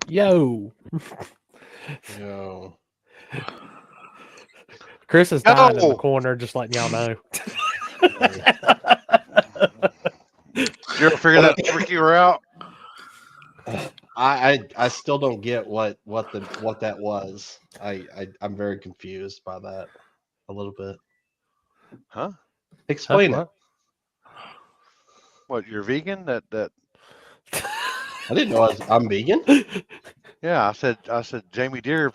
Yo. Yo. Chris is dying in the corner, just letting y'all know. Did you ever figure that barbecue out? I still don't get what that was. I'm very confused by that a little bit. Huh? Explain it. What, you're vegan? That I didn't know I'm vegan. Yeah, I said Jamie Deere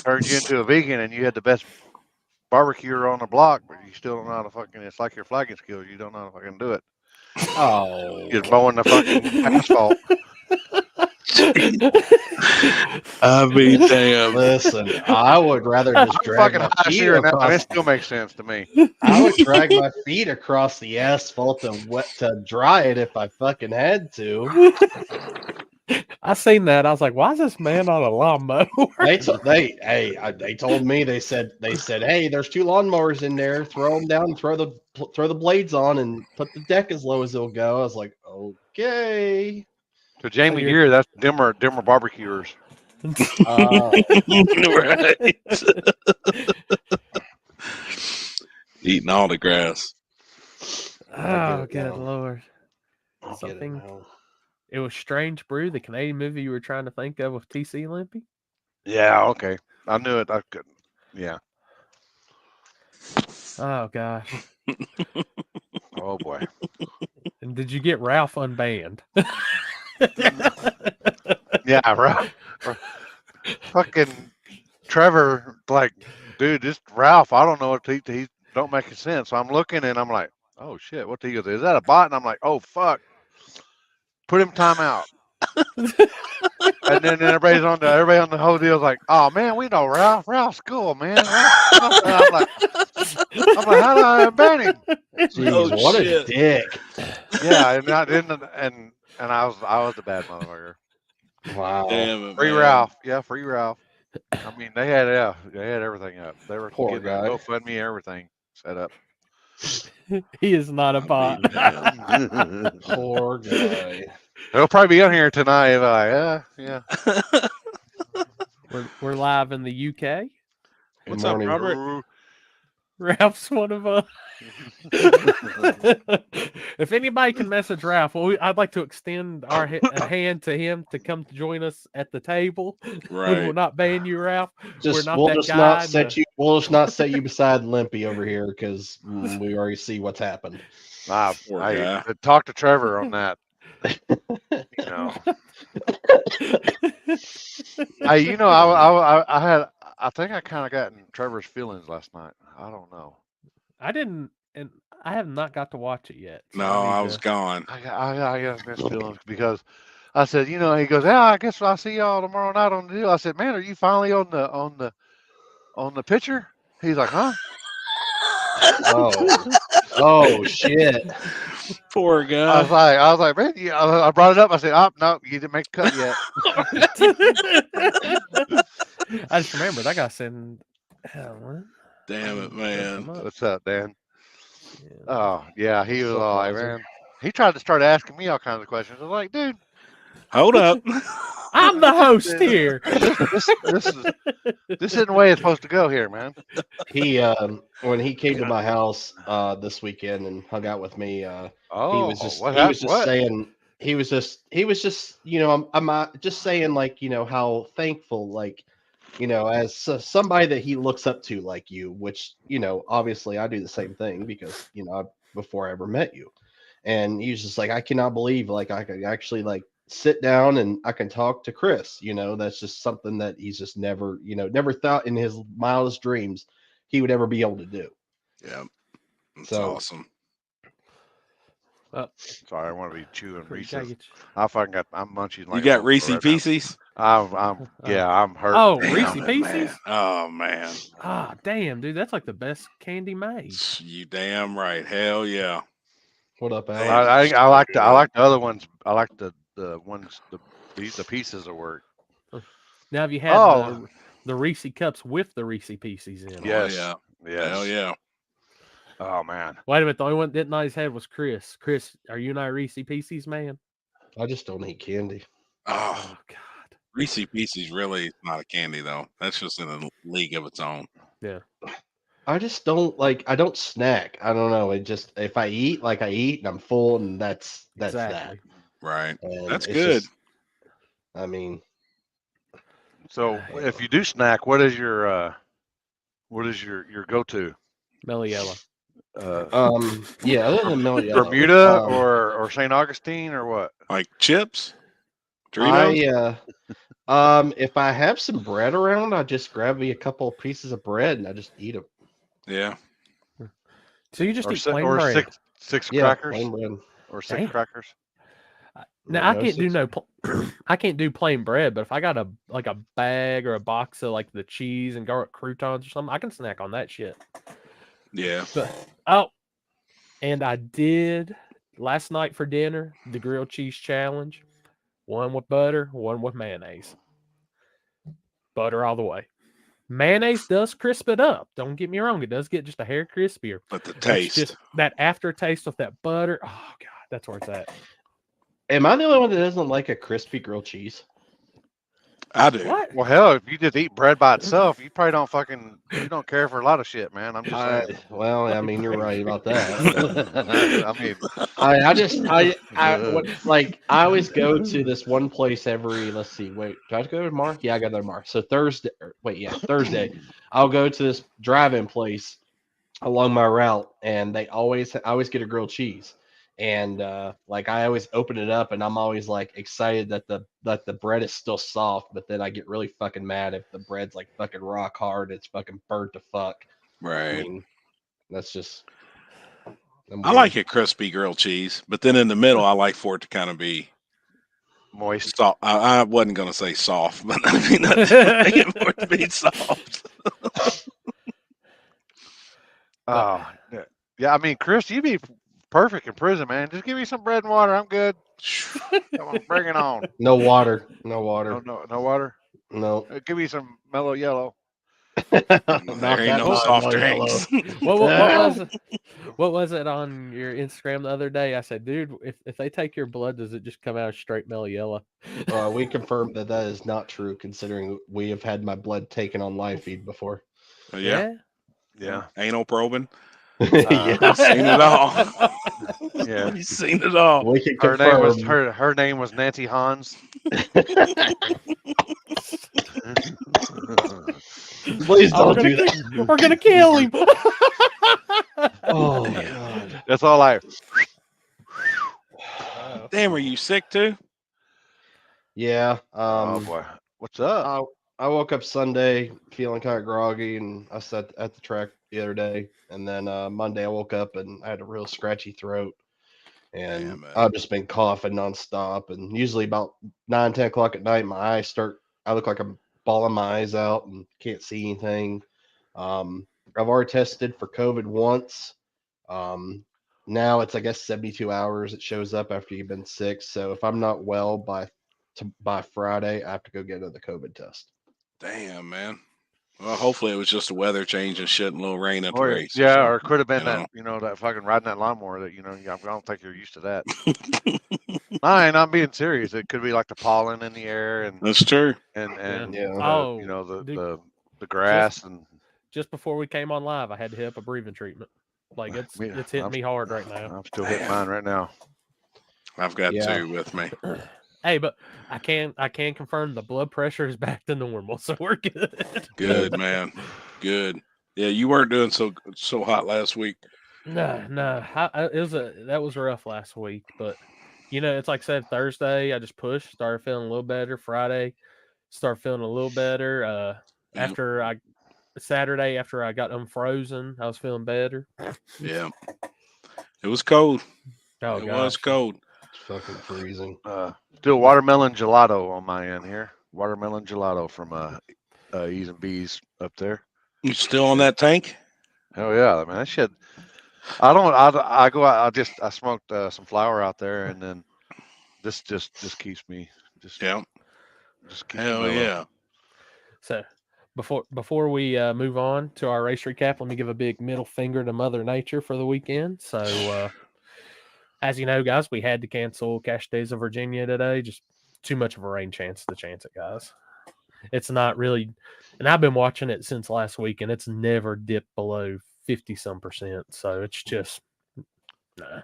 turned you into a vegan and you had the best barbecuer on the block, but you still don't know how to fucking. It's like your flagging skills. You don't know how to fucking do it. Oh, Just mowing the fucking asphalt. I mean, damn. Listen, I would rather just drag fucking my high feet here now, and across. it still makes sense to me. I would drag my feet across the asphalt to dry it if I fucking had to. I seen that. I was like, "Why is this man on a lawnmower?" They told me. They said, "Hey, there's 2 lawnmowers in there. Throw them down, throw the blades on, and put the deck as low as it'll go." I was like, "Okay." So Jamie Deere, that's dimmer barbecuers. Right. Eating all the grass. Oh, good Lord. Something. It was Strange Brew, the Canadian movie you were trying to think of with TC Limpy. Yeah, okay. I knew it. I couldn't. Yeah. Oh, gosh. Oh, boy. And did you get Ralph unbanned? Yeah, Ralph. Fucking Trevor, like, dude, this Ralph, I don't know what he don't make sense. So I'm looking and I'm like, oh shit, what the he goes, is that a bot? And I'm like, oh fuck. Put him timeout. And then everybody on the whole deal's like, oh man, we know Ralph. Ralph's cool, man. I'm like, how do I ban him? Jeez, what a dick. Yeah, and I didn't, and I was the bad motherfucker. Wow. Damn it, Free man. Ralph. Yeah, free Ralph. I mean, they had everything up. They were Poor getting guy. GoFundMe, everything set up. He is not a bot. Poor guy. He'll probably be on here tonight. Like, yeah. We're live in the UK. What's up, Robert? Ralph's one of us. If anybody can message Ralph, well, I'd like to extend our hand to him to come to join us at the table. Right. We will not ban you, Ralph. We'll just not set you beside Limpy over here because we already see what's happened. I talk to Trevor on that. You know. I think I kind of got in Trevor's feelings last night. I don't know. I didn't, and I have not got to watch it yet. So I was gone. I got mixed feelings because I said, he goes, yeah, I guess I'll see y'all tomorrow night on the deal. I said, man, are you finally on the picture? He's like, huh? Oh shit. Poor guy. I was like, man, I brought it up. I said, oh no, you didn't make the cut yet. I just remembered I got to send. Damn it, man. What's up, Dan? Yeah. Oh yeah, he was all like, man. He tried to start asking me all kinds of questions. I was like, dude, hold up. I'm the host here. This isn't the way it's supposed to go here, man. He when he came to my house this weekend and hung out with me, he was just saying I'm just saying, like, how thankful, like, as somebody that he looks up to, like you, which, obviously I do the same thing because, before I ever met you. And he was just like, I cannot believe, like, I could actually, like, sit down and I can talk to Chris. That's just something that he's just never thought in his mildest dreams he would ever be able to do. Yeah. That's awesome. Sorry, I want to be chewing Reese's. I'm munching like you got Reese's Pieces? I'm hurt. Oh, Reese's Pieces? Oh man. Ah, damn, dude, that's like the best candy made. You damn right. Hell yeah. What up, Alex? I like the other ones. I like the ones the pieces of work. Now have you had the Reese's cups with the Reese's Pieces in? Yes. Oh, yeah. Yes. Hell yeah. Oh man. Wait a minute, the only one that didn't know his head was Chris. Chris, are you and I Reese's Pieces, man? I just don't eat candy. Oh, God. Reese Pieces really is not a candy though. That's just in a league of its own. Yeah. I just don't like. I don't snack. I don't know. It just if I eat, like I eat, and I'm full, and that's Exactly. Right. And That's it's good. just, I mean, So if you do snack, what is your go-to? Mellow yellow. yeah. Other than Mellow Yellow, Bermuda or St. Augustine or what? Like chips, Doritos. if I have some bread around, I just grab me a couple of pieces of bread and I just eat them. Yeah. So you just Or eat plain or bread? six Yeah, crackers plain bread. or six Damn. crackers. Now I No can't do six- I can't do plain bread, but if I got a bag or a box of like the cheese and garlic croutons or something, I can snack on that shit. Yeah. But and I did last night for dinner the grilled cheese challenge. One with butter, one with mayonnaise. Butter all the way. Mayonnaise does crisp it up. Don't get me wrong; it does get just a hair crispier. But the It's taste. just that aftertaste of that butter. Oh God, that's where it's at. Am I the only one that doesn't like a crispy grilled cheese? I do. What? Well, hell, if you just eat bread by itself, you probably you don't care for a lot of shit, man. I'm just saying. Well, I mean, you're right about that. I mean, I always go to this one place every. Let's see, wait, do I have to go to tomorrow? Yeah, I got there tomorrow. So Thursday, Thursday, I'll go to this drive-in place along my route, and I always get a grilled cheese. And like I always open it up, and I'm always like excited that the bread is still soft, but then I get really fucking mad if the bread's like fucking rock hard. It's fucking burnt to fuck. I Right. mean, that's just. I like a crispy grilled cheese, but then in the middle, I like for it to kind of be moist. soft. I wasn't going to say soft, but I mean, I think for it to be soft. Oh, yeah. I mean, Chris, you'd be perfect in prison, man. Just give me some bread and water. I'm good. Come on, bring it on. No water. No water. No water. No. Give me some mellow yellow. There ain't no soft drinks. What was it on your Instagram the other day? I said, dude, if they take your blood, does it just come out straight mellow yellow? We confirmed that is not true, considering we have had my blood taken on live feed before. Yeah. Anal probing. Yeah. I've seen it all. Yeah. You've seen it all. We can Her confirm. her name was Nancy Hans. Please don't do that. We're gonna kill him. Oh God. That's all I. Damn, are you sick too? Yeah. Oh boy, what's up? I woke up Sunday feeling kind of groggy, and I sat at the track the other day, and then Monday I woke up and I had a real scratchy throat, and I've just been coughing nonstop. And usually about 9-10 o'clock at night, my eyes start. I look like I'm bawling my eyes out and can't see anything. I've already tested for COVID once. Now it's, I guess, 72 hours. It shows up after you've been sick. So if I'm not well by Friday, I have to go get another COVID test. Damn, man. Well, hopefully it was just a weather change and shit and a little rain at the race. Yeah, or it could have been that, that fucking riding that lawnmower that, I don't think you're used to that. I'm being serious. It could be like the pollen in the air and that's true. And dude, the grass just before we came on live, I had to hit up a breathing treatment. Like it's hitting me hard right now. I'm still hitting mine right now. I've got two with me. Hey, but I can confirm the blood pressure is back to normal, so we're good. Good, man. Good. Yeah, you weren't doing so hot last week. No, that was rough last week, but it's like I said, Thursday I just pushed, started feeling a little better. Friday, started feeling a little better. Saturday after I got unfrozen, I was feeling better. Yeah, it was cold. Oh, it was cold. It's fucking freezing. Still watermelon gelato on my end here. Watermelon gelato from E's and B's up there. You still on that tank? Oh yeah, man. That shit. I go out. I smoked some flower out there, and then this just keeps me. Just keeps Hell yeah. So before we move on to our race recap, let me give a big middle finger to Mother Nature for the weekend. So as you know, guys, we had to cancel Cash Days of Virginia today. Just too much of a rain chance to chance it, guys. It's not really, and I've been watching it since last week, and it's never dipped below 50-some%. So it's just, nah.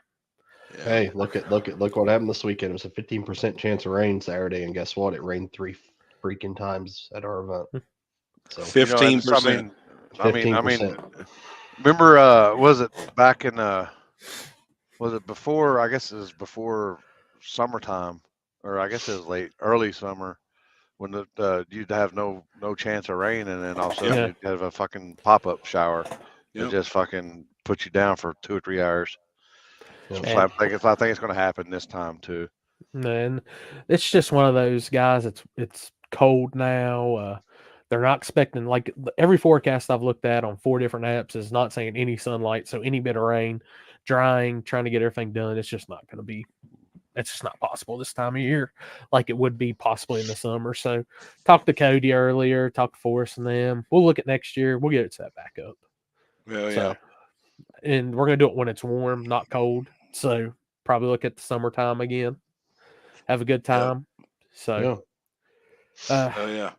Yeah. Hey, look what happened this weekend. It was a 15% chance of rain Saturday, and guess what? It rained 3 freaking times at our event. So 15%. I mean, 15%. remember, was it back in was it before? I guess it was before summertime, or I guess it was early summer, when you'd have no chance of rain, and then all of a sudden you'd have a fucking pop-up shower that just fucking put you down for 2 or 3 hours. Yep. So I think it's going to happen this time too. And it's just one of those guys. It's cold now. They're not expecting, like, every forecast I've looked at on 4 different apps is not saying any sunlight, so any bit of rain, drying, trying to get everything done. It's just not going to be. It's just not possible this time of year, like it would be possibly in the summer. So, talked to Cody earlier, talked to Forrest and them. We'll look at next year. We'll get it set back up. Well, yeah. So, and we're gonna do it when it's warm, not cold. So, probably look at the summertime again. Have a good time. So, Oh yeah.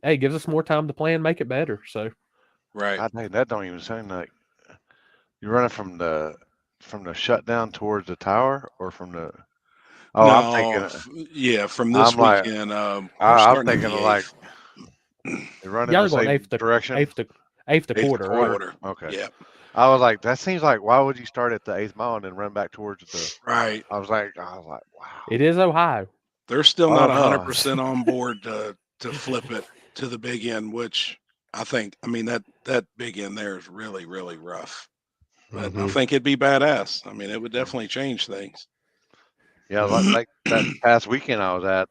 Hey, gives us more time to plan, make it better. So, Right. I think that don't even sound like you're running from the shutdown towards the tower, or from the. Oh, no, I'm thinking. from this I'm like, weekend. I'm starting thinking the of like 8th. you're running y'all the are going same eighth direction. eighth to quarter, right? Quarter. Okay. Yeah. I was like, that seems like, why would you start at the 8th mile and then run back towards the? Right. I was like, wow. It is Ohio. They're still I not don't know. 100% on board to flip it to the big end, which I mean, that big end there is really, really rough. But I think it'd be badass. I mean, it would definitely change things. Yeah, like that past weekend I was at.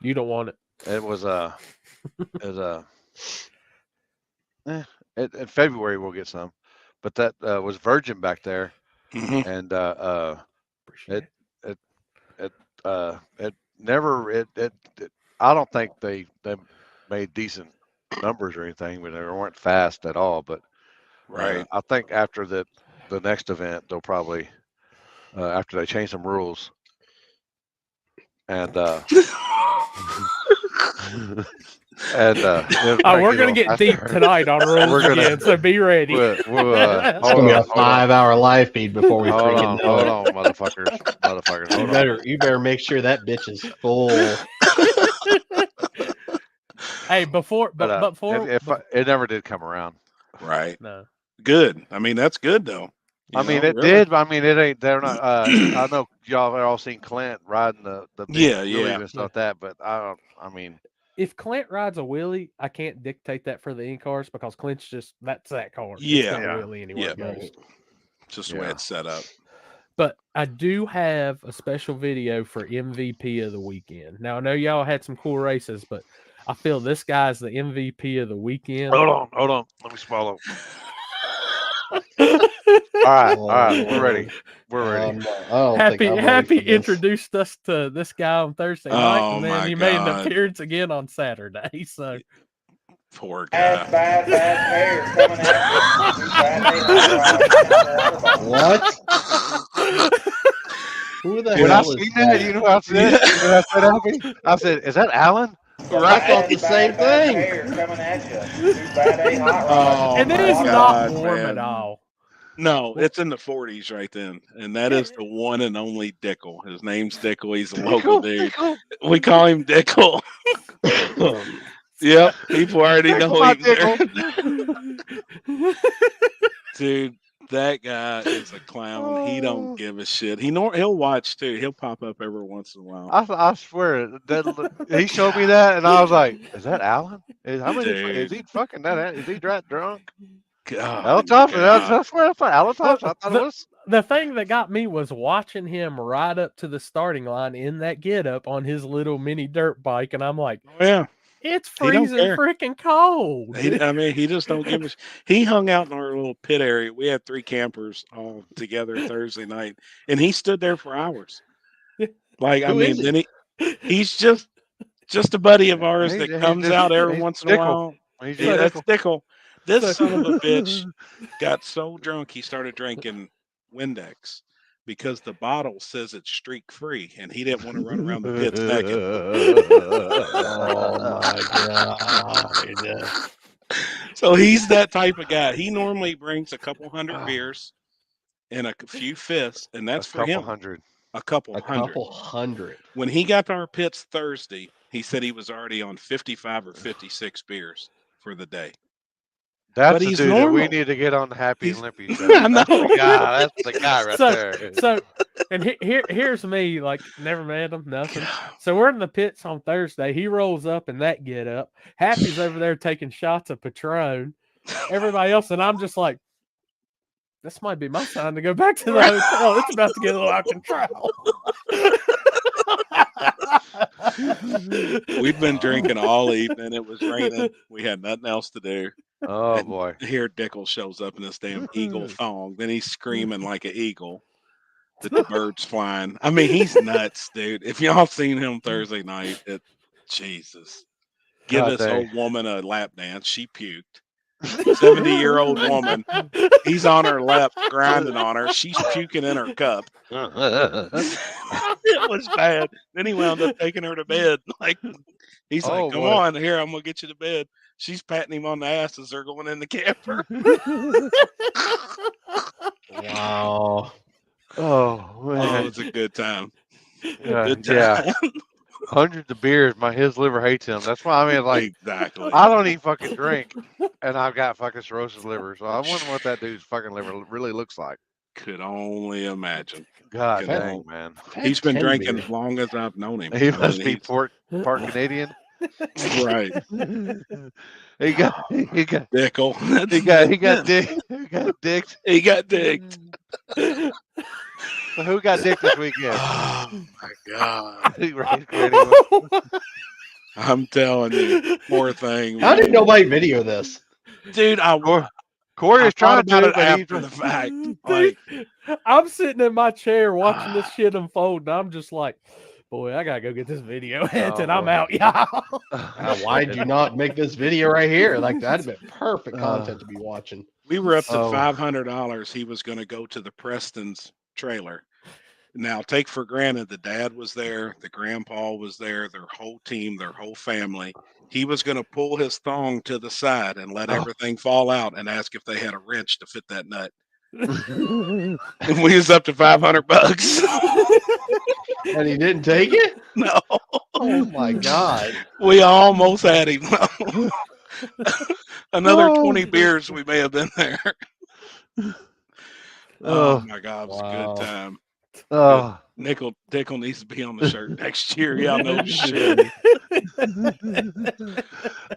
You don't want it. It was in February we'll get some, but that was Virgin back there, Mhm. and Appreciate it never I don't think they made decent numbers or anything, but they weren't fast at all. But Right. I think after the next event they'll probably after they change some rules, and and we're gonna get deep tonight on rules again, so be ready. It's gonna be a 5-hour live feed before we freaking know it. Hold on, motherfuckers. You better make sure that bitch is full. Hey, before it never did come around. Right. No. Good. I mean, that's good though. I mean, it did. But I mean, it ain't. They're not. I know y'all have all seen Clint riding the big wheelie and stuff like that, but I don't. I mean, if Clint rides a wheelie, I can't dictate that for the in-cars because Clint's that's that car. Yeah. It's got a wheelie anywhere it goes. Just the way it's set up. But I do have a special video for MVP of the weekend. Now, I know y'all had some cool races, but I feel this guy's the MVP of the weekend. Hold on. Let me swallow. All right, we're ready. Happy introduced us to this guy on Thursday night, and then he made an appearance again on Saturday. So poor guy. Bad hair coming at you. What? Who the when hell I is seen that? You know what I said? You know what I said, is that Alan? I thought the same thing. Hair coming at you. And it is not warm at all. No, it's in the 40s right then. And that is the one and only Dickel. His name's Dickel. He's a local dude. We call him Dickel. Yep. People already know him. Dude, that guy is a clown. He don't give a shit. He'll watch too. He'll pop up every once in a while. I swear he showed me that, and I was like, "Is that Alan? Is he fucking that? Is he drunk?" God, I swear that's Alan Thompson. I thought it was. The thing that got me was watching him ride up to the starting line in that getup on his little mini dirt bike, and I'm like, oh, yeah. It's freezing freaking cold. He just don't give a He hung out in our little pit area. We had 3 campers all together Thursday night, and he stood there for hours. Like, then he's just a buddy of ours that comes out every once in a while. That's Dickel. This son of a bitch got so drunk he started drinking Windex. because the bottle says it's streak free, and he didn't want to run around the pits naked. Oh my god! So he's that type of guy. He normally brings a couple hundred beers and a few fifths, and that's for him. A couple hundred. When he got to our pits Thursday, he said he was already on 55 or 56 beers for the day. That's the dude that we need to get on the Happy Olympia show. I know. That's the guy right there. So, and here's me, like, never met him, nothing. So we're in the pits on Thursday. He rolls up in that get up. Happy's over there taking shots of Patron. Everybody else, and I'm just like, this might be my sign to go back to the hotel. It's about to get a little out of control. We've been drinking all evening. It was raining. We had nothing else to do. Oh boy! Here Dickel shows up in this damn eagle thong. Then he's screaming like an eagle that the bird's flying. I mean, he's nuts, dude. If y'all seen him Thursday night, Jesus. Give this old woman a lap dance. She puked. 70-year-old woman. He's on her lap, grinding on her. She's puking in her cup. It was bad. Then he wound up taking her to bed. Like, he's like, come on, here, I'm gonna get you to bed. She's patting him on the ass as they're going in the camper. Wow. Oh man, it was a good time. Good time. Yeah. Hundreds of beers, his liver hates him. That's why I mean, like, exactly. I don't even fucking drink, and I've got fucking cirrhosis liver. So I wonder what that dude's fucking liver really looks like. Could only imagine. God dang, man. He's been drinking as long as I've known him. He must be part Canadian. Right. He got Dickel. He got dicked. He got dicked. So who got dicked this weekend? Oh my god. I'm telling you, poor thing. How did nobody video this? Dude, Corey is trying about to it after the fact. Like, I'm sitting in my chair watching this shit unfold, and I'm just like, boy, I gotta go get this video edited. I'm out, y'all. Why did you not make this video right here? Like, that'd have been perfect content to be watching. We were up to $500. He was going to go to the Preston's trailer. Now, take for granted the dad was there, the grandpa was there, their whole team, their whole family. He was going to pull his thong to the side and let everything fall out and ask if they had a wrench to fit that nut. And we was up to $500. And he didn't take it? No. Oh my god. We almost had him. Another 20 beers, we may have been there. Oh my god, it was a good time. Dickel needs to be on the shirt next year. Y'all know shit.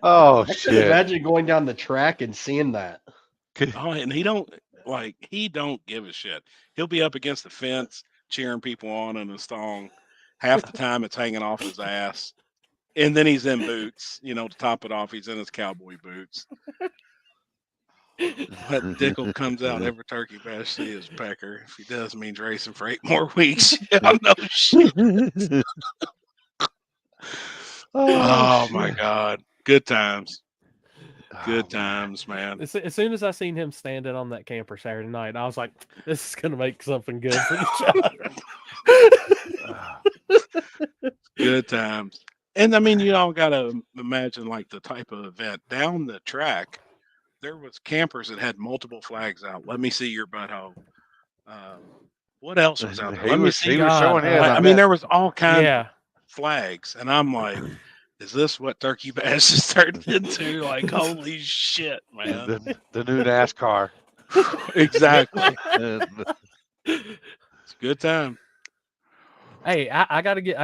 I can imagine going down the track and seeing that. And he don't give a shit. He'll be up against the fence cheering people on in his thong. Half the time it's hanging off his ass. And then he's in boots, to top it off. He's in his cowboy boots. But Dickel comes out every turkey bash see his pecker. If he does, means racing for 8 more weeks. Yeah, no shit. Oh my god. Good times. Good times, man. As soon as I seen him standing on that camper Saturday night, I was like, this is going to make something good for the show. Good times. And I mean, you all got to imagine like the type of event down the track. There was campers that had multiple flags out. Let me see your butthole. What else was out there? He was showing his. I mean, there was all kinds of flags. And I'm like, is this what Turkey Bash is turned into? Like, holy shit, man. The new NASCAR. Exactly. It's a good time. Hey, I gotta give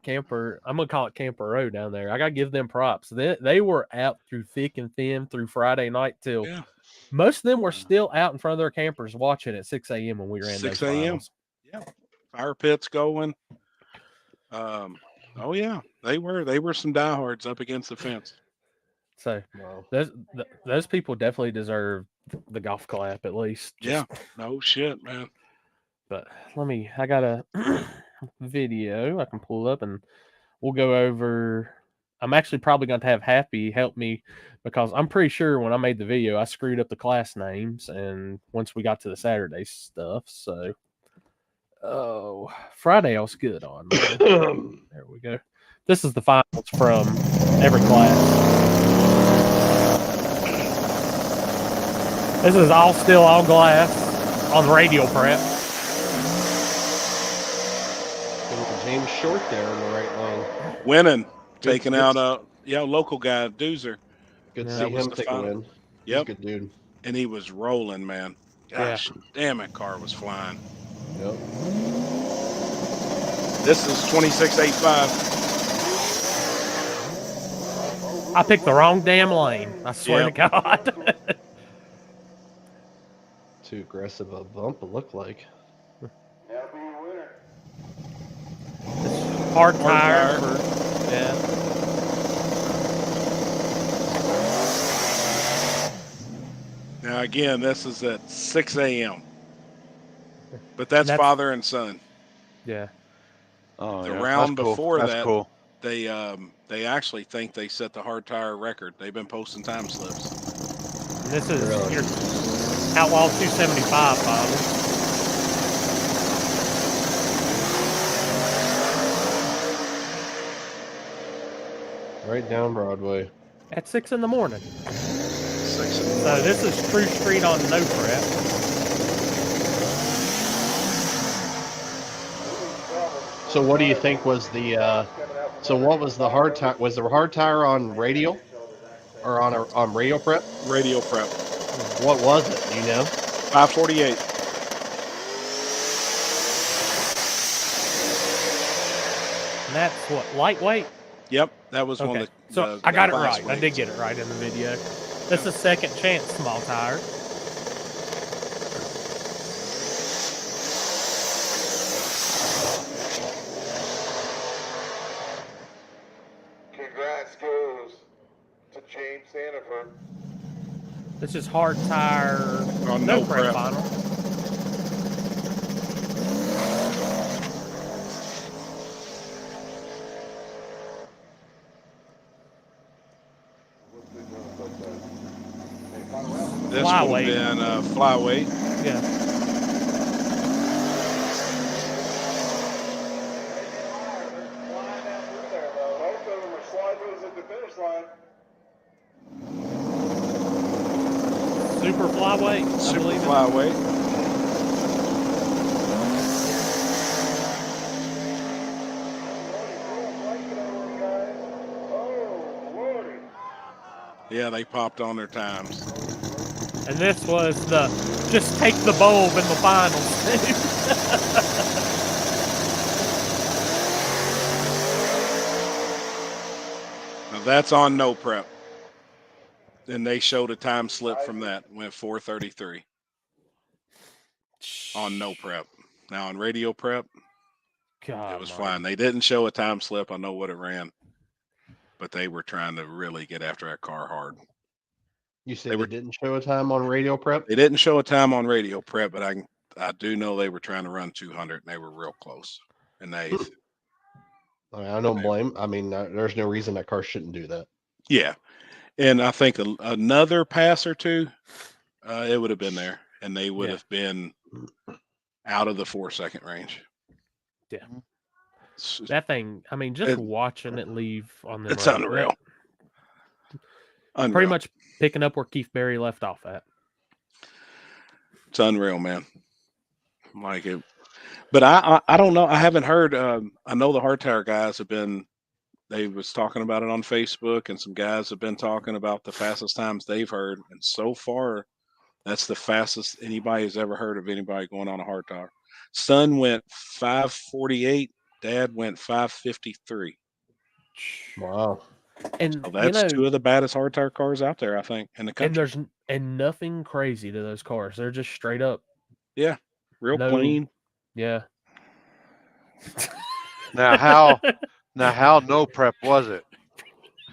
Camper. I'm gonna call it Camper Road down there. I gotta give them props. They were out through thick and thin through Friday night till most of them were still out in front of their campers watching at 6 a.m. when we ran 6 a.m. Yeah, fire pits going. Oh yeah, they were some diehards up against the fence. So those people definitely deserve the golf clap at least. Yeah, no shit, man. But I got a video I can pull up and we'll go over. I'm actually probably going to have Happy help me because I'm pretty sure when I made the video, I screwed up the class names. And once we got to the Saturday stuff, so Oh, Friday I was good on. Man. There we go. This is the finals from every class. This is all still on glass on radio prep. James Short there in the right lane. Winning, Good- taking good- out local guy, Doozer. Good to Yeah. see That was him the take a final. win. He's Yep. a good dude. And he was rolling, man. Yeah. Gosh, damn, that car was flying. Yep. This is 26.85. I picked the wrong damn lane. I swear to God. Too aggressive a bump it looked like. That'll be your winner. Hard Hard tire. tire. Yeah. Now, again, this is at 6 a.m. But that's father and son. Yeah. Oh, The yeah. round That's cool. before That's that, cool. they actually think they set the hard tire record. They've been posting time slips. And this is Really? your Outlaw 275 finals. Right down Broadway. At 6 in the morning. 6 in the So this is True Street on no prep. So what do you think was the so what was the hard tire? Was the hard tire on radial or on radio prep? radio prep. What was it? Do you know? 548. And that's what, lightweight? Yep, that was one Okay. of the. So the I got it class right. I did weights. get it right in the video. This is second chance small tire. Congrats goes to James Sanford. This is hard tire On no no prep prep. final. This would have Flyweight. been flyweight. Yeah. Flying down through there, though. Both of them are sliders at the finish line. Super flyweight. I Super believe it. flyweight. Oh, Lordy. Yeah, they popped on their times. And this was the just take the bulb in the finals. Now that's on no prep. And they showed a time slip from that. Went 4:33 on no prep. Now on radio prep, God, it was man. fine. They didn't show a time slip. I know what it ran, but they were trying to really get after that car hard. You say They they were- didn't show a time on radio prep? They didn't show a time on radio prep, but I do know they were trying to run 200, and they were real close in the eighth. I don't blame. I mean, there's no reason that car shouldn't do that. Yeah, and I think another pass or two, it would have been there, and they would Yeah. have been out of the 4-second range. Yeah. It's, That thing, I mean, just It- watching it leave on the it's unreal. Unreal. Pretty much picking up where Keith Berry left off at. It's unreal, man. Like it, but I don't know. I haven't heard. I know the hard tire guys have been. They was talking about it on Facebook, and some guys have been talking about the fastest times they've heard, and so far, that's the fastest anybody has ever heard of anybody going on a hard tire. Son went 5:48. Dad went 5:53. Wow. And So that's you know, two of the baddest hard tire cars out there, I think, in the and country. there's nothing crazy to those cars. They're just straight up. Real no- clean. Yeah. Now how no prep was it?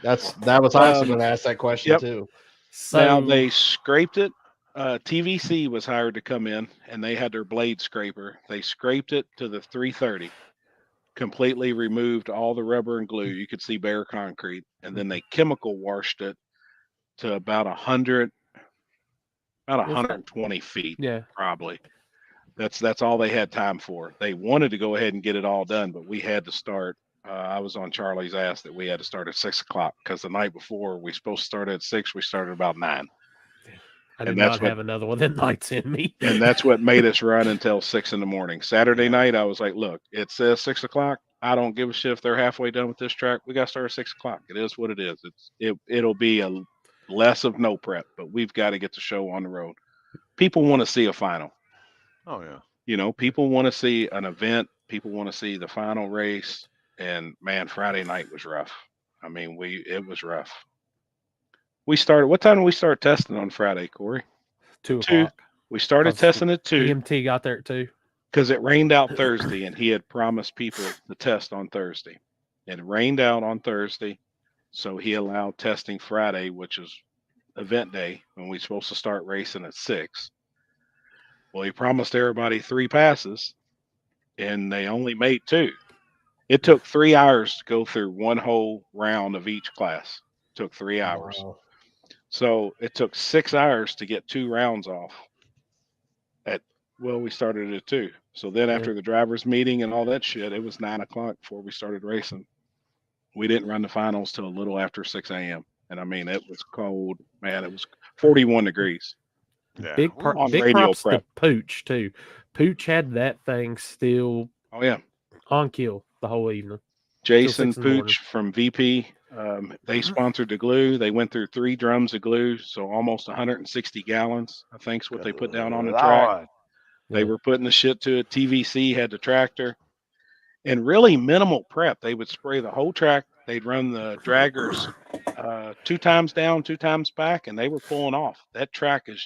That was also Um, going to ask that question yep. too. So Now they scraped it. TVC was hired to come in, and they had their blade scraper. They scraped it to the 330, completely removed all the rubber and glue. You could see bare concrete, and then they chemical washed it to about 100, about Is that- 120 feet, yeah. probably. That's all they had time for. They wanted to go ahead and get it all done, but we had to start. I was on Charlie's ass that we had to start at 6:00 because the night before we supposed to start at 6, we started about 9. I did not have another one that nights in me. And that's what made us run until 6 in the morning. Saturday night, I was like, look, it says 6:00. I don't give a shit if they're halfway done with this track. We got to start at 6:00. It is what it is. It'll be a less of no prep, but we've got to get the show on the road. People want to see a final. Oh yeah. You know, people want to see an event. People want to see the final race. And man, Friday night was rough. I mean, it was rough. We started. What time did we start testing on Friday, Corey? 2 o'clock. We started testing at 2. EMT got there at 2. Because it rained out Thursday, and he had promised people the test on Thursday. It rained out on Thursday, so he allowed testing Friday, which is event day, when we're supposed to start racing at 6. Well, he promised everybody 3 passes, and they only made 2. It took 3 hours to go through one whole round of each class. It took 3 hours. Wow. So it took 6 hours to get 2 rounds off. We started at 2. So then after the drivers' meeting and all that shit, it was 9 o'clock before we started racing. We didn't run the finals till a little after 6 a.m. And I mean, it was cold, man. It was 41 degrees. Yeah. Big props to Pooch too. Pooch had that thing still. Oh yeah, on kill the whole evening. Jason Pooch from VP. They sponsored the glue. They went through 3 drums of glue, so almost 160 gallons. I think's what they put down on the track. They were putting the shit to it. TVC had the tractor, and really minimal prep. They would spray the whole track. They'd run the draggers 2 times down, 2 times back, and they were pulling off. That track is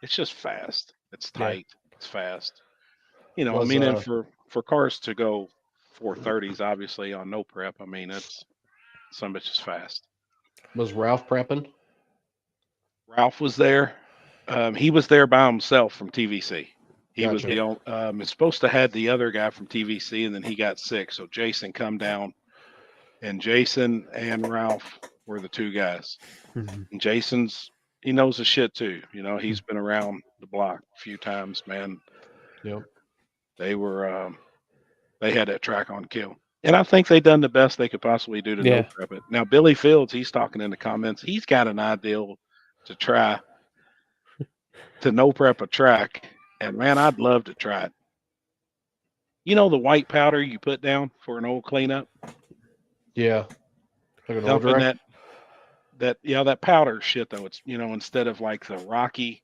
it's just fast. It's tight. It's fast. You know, and for cars to go 430s, obviously on no prep, I mean, some bitch is fast. Was Ralph prepping? Ralph was there. He was there by himself from TVC. He was Gotcha. the only, it's supposed to have the other guy from TVC, and then he got sick. So Jason come down, and Jason and Ralph were the 2 guys. And he knows the shit too. You know, he's been around the block a few times, man. Yep. They were, they had that track on kill. And I think they done the best they could possibly do to no prep it. Now, Billy Fields, he's talking in the comments. He's got an idea to try to no prep a track. And man, I'd love to try it. You know the white powder you put down for an old cleanup? Yeah. Like an Dumping that powder shit though. It's, you know, instead of like the Rocky,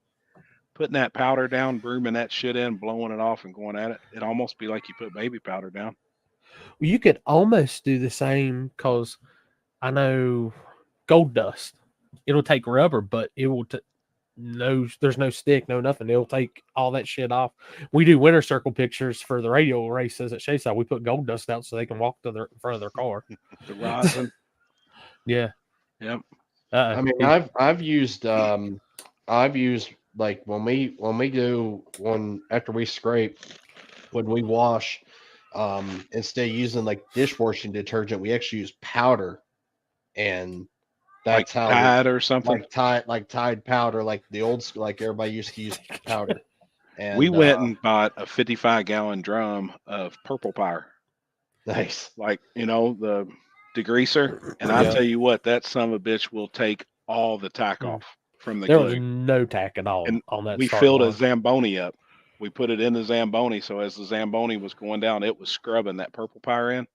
putting that powder down, brooming that shit in, blowing it off and going at it, it'd almost be like you put baby powder down. You could almost do the same, because I know gold dust. It'll take rubber, but it will there's no stick, no nothing. It'll take all that shit off. We do winter circle pictures for the radio races at Shayside. We put gold dust out so they can walk to in front of their car. The rosin. Yeah. Yep. I mean, I've used like when we do one after we scrape, when we wash, instead of using like dishwashing detergent, we actually use powder, and that's like how Tide or something. like Tide powder, like the old school, like everybody used to use powder. And we went and bought a 55-gallon drum of purple power. Nice. Like, you know, the degreaser. And I tell you what, that son of a bitch will take all the tack off from the glue. There was no tack at all on that. We filled a Zamboni up. We put it in the Zamboni. So as the Zamboni was going down, it was scrubbing that purple power in.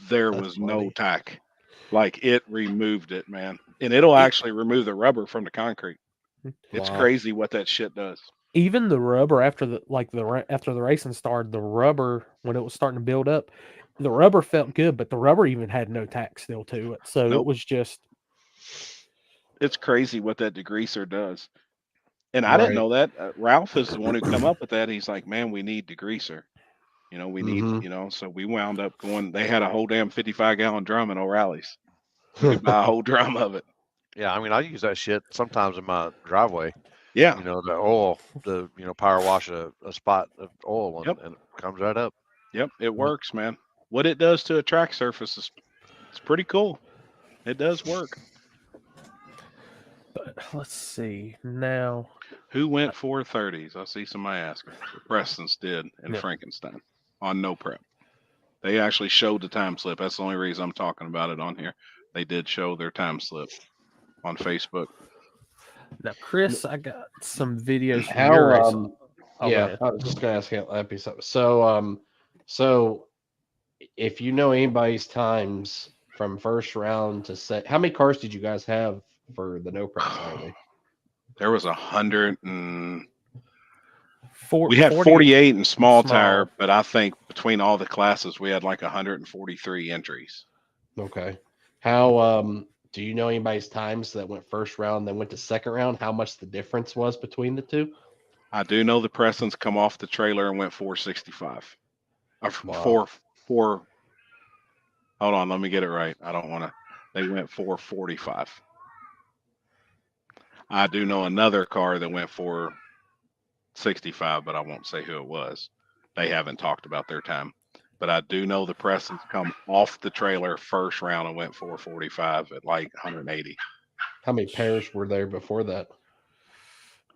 There was no tack. Like, it removed it, man. And it'll actually remove the rubber from the concrete. It's crazy what that shit does. Even the rubber after the racing started, the rubber, when it was starting to build up, the rubber felt good, but the rubber even had no tack still to it. So it was just. It's crazy what that degreaser does. And I didn't know that. Ralph is the one who come up with that. He's like, man, we need degreaser. You know, we need, you know, so we wound up going, they had a whole damn 55-gallon drum in O'Reilly's. You could buy a whole drum of it. Yeah, I mean, I use that shit sometimes in my driveway. Yeah. You know, the oil, power wash a spot of oil and it comes right up. Yep, it works, man. What it does to a track surface is it's pretty cool. It does work. But let's see now. Who went 430s? I see somebody asking. Preston's did in Yeah. Frankenstein on no prep. They actually showed the time slip. That's the only reason I'm talking about it on here. They did show their time slip on Facebook. Now, Chris, I got some videos from How your race. Oh, go yeah, ahead. I was just gonna ask you that piece of it. So if you know anybody's times from first round to set, how many cars did you guys have for the no prep Saturday? There was 100 and We we had 48 in small small. tire, but I think between all the classes we had like 143 entries. Okay. How do you know anybody's times that went first round, then went to second round? How much the difference was between the two? I do know the Prestons come off the trailer and went 465. Wow. Four. Hold on, let me get it right. I don't want to. They went 445. I do know another car that went 465, but I won't say who it was. They haven't talked about their time. But I do know the Prestons come off the trailer first round and went 445 at like 180. How many pairs were there before that?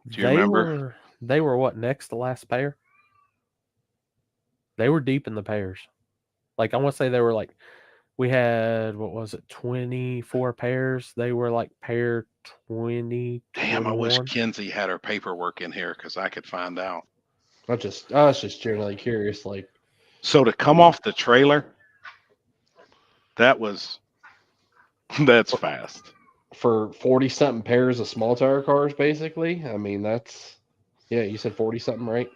Do you remember? They were what, next to last pair? They were deep in the pairs. Like, I want to say they were like, we had, what was it, 24 pairs? They were like pair 20, Damn, I wish 21. Kenzie had her paperwork in here because I could find out. I was just generally curious, like. So to come off the trailer, that's fast. For 40 something pairs of small tire cars, basically. I mean, that's, yeah, you said 40 something, right?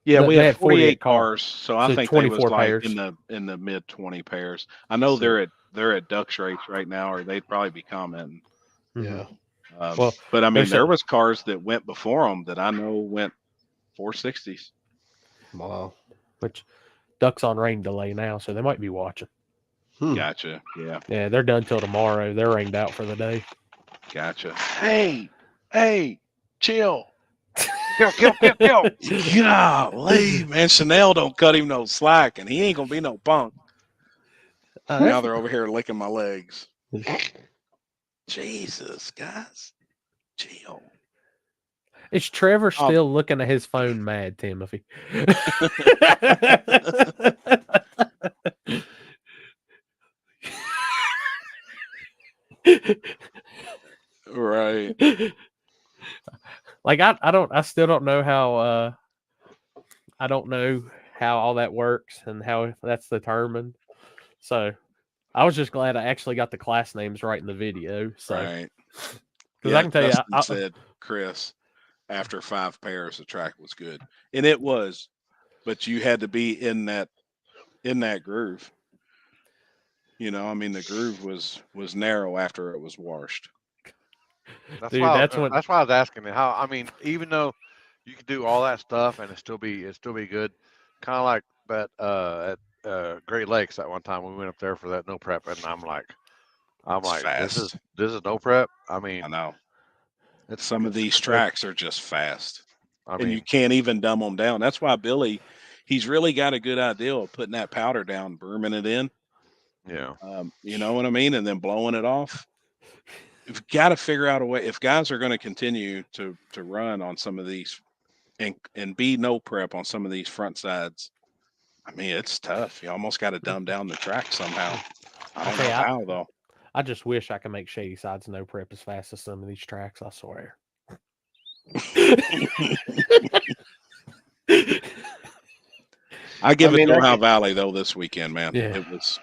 Yeah, we They had had 48 48 cars, so I So think they was 24 like pairs. in the mid 20 pairs. I know So- they're at Ducks race right now, or they'd probably be commenting. Mhm. Yeah. Well, but I mean, there's there a- was cars that went before them that I know went 460s. Wow. Which Ducks on rain delay now, so they might be watching. Gotcha. Yeah. Yeah, they're done till tomorrow. They're rained out for the day. Gotcha. Hey, chill. Kill. Golly, man, Chanel don't cut him no slack, and he ain't gonna be no punk. Now they're over here licking my legs. Jesus, guys, chill. Is Trevor still looking at his phone mad, Timothy? Right. Like I still don't know how I don't know how all that works and how that's determined. So I was just glad I actually got the class names right in the video. So Right. because I can tell Dustin you, said, Chris, after 5 pairs, the track was good, and it was, but you had to be in that groove. You know, I mean, the groove was narrow after it was washed. That's dude, why that's when that's why I was asking how. I mean, even though you could do all that stuff and it still be good, kind of like that at Great Lakes that one time we went up there for that no prep, and I'm like, fast. this is no prep. I mean, I know. it's Some of these tracks are just fast, and you can't even dumb them down. That's why Billy, he's really got a good idea of putting that powder down, booming it in. Yeah. You know what I mean, and then blowing it off. You've got to figure out a way. If guys are going to continue to run on some of these and be no prep on some of these front sides, I mean, it's tough. You almost got to dumb down the track somehow. I don't know how though. I just wish I could make Shady Sides no prep as fast as some of these tracks. I swear. I give it to Ohio Valley though this weekend, man. Yeah. It was,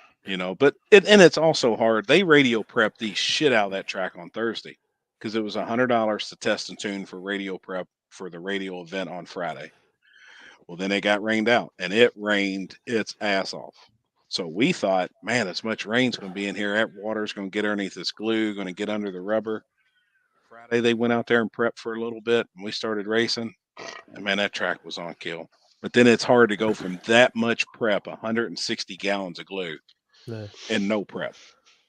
but it's also hard. They radio prep the shit out of that track on Thursday because it was $100 to test and tune for radio prep for the radio event on Friday. Well, then it got rained out, and it rained its ass off. So we thought, man, as much rain's going to be in here, that water's going to get underneath this glue, going to get under the rubber. Friday, they went out there and prepped for a little bit, and we started racing. And man, that track was on kill. But then it's hard to go from that much prep, 160 gallons of glue, and no prep.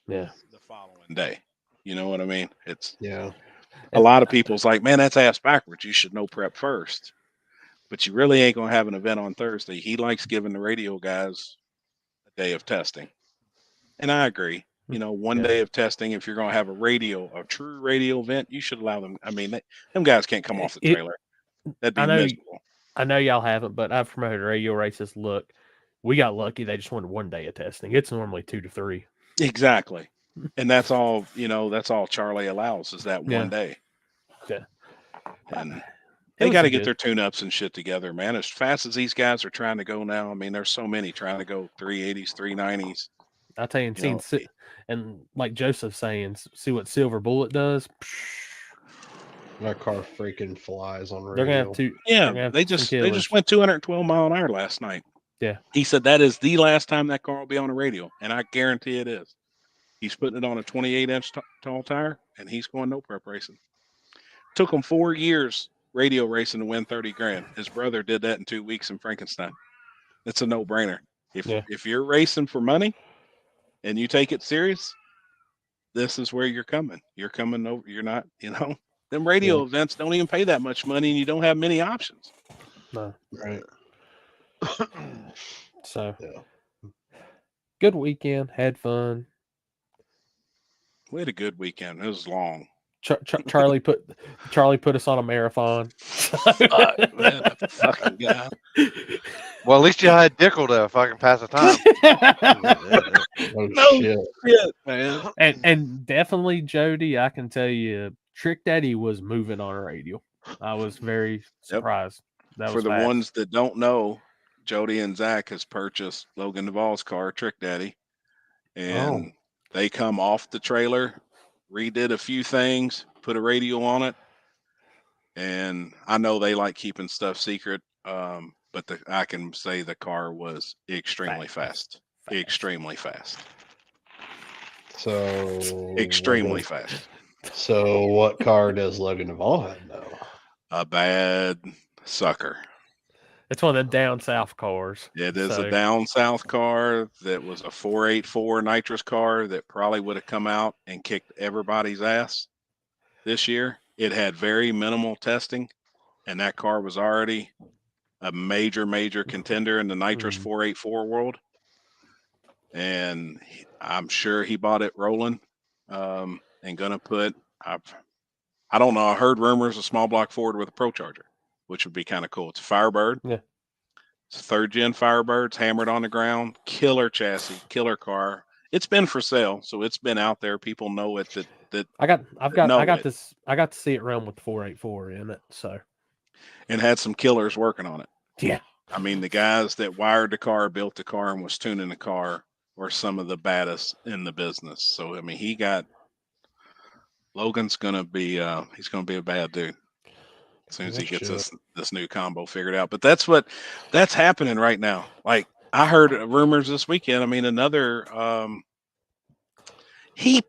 Yeah. The following day. You know what I mean? It's Yeah. A lot of people's like, man, that's ass backwards. You should no prep first. But you really ain't going to have an event on Thursday. He likes giving the radio guys a day of testing. And I agree. You know, one day of testing. If you're going to have a true radio event, you should allow them. I mean, them guys can't come off the trailer. That'd be miserable. I know y'all haven't, but I've promoted radio races. Look, we got lucky. They just wanted 1 day of testing. It's normally 2 to 3. Exactly. And that's all, that's all Charlie allows is that 1 day. Yeah. And they got to get their tune-ups and shit together, man. As fast as these guys are trying to go now, I mean, there's so many trying to go 380s, 390s. I tell you, and like Joseph's saying, see what Silver Bullet does. That car freaking flies on radio. They're gonna have to. Yeah, they just went 212 mile an hour last night. Yeah, he said that is the last time that car will be on the radio, and I guarantee it is. He's putting it on a 28-inch tall tire, and he's going no prep racing. Took him 4 years radio racing to win 30 grand. His brother did that in 2 weeks in Frankenstein. It's a no-brainer. If you're racing for money and you take it serious, this is where you're coming. You're coming over. You're not, them radio events don't even pay that much money, and you don't have many options. No. Right. So, good weekend. Had fun. We had a good weekend. It was long. Charlie put us on a marathon. Man, that fucking guy. Well, at least you had Dickel to fucking pass the time. Shit, man. And definitely, Jody, I can tell you, Trick Daddy was moving on a radio. I was very surprised. That For the ones that don't know, Jody and Zach has purchased Logan Duvall's car, Trick Daddy, and they come off the trailer, redid a few things, put a radio on it, and I know they like keeping stuff secret, but I can say the car was extremely fast. Extremely fast. So extremely fast. So what car does Logan Duvall have now? A bad sucker. It's one of the down south cars. It is a down south car that was a 484 nitrous car that probably would have come out and kicked everybody's ass this year. It had very minimal testing, and that car was already a major contender in the nitrous 484 world. And I'm sure he bought it rolling and gonna put. I don't know. I heard rumors of small block Ford with a Pro Charger, which would be kind of cool. It's a Firebird. Yeah. It's a 3rd gen Firebird. It's hammered on the ground. Killer chassis, killer car. It's been for sale, so it's been out there. People know it. I got to see it run with the 484 in it. So, and had some killers working on it. Yeah. I mean, the guys that wired the car, built the car, and was tuning the car were some of the baddest in the business. So, I mean, Logan's gonna be he's gonna be a bad dude as soon as he gets this new combo figured out. But that's happening right now. Like, I heard rumors this weekend. I mean, another he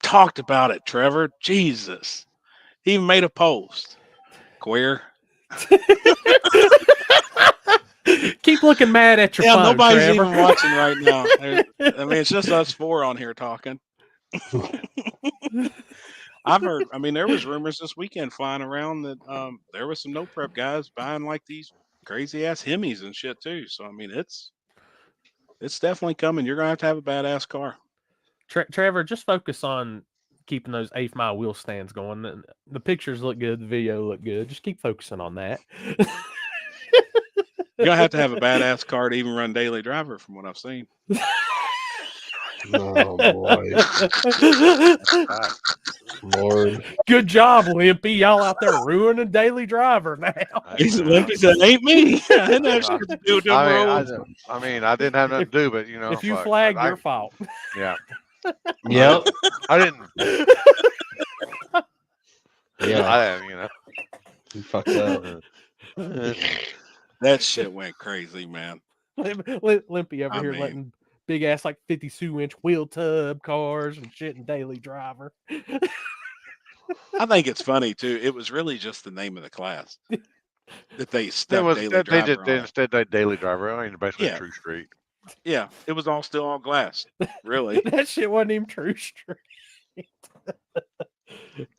talked about it, Trevor. Jesus. He even made a post. Queer. Keep looking mad at your phone, nobody's Trevor. even watching right now. I mean, it's just us 4 on here talking. I've heard, I mean, there was rumors this weekend flying around that there was some no prep guys buying like these crazy ass Hemis and shit too. So I mean, it's definitely coming. You're gonna have a badass car. Trevor, just focus on keeping those 8th mile wheel stands going. The pictures look good, the video look good. Just keep focusing on that. You're gonna have a badass car to even run daily driver, from what I've seen. Oh boy. Lord. Good job, Limpy. Y'all out there ruining daily driver now. Limpy said, "Ain't me." I didn't have shit to do with them roads. I mean, I didn't have nothing to do, but if you flag, your fault. Yeah. Yep. I didn't. Yeah. You fucked up. That shit went crazy, man. Limpy over here letting big ass 52-inch wheel tub cars and shit and daily driver. I think it's funny too. It was really just the name of the class that they stuck daily driver on. Instead they daily driver. I mean, basically True Street. Yeah, it was all glass. Really, that shit wasn't even True Street.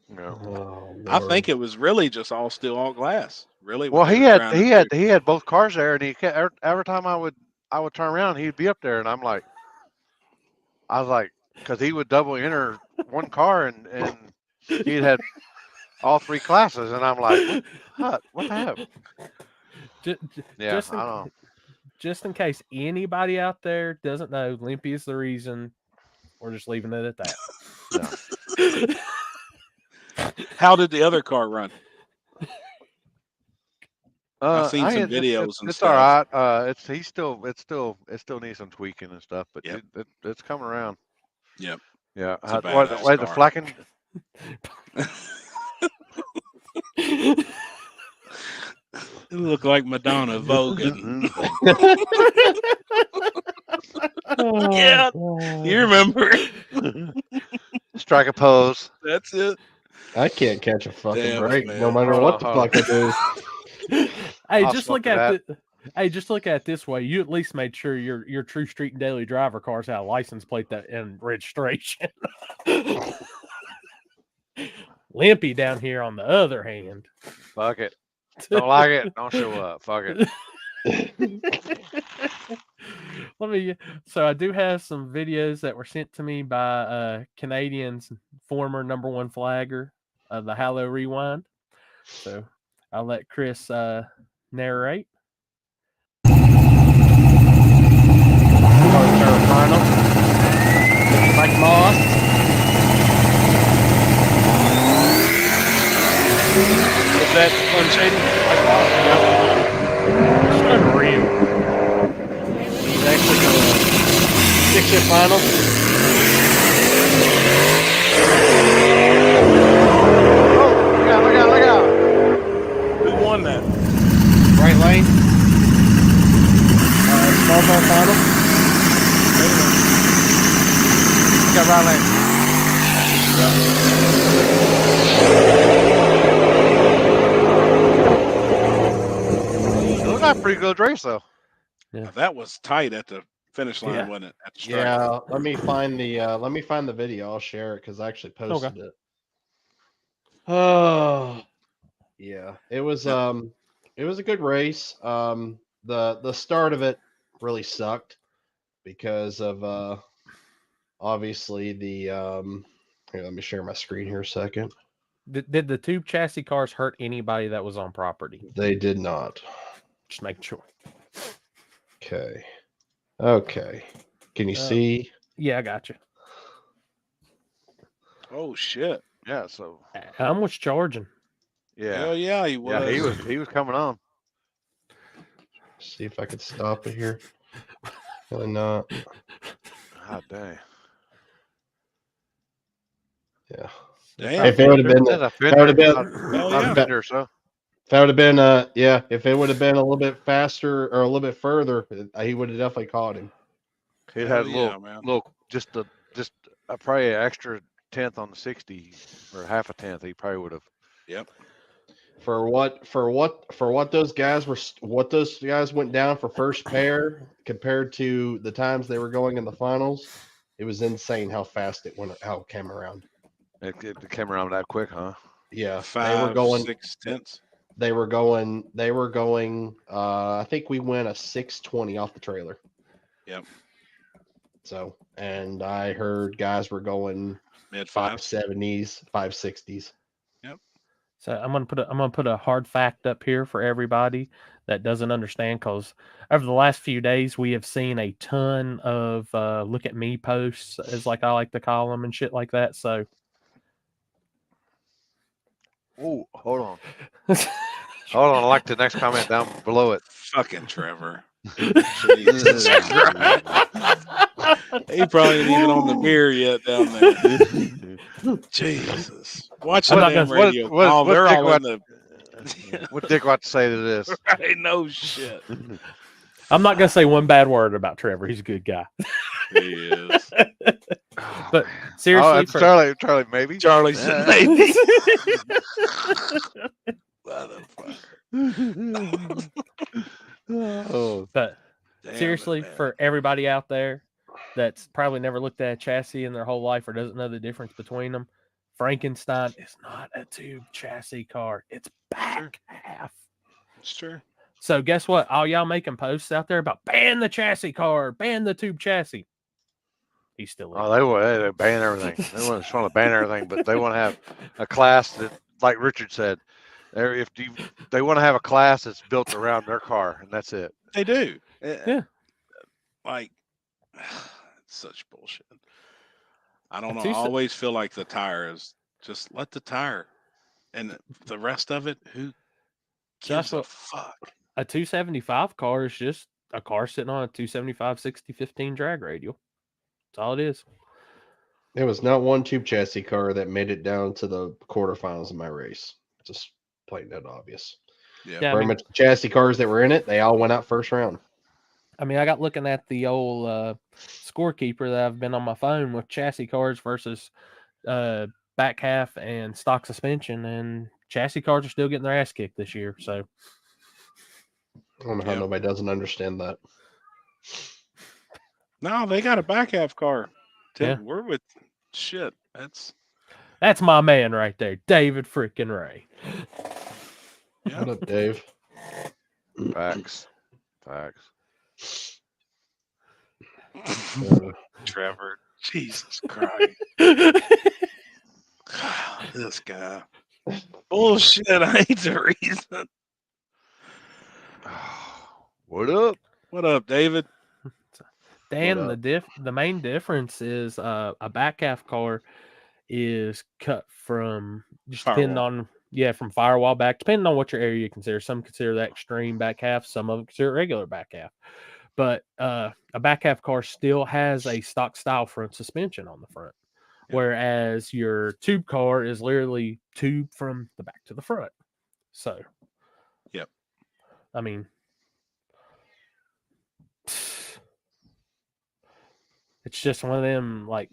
No. Oh, I think it was really just all glass. Really. Well, he had both cars there, and every time I would turn around, he'd be up there, and I was like, because he would double enter one car and he'd had all 3 classes, and I'm like, what the hell? Yeah, I don't know. Just in case anybody out there doesn't know, Limpy is the reason. We're just leaving it at that. How did the other car run? I've seen some it's videos and it's stuff. all right. It still needs some tweaking and stuff, but Yep. it's coming around. Yep. Yeah. It's a Why badass the car. flacking? It looked like Madonna voguing. Yeah, you remember? Strike a pose. That's it. I can't catch a fucking Damn it, break, man. no matter Hold what on, the hold fuck I do. Hey, I'll just smoke look to at that. Hey, just look at it this way. You at least made sure your true street and daily driver cars had a license plate that and registration. Limpy down here, on the other hand, Fuck it. Don't like it. Don't show up. Fuck it. So I do have some videos that were sent to me by Canadian's former #1 flagger, the Hallow Rewind. So I'll let Chris narrate. Final. Mike Moss. Is that Fun Shady? It's unreal. He's actually going to 6-hit final. Oh, look out. Who won that? Right lane. Small car final. Got right lane. It looked like a pretty good race, though. Yeah. That was tight at the finish line, Yeah. wasn't it? At the strike. Yeah, let me find the video. I'll share it because I actually posted it. Oh, yeah. It was a good race. The start of it really sucked because of obviously the here, let me share my screen here a second. Did the tube chassis cars hurt anybody that was on property? They did not. Just making sure. Okay. Can you see? Yeah, I got you. Oh shit! Yeah, so How much charging? yeah. Hell yeah, he was. Yeah, he was coming on. See if I could stop it here. Really not. God dang. Yeah. Damn. If it would have been, That's a if it would have been, Hell not yeah. a fender, so. if that would have been, yeah, if it would have been a little bit faster or a little bit further, he would have definitely caught him. He Hell had a yeah, man. just probably an extra 10th on the 60 or half a 10th. He probably would have. Yep. For what those guys went down for first pair compared to the times they were going in the finals, it was insane how fast how it came around. It came around that quick, huh? Yeah, 5, 6/10. They were going. I think we went a 620 off the trailer. Yep. So, and I heard guys were going Mid 5s. 570s, 560s. So I'm gonna put a hard fact up here for everybody that doesn't understand, because over the last few days we have seen a ton of look at me posts, as like I like to call them, and shit like that. So Oh, hold on. Hold on. I like the next comment down below it. Fucking Trevor. Jesus Christ. He probably ain't even on the beer yet down there. Jesus. Watch I'm the not damn gonna- radio. what They're Dick all in the. What Dick got to say to this? Right, no shit. I'm not gonna say one bad word about Trevor. He's a good guy. He is. But seriously, that's Charlie, maybe. Charlie said maybe. Motherfucker. Oh, but Damn seriously, it, man. for everybody out there that's probably never looked at a chassis in their whole life or doesn't know the difference between them, Frankenstein is not a tube chassis car. It's back half. It's true. So guess what? All y'all making posts out there about ban the chassis car, ban the tube chassis. He's still Oh, they ban everything. They want to ban everything, but they want to have a class that, like Richard said, they want to have a class that's built around their car, and that's it. They do. Yeah. Like, it's such bullshit. I don't know. I 2 always feel like the tire is just let the tire, and the rest of it, who gives a fuck? A 275 car is just a car sitting on a 275 60-15 drag radial. That's all it is. There was not one tube chassis car that made it down to the quarterfinals of my race. Just plain and obvious. Yeah. Yeah, I Very mean, much the chassis cars that were in it, they all went out first round. I mean, I got looking at the old scorekeeper that I've been on my phone with chassis cars versus back half and stock suspension, and chassis cars are still getting their ass kicked this year. So I don't know how nobody doesn't understand that. No, they got a back half car. Yeah. We're with shit. that's my man right there, David freaking Ray. Yeah. What up, Dave? Facts. Trevor. Jesus Christ. This guy. Bullshit. I hate the reason. What up? What up, David? Dan, the main difference is a back half car is cut from just depending on from firewall back, depending on what your area you consider. Some consider that extreme back half, some of them consider regular back half. But a back half car still has a stock style front suspension on the front, whereas your tube car is literally tube from the back to the front. So, yep. I mean, it's just one of them like.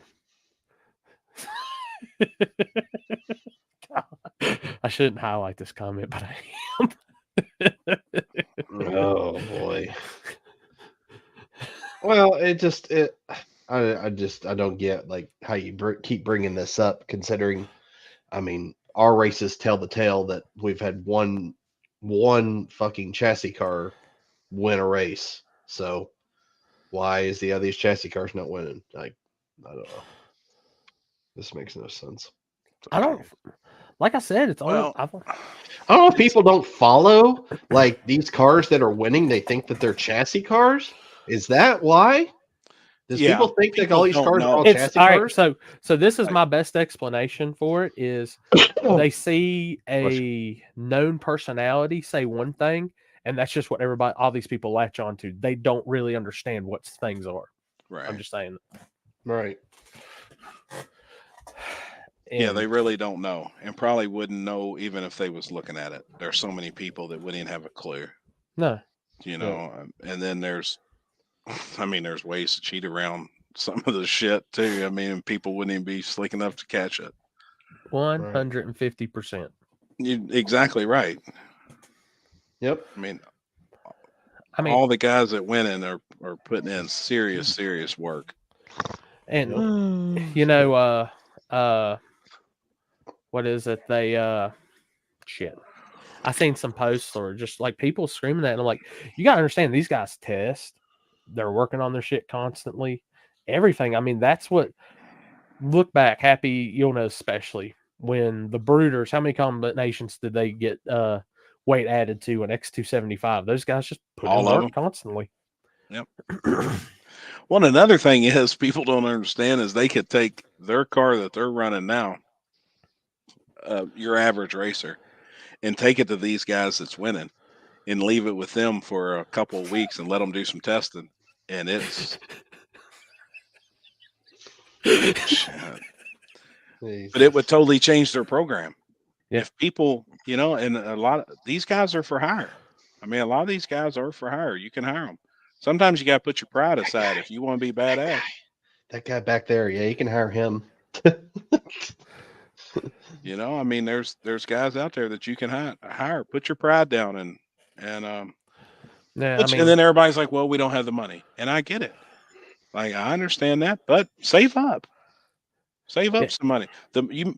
I shouldn't highlight this comment, but I am. Oh boy. Well, I don't get like how you keep bringing this up, considering, I mean, our races tell the tale that we've had one fucking chassis car win a race. So why is the other chassis cars not winning? Like, I don't know. This makes no sense. I don't. Like I said, it's all. I don't know if people don't follow like these cars that are winning. They think that they're chassis cars. Is that why? Does people think that all these cars are all chassis cars? Right, so this is my best explanation for it. Is they see a known personality say one thing, and that's just what all these people latch onto. They don't really understand what things are. Right. I'm just saying. Right. Yeah, they really don't know, and probably wouldn't know even if they was looking at it. There's so many people that wouldn't even have a clue. No. You know, and then there's ways to cheat around some of the shit too. I mean, people wouldn't even be slick enough to catch it. 150%. You're exactly right. Yep. I mean, all the guys that win in are putting in serious work. And you know, what is it? They shit. I seen some posts or just like people screaming that, and I'm like, you gotta understand, these guys test. They're working on their shit constantly. Everything. I mean, that's what. Look back, Happy, you'll know, especially when the Brooders. How many combinations did they get weight added to an X275? Those guys just put in work constantly. Yep. Well, another thing is people don't understand is they could take their car that they're running now, your average racer, and take it to these guys that's winning and leave it with them for a couple of weeks and let them do some testing. And it's but it would totally change their program. Yeah. If people, you know, and a lot of these guys are for hire. I mean, a lot of these guys are for hire. You can hire them. Sometimes you got to put your pride aside if you want to be badass. That guy back there, yeah, you can hire him. You know, I mean, there's guys out there that you can hire. Put your pride down and and then everybody's like, well, we don't have the money, and I get it. Like, I understand that, but save up some money. You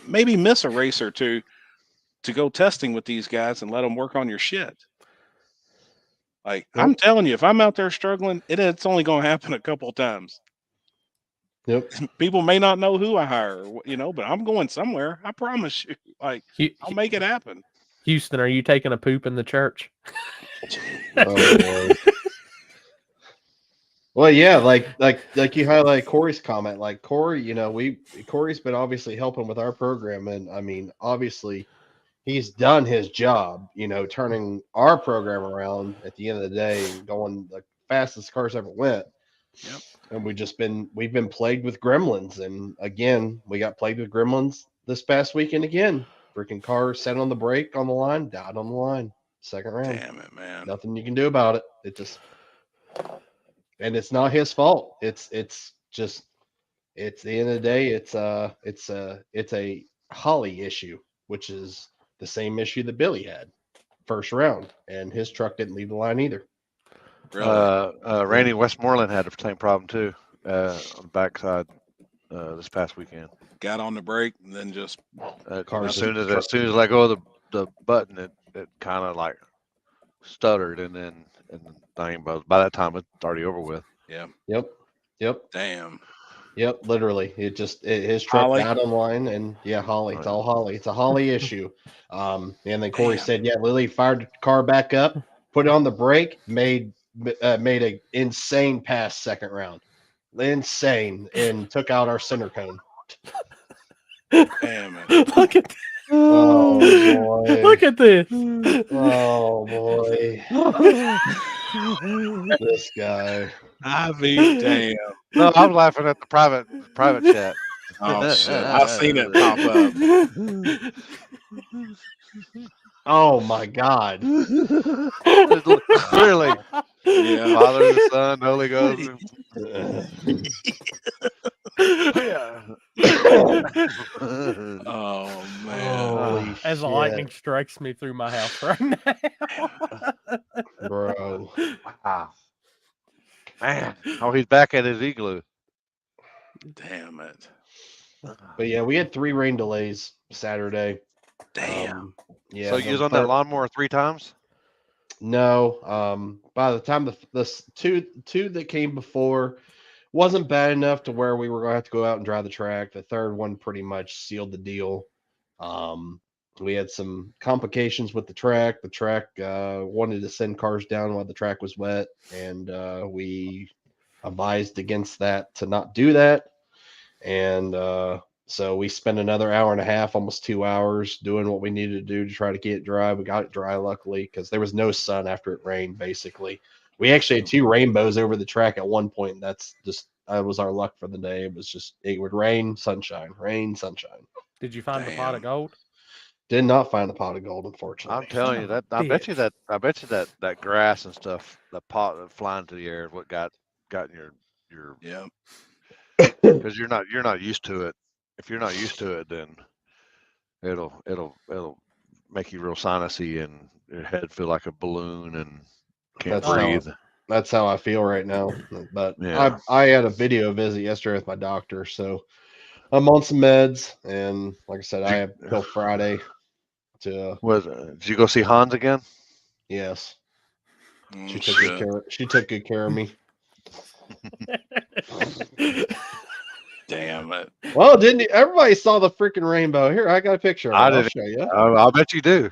maybe miss a race or two to go testing with these guys and let them work on your shit. Like, I'm telling you, if I'm out there struggling, it's only going to happen a couple of times. Yep. People may not know who I hire, but I'm going somewhere. I promise you. Like, I'll make it happen. Houston, are you taking a poop in the church? Oh boy. Well, yeah, like you highlight Corey's comment. Like Corey, Corey's been obviously helping with our program, and I mean, obviously, he's done his job. Turning our program around at the end of the day and going the fastest cars ever went. Yep. And we've been plagued with gremlins, and again, we got plagued with gremlins this past weekend again. Freaking car set on the brake on the line, died on the line, second round. Damn it, man. Nothing you can do about it. And it's not his fault. It's just the end of the day. It's a Holly issue, which is the same issue that Billy had first round, and his truck didn't leave the line either. Really? Randy Westmoreland had the same problem too on the backside this past weekend. Got on the brake and then just As soon as I let go of the button, it kind of like stuttered, and by that time it's already over with. Yeah. Yep. Damn. Yep. Literally, his truck Holly? died on line, and yeah, Holly. It's all Holly. It's a Holly issue. And then Corey Damn. said, yeah, Lily fired the car back up, put it on the brake, made a insane pass second round, insane, and took out our center cone. Damn it. Look at Oh boy! Look at this. Oh boy! This guy. Damn. No, I'm laughing at the private chat. Oh shit! I've seen it pop up. Oh my God! Clearly, Yeah. Father, the Son, Holy Ghost. Yeah. Oh man. Holy As the shit, lightning strikes me through my house right now. bro! Wow. Man. Oh, he's back at his igloo. Damn it. But yeah, we had 3 rain delays Saturday. Damn. Yeah. So you was on that lawnmower 3 times? No. By the time the two that came before wasn't bad enough to where we were going to have to go out and drive the track. The third one pretty much sealed the deal. We had some complications with the track. The track wanted to send cars down while the track was wet, and we advised against that to not do that. And so we spent another hour and a half, almost 2 hours, doing what we needed to do to try to get it dry. We got it dry, luckily, because there was no sun after it rained, basically. We actually had 2 rainbows over the track at one point. And that was our luck for the day. It would rain, sunshine, rain, sunshine. Did you find the pot of gold? Did not find the pot of gold, unfortunately. I'm telling you that. I bet you that grass and stuff, the pot flying to the air, is what got in your. Yeah. Because you're not used to it. If you're not used to it, then it'll make you real sinusy and your head feel like a balloon and can't breathe. That's how I feel right now. But yeah. I had a video visit yesterday with my doctor, so I'm on some meds, and like I said, I have till Friday to. Did you go see Hans again? Yes. She took good care of me. Damn it. Well, everybody saw the freaking rainbow? Here, I got a picture. I'll show you. I'll bet you do.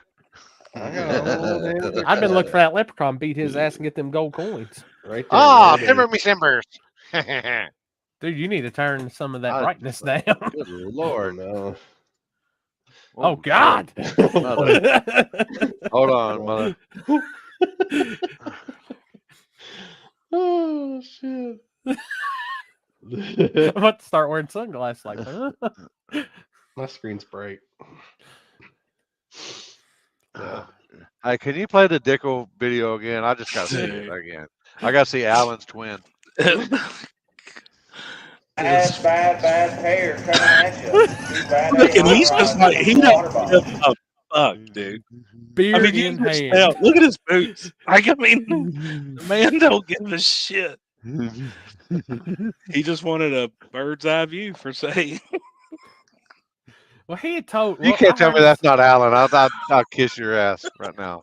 I've been looking for that leprechaun, beat his ass, and get them gold coins. Right there. Ah, timber me timbers. Dude, you need to turn some of that brightness down. Good Lord, no. Oh God! Hold on, mother. Oh shit! I'm about to start wearing sunglasses like that. My screen's bright. Yeah. Hey, can you play the Dickel video again? I just got to see it again. I got to see Alan's twin. Bad pair coming at you. Look, and he's just like, he don't give a fuck, dude. Beard you in can hand. tell. Look at his boots. I mean, the man don't give a shit. He just wanted a bird's eye view for saying. Well, he had told. You can't tell me that's not Alan. I'll kiss your ass right now.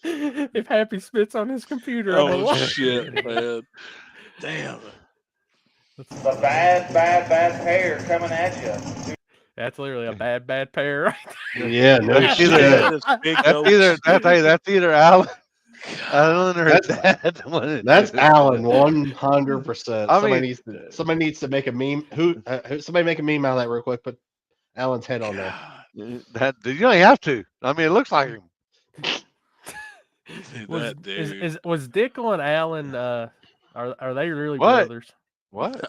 if Happy spits on his computer, I'm Oh alive. shit, man! Damn. The bad pair coming at you. That's literally a bad pair right there. Yeah, no That's shit. either- Big That's old either that's either Alan or his That's- dad. One of the That's two. Alan, 100%. I Somebody mean, needs to make a meme. Somebody make a meme out of that real quick. Put Alan's head on there. that you don't have to. I mean, it looks like him. Was that dude. was Dickel and Allen are they really What? brothers? What?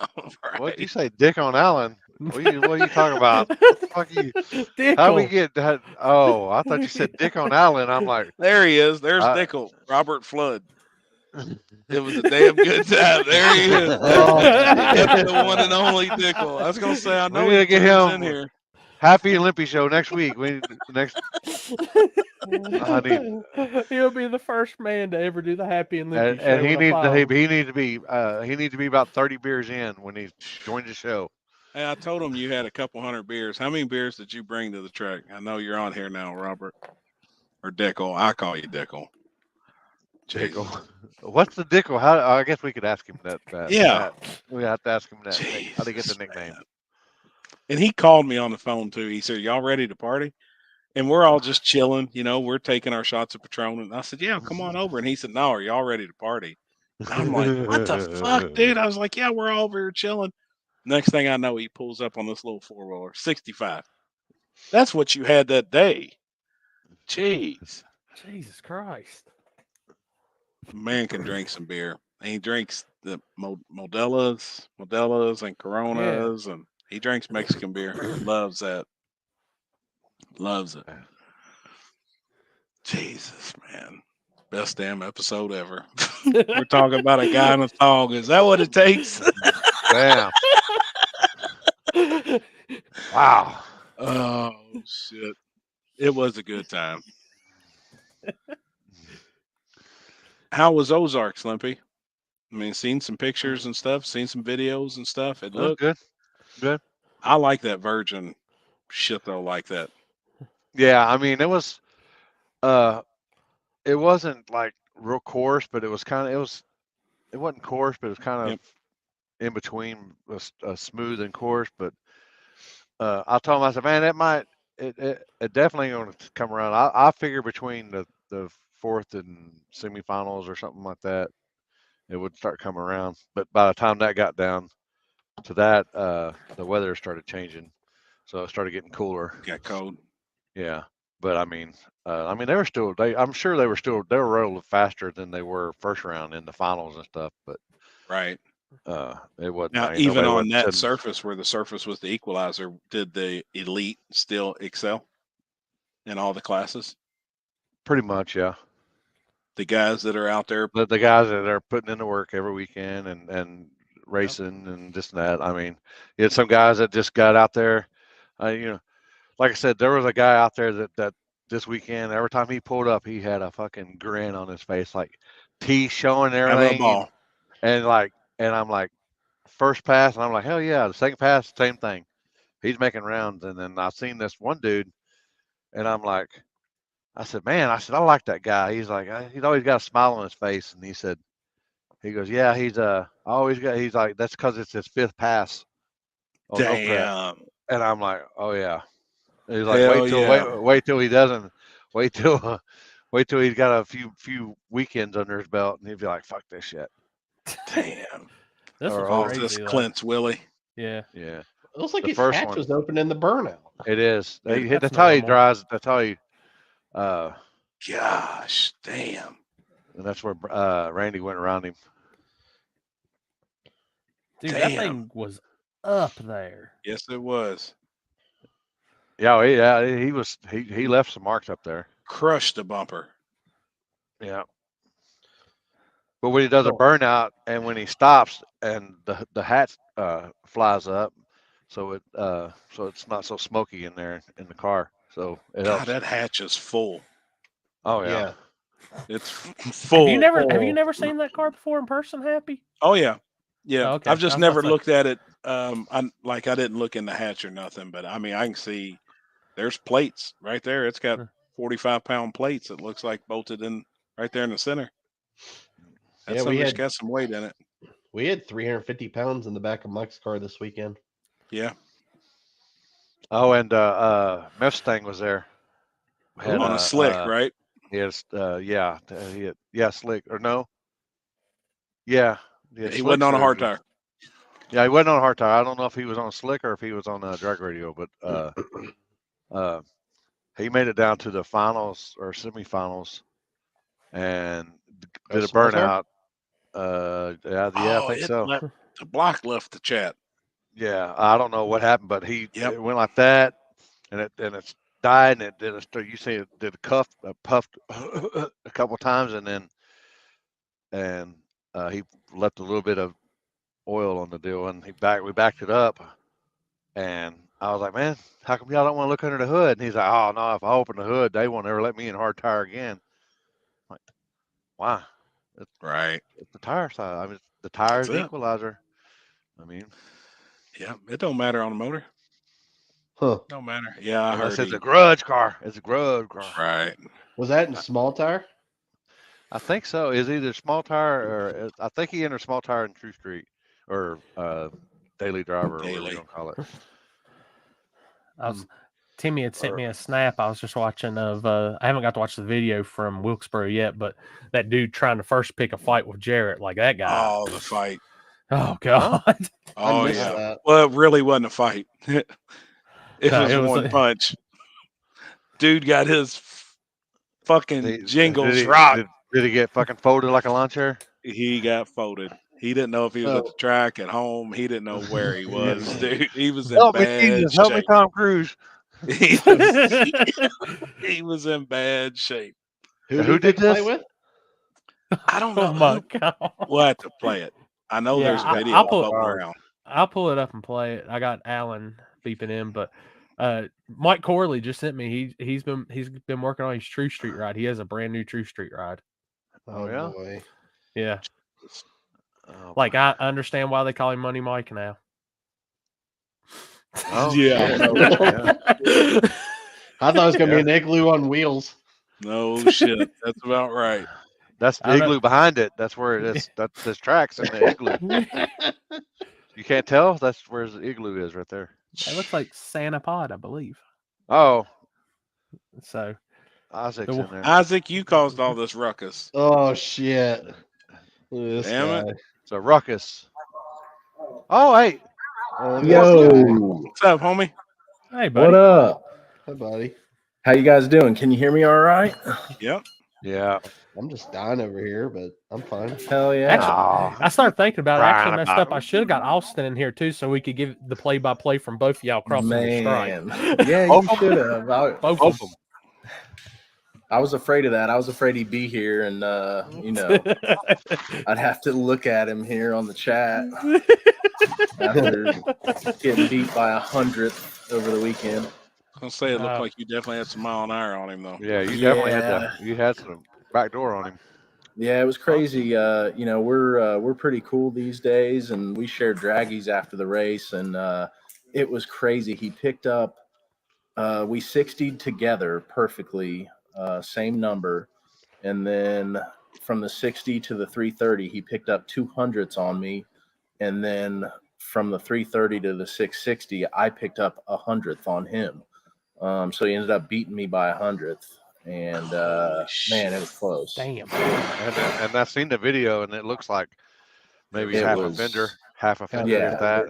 Right. What'd you say, Dick on Alan? What are you talking about? What the fuck you? How we Dickel. get that? Oh, I thought you said Dick on Alan. I'm like, There he is. There's Dickel, Robert Flood. It was a damn good time. There he is. That's the one and only Dickel. I was gonna say I know need to he get tunes him. in here. Happy Olympic show next week. We next. I need, He'll be the first man to ever do the Happy and Limpy show. and he with a needs to phone. he needs to be about 30 beers in when he joins the show. Hey, I told him you had a couple hundred beers. How many beers did you bring to the track? I know you're on here now, Robert. Or Dickel. I call you Dickel. Dickel. What's the Dickel? How? I guess we could ask him that. Yeah. We have to ask him that. Jesus, How to get the nickname? man. And he called me on the phone too. He said, "Y'all ready to party?" And we're all just chilling. You know, we're taking our shots of Patron. And I said, "Yeah, come on over." And he said, "No, are y'all ready to party?" And I'm like, "What the fuck, dude?" I was like, "Yeah, we're all over here chilling." Next thing I know, he pulls up on this little 4-wheeler, 65. That's what you had that day. Jeez. Jesus Christ. Man can drink some beer. And he drinks the Modelas and Coronas, and he drinks Mexican beer. Loves that. Loves it. Jesus, man. Best damn episode ever. We're talking about a guy in a thong. Is that what it takes? Damn. Wow. Oh, shit. It was a good time. How was Ozark, Slimpy? I mean, seen some pictures and stuff, seen some videos and stuff. It looked good. Good. I like that virgin shit though, like that. Yeah, I mean, it wasn't like real coarse, but it was kind of it wasn't coarse, but it was kind of in between smooth and coarse. But I told him, I said, man, it definitely going to come around. I figure between the fourth and semifinals or something like that, it would start coming around. But by the time that got down to that, the weather started changing, so it started getting cooler. Got cold. Yeah, but I mean, they were still. I'm sure they were relatively faster than they were first round in the finals and stuff. But right. It wasn't. Now, even on that surface where the surface was the equalizer, did the elite still excel in all the classes? Pretty much, yeah. The guys that are out there, the guys that are putting in the work every weekend and racing and this and that. I mean, you had some guys that just got out there. Like I said, there was a guy out there that this weekend, every time he pulled up, he had a fucking grin on his face, like teeth showing and everything. ball. And I'm like, first pass, and I'm like, hell yeah. The second pass, same thing. He's making rounds. And then I seen this one dude, and I'm like, I said, I like that guy. He's like, he's always got a smile on his face. And he goes, yeah, he's like, that's because it's his fifth pass. Damn. And I'm like, oh yeah. He's like, wait till he doesn't. Wait till he's got a few weekends under his belt, and he'd be like, fuck this shit. Damn. This was crazy, this Clint's Willie. Yeah. It looks like his hatch was open in the burnout. It is. That's how he drives. That's how he. Gosh, damn. And that's where Randy went around him. Dude, that thing was up there. Yes, it was. Yeah, he left some marks up there. Crushed the bumper. Yeah. But when he does a burnout and when he stops and the hat flies up, so it's not so smoky in there in the car. So it helps. That hatch is full. Oh yeah. It's full. Have you never seen that car before in person, Happy? Oh yeah. Yeah. Oh, okay. I've just never looked at it. I didn't look in the hatch or nothing, but I mean I can see there's plates right there. It's got 45-pound plates. It looks like bolted in right there in the center. That Yeah, son we of a bitch had got some weight in it. we had 350 pounds in the back of Mike's car this weekend. Yeah. Oh, and Mustang was there. Had, On a slick, right? He has, slick or no? Yeah, He wasn't on a hard tire. Yeah, he wasn't on a hard tire. I don't know if he was on a slick or if he was on a drag radio, but he made it down to the finals or semifinals and did a small tire? burnout. I think so. The block left the chat. Yeah, I don't know what happened, but it went like that, and it died, and you see it did puffed a couple times, and then he left a little bit of oil on the deal, and we backed it up, and I was like, man, how come y'all don't want to look under the hood? And he's like, oh no, if I open the hood, they won't ever let me in hard tire again. I'm like, why? It's the tire side. I mean, the tire is the equalizer. I mean, yeah, it don't matter on the motor. Huh? Don't matter. Yeah, I heard it's a grudge car. It's a grudge car. Right. Was that in small tire? I think so. Is either small tire or I think he entered small tire in True Street or Daily Driver or whatever you want to call it. Timmy had sent me a snap. I was just watching of. I haven't got to watch the video from Wilkesboro yet, but that dude trying to first pick a fight with Jarrett, like that guy. Oh, the fight. Oh God. Oh yeah. That. Well, it really wasn't a fight. It was one punch. Dude got his fucking jingles rocked. Did he get fucking folded like a lawn chair? He got folded. He didn't know if he was at the track, at home. He didn't know where he was, dude. He was in bad shape. Help me, Tom Cruise. He was in bad shape. Who did this? With? I don't know. Oh my God. We'll have to play it. I know there's video around. I'll pull it up and play it. I got Alan beeping in, but Mike Corley just sent me. He's been working on his True Street ride. He has a brand new True Street ride. Oh yeah, boy. Yeah. Like I understand why they call him Money Mike now. Oh yeah. I thought it was gonna be an igloo on wheels. No shit. That's about right. That's the igloo behind it. That's where it is. That's the tracks in the igloo. You can't tell? That's where the igloo is right there. It looks like Santa Pod, I believe. Oh. So Isaac's in there. Isaac, you caused all this ruckus. Oh shit. Damn it. It's a ruckus. Oh hey. Yo. What's up, homie? Hey buddy. What up? Hey buddy. How you guys doing? Can you hear me all right? Yep. Yeah. I'm just dying over here, but I'm fine. Hell yeah. Actually, I started thinking about it. I actually messed up. I should have got Austin in here too, so we could give the play-by-play from both of y'all crossing the strike. Yeah, you should have. Both of them. I was afraid of that. I was afraid he'd be here, and I'd have to look at him here on the chat after getting beat by 100th over the weekend. I was gonna say it looked like you definitely had some mile an hour on him though. Yeah, you definitely had some back door on him. Yeah, it was crazy. We're pretty cool these days, and we shared draggies after the race, and it was crazy. He picked up. We 60'd together perfectly, same number, and then from the 60 to the 330, he picked up 200ths on me, and then from the 330 to the 660, I picked up 100th on him. So he ended up beating me by 100th, and man, it was close. Damn. And I've seen the video, and it looks like maybe half a fender at that.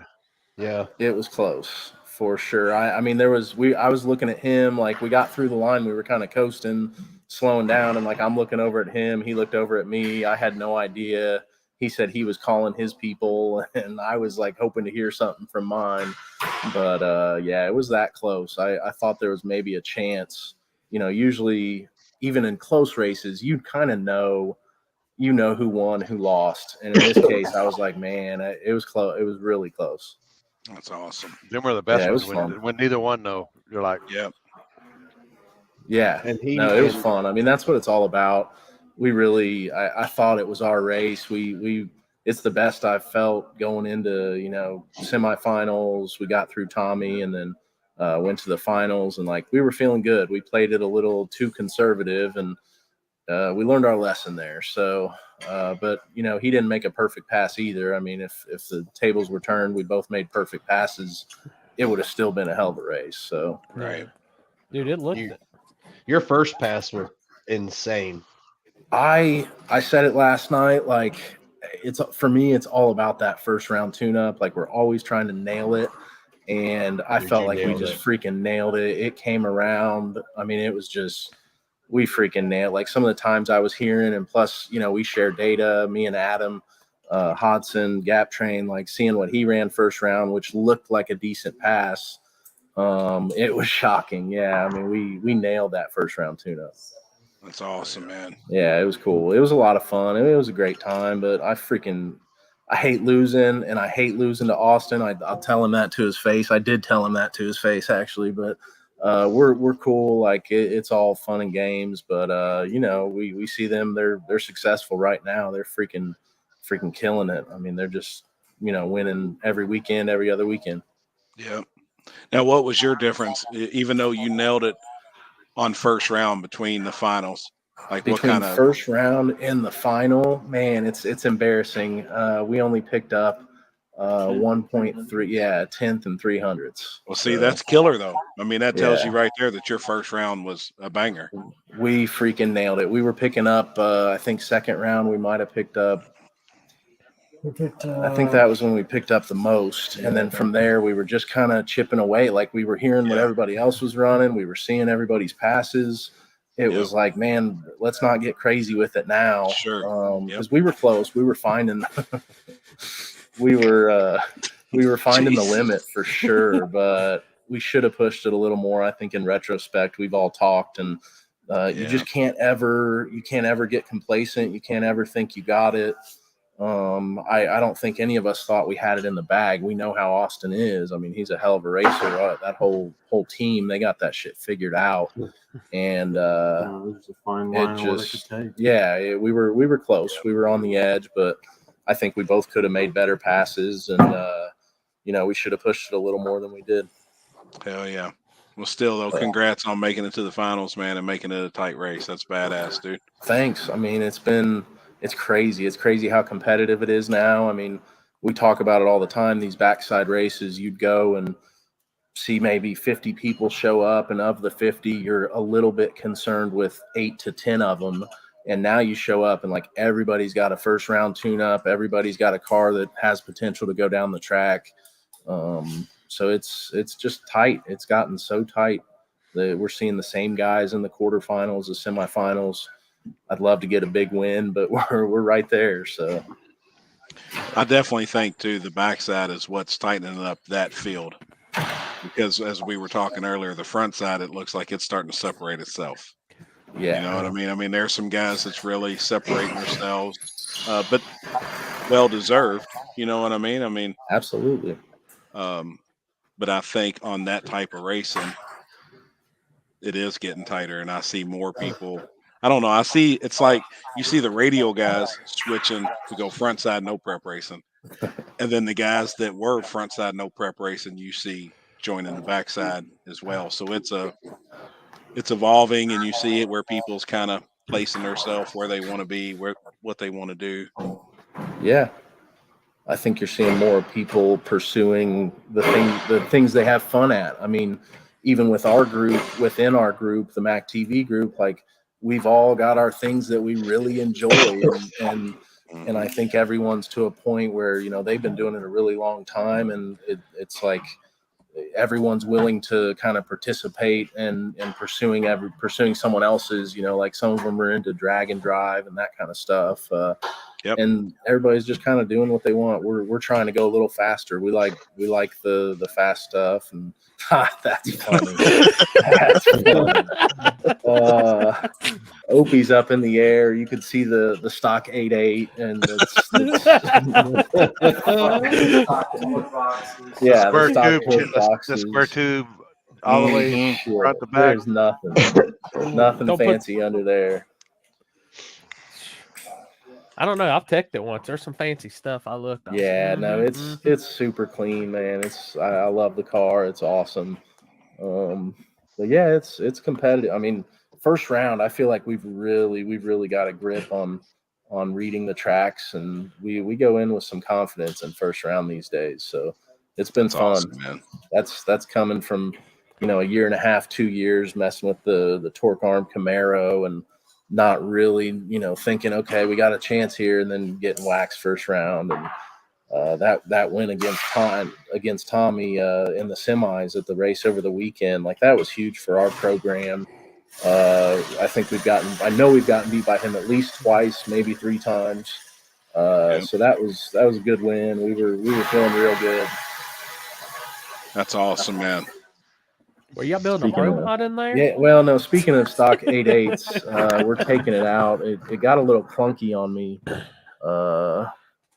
Yeah, it was close for sure. I mean, I was looking at him, like we got through the line, we were kind of coasting, slowing down, and like I'm looking over at him, he looked over at me. I had no idea. He said he was calling his people, and I was like hoping to hear something from mine. But yeah, it was that close. I thought there was maybe a chance. Usually even in close races, you kind of know who won, who lost. And in this case, I was like, man, it was close. It was really close. That's awesome. Them were the best ones when neither one know. You're like, yeah. Yeah. And it was fun. I mean, that's what it's all about. We really, I thought it was our race. It's the best I've felt going into, semifinals. We got through Tommy and then went to the finals, and like we were feeling good. We played it a little too conservative, and we learned our lesson there. So, but you know, he didn't make a perfect pass either. I mean, if the tables were turned, we both made perfect passes, it would have still been a hell of a race. So, Right. Dude, it looked. Your first pass were insane. I said it last night. Like, it's for me, it's all about that first round tune up. Like, we're always trying to nail it. And I Dude, felt you like we nailed just it. freaking nailed it. It came around. I mean, it was just, we freaking nailed. Like some of the times I was hearing, and plus, you know, we share data, me and Adam, Hodson, Gap Train, like seeing what he ran first round, which looked like a decent pass. It was shocking. Yeah. I mean, we nailed that first round tune up. That's awesome, man. Yeah, it was cool. It was a lot of fun. It was a great time, but I hate losing, and I hate losing to Austin. I'll tell him that to his face. I did tell him that to his face, actually, but we're cool. Like it's all fun and games, but you know, we see them. They're successful right now. They're freaking killing it. I mean, they're just, you know, winning every weekend, every other weekend. Yeah. Now, what was your difference, even though you nailed it on first round between the finals? Like what Between kind of first round and the final, man, it's embarrassing. We only picked up 1.3, yeah, 10th and 300ths. Well, see, So, that's killer though. I mean, that tells yeah. you right there that your first round was a banger. We freaking nailed it. We were picking up, I think second round we might have picked up. I think that was when we picked up the most, and then from there we were just kind of chipping away. Like we were hearing what everybody else was running. We were seeing everybody's passes. It was like, man, let's not get crazy with it now. Sure. Because we were close. We were finding we were finding the limit for sure, but we should have pushed it a little more. I think in retrospect, we've all talked, and you just can't ever get complacent. You can't ever think you got it. I don't think any of us thought we had it in the bag. We know how Austin is. I mean, he's a hell of a racer. That whole team, they got that shit figured out. And it just, we were close. We were on the edge, but I think we both could have made better passes, and you know, we should have pushed it a little more than we did. Hell yeah. Well, still though, congrats on making it to the finals, man, and making it a tight race. That's badass, dude. Thanks. I mean, it's crazy. It's crazy how competitive it is now. I mean, we talk about it all the time. These backside races, you'd go and see maybe 50 people show up, and of the 50, you're a little bit concerned with 8 to 10 of them. And now you show up and like everybody's got a first round tune up. Everybody's got a car that has potential to go down the track. So it's just tight. It's gotten so tight that we're seeing the same guys in the quarterfinals, the semifinals. I'd love to get a big win, but we're right there. So I definitely think too the backside is what's tightening up that field, because as we were talking earlier, the front side, it looks like it's starting to separate itself. Yeah, you know what I mean. I mean, there's some guys that's really separating themselves, but well deserved. You know what I mean? I mean, absolutely. But I think on that type of racing, it is getting tighter, and I see more people. I don't know. I see it's like you see the radio guys switching to go front side no prep racing, and then the guys that were front side no prep racing, you see joining the backside as well. So it's evolving, and you see it where people's kind of placing themselves where they want to be, what they want to do. Yeah, I think you're seeing more people pursuing the things they have fun at. I mean, even with our group, within our group, the Mac TV group, like we've all got our things that we really enjoy, and I think everyone's to a point where, you know, they've been doing it a really long time, and it's like everyone's willing to kind of participate and pursuing someone else's, you know, like some of them are into drag and drive and that kind of stuff. And everybody's just kind of doing what they want. We're trying to go a little faster. We like the fast stuff, and that's funny. That's funny. Opie's up in the air. You could see the stock 8.8, and yeah, the stock the square tube all the way front to back. There's nothing fancy under there. I don't know. I've teched it once. There's some fancy stuff I looked. No, it's super clean, man. I love the car. It's awesome. But yeah, it's competitive. I mean, first round, I feel like we've really got a grip on reading the tracks, and we go in with some confidence in first round these days. So it's been fun. Awesome, man. That's coming from, a year and a half, 2 years messing with the torque arm Camaro and not really, thinking, okay, we got a chance here, and then getting waxed first round. And that win against Tommy in the semis at the race over the weekend, like that was huge for our program. I think I know we've gotten beat by him at least twice, maybe 3 times. So that was a good win. We were feeling real good. That's awesome, man. Were y'all building a robot in there? Yeah, well, no, speaking of stock 8.8s, we're taking it out. It got a little clunky on me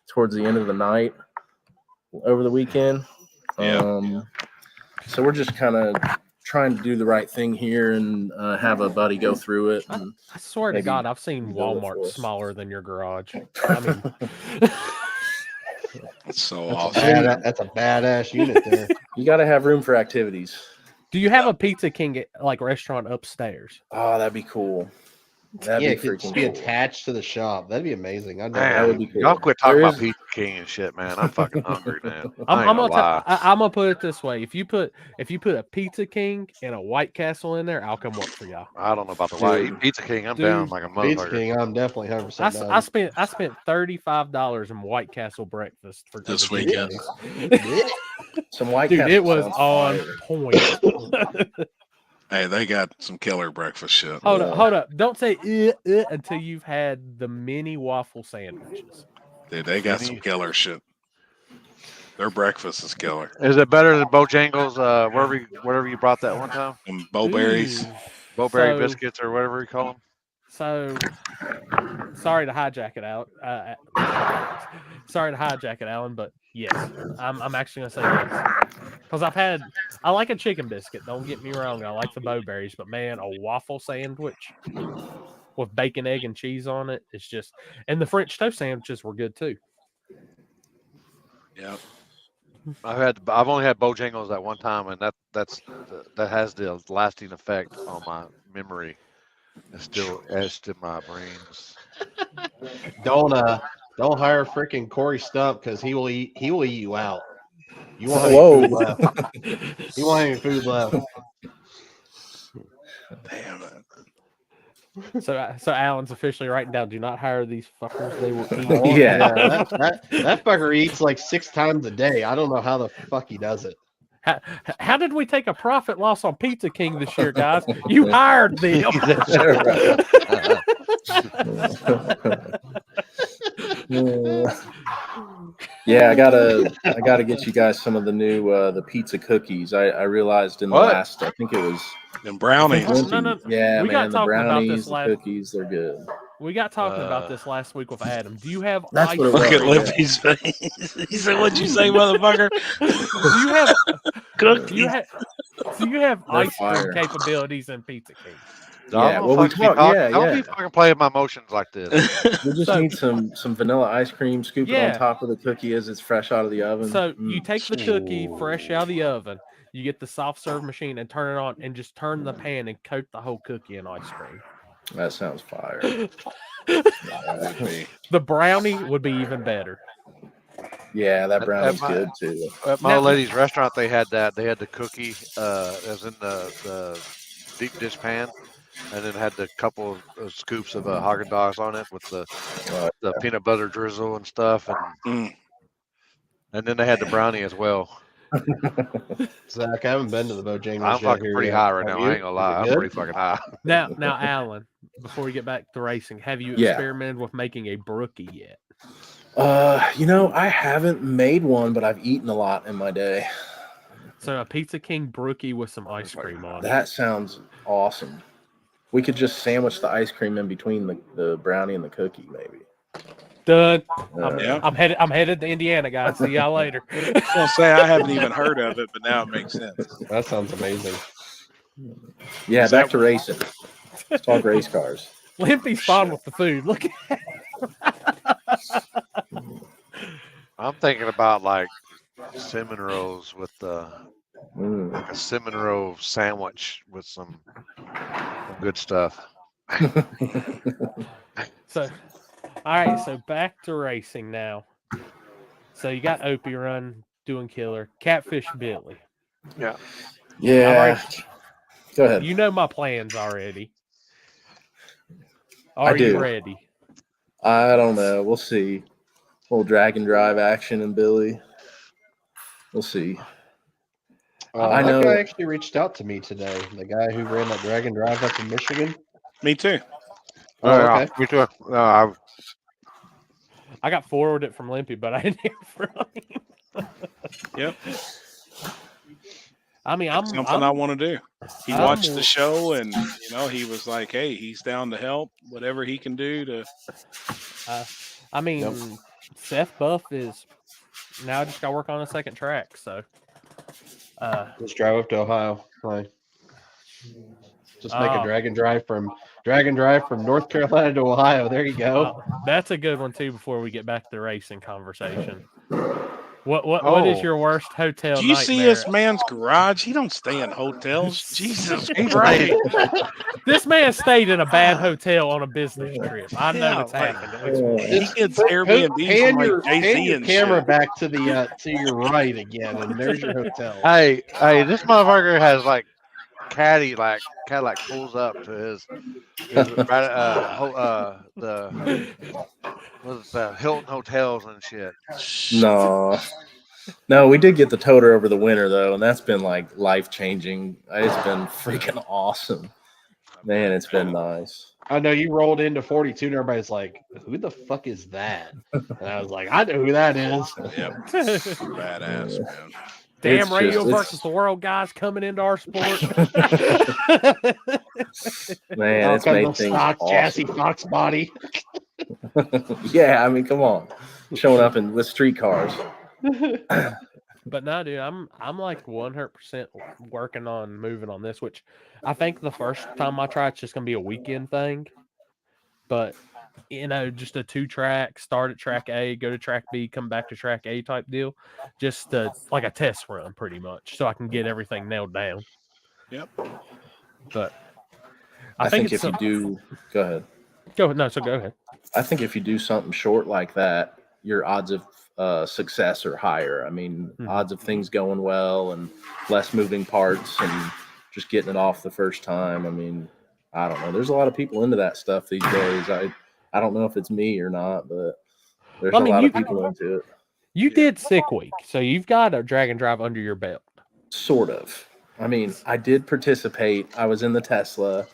towards the end of the night over the weekend. Yeah. So we're just kind of trying to do the right thing here and have a buddy go through it. And I swear to God, I've seen Walmart smaller than your garage. I mean, that's so awesome. That's a badass unit there. You got to have room for activities. Do you have a Pizza King like restaurant upstairs? Oh, that'd be cool. That'd be it could be attached to the shop. That'd be amazing. That would be cool. Y'all quit talking about Pizza King and shit, man. I'm fucking hungry, man. I'm gonna put it this way: if you put a Pizza King and a White Castle in there, I'll come work for y'all. I don't know about the White Pizza King. I'm down like a motherfucker. Pizza King, I'm definitely 100% down. I spent $35 in White Castle breakfast for this weekend. Some White Dude, Castle it was on fire. point. Hey, they got some killer breakfast shit. Hold up. Don't say until you've had the mini waffle sandwiches. Dude, they got some killer shit. Their breakfast is killer. Is it better than Bojangles? Wherever you brought that one time? And Bowberries. Bowberry biscuits or whatever you call them. So, sorry to hijack it out. Sorry to hijack it, Alan, but yes, I'm actually gonna say yes because I like a chicken biscuit. Don't get me wrong, I like the Bowberries, but man, a waffle sandwich with bacon, egg, and cheese on it, it's just. And the French toast sandwiches were good too. Yeah. I've only had Bojangles at one time, and that has the lasting effect on my memory. It's still etched in my brains. Don't hire freaking Corey Stump because he will eat you out. You won't have any food left. You won't have any food left. Damn it. So Alan's officially writing down: do not hire these fuckers. They will eat. Yeah. That fucker eats like 6 times a day. I don't know how the fuck he does it. How did we take a profit loss on Pizza King this year, guys? You hired them. Yeah, I gotta get you guys some of the new the pizza cookies. I realized in the last, I think it was them brownies. No. Yeah, we man, got the brownies, about the cookies, they're good. We got talking about this last week with Adam. Do you have That's ice what it Look at was, Lippy's face. He said, "What'd you say, motherfucker?" Do you have Cookies. Do you have They're ice cream fire. capabilities in Pizza King? Yeah, well, don't be fucking playing my emotions like this. We just need some vanilla ice cream, scoop it Yeah. on top of the cookie as it's fresh out of the oven. So you take the cookie fresh out of the oven, you get the soft serve machine and turn it on, and just turn the pan and coat the whole cookie in ice cream. That sounds fire. The brownie would be even better. Yeah, that brownie's good too. At my old lady's restaurant, they had that. They had the cookie as in the deep dish pan, and then had the couple of scoops of Haagen-Dazs on it with the peanut butter drizzle and stuff, and then they had the brownie as well. Zach, I haven't been to the Bojangles. I'm fucking pretty high right now. I ain't gonna lie. I'm pretty fucking high. Now, Alan, before we get back to racing, have you experimented with making a brookie yet? I haven't made one, but I've eaten a lot in my day. So a Pizza King brookie with some ice cream on it. That sounds awesome. We could just sandwich the ice cream in between the brownie and the cookie, maybe. Done. I'm headed to Indiana, guys. See y'all later. I was gonna say I haven't even heard of it, but now it makes sense. That sounds amazing. Yeah, back to racing. Let's talk race cars. Limpy's fine with the food. Look at I'm thinking about like cinnamon rolls with like a cinnamon roll sandwich with some good stuff. So, all right. So back to racing now. So you got Opie Run doing killer, Catfish Billy. Yeah. Yeah. Go ahead. You know my plans already. I Are you do. ready? I don't know. We'll see. Little drag and drive action and Billy. We'll see. I That know. guy actually reached out to me today. The guy who ran that drag and drive up in Michigan. Me too. Oh, yeah, okay. me too. I got forwarded from Limpy, but I didn't hear from him. Yep. I mean, Something I want to do. He I'm- watched the show and he was like, hey, he's down to help, whatever he can do to. I mean, Yep. Seth Buff is now just got to work on a second track. So, Just drive up to Ohio. Right. Just make a Oh. drag and drive from North Carolina to Ohio. There you go. That's a good one too. Before we get back to the racing conversation, what is your worst hotel Do you nightmare? see this man's garage? He don't stay in hotels. Jesus He's Christ! This man stayed in a bad hotel on a business trip. I know Yeah, it's like- happened at least once. He gets Airbnb from like Jay-Z and camera shit. back to the to your right again, and there's your hotel. Hey, this motherfucker has like Cadillac pulls up to his the Hilton hotels and shit. No, we did get the toter over the winter though, and that's been like life changing. It's been freaking awesome, man. It's been nice. I know you rolled into 42, and everybody's like, "Who the fuck is that?" And I was like, "I know who that is." Yep. Badass, man. Damn, It's radio just- versus the world guys coming into our sport. Man, it's made things stock chassis awesome. Fox body. Yeah, I mean, come on, showing up with street cars. But no, dude, I'm like 100% working on moving on this, which I think the first time I try it's just gonna be a weekend thing. But just a 2-track, start at track A, go to track B, come back to track A type deal, just like a test run, pretty much, so I can get everything nailed down. Yep. But I think if you do, go ahead. Go ahead. I think if you do something short like that, your odds of success are higher. I mean, odds of things going well and less moving parts and just getting it off the first time. I mean, I don't know. There's a lot of people into that stuff these days. I don't know if it's me or not, but there's a lot of people into it. You did Sick Week, so you've got a drag and drive under your belt. Sort of. I mean, I did participate. I was in the Tesla.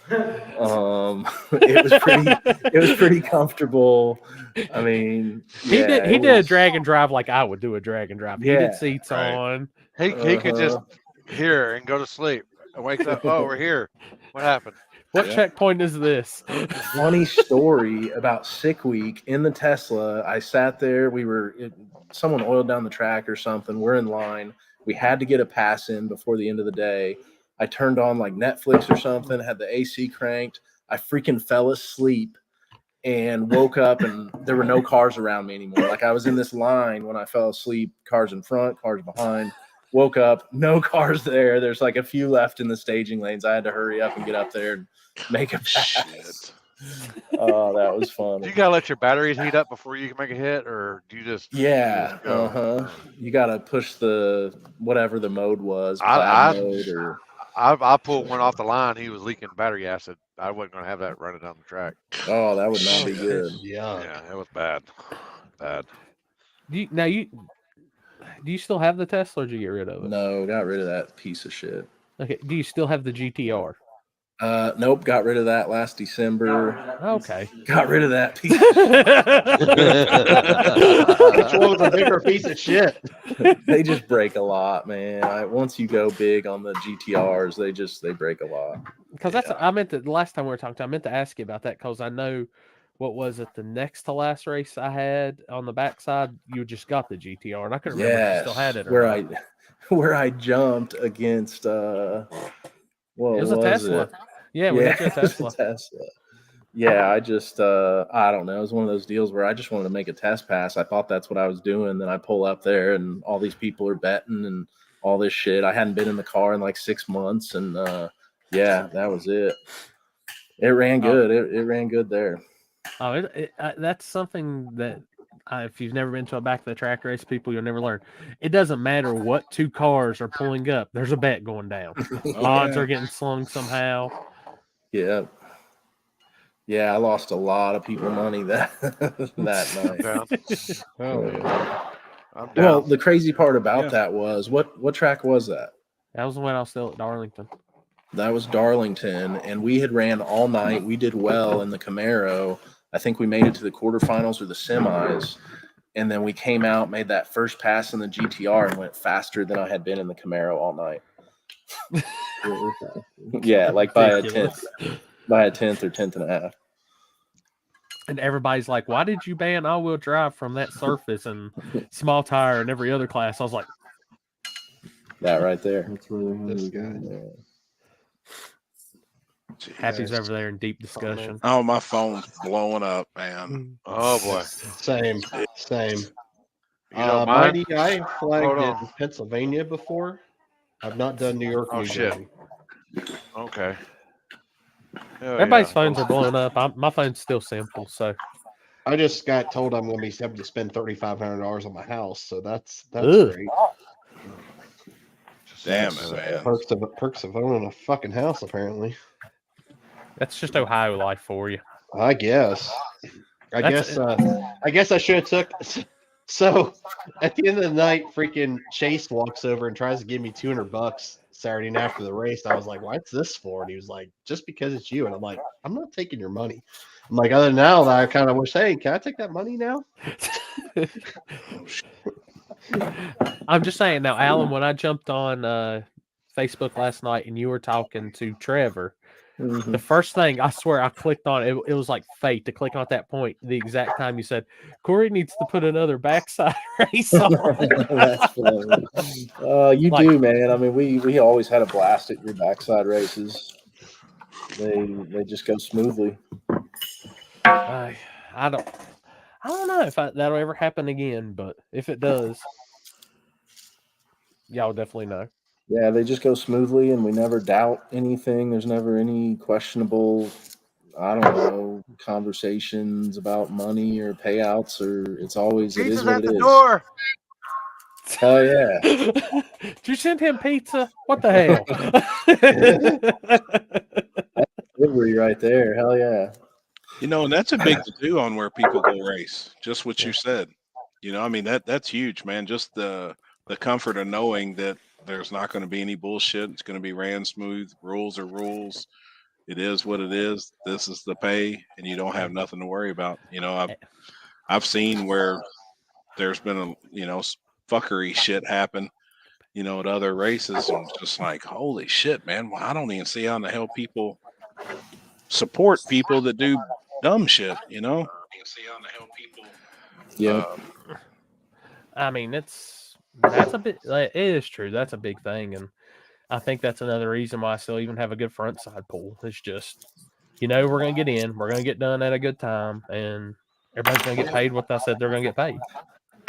It was pretty comfortable. I mean, he did a drag and drive like I would do a drag and drive. He did seats on. He could just hear and go to sleep. And wake up. Oh, we're here. What happened? What checkpoint is this? Funny story about Sick Week in the Tesla. I sat there. Someone oiled down the track or something. We're in line. We had to get a pass in before the end of the day. I turned on like Netflix or something, had the AC cranked. I freaking fell asleep and woke up and there were no cars around me anymore. Like I was in this line when I fell asleep, cars in front, cars behind. Woke up, no cars there. There's like a few left in the staging lanes. I had to hurry up and get up there and make a pass. Oh, that was fun. Do you gotta let your batteries heat up before you can make a hit, or do you just go? You gotta push the whatever the mode was. I pulled one off the line. He was leaking battery acid. I wasn't gonna have that running down the track. Oh, that would not be good. Yeah, it was bad. Do you still have the Tesla, or did you get rid of it? No, got rid of that piece of shit. Okay. Do you still have the GTR? Nope, got rid of that last December. Okay. Got rid of that piece. Which one was a bigger piece of shit? They just break a lot, man. Once you go big on the GTRs, they break a lot. Because I meant the last time we were talking, I meant to ask you about that because I know what was it, the next to last race I had on the backside, you just got the GTR, and I couldn't remember if you still had it or where I jumped against it was a Tesla. Yeah, we had a Tesla. Yeah, I just I don't know. It was one of those deals where I just wanted to make a test pass. I thought that's what I was doing. Then I pull up there and all these people are betting and all this shit. I hadn't been in the car in like 6 months, and yeah, that was it. It ran good. It ran good there. Oh, that's something that if you've never been to a back of the track race, people, you'll never learn. It doesn't matter what two cars are pulling up. There's a bet going down. Odds are getting slung somehow. Yeah. Yeah, I lost a lot of people money that night. Down. Oh, yeah. I'm down. Well, the crazy part about that was what track was that? That was when I was still at Darlington. That was Darlington, and we had ran all night. We did well in the Camaro. I think we made it to the quarterfinals or the semis, and then we came out, made that first pass in the GTR, and went faster than I had been in the Camaro all night. Yeah, like by a tenth or tenth and a half. And everybody's like, "Why did you ban all-wheel drive from that surface and small tire and every other class?" I was like, "That right there." That's really this guy. Happy's over there in deep discussion. Oh, my phone's blowing up, man. Oh boy. Same. You don't mind? Mighty, I flagged Hold in on. Pennsylvania before. I've not done New York, Oh, New shit. Jersey. Okay. Hell Everybody's yeah. phones are blowing up. My phone's still simple, so I just got told I'm going to be having to spend $3,500 on my house, so that's Ugh. great. Damn That's, it, man. Perks of owning a fucking house, apparently. that's just Ohio life for you. I guess. I guess I should have took. So at the end of the night, freaking Chase walks over and tries to give me $200 Saturday night after the race. I was like, "What's this for?" And he was like, "Just because it's you." And I'm like, "I'm not taking your money." I'm like, other than now that I kind of wish, hey, can I take that money now? I'm just saying now, Alan, when I jumped on Facebook last night and you were talking to Trevor, the first thing I swear I clicked on, it was like fate to click on at that point, the exact time you said, Corey needs to put another backside race on. That's funny. You do, man. I mean, we always had a blast at your backside races. They just go smoothly. I don't know if that'll ever happen again, but if it does, y'all definitely know. Yeah, they just go smoothly, and we never doubt anything. There's never any questionable, I don't know, conversations about money or payouts, or it's always it is what it is. Door. Hell yeah! Did you send him pizza? What the hell? Delivery right there. Hell yeah! You know, and that's a big to-do on where people go race. Just what you said. You know, I mean that's huge, man. Just the comfort of knowing that there's not going to be any bullshit. It's going to be ran smooth. Rules are rules. It is what it is. This is the pay, and you don't have nothing to worry about. You know, I've seen where there's been fuckery shit happen, at other races, and it's just like, holy shit, man. Well, I don't even see how in the hell people support people that do dumb shit. Yeah. I mean, that's a bit. It is true. That's a big thing, and I think that's another reason why I still even have a good front side pull. It's just, we're gonna get in, we're gonna get done at a good time, and everybody's gonna get paid what I said they're gonna get paid.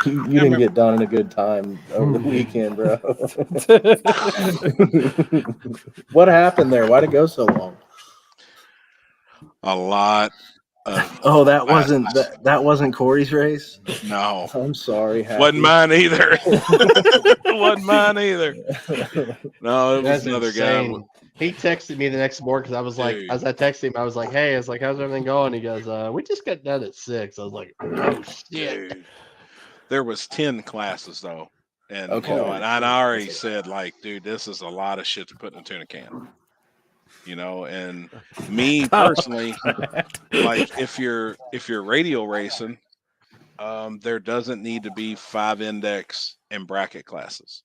You didn't get done in a good time over the weekend, bro. What happened there? Why'd it go so long? A lot. That wasn't Corey's race. No, I'm sorry. Happy. Wasn't mine either. Wasn't mine either. No, it was another insane. guy. He texted me the next morning because I was like, as I texted him, I was like, "Hey," I was like, "How's everything going?" He goes, "We just got done at 6." I was like, "Oh shit." Dude. There was 10 classes though, and okay. And I already said, like, dude, this is a lot of shit to put in a tuna can. And me personally, like if you're radial racing, there doesn't need to be 5 index and bracket classes.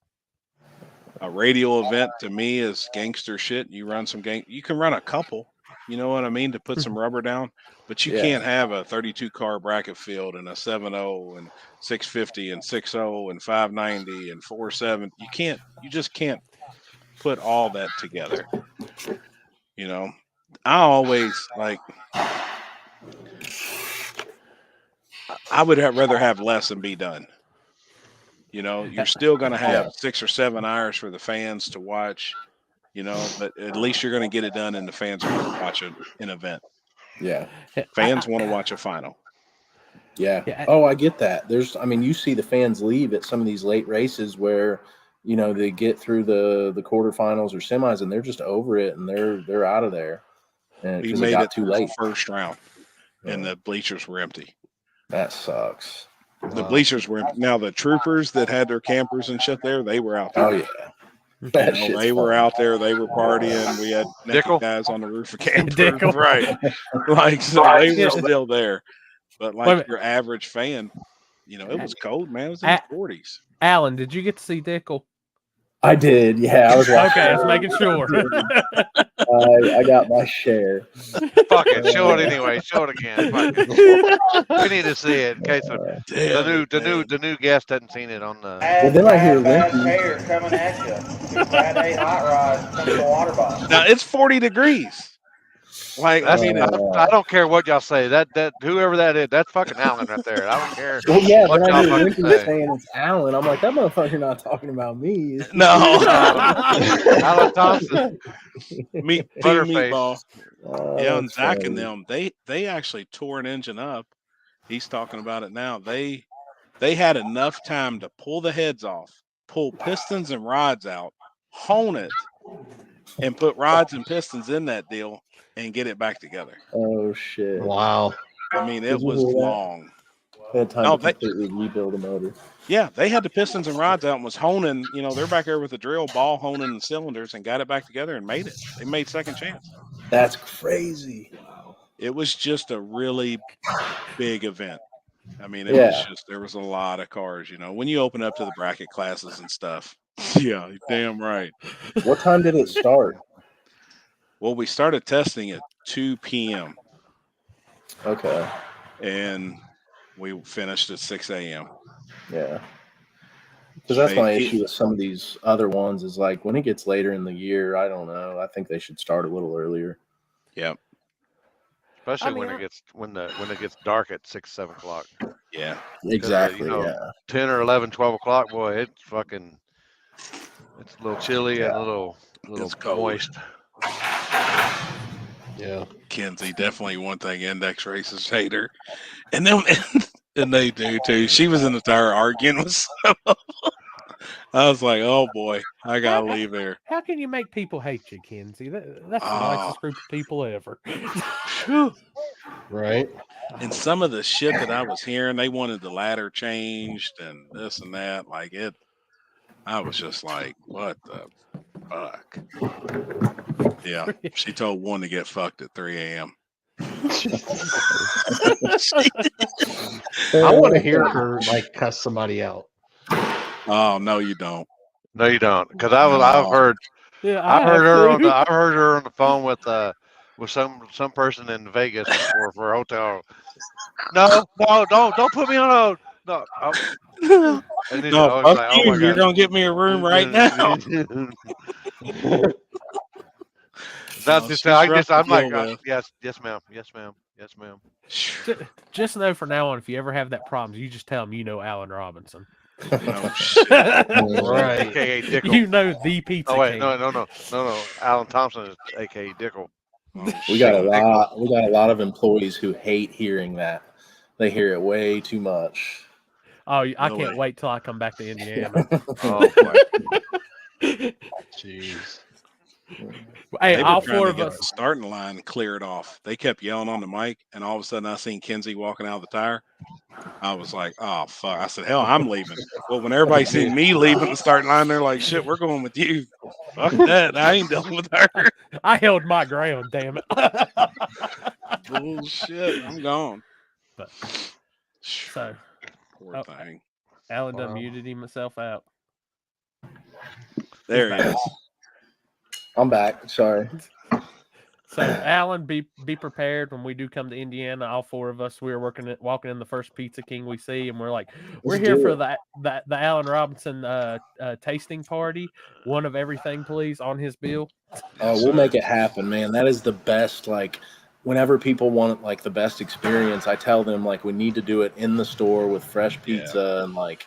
A radial event to me is gangster shit. You run some you can run a couple, you know what I mean, to put some rubber down, but you can't have a 32 car bracket field and a 7.0 and 650 and 6.0 and 590 and 4.7. You just can't put all that together. I always I would rather have less and be done. You know, you're still going to have 6 or 7 hours for the fans to watch. You know, but at least you're going to get it done, and the fans are going to watch an event. Yeah, fans want to watch a final. Yeah. Oh, I get that. I mean, you see the fans leave at some of these late races where, you know, they get through the quarterfinals or semis and they're just over it and they're out of there. And We because made it got it too through late. the first round, and the bleachers were empty. That sucks. The bleachers were empty. Now the troopers that had their campers and shit there, they were out there. Oh yeah. They were out there. They were partying. We had naked guys on the roof of campers, right? Like, so they were still there. But like your average fan, you know, it was cold, man. It was in the 40s. Alan, did you get to see Dickel? I did. Yeah, I was watching. Okay, I was making sure. I got my share. Fuck it, show it anyway. Show it again. Fuck it. We need to see it in case the new guest hadn't seen it on the. Well, then I hear Linky. Hair coming at you. Friday hot rod coming to the water bottle. Now it's 40 degrees. Like, I mean, I don't care what y'all say. That whoever that is, that's fucking Alan right there. I don't care. Well, yeah, what then I y'all hear fucking Linky say. saying it's Alan. I'm like, that motherfucker not talking about me. No. Alan Thompson. Meatball. Yeah, and Zach and them, they actually tore an engine up. He's talking about it now. They had enough time to pull the heads off, pull pistons and rods out, hone it, and put rods and pistons in that deal and get it back together. Oh shit! Wow. I mean, it was long. They had time to completely rebuild the motor. Yeah, they had the pistons and rods out and was honing. You know, they're back there with a drill ball honing the cylinders and got it back together and made it. They made second chance. That's crazy. It was just a really big event. I mean, it was just, there was a lot of cars, you know, when you open up to the bracket classes and stuff. Yeah, damn right. What time did it start? Well, we started testing at 2 p.m. Okay. And we finished at 6 a.m. Yeah. Because that's my issue with some of these other ones is like when it gets later in the year, I don't know. I think they should start a little earlier. Yep. Especially when it gets dark at 6, 7 o'clock. Yeah. Exactly. 10 or 11, 12 o'clock, boy, it's a little chilly and a little moist. Yeah. Kenzie, definitely one thing index races hater. And then and they do too. She was in the tire arguing with some of them. I was like, oh boy, I gotta leave there. How can you make people hate you, Kenzie? That's the nicest group of people ever. Right. And some of the shit that I was hearing, they wanted the ladder changed and this and that. Like it, I was just like, what the fuck? Yeah, she told one to get fucked at 3 a.m. I want to hear her like cuss somebody out. Oh no, you don't. No, you don't. Because I've heard her on the phone with some person in Vegas for a hotel. No, don't put me on hold. No. And then, no, like, oh my you're God. gonna get me a room right now. I'm like, yes, ma'am. Just know from now on, if you ever have that problem, you just tell them you know Alan Robinson. Oh, shit. Right. AKA Dickel. You know the pizza. Oh wait, king. no. Alan Thompson is AKA Dickel. We got a lot of employees who hate hearing that. They hear it way too much. Oh, I can't wait till I come back to Indiana. Oh boy. Jeez. Hey, all four of us. The starting line cleared off. They kept yelling on the mic, and all of a sudden I seen Kenzie walking out of the tire. I was like, oh, fuck. I said, hell, I'm leaving. Well, when everybody seen me leaving the starting line, they're like, shit, we're going with you. Fuck that. I ain't dealing with her. I held my ground, damn it. Bullshit. I'm gone. But, so, poor thing. Alan done muted himself out. There he is. I'm back. Sorry. So, Alan, be prepared when we do come to Indiana. All four of us, we were walking in the first Pizza King we see, and we're like, we're here for the Alan Robinson tasting party. One of everything, please, on his bill. We'll make it happen, man. That is the best. Like, whenever people want like the best experience, I tell them like we need to do it in the store with fresh pizza and like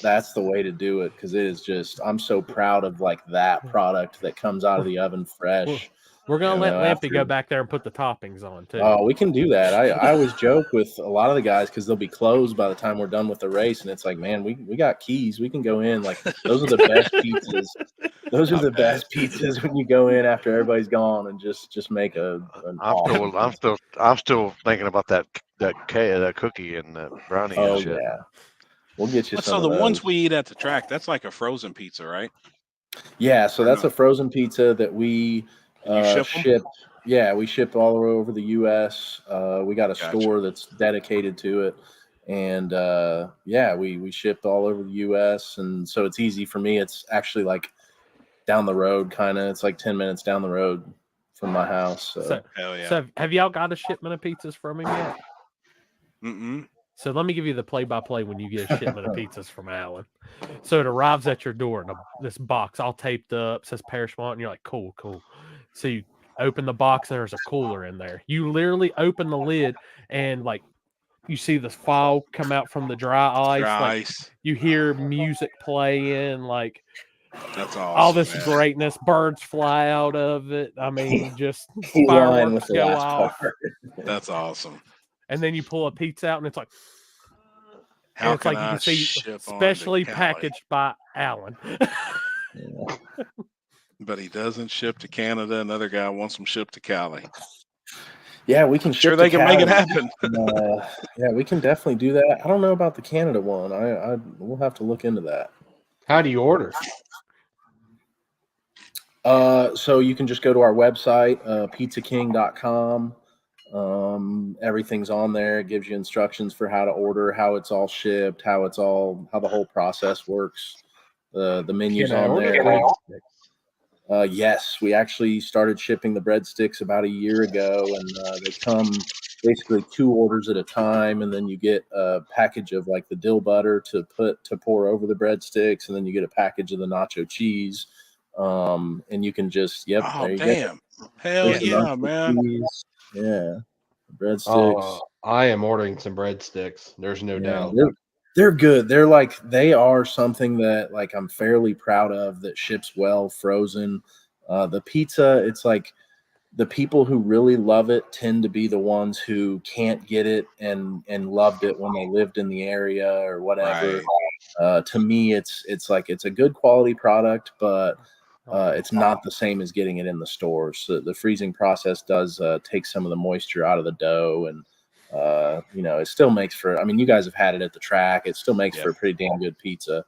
that's the way to do it, because it is just, I'm so proud of like that product that comes out of the oven fresh. We're gonna You let know, Lampy go after- back there and put the toppings on too. Oh, we can do that. I always joke with a lot of the guys because they'll be closed by the time we're done with the race, and it's like, man, we got keys. We can go in. Like those are the best pizzas. Those are the best pizzas when you go in after everybody's gone and just make an awesome I'm still thinking about that cookie and that brownie and shit. yeah. We'll get you But some so of the ones those. we eat at the track, that's like a frozen pizza, right? Yeah, so Or that's not? a frozen pizza that we You ship 'em? ship. Yeah, we ship all over the U.S. We got a store that's dedicated to it, and yeah, we ship all over the U.S. And so it's easy for me. It's actually like down the road, kind of. It's like 10 minutes down the road from my house. So Hell yeah. So have y'all got a shipment of pizzas from him yet? Mm-mm. So let me give you the play-by-play when you get a shipment of pizzas from Alan. So it arrives at your door in this box all taped up, says Parishmont, and you're like, cool. So you open the box and there's a cooler in there. You literally open the lid and like you see this fog come out from the dry ice. Dry like ice. you hear music playing, like That's awesome. all this man. greatness, birds fly out of it. I mean, just he's lying with fireworks the go last off. part. That's awesome. And then you pull a pizza out and it's like, How it's can like you I can see ship on to specially Cali? packaged by Alan. But he doesn't ship to Canada. Another guy wants them shipped to Cali. Yeah, we can ship Sure, to they can make it Cali. happen. Yeah, we can definitely do that. I don't know about the Canada one. We'll have to look into that. How do you order? So you can just go to our website, pizzaking.com. Everything's on there. It gives you instructions for how to order, how it's all shipped, how the whole process works. The menu's Can I on order there. breadsticks? Yes, we actually started shipping the breadsticks about a year ago, and they come basically 2 orders at a time, and then you get a package of like the dill butter to pour over the breadsticks, and then you get a package of the nacho cheese, and you can just there you damn. go. Hell There's the yeah, nacho man. cheese. Yeah, breadsticks. Oh, I am ordering some breadsticks. There's no doubt. They're good. They are something that like I'm fairly proud of that ships well frozen. The pizza, it's like the people who really love it tend to be the ones who can't get it and loved it when they lived in the area or whatever. Right. To me, it's like it's a good quality product, but it's not the same as getting it in the stores. So the freezing process does take some of the moisture out of the dough, and it still makes for. I mean, you guys have had it at the track. It still makes for a pretty damn good pizza.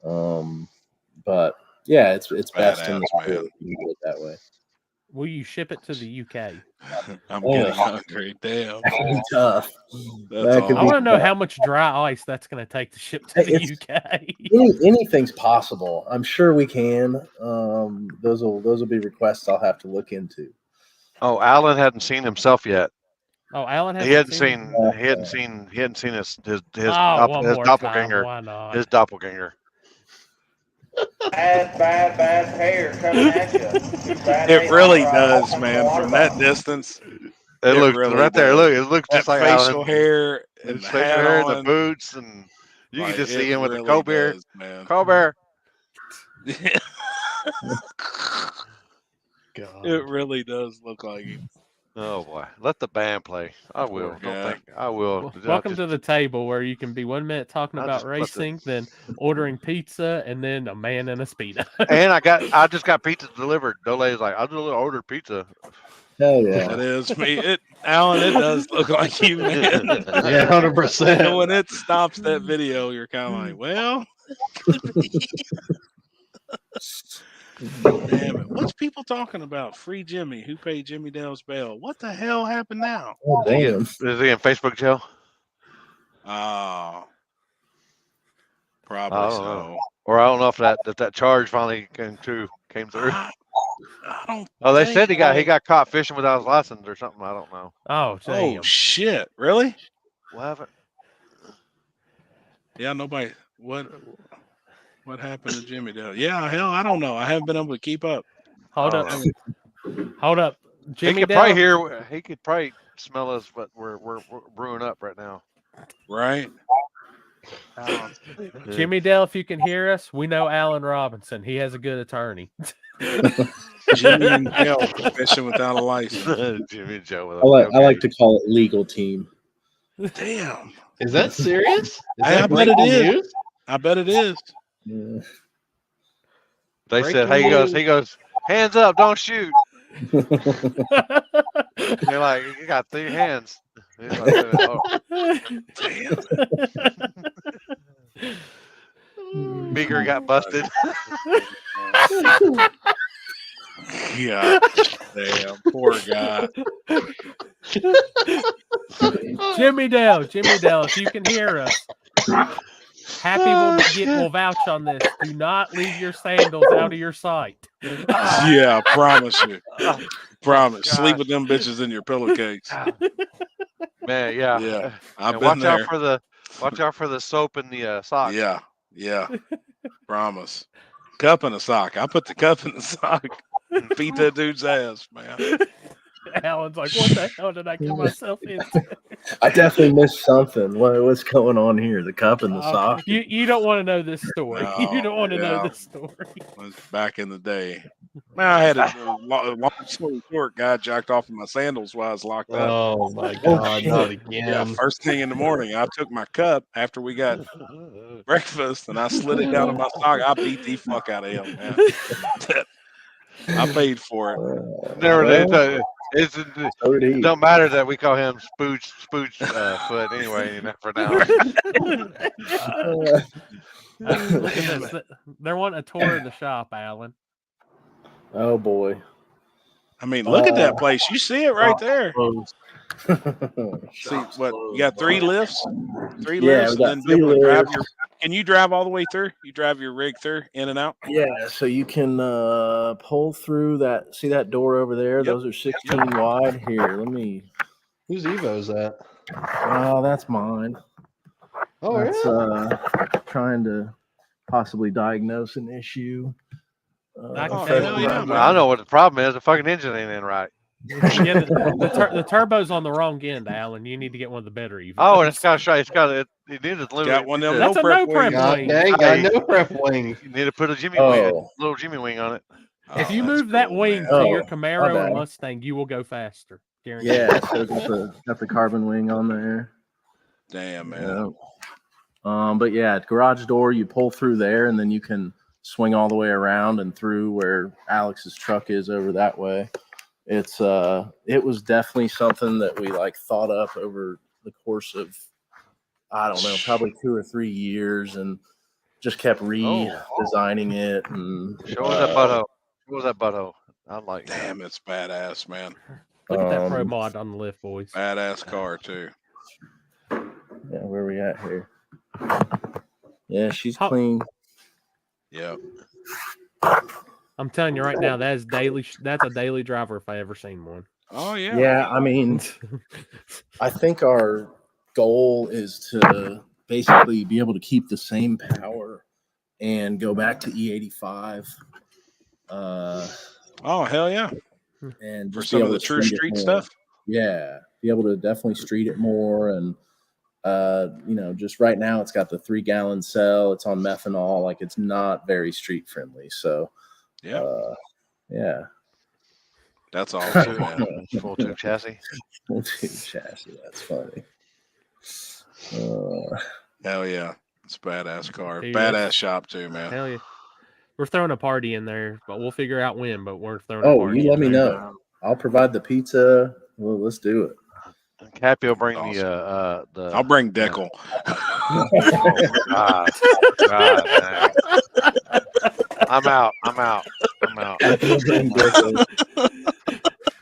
But yeah, it's best in the store if you can get it that way. Will you ship it to the UK? I'm getting hungry. Damn. Tough. That's I want to know how much dry ice that's going to take to ship to the UK. Anything's possible. I'm sure we can. Those will be requests I'll have to look into. Oh, Alan hadn't seen himself yet. Oh, Alan he hadn't seen his doppelganger. Why not? His doppelganger. Bad hair coming at you. It really does, man. From that distance, it looks really right there. does. Look, it looks just that like facial Alan. hair and His the facial hat hair, on. the boots, and you can just see him with really the Colbert. man. Colbert. God. It really does look like him. Oh boy, let the band play. I will. I will. Welcome to the table where you can be 1 minute talking about racing, then ordering pizza, and then a man in a Speedo. And I just got pizza delivered. Dole's like, I just ordered pizza. Hell yeah, that is me. Alan, it does look like you, man. Yeah, 100%. And when it stops that video, you're kind of like, well, damn it. What's people talking about? Free Jimmy. Who paid Jimmy Dale's bail? What the hell happened now? Oh, damn. Is he in Facebook jail? Oh, probably so. Know. Or I don't know if that charge finally came through. I don't. Oh, they said he got caught fishing without his license or something. I don't know. Oh, damn. Oh shit! Really? What happened? Yeah, nobody. What happened to Jimmy Dale? Yeah, hell, I don't know. I haven't been able to keep up. Hold up. Jimmy he could Dale? probably hear. He could probably smell us, but we're brewing up right now. Right. Jimmy Dale, if you can hear us, we know Alan Robinson. He has a good attorney. Jimmy and Joe fishing without a license. Jimmy and Joe. I like to call it legal team. Damn. Is that serious? Is I that bet it breaking is. news? I bet it is. Yeah. They said, Breaking news. he goes, hands up, don't shoot. They're like, you got 3 hands. He's like, oh. Damn. Beaker got busted. Yeah. Damn. Poor guy. Jimmy Dale, if you can hear us, Happy will vouch on this. Do not leave your sandals out of your sight. Yeah, promise you. Promise. Gosh. Sleep with them bitches in your pillowcase. Man, yeah. Yeah. And I've been there. watch out for the soap in the socks. Yeah. Yeah. Promise. Cup in a sock. I put the cup in the sock. Beat that dude's ass, man. Alan's like, what the hell did I get myself into? I definitely missed something. What's going on here? The cup and the sock. You don't want to know this story. No, you don't want to know yeah. this story. It was back in the day. Man, I had a long story short. Guy jacked off in my sandals while I was locked up. Oh my God, not again. Yeah, first thing in the morning, I took my cup after we got breakfast and I slid it down in my sock. I beat the fuck out of him, man. I paid for it. Never Well, it don't matter that we call him Spooge foot anyway, for now. Look at this. They're wanting a tour of the shop, Alan. Oh boy. I mean, look at that place. You see it right there. See what? You got 3 lifts? 3 lifts? we got And then 3 be able to drive lifts. can you drive all the way through? You drive your rig through, in and out? Yeah, so you can pull through that. See that door over there? Yep. Those are 16 wide. Here, let me. Whose Evo's that? Oh, that's mine. Oh, That's yeah. trying to possibly diagnose an issue. I can Oh, tell hell you yeah, right man. I know what the problem is. The fucking engine ain't in right. Yeah, the turbo's on the wrong end, Alan. You need to get one of the better Evos. Oh, and it's got it needs a little. Got one of them That's no a prep no prep wings. God wing. dang, got no prep wing. You need to put a Jimmy wing, Oh. a little Jimmy wing on it. If Oh, you that's move that cool, wing man. to your Oh, Camaro my or bad. Mustang, you will go faster. Guaranteed. Yeah, so got the carbon wing on there. Damn, man. Yeah. But yeah, garage door, you pull through there, and then you can swing all the way around and through where Alex's truck is over that way. It was definitely something that we thought up over the course of, I don't know, probably 2 or 3 years, and just kept redesigning it. And Show us that butthole. Show us that butthole. I'm like, Damn, it's badass, man. Look at that pro mod on the lift, boys. Badass car, too. yeah, where we at here? Yeah, she's How- clean. Yep. I'm telling you right now, that's a daily driver if I ever seen one. Oh, yeah. Yeah, I mean, I think our goal is to basically be able to keep the same power and go back to E85. Oh, hell yeah. And For just be some of able the to true street it street more. stuff? Yeah, be able to definitely street it more. And just right now it's got the 3-gallon cell. It's on methanol. It's not very street friendly. So Yeah. yeah. That's awesome, man. full tube chassis. Full tube chassis. That's funny. Hell yeah. It's a badass car. Dude, Badass shop, too, man. Hell yeah. We're throwing a party in there, but we'll figure out when. But we're throwing a party. You let me in there. know. I'll provide the pizza. Well, let's do it. Cappy will bring Awesome. the. I'll bring Deckel. Oh, God. God, man. I'm out.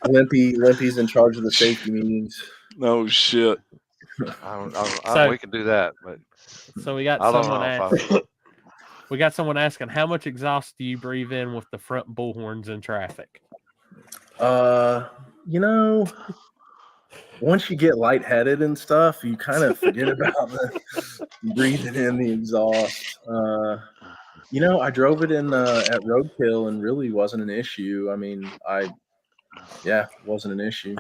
Limpy's in charge of the safety meetings. No shit. We can do that, but So we got I don't someone know if we got someone asking, how much exhaust do you breathe in with the front bullhorns in traffic? Once you get lightheaded and stuff, you kind of forget about breathing in the exhaust. I drove it in at Roadkill and really wasn't an issue. I mean, wasn't an issue.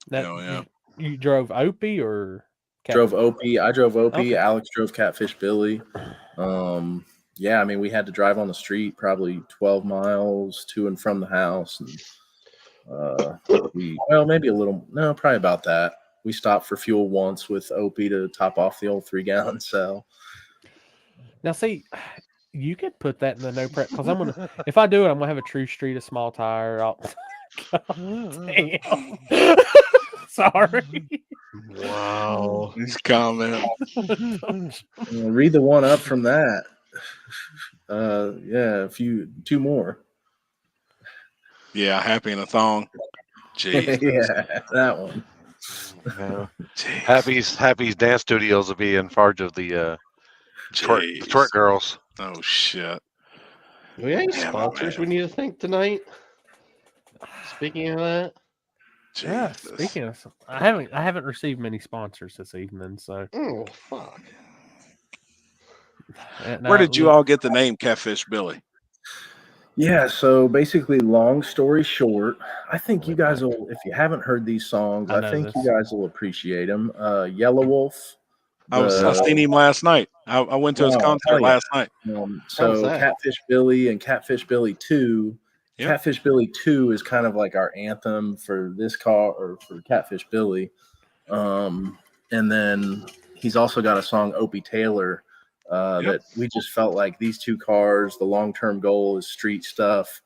That Hell yeah. you drove Opie or Drove Opie. I drove Opie. Okay. Alex drove Catfish Billy. Yeah, I mean, we had to drive on the street probably 12 miles to and from the house. And maybe a little, no, probably about that. We stopped for fuel once with Opie to top off the old 3-gallon cell. Now, see, you could put that in the no prep because if I do it, I'm gonna have a true street, a small tire. Damn. Sorry. Wow. These comments. Read the one up from that. Yeah, two more. Yeah, happy in a thong. Jeez. Yeah, that one. Yeah. Happy's dance studios will be in charge of the twerk girls. Oh shit. Do we have any Damn it, sponsors we man. need to thank tonight? Speaking of that, Yeah, Jesus. speaking of, I haven't received many sponsors this evening. So, oh fuck. Where did you all get the name Catfish Billy? Yeah, so basically, long story short, I think you guys will, if you haven't heard these songs, I think you guys will appreciate them. Yellow Wolf. I seen him last night. I went to his concert last night. So Catfish Billy and Catfish Billy 2. Yep. Catfish Billy 2 is kind of like our anthem for this car, or for Catfish Billy. And then he's also got a song, Opie Taylor, that we just felt like these two cars, the long-term goal is street stuff.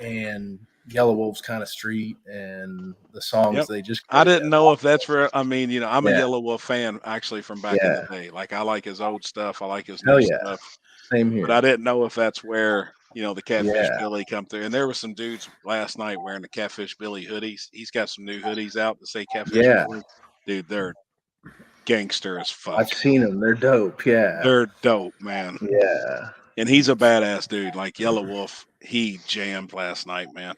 And Yellow Wolf's kind of street, and the songs they just. I didn't know if that's for. I mean, I'm a Yellow Wolf fan actually from back in the day. Like I like his old stuff. I like his new stuff. Same here. But I didn't know if that's where the Catfish Billy come through. And there were some dudes last night wearing the Catfish Billy hoodies. He's got some new hoodies out that say Catfish Billy. Dude, they're gangster as fuck. I've seen them. They're dope. Yeah, they're dope, man. Yeah. And he's a badass dude. Like Yellow Wolf, he jammed last night, man.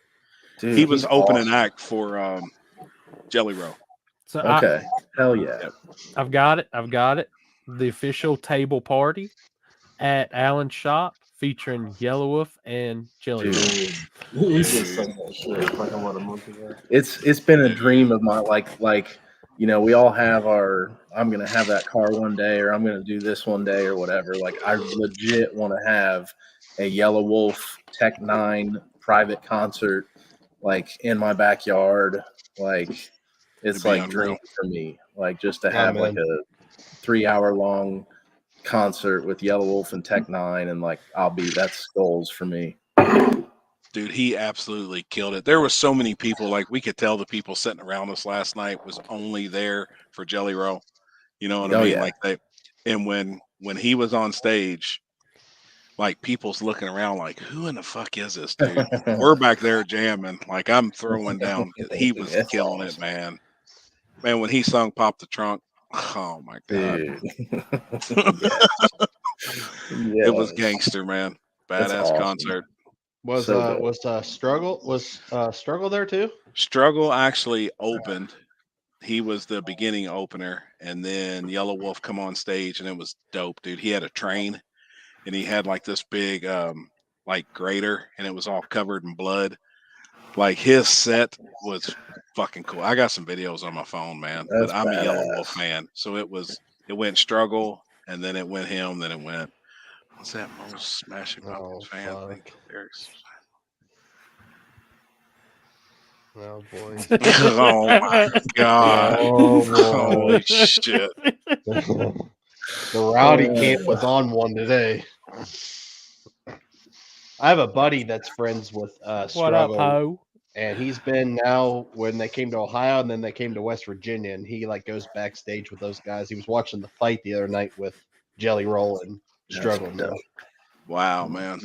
Dude, he was opening act for Jelly Roll. So okay, hell yeah. I've got it. The official table party at Allen's shop featuring Yellow Wolf and Jelly Roll. It's been a dream of mine. Like we all have our. I'm gonna have that car one day, or I'm gonna do this one day, or whatever. Like I legit want to have a Yellow Wolf Tech 9 private concert, like in my backyard. Like it's like dream for me. Like just to have like a 3-hour long concert with Yellow Wolf and Tech 9, and like that's goals for me. Dude, he absolutely killed it. There were so many people, like we could tell the people sitting around us last night was only there for Jelly Roll. You know what I mean? Yeah. Like and when he was on stage, like people's looking around like, who in the fuck is this dude? We're back there jamming. Like I'm throwing down. He was killing it, man. Man, when he sung Pop the Trunk, oh my God. It was gangster, man. Badass concert. Was Struggle there too? Struggle actually opened. He was the beginning opener, and then Yellow Wolf come on stage, and it was dope, dude. He had a train, and he had like this big like grater, and it was all covered in blood. Like his set was fucking cool. I got some videos on my phone, man. But I'm a Yellow Wolf fan, so it went Struggle, and then it went him, then it went. What's that most Smashing Pumpkins fan? I think there's. Oh boy! Oh my God! Holy shit! The rowdy camp was on one today. I have a buddy that's friends with Struggle. What up, Ho? And he's been now when they came to Ohio and then they came to West Virginia, and he like goes backstage with those guys. He was watching the fight the other night with Jelly Roll and Struggle. Wow, man.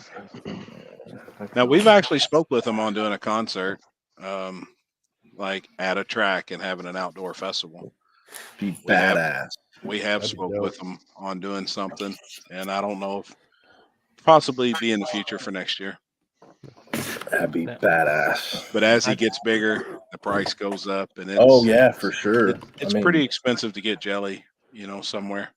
Now we've actually spoke with him on doing a concert, like at a track and having an outdoor festival. Be badass. We have spoke with him on doing something, and I don't know if possibly be in the future for next year. That'd be badass. But as he gets bigger, the price goes up, and it's for sure. It's pretty expensive to get jelly, somewhere.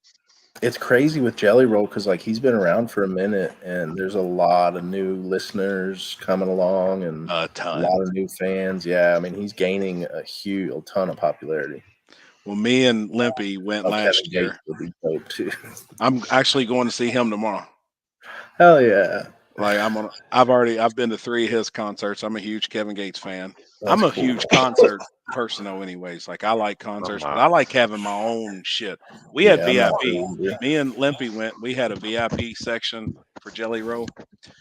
It's crazy with Jelly Roll because like he's been around for a minute, and there's a lot of new listeners coming along, and a lot of new fans. Yeah, I mean he's gaining a ton of popularity. Well, me and Limpy went last Kevin year. Gates would be dope too. I'm actually going to see him tomorrow. Hell yeah! Like I've been to 3 of his concerts. I'm a huge Kevin Gates fan. That's I'm a cool. huge concert person though anyways. Like I like concerts, but I like having my own shit. We had I'm not VIP. cool, yeah. Me and Limpy went. We had a VIP section for Jelly Roll.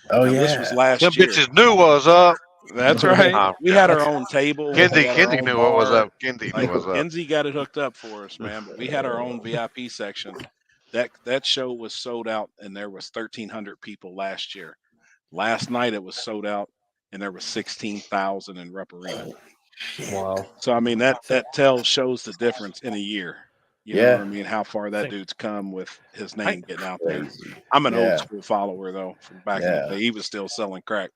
Oh Now, yeah. this was last Them year. bitches knew what was up. That's right. Oh, We had our own table. We Kendi had our own knew what was bar. up. Kendi knew Like what was up. Kenzie got it hooked up for us, man. But we had our own VIP section. That show was sold out, and there was 1,300 people last year. Last night it was sold out, and there was 16,000 in Rupp Arena. Wow. So I mean that shows the difference in a year. You know what I mean? How far that dude's come with his name getting out there. I'm an old school follower though, from back in the day. He was still selling crack.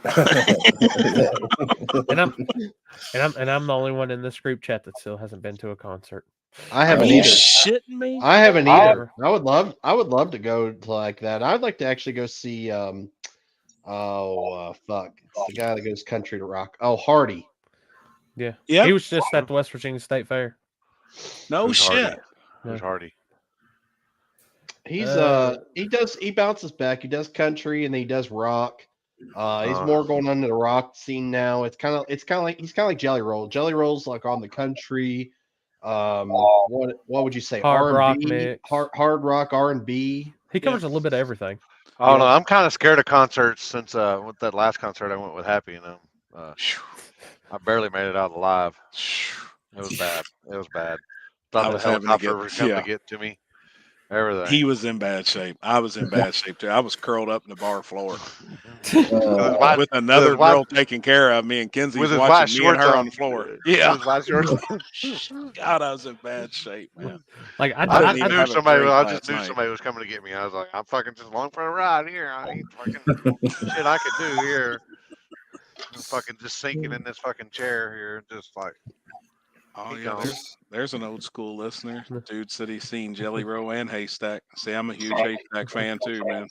and I'm the only one in this group chat that still hasn't been to a concert. I haven't Are you either. shitting me? I haven't either. I would love to go to like that. I'd like to actually go see fuck. It's the guy that goes country to rock. Oh, Hardy. Yeah. Yep. He was just at the West Virginia State Fair. No Who's shit. Hardy? Who's Hardy? He's he bounces back. He does country and then he does rock. He's more going under the rock scene now. It's kind of like he's kind of like Jelly Roll. Jelly Roll's like on the country. What would you say? Hard rock R&B, mix. hard rock R&B. He covers a little bit of everything. Oh no, I'm kind of scared of concerts since with that last concert I went with Happy, I barely made it out alive. It was bad. It was bad. Thought the helicopter was coming to get to me. Everything. He was in bad shape. I was in bad shape too. I was curled up in the bar floor with another girl taking care of me, and Kenzie was watching me and her on the floor. Yeah, God, I was in bad shape, man. Like I just knew somebody was coming to get me. I was like, I'm fucking just along for a ride here. I ain't fucking shit I could do here. I'm fucking just sinking in this fucking chair here, just like. Oh yeah, there's an old school listener. Dude said he's seen Jelly Roll and Haystack. See, I'm a huge Haystack fan too, man.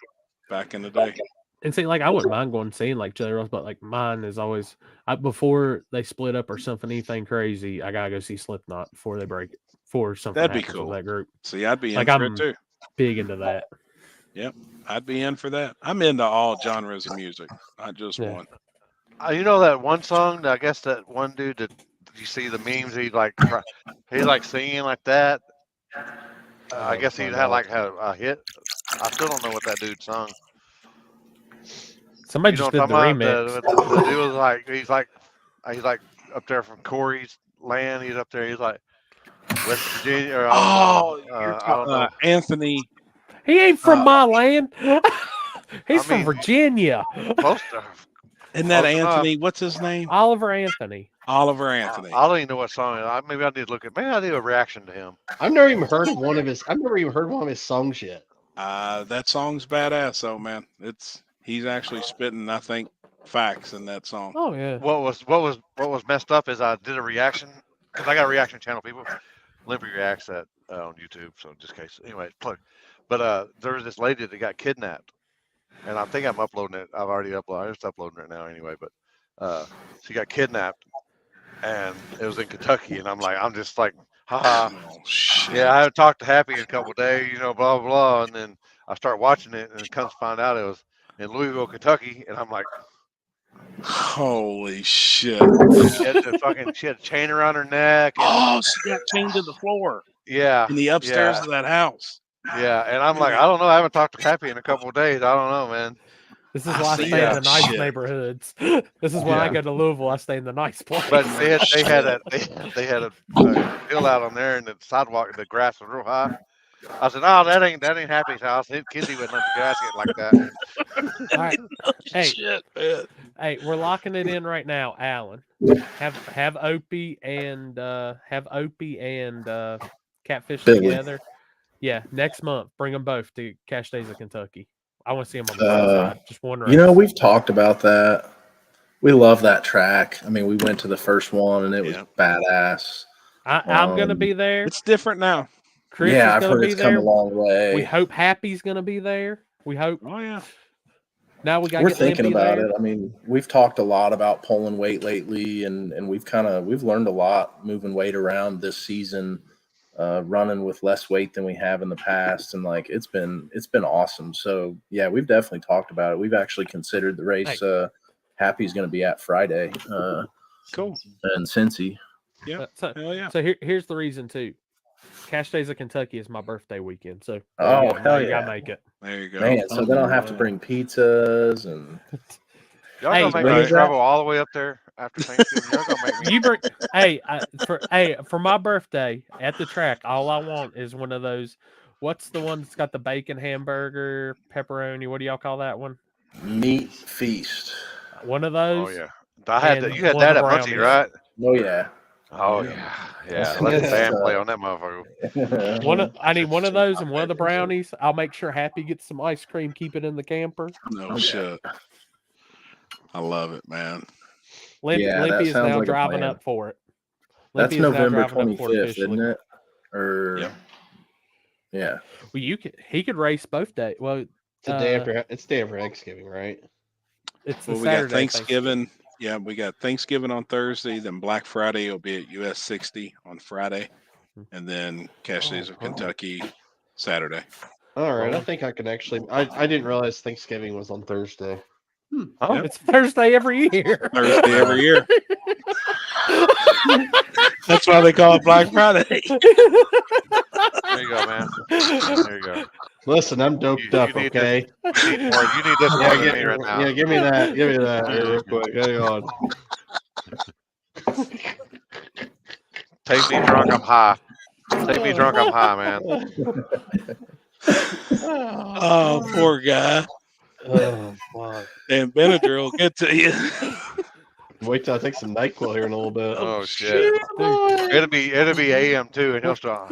Back in the day. And see, like I wouldn't mind going and seeing like Jelly Rolls, but like mine is always before they split up or something, anything crazy. I gotta go see Slipknot before they break it. For something that'd be happens cool. with that group. See, I'd be in like for I'm it too. Big into that. Yep, I'd be in for that. I'm into all genres of music, not just one. You know that one song? I guess that one dude that. You see the memes? He's like singing like that. I guess he had like a hit. I still don't know what that dude sung. Somebody just did the remix. The dude was like he's like up there from Corey's land. He's up there. He's like West Virginia. Or, I don't know. Anthony. He ain't from my land. He's from Virginia. Close to. Isn't that Anthony? What's his name? Oliver Anthony. Oliver Anthony. I don't even know what song. Maybe I need to look at. Maybe I do a reaction to him. I've never even heard one of his songs yet. That song's badass, though, man. He's actually spitting, I think, facts in that song. Oh yeah. What was messed up is I did a reaction because I got a reaction channel. People, Limpy reacts that on YouTube. So just in case, anyway, plug. But there was this lady that got kidnapped, and I think I'm uploading it. I've already uploaded. I'm just uploading it now anyway. But she got kidnapped. And it was in Kentucky, and I'm just like, haha. Yeah, I haven't talked to Happy in a couple of days, blah, blah, blah. And then I start watching it, and it comes to find out it was in Louisville, Kentucky. And I'm like, holy shit. She had a chain around her neck. And, she got chained to the floor. Yeah. In the upstairs of that house. Yeah. And I'm like, I don't know. I haven't talked to Happy in a couple of days. I don't know, man. This is why I stay in the nice neighborhoods. This is when I go to Louisville. I stay in the nice place. But they had a hill out on there, and the sidewalk, the grass was real high. I said, "No, that ain't Happy's house. Kenzie wouldn't let the grass get like that." All right, hey, shit, man. Hey, we're locking it in right now, Alan. Have Opie and Catfish together. Yeah, next month, bring them both to Cash Days of Kentucky. I want to see them on the side. Just wondering. We've talked about that. We love that track. I mean, we went to the first one and it was badass. I'm gonna be there. It's different now. Chris is I've gonna heard be it's there. come a long way. We hope Happy's gonna be there. We hope. Oh yeah. Now we got. We're thinking about it. I mean, we've talked a lot about pulling weight lately, and we've learned a lot moving weight around this season, running with less weight than we have in the past, and like it's been awesome. So yeah, we've definitely talked about it. We've actually considered the race. Happy's going to be at Friday. Cool. And Cincy. Yeah. Hell yeah. So here's the reason too. Cache Days of Kentucky is my birthday weekend, so hell you yeah, gotta make it. There you go, man. So then I'll have to bring pizzas and. Y'all gonna make me travel all the way up there after Thanksgiving? Y'all gonna make me. You bring for my birthday at the track. All I want is one of those. What's the one that's got the bacon hamburger, pepperoni? What do y'all call that one? Meat feast. One of those. Oh yeah, you had that at Muncie, right? Oh yeah. Oh yeah. Let the band play on that motherfucker. I need one of those and one of the brownies. I'll make sure Happy gets some ice cream. Keep it in the camper. No shit. I love it, man. Limpy is now driving up for it. That's November 25th, isn't it? Or yeah. Well, he could race both days. Well, it's the day after. It's day after Thanksgiving, right? It's the we Saturday got Thanksgiving. Yeah, we got Thanksgiving on Thursday. Then Black Friday will be at US 60 on Friday, and then Cache Days of Kentucky Saturday. All right, I think I can actually. I didn't realize Thanksgiving was on Thursday. Oh, it's Thursday every year. Thursday every year. That's why they call it Black Friday. There you go, man. There you go. Listen, I'm doped up, okay? You need this more than me right now. Yeah, give me that. Give me that real quick. Hang on. Take me drunk, I'm high. Take me drunk, I'm high, man. Oh, poor guy. Oh, fuck. And Benadryl will get to you. Wait till I take some NyQuil here in a little bit. Oh shit! It'll be AM too, and he'll start.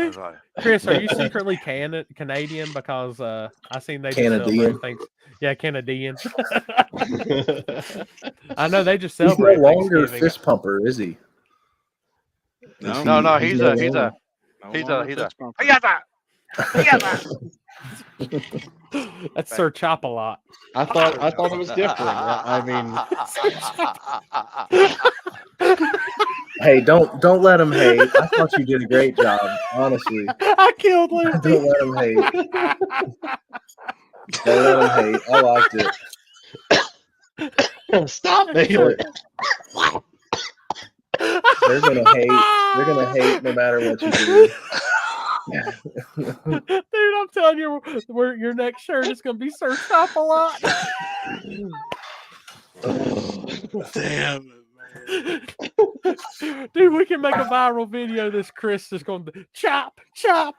Chris, are you secretly Canadian? Because I seen they Canadian. Things. Yeah, Canadian. I know they just He's celebrate. no longer a fist pumper, is he? No. He's a. That's Sir Chop a lot. I thought it was different. I mean, hey, don't let him hate. I thought you did a great job, honestly. I killed him. Don't let him hate. Don't let him hate. I liked it. Stop, Baylor. They're gonna hate. They're gonna hate no matter what you do. Dude, I'm telling you, your next shirt is gonna be Sir Chop a lot. Damn it, man. Dude, we can make a viral video. This Chris is going to chop. Damn.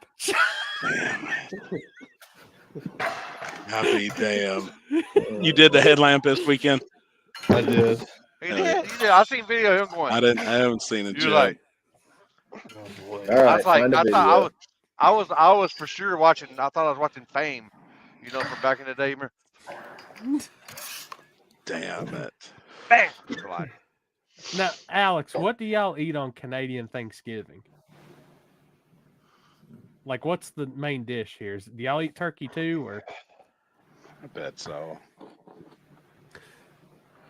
Happy damn. You did the headlamp this weekend? I did. You did. I seen video of him going. I haven't seen it yet. Like, oh boy. All right, I was for sure watching. I thought I was watching Fame, from back in the day. Damn it! Bam. Now, Alex, what do y'all eat on Canadian Thanksgiving? Like, what's the main dish here? Do y'all eat turkey too, or? I bet so.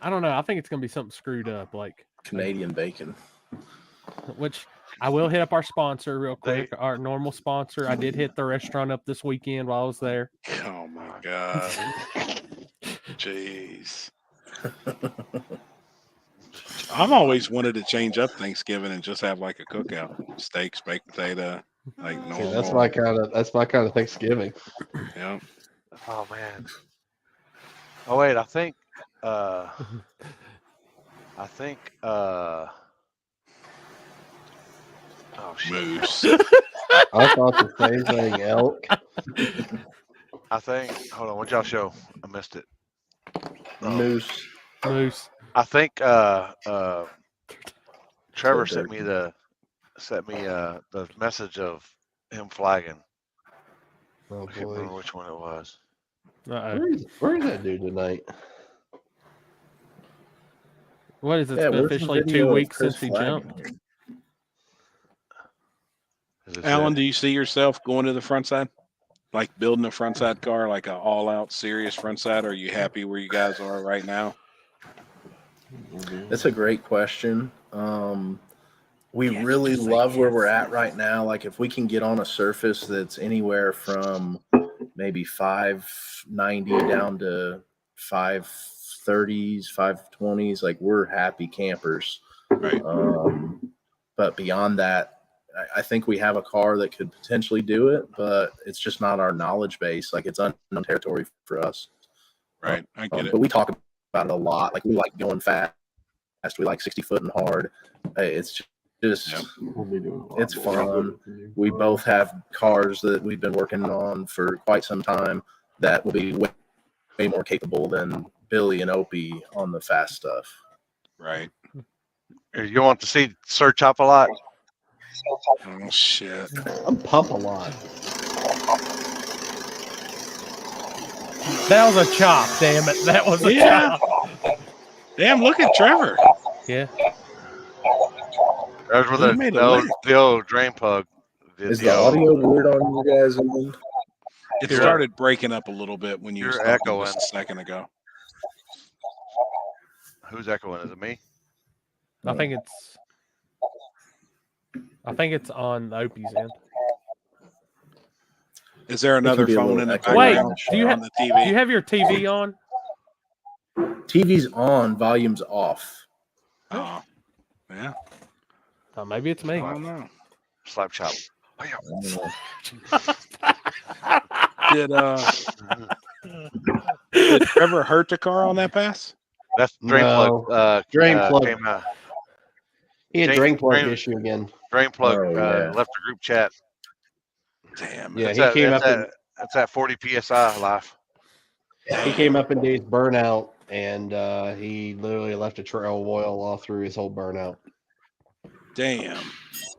I don't know. I think it's gonna be something screwed up, like Canadian bacon. Which I will hit up our sponsor real quick. Our normal sponsor. I did hit the restaurant up this weekend while I was there. Oh my god! Jeez. I've always wanted to change up Thanksgiving and just have like a cookout, steaks, baked potato, like normal. See, that's my kind of Thanksgiving. Yeah. Oh man. Oh wait, I think. Oh shit. Moose. I thought the same thing. Elk. I think. Hold on. What y'all show? I missed it. Moose. I think Trevor sent me the message of him flagging. Oh, I can't remember which one it was. Where is that dude tonight? What is it? It's been officially 2 weeks since he jumped. Alan, do you see yourself going to the front side? Like building a front side car, like an all-out serious front side? Or are you happy where you guys are right now? That's a great question. We really love where we're at right now. Like if we can get on a surface that's anywhere from maybe 590 down to 530s, 520s, like we're happy campers. Right. But beyond that, I think we have a car that could potentially do it, but it's just not our knowledge base. Like it's unknown territory for us. Right. I get it. But we talk about it a lot. Like we like going fast. We like 60 foot and hard. It's just it's fun. We both have cars that we've been working on for quite some time that will be way more capable than Billy and Opie on the fast stuff. Right. You want to see Sir Chop a lot? Oh shit. I'm pump a lot. That was a chop, damn it. That was a chop. Damn, look at Trevor. Yeah. That's where the old drain plug. Is the audio weird on you guys? It started breaking up a little bit when you were echoing just a second ago. Who's echoing? Is it me? I think it's on Opie's end. Is there another phone in the Wait, background? do you on have the TV? Do you have your TV on? TV's on, volume's off. Oh, yeah. Maybe it's me. I don't know. Slap chop. Did Trevor hurt the car on that pass? That's drain plug. Drain plug. Came out. He had drain plug issue again. Drain plug yeah. left the group chat. Damn. Yeah, That's he came up. That's at 40 psi life. He came up in Dave's burnout, and he literally left a trail of oil all through his whole burnout. Damn.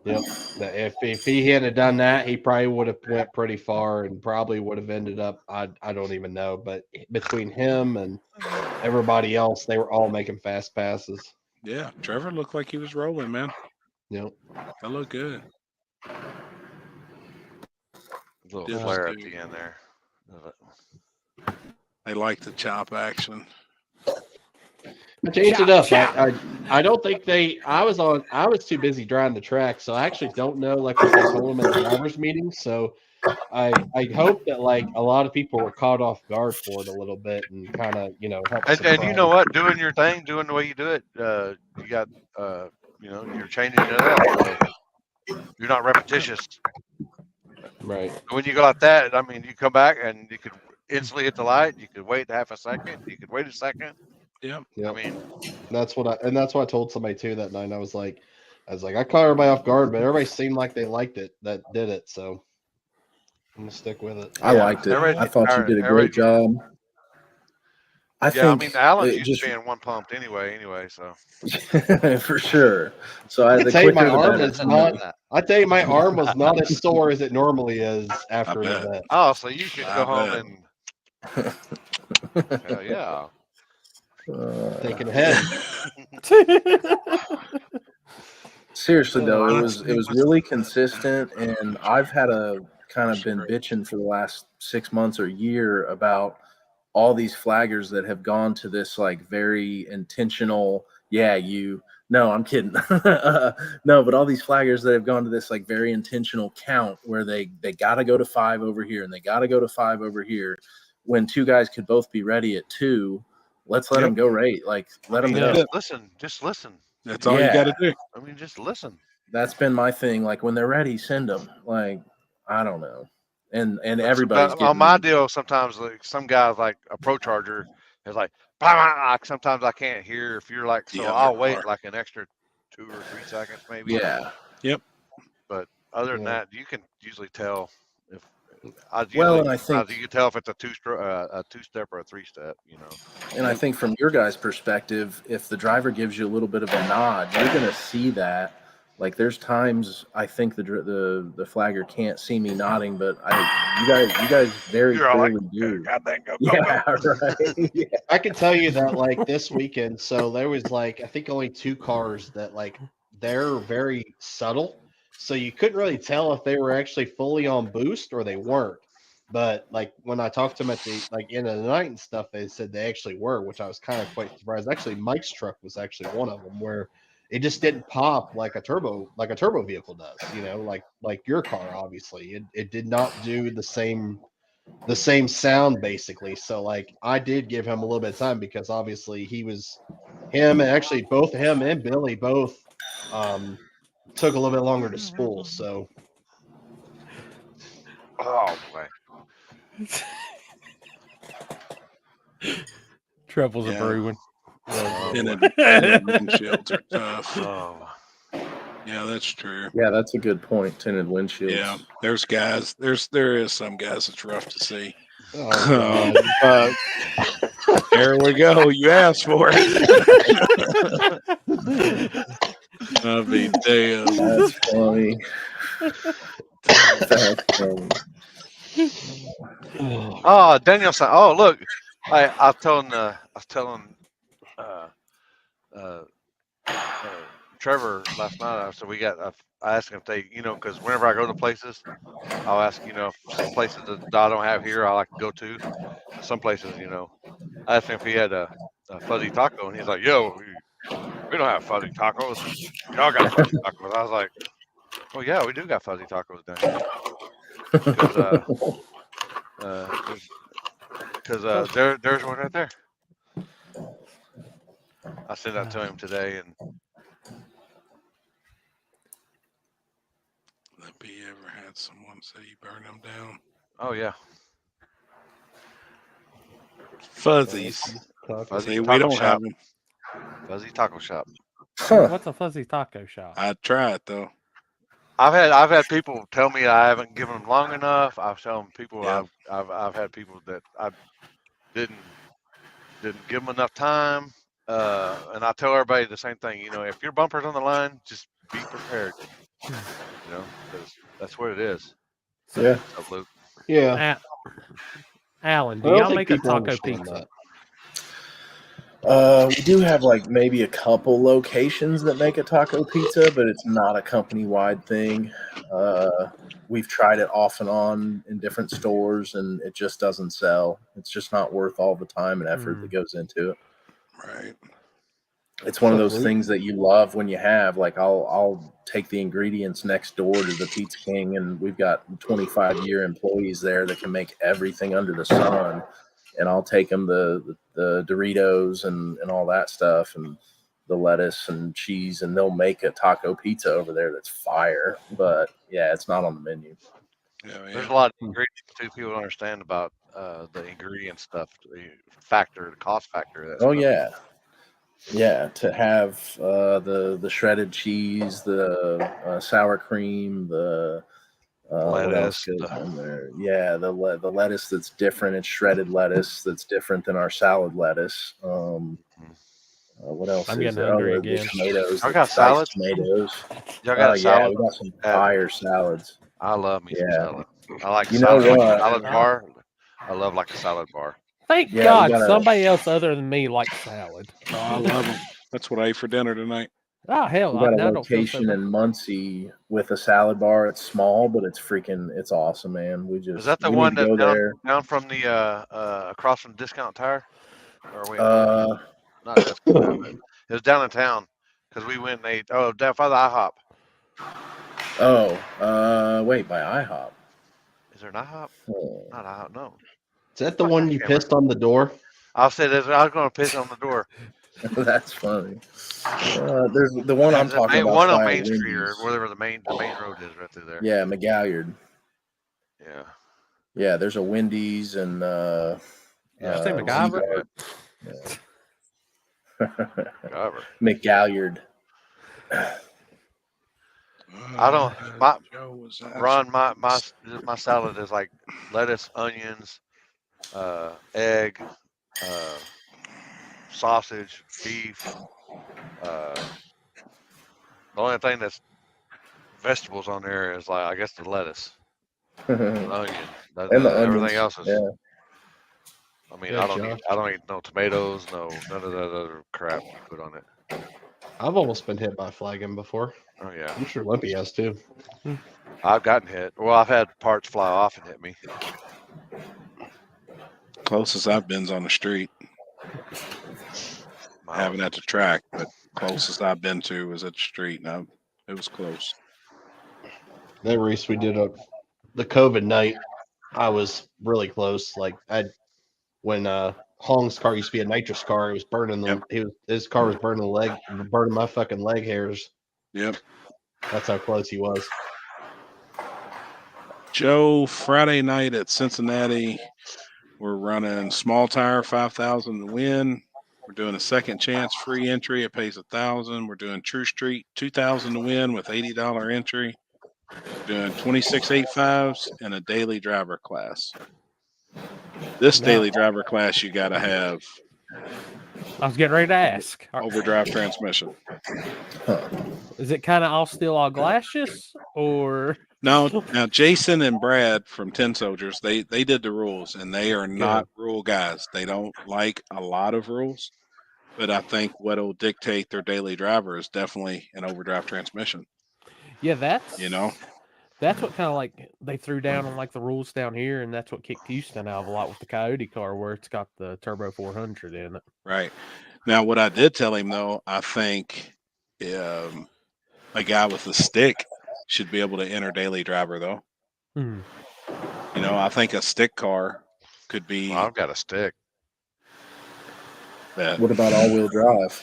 Yep. If he hadn't done that, he probably would have went pretty far and probably would have ended up. I don't even know, but between him and everybody else, they were all making fast passes. Yeah, Trevor looked like he was rolling, man. Yep. That looked good. A little flare at the end there. They like the chop action. I changed it up. I don't think I was too busy driving the track, so I actually don't know like what they told them in the drivers meeting. So I hope that like a lot of people were caught off guard for it a little bit and kind of help. And you know what? Doing your thing, doing the way you do it, you got you're changing it up. You're not repetitious. Right. When you go like that, I mean, you come back and you could instantly hit the light. You could wait half a second. You could wait a second. Yeah. Yeah. I mean, that's what I told somebody too that night. I was like, I caught everybody off guard, but everybody seemed like they liked it that did it. So I'm gonna stick with it. I liked it. I thought you did a great job. I think Alan's used to being one pumped anyway, so for sure. So I tell you, my arm was not as sore as it normally is after an event. Oh, so you could go home and hell yeah. Thinking ahead. Seriously though, it was really consistent, and I've had a kind of been bitching for the last 6 months or year about all these flaggers that have gone to this like very intentional. No, I'm kidding. No, but all these flaggers that have gone to this like very intentional count where they got to go to 5 over here and they got to go to 5 over here when 2 guys could both be ready at 2. Let's let them go rate. Like, let them go. Just listen. That's all you got to do. I mean, just listen. That's been my thing. Like, when they're ready, send them. Like, I don't know. And everybody's on my deal. Sometimes, like some guys, like a Pro Charger, is like, sometimes I can't hear if you're like, so I'll wait like an extra 2 or 3 seconds, maybe. Yeah. Yep. But other than that, you can usually tell if. I think you can tell if it's a 2-step or a 3-step, And I think from your guys' perspective, if the driver gives you a little bit of a nod, you're going to see that. Like there's times I think the flagger can't see me nodding, but you guys very clearly do. Yeah, right. Yeah. I can tell you that like this weekend, so there was like I think only 2 cars that like they're very subtle. So you couldn't really tell if they were actually fully on boost or they weren't. But like when I talked to them at the end of the night and stuff, they said they actually were, which I was kind of quite surprised. Actually, Mike's truck was actually one of them where it just didn't pop like a turbo vehicle does. Like your car, obviously, it did not do the same sound basically. So like I did give him a little bit of time because obviously him and actually both him and Billy both took a little bit longer to spool. So Oh boy. Troubles are Yeah. brewing. Tinted windshields are tough. Oh. Yeah, that's true. Yeah, that's a good point. Tinted windshields. Yeah, there's guys. There is some guys it's rough to see. oh But there we go. You asked for it. I'll be damned. That's funny. That's funny. Oh, Daniel said, "Oh, look, I was telling Trevor last night. I said I asked him if they, because whenever I go to places, I'll ask, if some places that I don't have here, I like to go to. Some places, I asked him if he had a fuzzy taco, and he's like, "Yo, we don't have fuzzy tacos. Y'all got fuzzy tacos." I was like, "Oh yeah, we do got fuzzy tacos down here." Because there's one right there. I sent that to him today, and Have you ever had someone say you burn them down? oh yeah, Fuzzies. fuzzy See, we taco don't shop. have them. Fuzzy taco shop. Huh. What's a fuzzy taco shop? I try it though. I've had people tell me I haven't given them long enough. I've shown people Yeah. I've had people that I didn't give them enough time. And I tell everybody the same thing. If your bumper's on the line, just be prepared. Because that's what it is. Yeah. So, Luke. yeah. Alan, I do don't y'all think make a people taco understand pizza? that. We do have like maybe a couple locations that make a taco pizza, but it's not a company-wide thing. We've tried it off and on in different stores, and it just doesn't sell. It's just not worth all the time and effort that goes into it. Right. It's one of those things that you love when you have. Like I'll take the ingredients next door to the Pizza King, and we've got 25-year employees there that can make everything under the sun. And I'll take them the Doritos and all that stuff, and the lettuce and cheese, and they'll make a taco pizza over there that's fire. But yeah, it's not on the menu. Yeah, There's a lot of ingredients too people don't understand about the ingredient stuff, the cost factor. Of that Oh stuff. yeah, to have the shredded cheese, the sour cream, the what else Lettuce. goes on there? Yeah, the lettuce that's different. It's shredded lettuce that's different than our salad lettuce. What else I'm is getting there? hungry The again. tomatoes. Y'all the got diced salad? tomatoes. Y'all got a Yeah, salad? we got some fire salads. I love me some Yeah. salad. I like You know salad. Like a what? salad bar. I love like a salad bar. Thank Yeah, we God gotta- somebody else other than me likes salad. Oh, I love them. That's what I ate for dinner tonight. Oh hell, We got now a I don't feel so location bad. in Muncie with a salad bar. It's small, but it's awesome, man. Is that the we one need to that's go there. down from the across from Discount Tire? Or wait, not Discount Tire, but it was down in town because we went and ate. Oh, down by the IHOP. Wait, by IHOP. Is there an IHOP? Oh. Not IHOP. No. Is that the one you pissed on the door? I said I was going to piss on the door. That's funny. There's the one I'm talking about. One on by Main Street or Wendy's. whatever the main road is right through there. Yeah, McGalliard. Yeah. Yeah, there's a Wendy's and Yeah, I think MacGyver. MacGyver. McGalliard. I don't. Ron, my salad is like lettuce, onions, egg, sausage, beef. The only thing that's vegetables on there is like I guess the lettuce, and onion. And the everything onions, else is. yeah. I mean, Yeah, I don't eat no tomatoes, none of that other crap you put on it. I've almost been hit by flagging before. Oh yeah, I'm sure Limpy has too. I've gotten hit. Well, I've had parts fly off and hit me. Closest I've been's on the street. Haven't at the track, but closest I've been to was at the street. Now it was close. That race we did the COVID night, I was really close. Like when Hong's car used to be a nitrous car, it was burning them. His car was burning my fucking leg hairs. Yep. That's how close he was. Joe, Friday night at Cincinnati, we're running small tire 5,000 to win. We're doing a second chance free entry. It pays 1,000. We're doing True Street 2,000 to win with $80 entry. We're doing 26.85s and a daily driver class. This daily driver class, you got to have. I was getting ready to ask. Overdrive transmission. Is it kind of all still all glacious or? No. Now Jason and Brad from 10 Soldiers, they did the rules, and they are not rule guys. They don't like a lot of rules, but I think what'll dictate their daily driver is definitely an overdrive transmission. Yeah, that's that's what kind of like they threw down on like the rules down here, and that's what kicked Houston out of a lot with the Coyote car, where it's got the turbo 400 in it. Right. Now, what I did tell him though, I think a guy with a stick should be able to enter daily driver though. I think a stick car could be. Well, I've got a stick. What about all-wheel drive?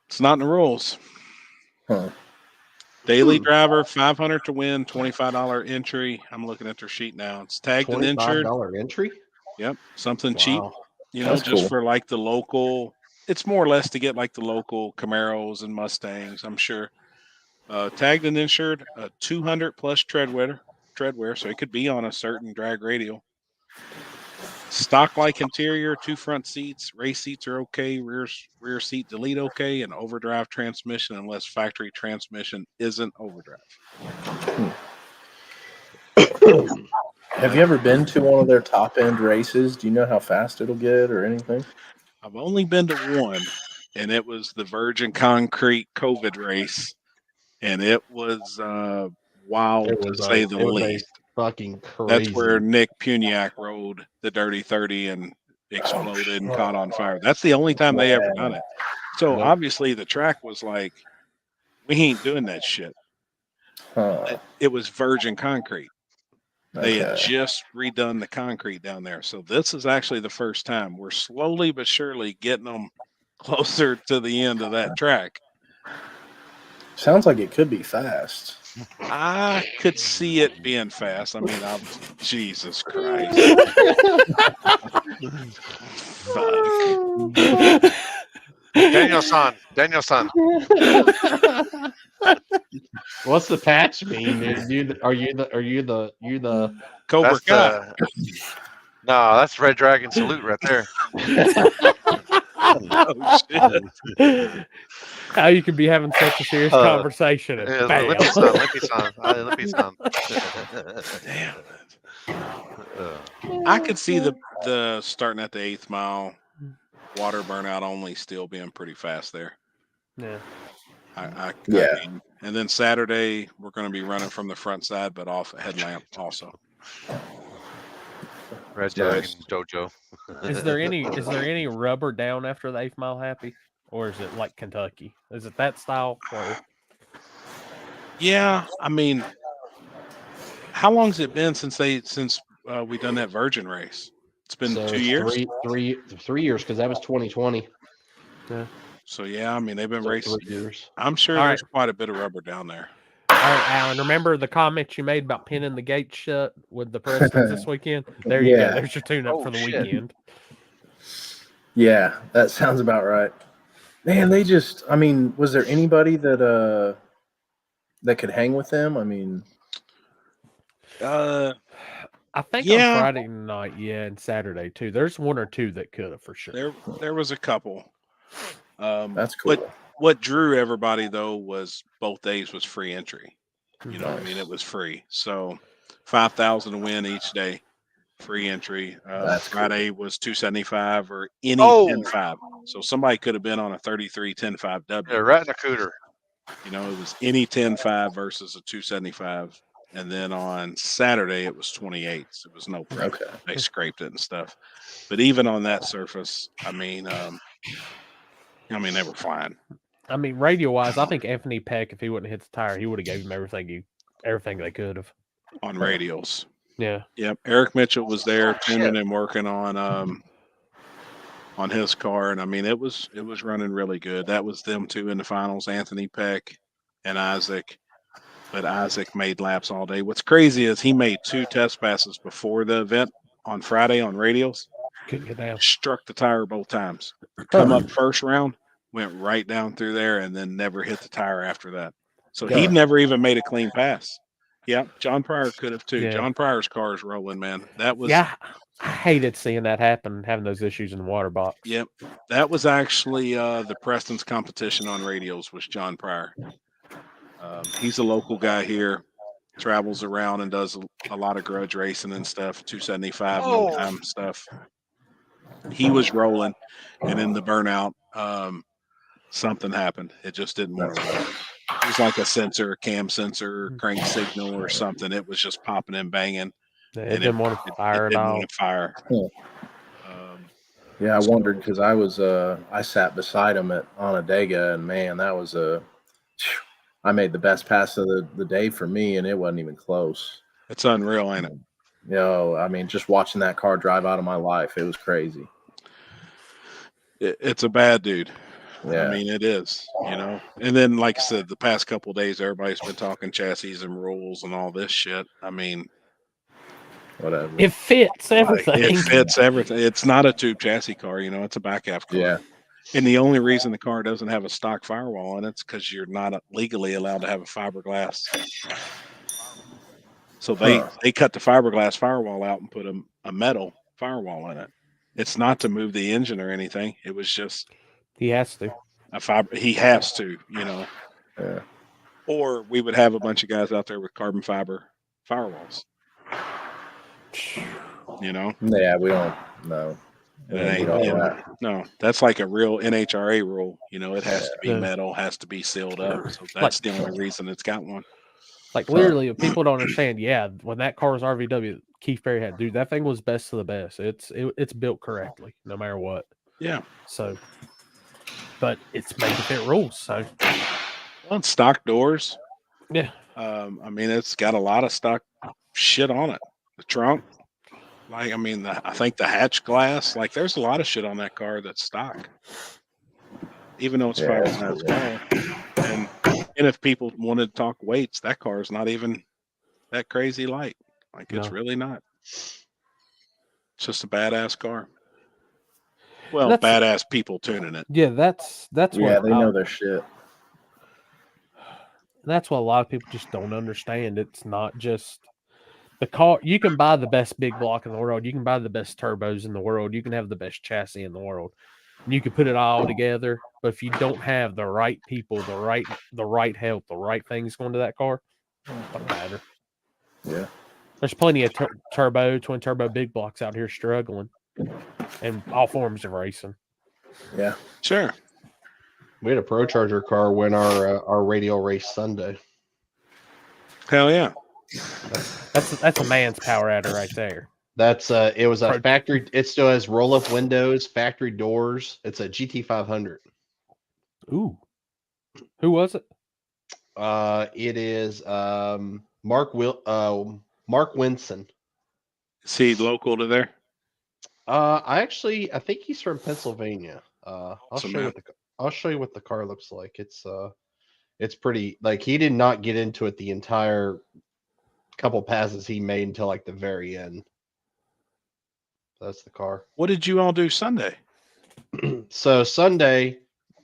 It's not in the rules. Daily driver, 500 to win, $25 entry. I'm looking at their sheet now. It's tagged and insured. $25 entry? Yep, something cheap. That's just cool. for like the local. It's more or less to get like the local Camaros and Mustangs, I'm sure. Tagged and insured, 200 plus treadwear, so it could be on a certain drag radial. Stock-like interior, 2 front seats, race seats are okay, rear seat delete okay, and overdrive transmission unless factory transmission isn't overdrive. Have you ever been to one of their top-end races? Do you know how fast it'll get or anything? I've only been to one, and it was the Virgin Concrete COVID race, and it was wild to say the least. Fucking crazy. That's where Nick Puniak rode the Dirty 30 and exploded and caught on fire. That's the only time they ever done it. So obviously the track was like, we ain't doing that shit. It was Virgin Concrete. They had just redone the concrete down there. So this is actually the first time. We're slowly but surely getting them closer to the end of that track. Sounds like it could be fast. I could see it being fast. I mean, Jesus Christ. Fuck. Daniel-san. What's the patch mean? Are you the Cobra Kai? No, that's Red Dragon salute right there. Oh, shit. How you could be having such a serious conversation and Lippy son. Damn it. I could see the starting at the 8th mile, water burnout only still being pretty fast there. Yeah. I mean, and then Saturday we're going to be running from the front side, but off a headlamp also. Red Dragon Jojo. Is there any rubber down after the 8th mile happy, or is it like Kentucky? Is it that style? Or? Yeah, I mean, how long's it been since we done that Virgin race? It's been 2 years. 3 years, because that was 2020. Yeah. So yeah, I mean they've been racing. 3 years. I'm sure there's quite a bit of rubber down there. All right, Alan, remember the comment you made about pinning the gate shut with the Prestons this weekend? There you go. There's your tune-up for the weekend. Yeah, that sounds about right. Man, was there anybody that could hang with them? I mean, I think on Friday night, and Saturday too. There's one or two that could have for sure. There was a couple. That's cool. What drew everybody though was both days was free entry. You know what I mean? It was free. So 5,000 to win each day, free entry. Friday was 275 or any 10.5. So somebody could have been on a 33 10.5 W. Yeah, right in the cooter. You know, it was any 10.5 versus a 275. and then on Saturday it was 28s. It was no problem. Okay. They scraped it and stuff. But even on that surface, I mean, they were fine. I mean, radio wise, I think Anthony Peck, if he wouldn't have hit the tire, he would have gave him everything they could have. On radials. Yeah. Yep. Eric Mitchell was there tuning and working on his car, and I mean it was running really good. That was them two in the finals, Anthony Peck and Isaac. But Isaac made laps all day. What's crazy is he made 2 test passes before the event on Friday on radials. Couldn't get down. Struck the tire both times. Come up first round, went right down through there, and then never hit the tire after that. So he'd never even made a clean pass. Yeah, John Pryor could have too. Yeah. John Pryor's car is rolling, man. That was I hated seeing that happen, having those issues in the water box. Yep. That was actually the Preston's competition on radials was John Pryor. He's a local guy here, travels around and does a lot of grudge racing and stuff, 275 no time stuff. He was rolling, and in the burnout, something happened. It just didn't work. It was like a sensor, a cam sensor, crank signal or something. It was just popping and banging. It didn't want to fire at all. Fire. Yeah, I wondered because I sat beside him at Onondaga, and man, that was I made the best pass of the day for me, and it wasn't even close. It's unreal, ain't it? I mean, just watching that car drive out of my life, it was crazy. It's a bad dude. Yeah. I mean, it is, And then, like I said, the past couple of days, everybody's been talking chassis and rules and all this shit. I mean, whatever. It fits everything. It fits everything. It's not a tube chassis car, it's a back half car. Yeah. And the only reason the car doesn't have a stock firewall in it's because you're not legally allowed to have a fiberglass. So they cut the fiberglass firewall out and put a metal firewall in it. It's not to move the engine or anything. It was just he has to. He has to, Yeah. Or we would have a bunch of guys out there with carbon fiber firewalls. Yeah, we don't know. No, that's like a real NHRA rule. It has to be metal, has to be sealed up. So that's the only reason it's got one. Like literally, if people don't understand, when that car was RVW, Keith Perry had, dude, that thing was best of the best. It's built correctly, no matter what. Yeah. So, but it's made to fit rules. So, on stock doors. Yeah. I mean, it's got a lot of stock shit on it. The trunk, I think the hatch glass, there's a lot of shit on that car that's stock. Even though it's 5.5 tall. And if people wanted to talk weights, that car is not even that crazy light. It's really not. It's just a badass car. Well, badass people tuning it. Yeah, that's what they know their shit. That's what a lot of people just don't understand. It's not just the car. You can buy the best big block in the world. You can buy the best turbos in the world. You can have the best chassis in the world. You can put it all together. But if you don't have the right people, the right help, the right things going to that car, it doesn't matter. Yeah. There's plenty of twin turbo big blocks out here struggling in all forms of racing. Yeah. Sure. We had a Pro Charger car win our radial race Sunday. Hell yeah. That's a man's power adder right there. That's it was a factory. It still has roll up windows, factory doors. It's a GT500. Ooh, who was it? It is Mark Winson. Is he local to there? I think he's from Pennsylvania. I'll show you what the car looks like. It's pretty. He did not get into it the entire couple passes he made until the very end. That's the car. What did you all do Sunday? So Sunday,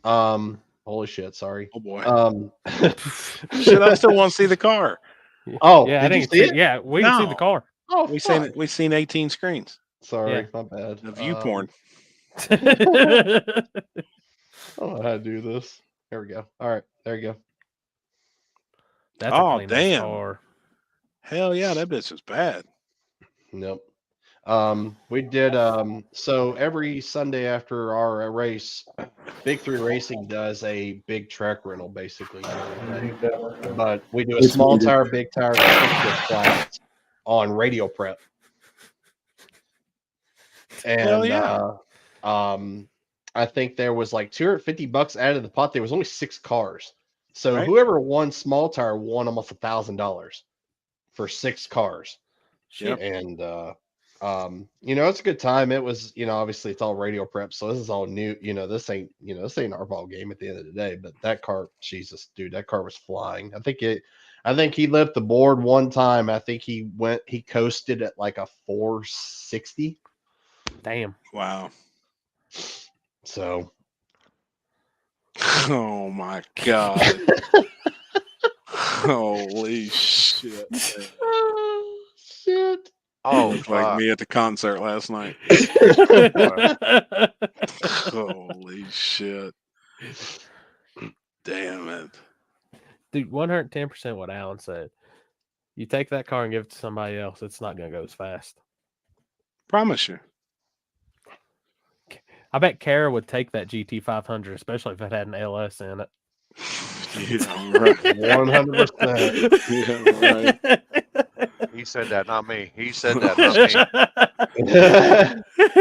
holy shit, sorry. Oh boy. Shit, I still want to see the car. Oh, yeah, did you see it? Yeah, we can see the car. Oh, we've seen 18 screens. Sorry, my bad. The view porn. I don't know how to do this. There we go. All right, there you go. That's a clean damn. car. Hell yeah, that bitch is bad. Nope. We did so every Sunday after our race, Big Three Racing does a big track rental basically every day. But we do a It's small muted. tire, big tire, stick shift class on radio prep. Hell And yeah. I think there was like $250 out of the pot. There was only 6 cars. So Right. whoever won small tire won almost $1,000 for 6 cars. Yep. And you know, it's a good time. It was, you know, obviously it's all radio prep, so this is all new. You know, this ain't our ball game at the end of the day. But that car, Jesus, dude, that car was flying. I think he left the board one time. I think he coasted at like a 460. Damn. Wow. So Oh my God. Holy shit. oh, shit. Oh, Looked like me at the concert last night. Holy shit. Damn it. Dude, 110% what Alan said. You take that car and give it to somebody else, it's not going to go as fast. Promise you. I bet Kara would take that GT500, especially if it had an LS in it. Yeah, right. 100%. Yeah, right. he said that, not me. He said that, not me.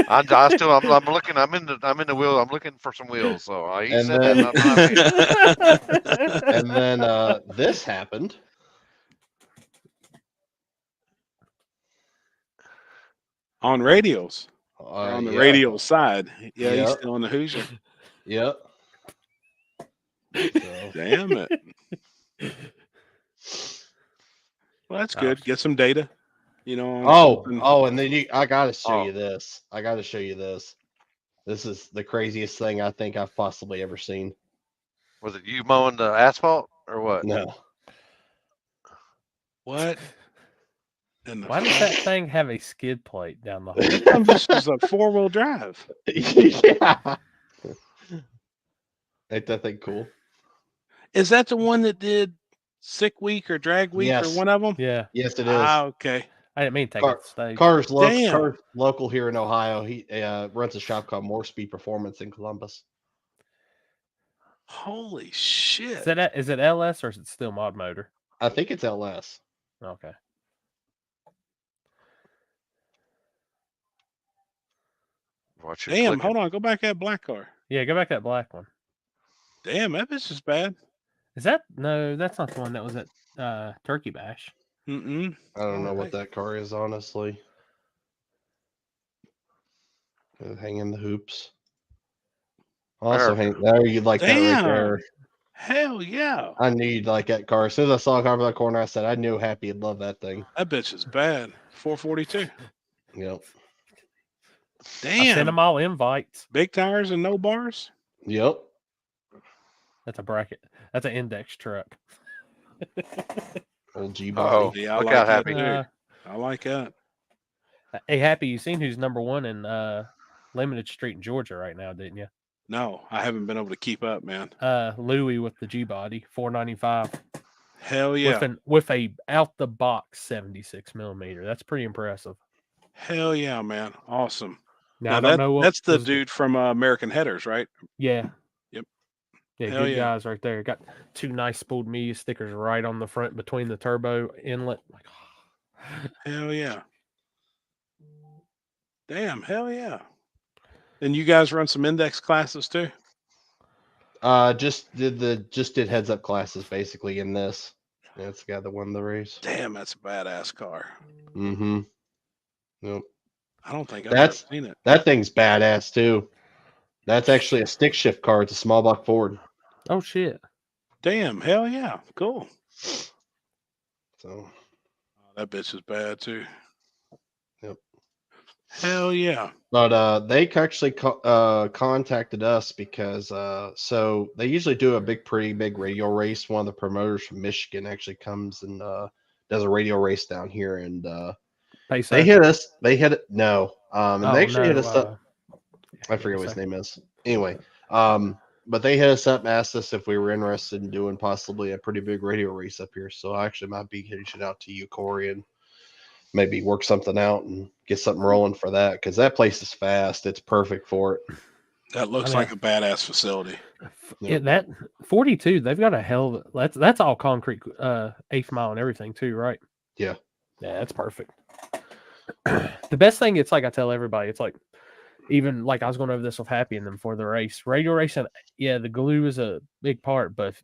I'm looking. I'm in the wheel. I'm looking for some wheels. So he And said then- that, not me. And then this happened. On radios. Or on the Yeah. radio side. Yeah, he's Yep. still on the Hoosier. Yep. So, Damn it. Well, that's good. Get some data. You know. on something. And then I gotta show you this. This is the craziest thing I think I've possibly ever seen. Was it you mowing the asphalt or what? No. What? And Why does that thing have a skid plate down the How hole? come this is a 4-wheel drive? Yeah. Ain't that thing cool? Is that the one that did Sick Week or Drag Week or Yes. one of them? Yeah. Yes, it is. Ah, okay. I didn't mean to take it to stage. Car's Damn. local here in Ohio. He runs a shop called More Speed Performance in Columbus. Holy shit. Is it LS or is it still mod motor? I think it's LS. Okay. Watch your Damn, clicking. hold on. Go back that black car. Yeah, go back that black one. Damn, that bitch is bad. Is that no? That's not the one that was at Turkey Bash. Mm-mm. I don't know what Alright. that car is, honestly. Hanging the hoops. Also, there you like that right there. Damn. Hell yeah. I knew you'd like that car. As soon as I saw a car in that corner, I said I knew Happy would love that thing. That bitch is bad. 442. Yep. I sent Damn. them all invites. Big tires and no bars? Yep. That's a bracket. That's an index truck. Old G Oh, body. Yeah, I look like out, that Happy. too. I like that. Hey, Happy, you seen who's number one in Limited Street in Georgia right now, didn't you? No, I haven't been able to keep up, man. Louis with the G body, 495. Hell yeah. With a out the box 76 millimeter. That's pretty impressive. Hell yeah, man. Awesome. Now, I Now, don't know what that's the was dude from American Headers, right? Yeah. Yep. Yeah, Hell good yeah. guys right there. Got 2 nice spooled media stickers right on the front between the turbo inlet. Like, Hell yeah. Damn, hell yeah. And you guys run some index classes too? Just did heads up classes basically in this. Yeah, it's the guy that won the race. Damn, that's a badass car. Mm-hmm. Yep. I don't think I've ever seen it. That thing's badass too. That's actually a stick shift car. It's a small block Ford. oh shit. Damn, hell yeah. Cool. So Oh, that bitch is bad too. Yep. Hell yeah. But they actually contacted us because so they usually do a pretty big radio race. One of the promoters from Michigan actually comes and does a radio race down here, and they hit us. They hit it. No, and they actually hit us up. I forget what his name is. Anyway, but they hit us up and asked us if we were interested in doing possibly a pretty big radio race up here. So I actually might be hitting it out to you, Corey, and maybe work something out and get something rolling for that, because that place is fast. It's perfect for it. That looks mean, like a badass facility. Yeah, that 42, they've got a hell of that's all concrete, 8th mile and everything too, right? Yeah. Yeah, that's perfect. The best thing, it's like I tell everybody, it's like, even like I was going over this with Happy and them before the race. Radio racing, yeah, the glue is a big part, but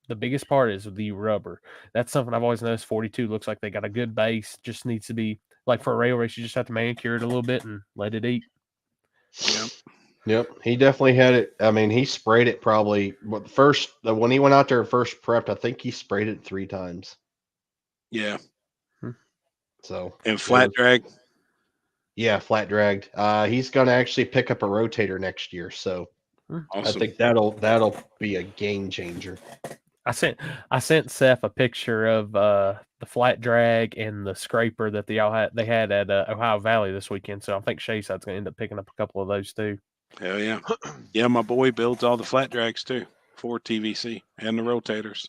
the biggest part is the rubber. That's something I've always noticed. 42 looks like they got a good base, just needs to be, like for a rail race, you just have to manicure it a little bit and let it eat. Yep, he definitely had it. I mean, he sprayed it probably when he went out there first prepped. I think he sprayed it 3 times. Yeah. So And flat drag. Yeah, flat dragged. He's gonna actually pick up a rotator next year, so Awesome. I think that'll be a game changer. I sent Seth a picture of the flat drag and the scraper that they had at Ohio Valley this weekend. So I think Shayside's going to end up picking up a couple of those too. Hell yeah. Yeah, my boy builds all the flat drags too for TVC and the rotators.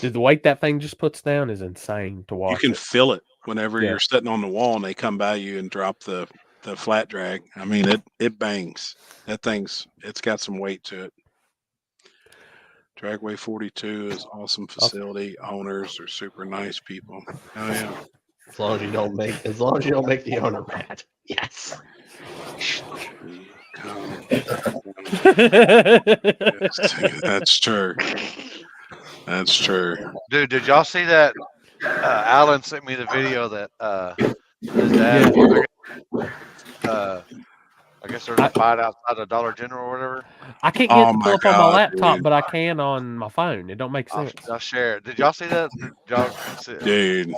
Dude, the weight that thing just puts down is insane to watch. You can feel it whenever you're sitting on the wall and they come by you and drop the flat drag. I mean, it bangs. That it's got some weight to it. Dragway 42 is awesome facility. Owners are super nice people. Oh yeah. As long as you don't make the owner mad. Yes. That's true. That's true. Dude, did y'all see that? Alan sent me the video that his dad. I guess there's a fight outside of Dollar General or whatever. I can't get it to pull up on my laptop, but I can on my phone. It don't make sense. I'll share it. Did y'all see that? Dude,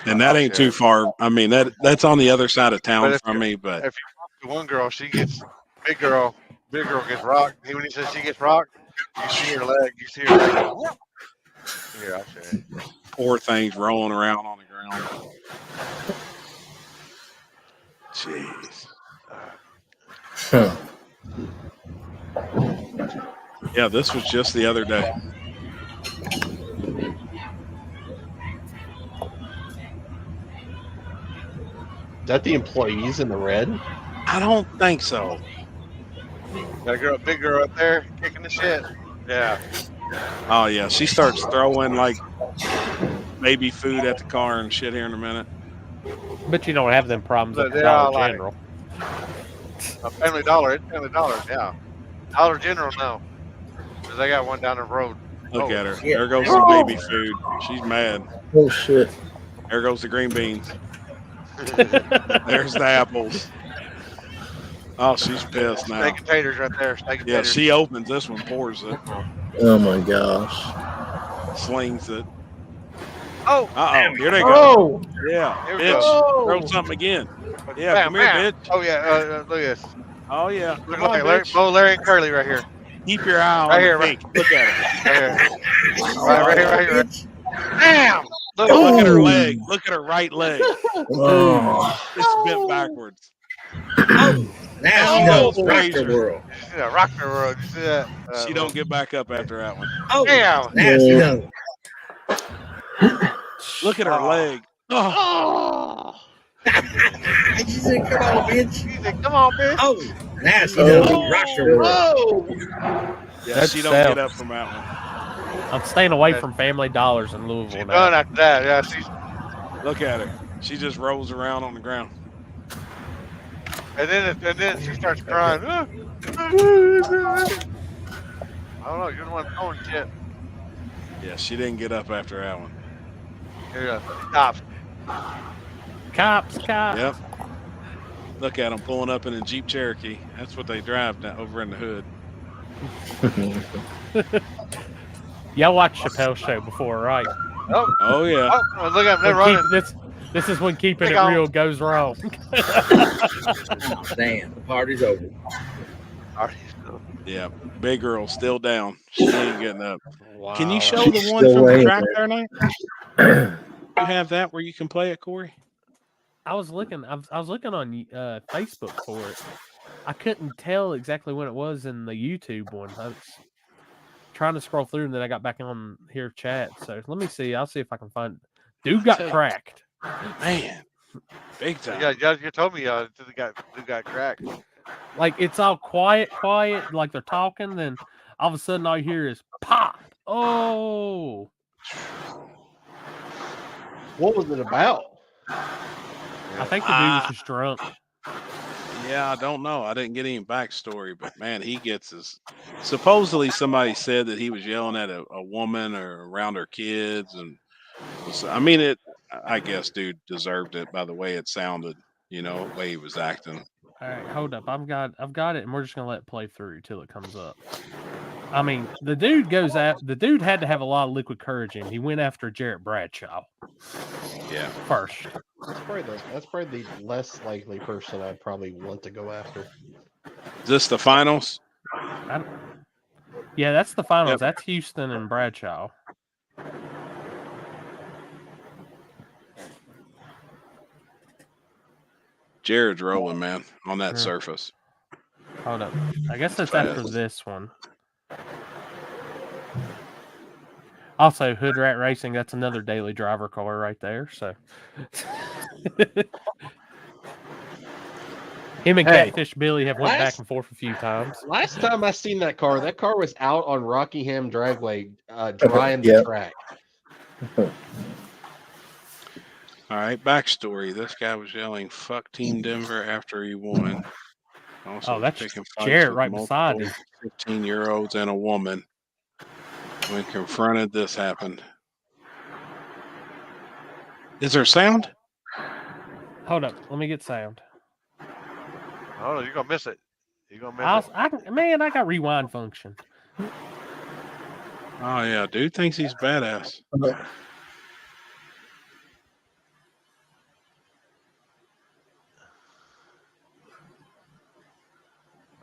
and that ain't too far. I mean, that's on the other side of town from me. But if you talk to one girl, she gets big girl gets rocked. When he says she gets rocked, you see her leg. You see her leg. Here, I'll share it. Poor thing's rolling around on the ground. Jeez. Huh. Yeah, this was just the other day. Is that the employees in the red? I don't think so. Got a big girl up there kicking the shit. Yeah. Oh yeah, she starts throwing like baby food at the car and shit here in a minute. But you don't have them problems at the Yeah, Dollar General. A Family Dollar, it's Family Dollar, yeah. Dollar General, no. Because they got one down the road. Look at her. There goes some baby food. She's mad. Oh, shit. There goes the green beans. There's the apples. Oh, she's pissed now. Steak and taters right there. Steak and Yeah, taters. she opens this one, pours it, Oh, my gosh. slings it. Oh! Uh-oh, here they go. Oh! Yeah, Here we bitch. go. Throw something again. Yeah, Bam, come here, bam. bitch. Oh, yeah, look at this. Oh, yeah. Look Come on, like Larry, bitch. Larry and Curly right here. Keep your eye on Right the here, pink. Look at her. Right here. Right here. Bam! Look, Look at her leg. Look at her right leg. Oh. It's bent backwards. Now she Oh, knows. Rock the Fraser. world. You see that rock the world? You see that? She don't get back up after that one. Oh, Damn! now she knows. Look at her leg. Oh! She said, "Come on, bitch." She said, "Come on, bitch." Oh, now she knows. Rock the world. Whoa! Yeah, That's she don't Seth. get up from that one. I'm staying away from Family Dollars in Louisville She's now. done after that. Yeah, she's. Look at her. She just rolls around on the ground. And then she starts crying. I don't know. You're the one throwing shit. Yeah, she didn't get up after that one. Here you go. Cops. Cops. Yep. Look at them pulling up in a Jeep Cherokee. That's what they drive now, over in the hood. Y'all watched Chappelle's show before, right? Oh, Oh yeah. oh, look at them. They're running. This is when keeping Hang it on. real goes wrong. Damn, the party's over. Yeah. Big girl still down. She ain't getting up. Wow. Can you show the She's one still from the laying track there. there now? You have that where you can play it, Corey? I was looking on Facebook for it. I couldn't tell exactly when it was in the YouTube one. I was trying to scroll through, and then I got back on here chat. So let me see. I'll see if I can find Dude got cracked. Man, big time. Yeah, you told me dude got cracked. Like it's all quiet, like they're talking. Then all of a sudden, all you hear is pop. Oh, What was it about? I think the dude was just drunk. Yeah, I don't know. I didn't get any backstory, but man, he gets his. Supposedly, somebody said that he was yelling at a woman or around her kids, and I mean, it. I guess dude deserved it by the way it sounded. You know, the way he was acting. All right, hold up. I've got it, and we're just gonna let it play through till it comes up. I mean, the dude goes out. The dude had to have a lot of liquid courage in him. He went after Jarrett Bradshaw. Yeah. First. That's probably the less likely person I'd probably want to go after. Is this the finals? Yeah, that's the finals. Yep. That's Houston and Bradshaw. Jared's rolling, man, on that surface. Hold up. I guess that's after this one. Also, Hood Rat Racing, that's another daily driver car right there. So him and Catfish Billy have went back and forth a few times. Last time I seen that car was out on Rockingham Dragway, drying the track. All right, backstory. This guy was yelling "fuck Team Denver" after he won. Also, that's picking Jarrett right beside him. 15-year-olds and a woman. When confronted, this happened. Is there sound? Hold up, let me get sound. Oh, you're gonna miss it. You're gonna miss it. Man, I got rewind function. Oh yeah, dude thinks he's badass.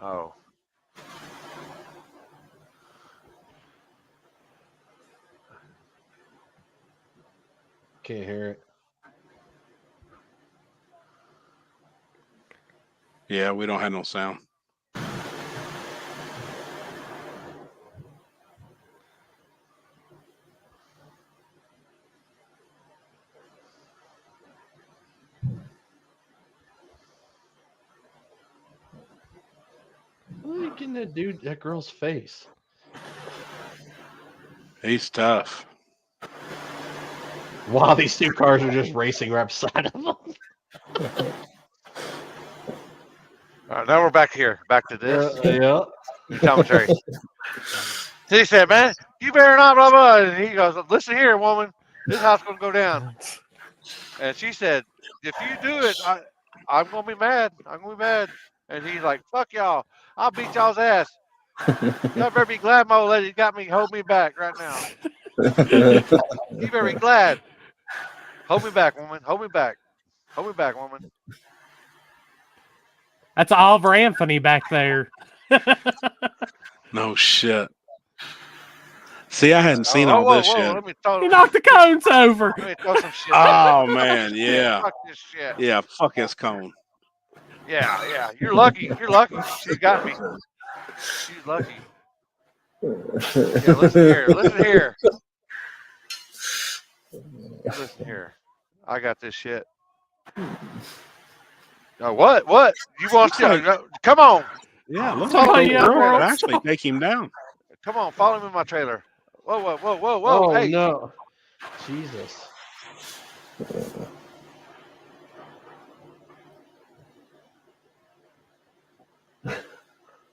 Oh. Can't hear it. Yeah, we don't have no sound. Look at that girl's face. He's tough. Wow, these two cars are just racing right beside of them. All right, now we're back here. Back to this. Yeah. New commentary. He said, "Man, you better not blah blah." And he goes, "Listen here, woman. This house gonna go down." And she said, "If you do it, I'm gonna be mad. I'm gonna be mad." And he's like, "Fuck y'all. I'll beat y'all's ass. Y'all better be glad my old lady got me. Hold me back right now. You better be glad. Hold me back, woman. Hold me back. Hold me back, woman." That's Oliver Anthony back there. No shit. See, I hadn't seen all this yet. Let me throw, He knocked the cones over. Let me throw some shit. Oh man, yeah. Fuck this shit. Yeah, fuck his cone. Yeah. You're lucky. You're lucky. She got me. She's lucky. Yeah, listen here. Listen here. Listen here. I got this shit. What? You want to? Come on. Yeah, looks Oh, like yeah, the girl bro. could actually take him down. Come on. Follow me in my trailer. Whoa. Oh, Hey. no. Jesus.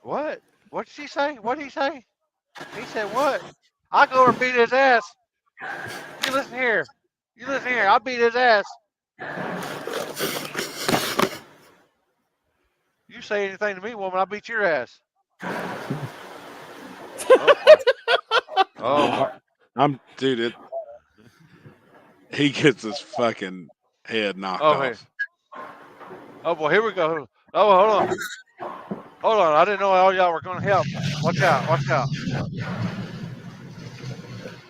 What? What did she say? What did he say? He said what? I'll go over and beat his ass. You listen here. I'll beat his ass. You say anything to me, woman, I'll beat your ass. Oh. Dude, he gets his fucking head knocked off. Hey. Oh boy, here we go. Oh, hold on. I didn't know all y'all were gonna help. Watch out.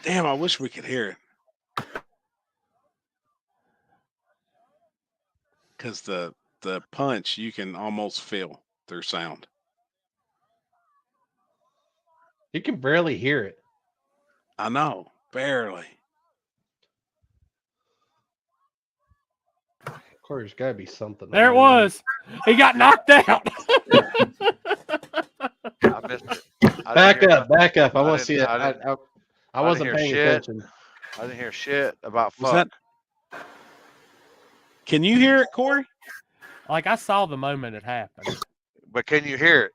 Damn, I wish we could hear it. Because the punch you can almost feel through sound. You can barely hear it. I know, barely. Corey, there's got to be something. There it on was. He got knocked out. I missed it. I didn't hear Back up. I want to didn't- see it. I didn't- I wasn't hear paying shit. attention. I didn't hear shit about Was fuck. Can you hear it, Corey? Like I saw the moment it happened. But can you hear it?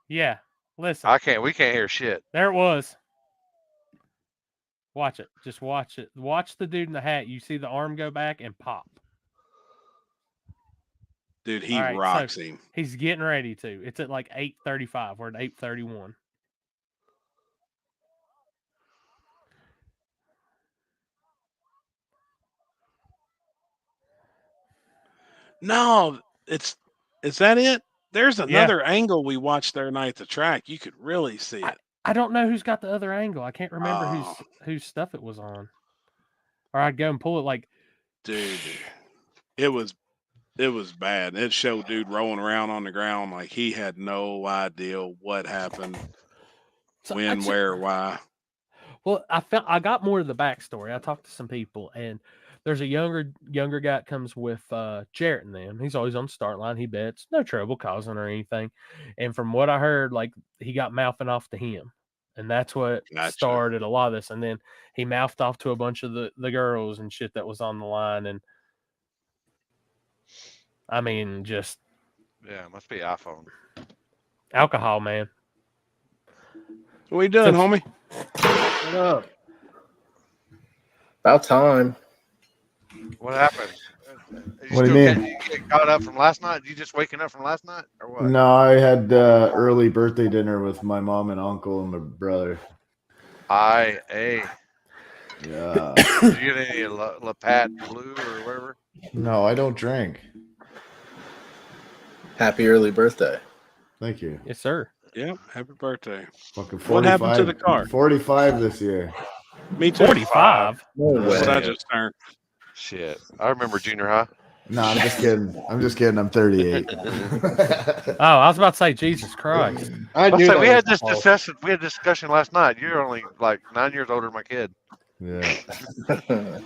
Yeah. Listen. I can't. We can't hear shit. There it was. Watch it. Just watch it. Watch the dude in the hat. You see the arm go back and pop. Dude, he All right, rocks so him. He's getting ready to. It's at like 8:35. We're at 8:31. No, is that it? There's another angle we watched there night at the track. You could really see it. I don't know who's got the other angle. I can't remember Oh. whose stuff it was on. Or I'd go and pull it like, Dude, it was bad. It showed dude rolling around on the ground like he had no idea what happened, so when, where, why. Well, I got more of the backstory. I talked to some people, and there's a younger guy that comes with Jarrett and them. He's always on the start line. He bets, no trouble causing or anything. And from what I heard, like he got mouthing off to him, and that's what started a lot of this. And then he mouthed off to a bunch of the girls and shit that was on the line. And I mean, just Yeah, it must be iPhone. alcohol, man. What are you doing, homie? Shut up. About time. What happened? What do you mean? You get caught up from last night? You just waking up from last night, or what? No, I had early birthday dinner with my mom and uncle and my brother. Hey. Yeah. Did you get any Lapat Blue or whatever? No, I don't drink. Happy early birthday. Thank you. Yes, sir. Yep. Happy birthday. Fucking 45, What happened to the car? 45 this year. Me too. 45. No That's what I way. just turned. Shit, I remember junior high. No, I'm just kidding. I'm 38. Oh, I was about to say, Jesus Christ. I Let's knew say that we had was this discussion. We had this discussion last night. You're only like 9 years older than my kid. Yeah.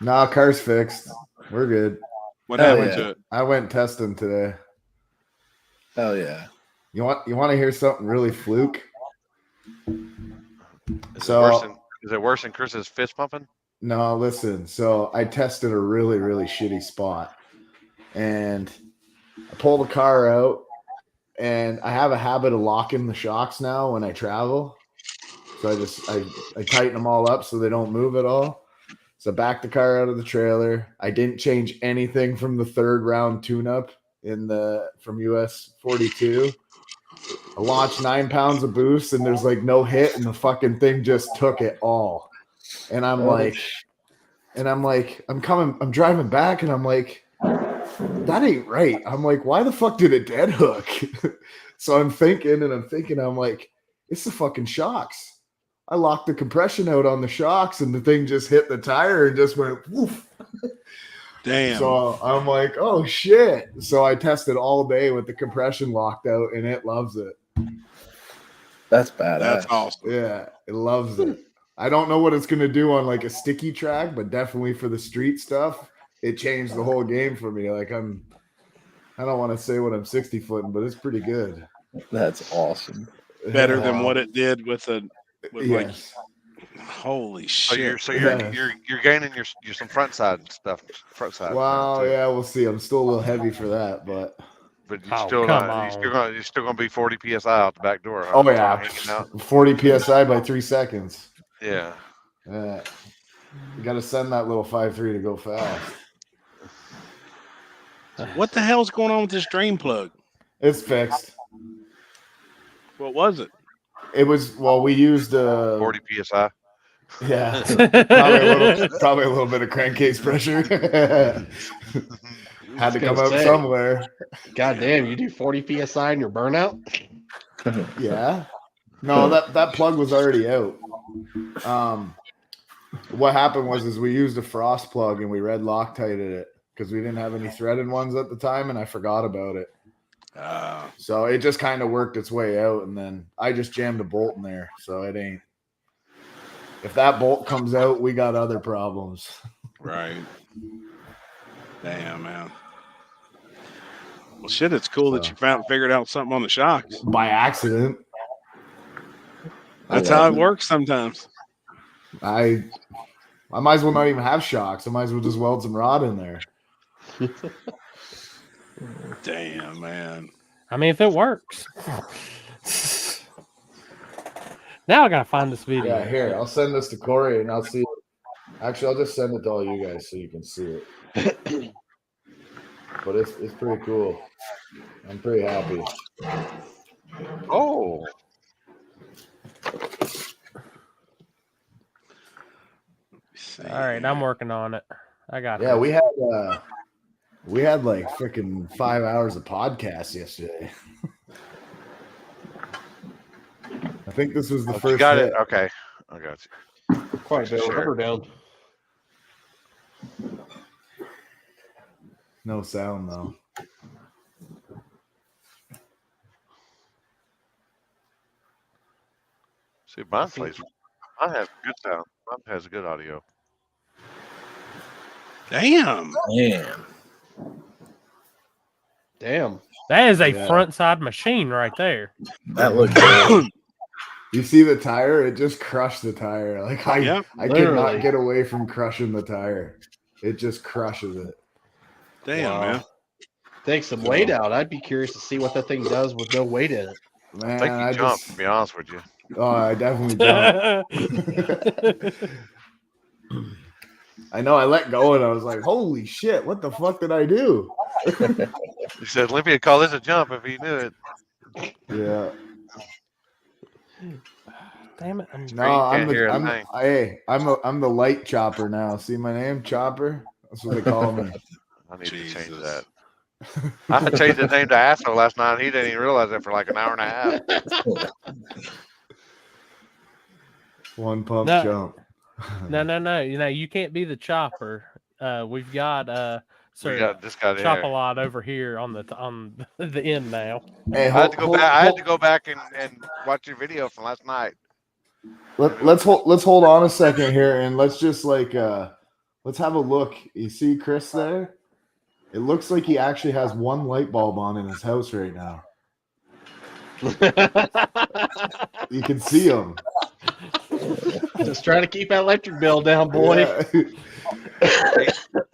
No, car's fixed. We're good. What Hell happened yeah. to it? I went testing today. Hell yeah. You want to hear something really fluke? Is it worse than Chris's fist pumping? No, listen. So I tested a really, really shitty spot, and I pulled the car out, and I have a habit of locking the shocks now when I travel. So I tighten them all up so they don't move at all. So I backed the car out of the trailer. I didn't change anything from the third round tune-up from US 42. I launched 9 pounds of boost, and there's like no hit, and the fucking thing just took it all. And I'm driving back, and I'm like, that ain't right. I'm like, why the fuck did it dead hook? So I'm thinking, I'm like, it's the fucking shocks. I locked the compression out on the shocks, and the thing just hit the tire and just went woof. Damn. So I'm like, oh shit. So I tested all day with the compression locked out, and it loves it. That's badass. That's awesome. Yeah, it loves it. I don't know what it's going to do on like a sticky track, but definitely for the street stuff, it changed the whole game for me. Like I don't want to say what I'm 60 footing, but it's pretty good. That's awesome. Better than what it did with Yes. like, holy So shit. you're gaining your some front side stuff. Front side. Wow, too. yeah, we'll see. I'm still a little heavy for that, but But you're still gonna be 40 psi out the back door. Huh? oh yeah, Hanging out. 40 psi by 3 seconds. Yeah. You got to send that little 5.3 to go fast. What the hell's going on with this drain plug? It's fixed. What was it? It was we used 40 psi. yeah, probably a little bit of crankcase pressure. Had to come out somewhere. God damn, you do 40 psi in your burnout? Yeah. No, that plug was already out. What happened was we used a frost plug and we red Loctited it because we didn't have any threaded ones at the time, and I forgot about it. So it just kind of worked its way out, and then I just jammed a bolt in there. So it ain't. If that bolt comes out, we got other problems. Right. Damn, man. Well, shit, it's cool that you figured out something on the shocks. By accident. That's how it works sometimes. I might as well not even have shocks. I might as well just weld some rod in there. Damn, man. I mean, if it works. Now I gotta find this video. Yeah, here, I'll send this to Corey and I'll see. Actually, I'll just send it to all you guys so you can see it. But it's pretty cool. I'm pretty happy. Oh. All right, I'm working on it. I got. Yeah, we had like freaking 5 hours of podcast yesterday. I think this was the first. You got hit. it. Okay, I got you. Quite a bit. Up or down? No sound though. See, mine plays. Mine has good sound. Mine has good audio. Damn. Damn. That is a front side machine right there. That looks good. You see the tire? It just crushed the tire. Like I could not get away from crushing the tire. It just crushes it. Damn, man. Takes some weight out. I'd be curious to see what that thing does with no weight in it. Man, I think you jumped, to be honest with you. Oh, I definitely jumped. I know. I let go and I was like, "Holy shit! What the fuck did I do?" He said, "Olympia would call this a jump if he knew it." Yeah. Damn it! I'm the light chopper now. See my name, Chopper. That's what they call me. I need to change that. I changed his name to Asshole last night. He didn't even realize it for like an hour and a half. One pump jump. No. You can't be the chopper. We've got this guy chop a lot over here on the end now. Hey, I had to go back and watch your video from last night. Let's hold on a second here and let's just let's have a look. You see Chris there? It looks like he actually has one light bulb on in his house right now. You can see him. Just trying to keep that electric bill down, boy. Yeah.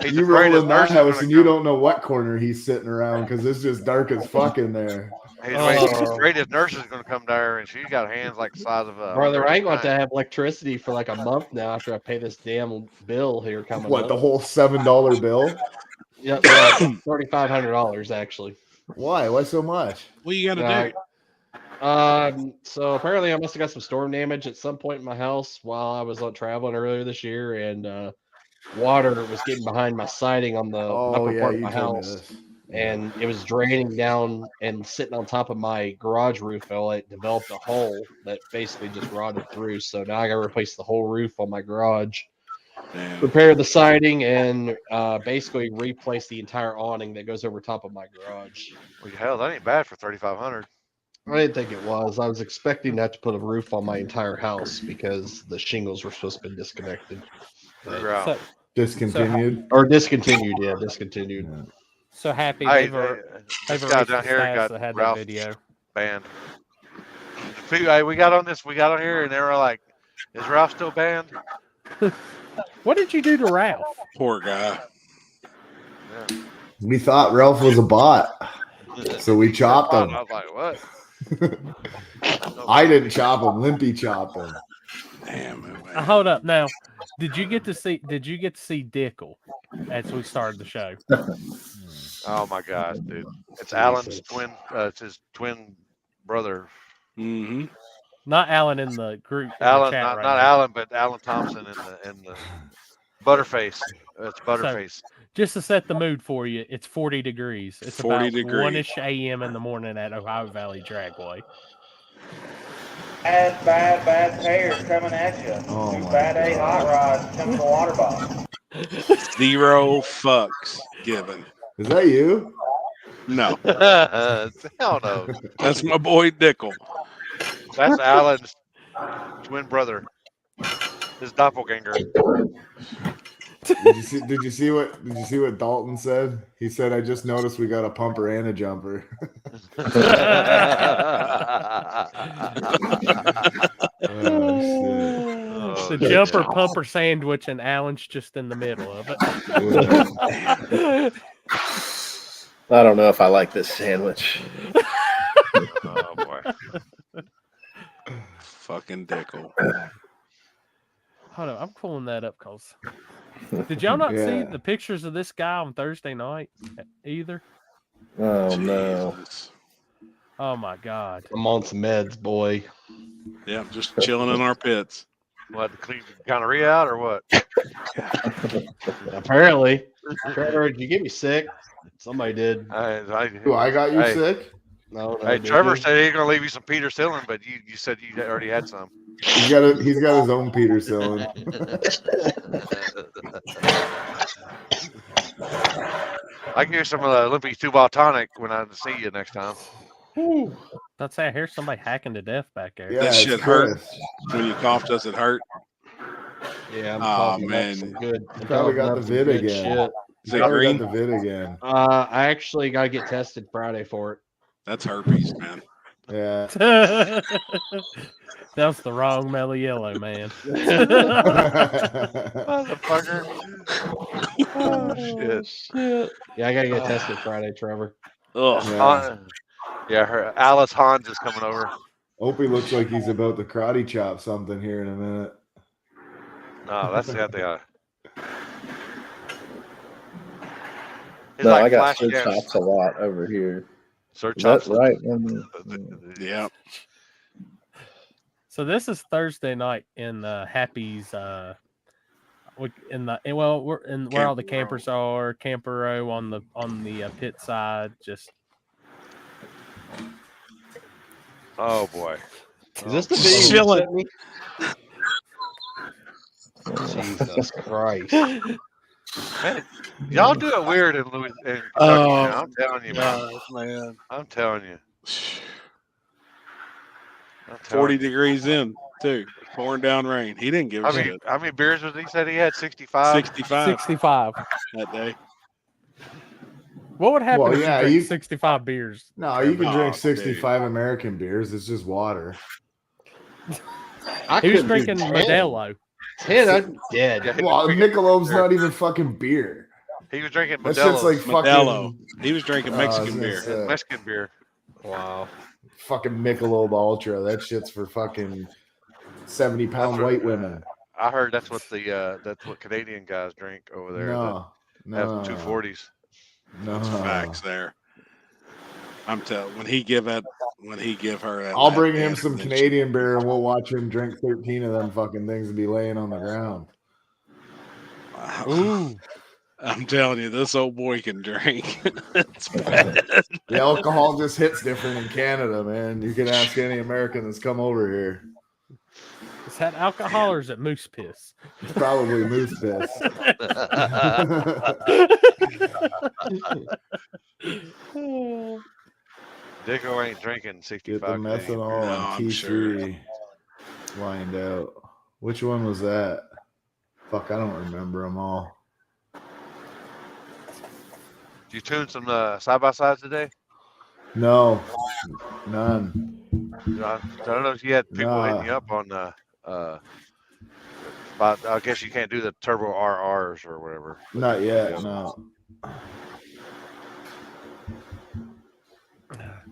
You roll in that house and you don't know what corner he's sitting around because it's just dark as fuck in there. He's afraid his nurse is going to come there and she's got hands like the size of a. Brother, I ain't going to have electricity for like a month now after I pay this damn bill here coming up. The whole $7 bill? Yep, $3,500 actually. Why? Why so much? What you got to do? So apparently I must have got some storm damage at some point in my house while I was traveling earlier this year, and water was getting behind my siding on the upper part of my house, and it was draining down and sitting on top of my garage roof. It developed a hole that basically just rotted through. So now I got to replace the whole roof on my garage. Damn. Repair the siding and basically replace the entire awning that goes over top of my garage. Well, hell, that ain't bad for $3,500. I didn't think it was. I was expecting not to put a roof on my entire house because the shingles were supposed to be disconnected. Discontinued? Discontinued, yeah, discontinued. Yeah. So happy this guy down here got Ralph video banned. We got on here and they were like, "Is Ralph still banned?" What did you do to Ralph? Poor guy. Yeah. We thought Ralph was a bot, so we chopped him. I was like, "What?" I didn't chop him. Limpy chopped him. Damn, man. Hold up now. Did you get to see Dickel as we started the show? Oh my gosh, dude! It's Alan's twin. It's his twin brother. Mm-hmm. Not Alan in the group. Alan, the chat not now. Alan, but Alan Thompson in the Butterface. It's Butterface. So, just to set the mood for you, it's 40 degrees. It's 40 about degrees. 1-ish a.m. in the morning at Ohio Valley Dragway. Bad pairs coming at you. Oh my bad A hot rods coming to the water bottle. 0 fucks given. Is that you? No. Hell no. That's my boy Dickel. That's Alan's twin brother. His doppelganger. Did you see what Dalton said? He said, "I just noticed we got a pumper and a jumper." Oh, The shit. jumper pumper sandwich, and Alan's just in the middle of it. I don't know if I like this sandwich. Oh boy. Fucking Dickel. Hold on, I'm pulling that up because did y'all not see Yeah. the pictures of this guy on Thursday night either? Oh no. Jesus. Oh my god. I'm on some meds, boy. Yeah, just chilling in our pits. What, to clean the gonorrhea out or what? Apparently. Trevor, did you get me sick? Somebody did. I got you Hey. sick? No, Hey, did Trevor you? said he's gonna leave you some Peter Cillin, but you said you already had some. He's got his own Peter Cillin. I give you some of the Olympic 2-ball tonic when I see you next time. Let's say I hear somebody hacking to death back there. Yeah, That it's shit hurt. Chris. When you cough, does it hurt? Yeah, I'm Aw, talking man. up some good. I'm Probably talking got up the some vid good again. shit. Is it Probably green? got the vid again. I actually got to get tested Friday for it. That's herpes, man. Yeah. That was the wrong mellow yellow, man. Motherfucker. Oh, shit. Shit. Yeah, I got to get tested Friday, Trevor. Ugh. Yeah, Alice Hans is coming over. Opie looks like he's about to karate chop something here in a minute. No, that's the other thing. It's No, like I got Flash search Dance. chops a lot over here. Search Is that chops. right? Yeah. So this is Thursday night in Happy's. We're where all the campers are. Camper row on the pit side. Just Oh boy. Is this the video you Chilling. sent me? Jesus Christ. Man, y'all do it weird in Kentucky, man. I'm telling you, man. man. I'm telling you. 40 degrees in, too. Pouring down rain. He didn't give a shit. How many beers was he said he had? 65? 65 that day. What would happen if yeah, you drink 65 beers? No, you can drink Oh, 65 American beers. It's just water. He was drinking Modelo. 10, I'm dead. Yeah, Well, Michelob's not even fucking beer. he was drinking That shit's like Modelo. fucking He was drinking Mexican beer. Mexican beer. Wow. Fucking Michelob Ultra. That shit's for fucking 70-pound white women. I heard that's what Canadian guys drink over there. No. Have 240s. No. That's facts there. I'm telling when he give her that. I'll bring him some Canadian beer and we'll watch him drink 13 of them fucking things and be laying on the ground. Ooh. I'm telling you, this old boy can drink. It's bad. The alcohol just hits different in Canada, man. You can ask any American that's come over here. Is that alcohol or is it moose piss? It's probably moose piss. Dicko ain't drinking 65. Get the methanol No, on I'm T3 sure. lined out. Which one was that? Fuck, I don't remember them all. Did you tune some side-by-sides today? No, none. I don't know if you had people hitting you up on but I guess you can't do the turbo RRs or whatever. Not yet, no.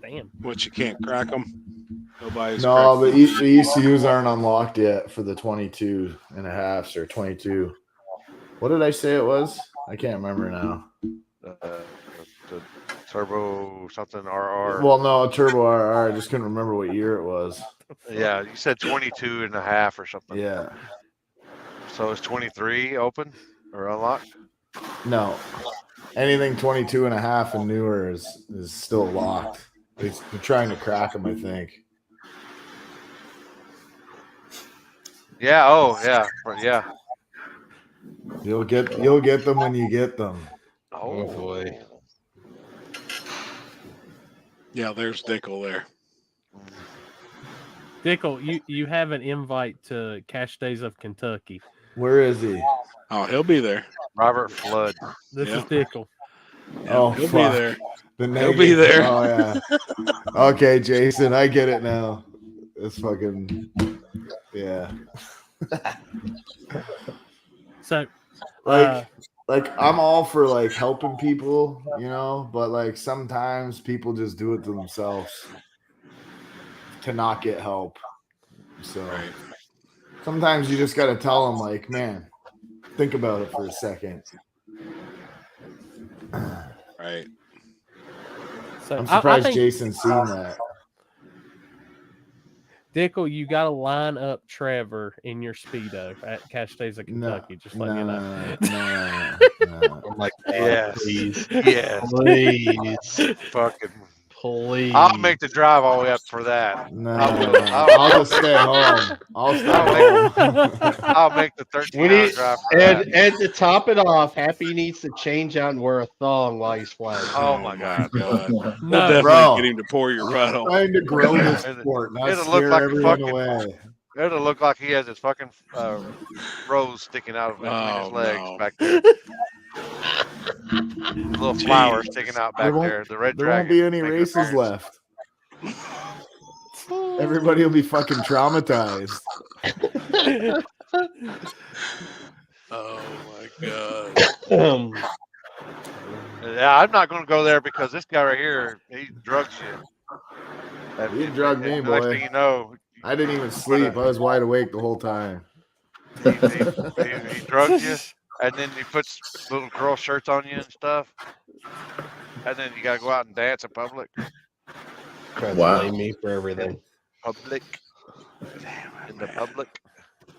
Damn. What, you can't crack them? Nobody's No, cracked the ECUs aren't unlocked yet for the 22 and a halves or 22. What did I say it was? I can't remember now. The turbo something RR. Well, no, turbo RR. I just couldn't remember what year it was. Yeah, you said 22 and a half or something. Yeah. So is 23 open or unlocked? No. Anything 22 and a half and newer is still locked. They're trying to crack them, I think. Yeah. Oh, yeah. Yeah. You'll get them when you get them. Oh boy. Yeah, there's Dickel there. Dickel, you have an invite to Cash Days of Kentucky. Where is he? Oh, he'll be there. Robert Flood. This Yeah. is Dickel. Yeah, Oh, he'll fuck. be there. The He'll be negative- there. Oh yeah. Okay, Jason, I get it now. It's fucking yeah. So, Like I'm all for like helping people, you know, but like sometimes people just do it to themselves to not get help. So Right. sometimes you just got to tell them like, man, think about it for a second. Right. so I'm I surprised think Jason's seen that. Dickel, you got to line up Trevor in your Speedo at Castaiza, Kentucky. Just let you know. No. Oh my God, Yes. please, Yes. please, Fucking. please. I'll make the drive all the way up for that. No, I will. I'll just stay home. I'll stay home. I'll make the We 13-hour need, drive for that. and to top it off, Happy needs to change out and wear a thong while he's flying. Oh my God. God. We'll No, definitely Bro. get him to pour your puddle. Trying to grow this It'll- sport, not it'll look scare like a everyone fucking- away. It'll look like he has his fucking rose sticking out of between his Oh, legs no. back there. Little flowers sticking out back there. The red There dragon. won't be any make an races appearance. left. Everybody will be fucking traumatized. Oh my God. Yeah, I'm not going to go there because this guy right here, he drugs you. He drugged me, Next boy. thing you know, I didn't even sleep. I was wide awake the whole time. he drugs you, and then he puts little girl shirts on you and stuff, and then you got to go out and dance in public. Trying to blame me for everything. Public. In the public.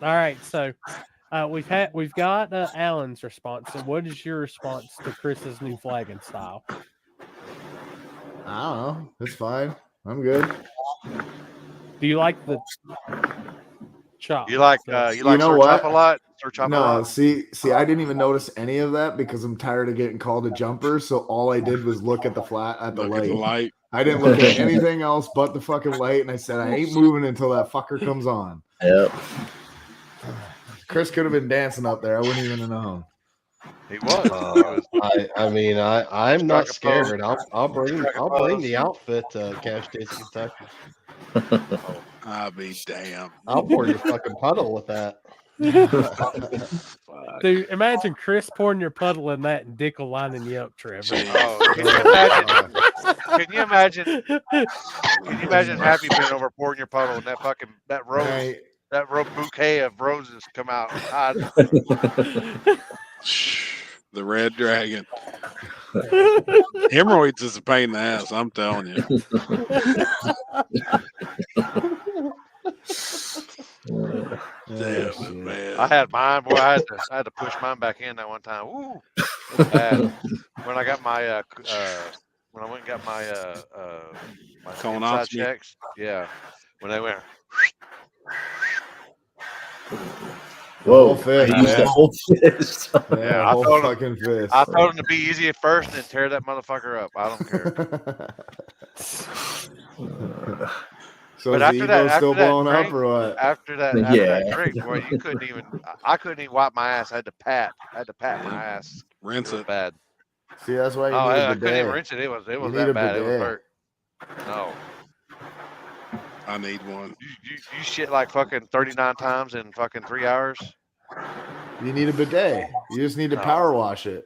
All right, so we've got Alan's response. So, what is your response to Chris's new flagging style? I don't know. It's fine. I'm good. Do you like the chop? You like stuff? you like know Sir what? Chop a lot? Sir Chop a No, lot? see, I didn't even notice any of that because I'm tired of getting called a jumper. So all I did was look at the Look at the light. I didn't look at anything else but the fucking light, and I said I ain't moving until that fucker comes on. Yep. Chris could have been dancing up there. I wouldn't even have known. He was. I mean, I'm not Strike a scared. I'll bring the outfit to Cash Days of Kentucky. I'll be damned. I'll pour your fucking puddle with that. Fuck. Dude, imagine Chris pouring your puddle in that and Dickel lining you up, Trevor. Oh, can you imagine? Can you imagine? Can you imagine Happy being over pouring your puddle and that rose, Right. that bouquet of roses come out? The red dragon. Hemorrhoids is a pain in the ass, I'm telling you. Damn, man. I had mine, boy. I had to push mine back in that one time. Ooh, it was bad. When I got my when I went and got my inside Colonoscopy. checks, yeah. When they went, Whoa, Whoa, fist, he used the man. whole fist. Yeah, I whole told him- fucking fist. I told him to be easy at first and then tear that motherfucker up. I don't care. So But is after the that- ego after still that blowing up drink- or what? After that Yeah. drink, boy, I couldn't even wipe my ass. I had to pat my ass. Rinse It was it. bad. See, that's why you Oh, need I a couldn't even bidet. rinse it. It was need that a bad. It was bidet. hurt. No. I need one. You shit like fucking 39 times in fucking 3 hours. You need a bidet. You just need to No. power wash it.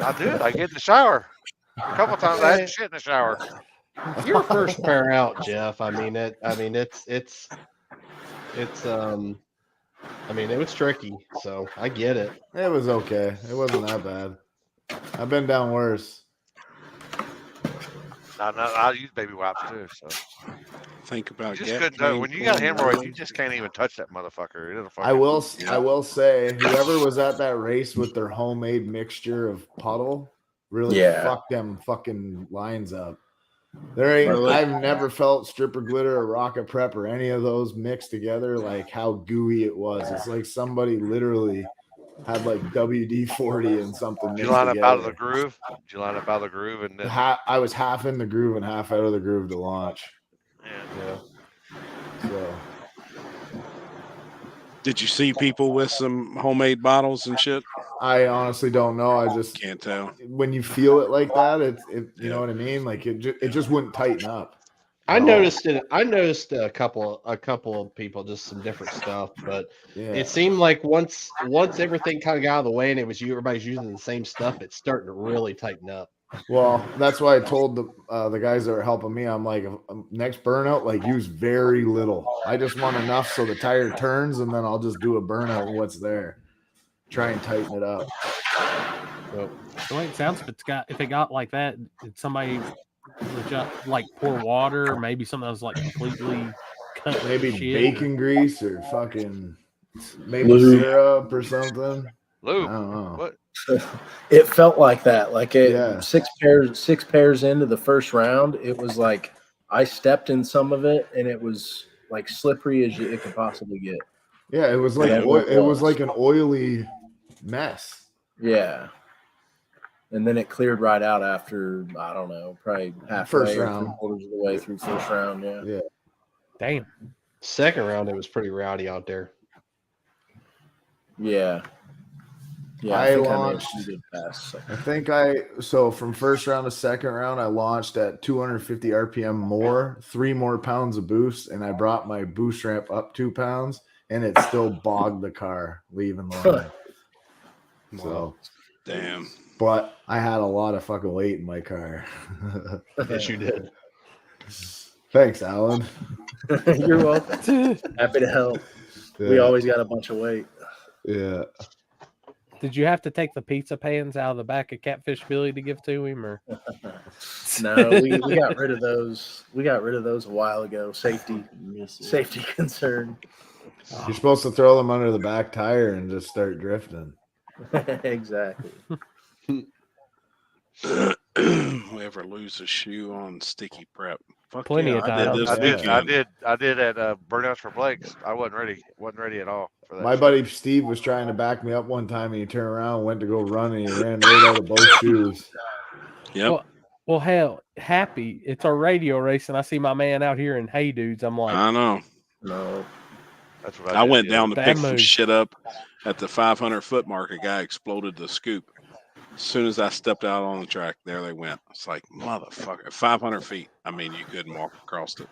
I did. I get in the shower. A couple times I had to shit in the shower. Your first pair out, Jeff. I mean, it's I mean, it was tricky, so I get it. It was okay. It wasn't that bad. I've been down worse. I use baby wipes too. So Think about you just gap couldn't do it. pain, When you got pulling hemorrhoids, you nerves. just can't even touch that motherfucker. It'll I fucking, will say, whoever was at that race with their homemade mixture of puddle really Yeah. fucked them fucking lines up. There ain't. Really? I've never felt stripper glitter or rocket prep or any of those mixed together like how gooey it was. It's like somebody literally had like WD-40 and something. Did you mixed line up out of the together. groove? Did you line up out of the groove and then? I was half in the groove and half out of the groove to launch. Yeah. So Did you see people with some homemade bottles and shit? I honestly don't know. I just Can't tell. when you feel it like that, you Yeah. know what I mean. Like it just wouldn't tighten up. I at all. noticed it. I noticed a couple of people, just some different stuff, but Yeah. it seemed like once everything kind of got out of the way and it was everybody's using the same stuff, it's starting to really tighten up. Well, that's why I told the guys that were helping me. I'm like, next burnout, like use very little. I just want enough so the tire turns, and then I'll just do a burnout of what's there. Try and tighten it up. Well, the way it sounds, if it got like that, did somebody like pour water, or maybe something that was like completely cut with Maybe shit, bacon grease or fucking maple Lube. syrup or something. I Lube. don't know. What? It felt like that. Like it Yeah. six pairs into the first round, it was like I stepped in some of it and it was like slippery as it could possibly get. Yeah, it was like Yeah, it was like an oily mess. Yeah. And then it cleared right out after, I don't know, probably halfway First or round. 3/4 of the way through first round. Yeah. Yeah. damn. Second round, it was pretty rowdy out there. Yeah. Yeah. I I think launched- I managed to get past. I think so from first round to second round, I launched at 250 RPM more, 3 more pounds of boost, and I brought my boost ramp up 2 pounds, and it still bogged the car leaving the line. So, Damn. but I had a lot of fucking weight in my car. Yes, you did. Thanks, Alan. You're welcome. Happy to help. We Yeah. always got a bunch of weight. Yeah. Did you have to take the pizza pans out of the back of Catfish Billy to give to him, or? No, we got rid of those. We got rid of those a while ago. Safety concern. You're supposed to throw them under the back tire and just start drifting. Exactly. We ever lose a shoe on sticky prep? Fuck Plenty yeah, of I did times. this weekend. I did at Burnouts for Blake's. I wasn't ready at all for that. My shit. buddy Steve was trying to back me up one time, and he turned around, went to go run, and he ran right out of both shoes. Yep. Well, hell, happy. It's our radio race, and I see my man out here in Hey Dudes. I'm like, I know. No. That's what I did went the down other to Bad pick some move. shit up at the 500-foot mark. A guy exploded the scoop. As soon as I stepped out on the track, there they went. It's like, motherfucker, 500 feet. I mean, you couldn't walk across it.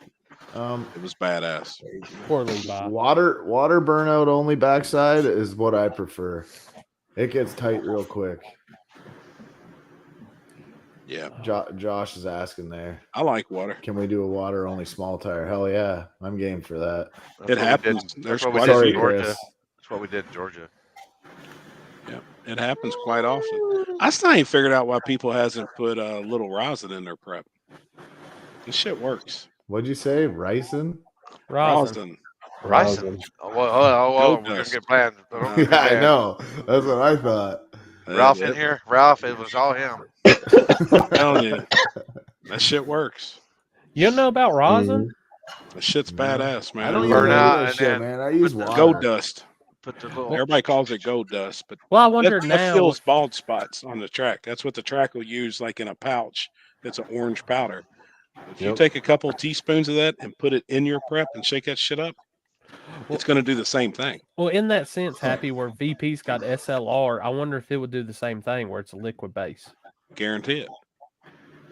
It was badass. poor Levi. Water burnout only backside is what I prefer. It gets tight real quick. Yeah, Josh is asking there. I like water. Can we do a water only small tire? Hell yeah, I'm game for that. That's It what we happens. did- There's That's what we quite did a Sorry, in few. Georgia. Chris. That's what we did in Georgia. Yeah, it happens quite often. I still ain't figured out why people hasn't put a little rosin in their prep. This shit works. What'd you say, ricin? Rosin. Ryson. Oh, Goat we're gonna dust. get bland. Yeah, I know. That's what I thought. Ralph in here. Ralph, it was all him. I'm telling you, that shit works. You don't know about rosin? That shit's badass, man. I don't Burn use out that and shit, then man. I use put the water. Gold dust. Put the little. Everybody calls it gold dust, but Well, I wonder that now. fills bald spots on the track. That's what the track will use, like in a pouch. That's an orange powder. If you Yep. take a couple teaspoons of that and put it in your prep and shake that shit up, it's going to do the same thing. Well, in that sense, Happy, where VP's got SLR, I wonder if it would do the same thing where it's a liquid base. Guarantee it.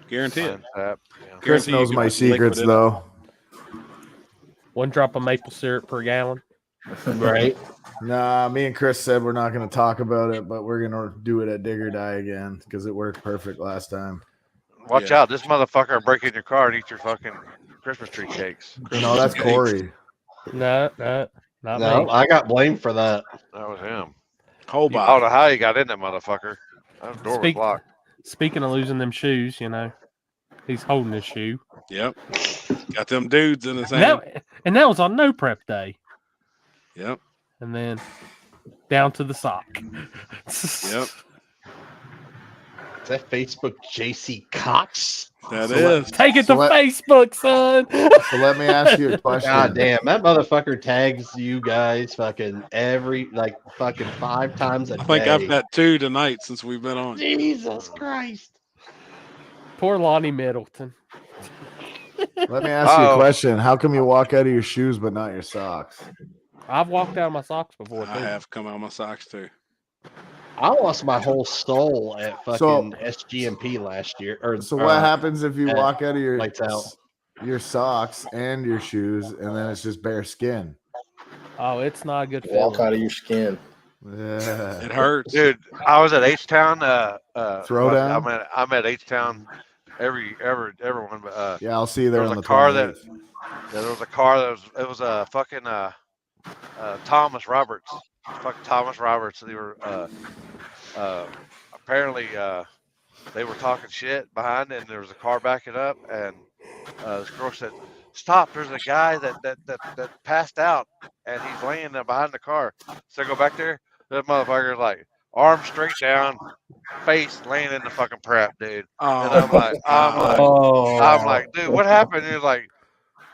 Guarantee it. Yeah. Chris Guarantee you knows can my liquid secrets it up. though. 1 drop of maple syrup per gallon. Right. Nah, me and Chris said we're not going to talk about it, but we're going to do it at Dig or Die again because it worked perfect last time. Watch Yeah. out. This motherfucker will break in your car and eat your fucking Christmas tree cakes. No, that's Corey. No, not No, me. I got blamed for that. That was him. Whole I don't body. know how he got in that motherfucker. That door was Speak- locked. Speaking of losing them shoes, he's holding his shoe. Yep. Got them dudes in his And hand. that was on no prep day. Yep. And then down to the sock. Yep. Is that Facebook JC Cox? That So is. Take it So to let- Facebook, son. So let me ask you a question. God damn, that motherfucker tags you guys fucking fucking 5 times a I think day. I've got 2 tonight since we've been on. Jesus Christ. Poor Lonnie Middleton. Let me ask you a Uh-oh. question. How come you walk out of your shoes but not your socks? I've walked out of my socks before too. I have come out of my socks too. I lost my whole soul at So- fucking SGMP last year. Or So what happens if you at walk out of Lights Out. your socks and your shoes, and then it's just bare skin? Oh, it's not a good Walk feeling. out of your skin. Yeah. It hurts. Dude, I was at H-Town. Throwdown? I'm at H-Town everyone. But Yeah, I'll see you there there was on a the car 28th. there was a car that was a fucking Thomas Roberts. Fuck Thomas Roberts. They were apparently they were talking shit behind, and there was a car backing up, and this girl said, "Stop! There's a guy that passed out, and he's laying there behind the car." So I go back there. That motherfucker's like arms straight down, face laying in the fucking prep, dude. And I'm like, I'm like, dude, what happened? And he's like,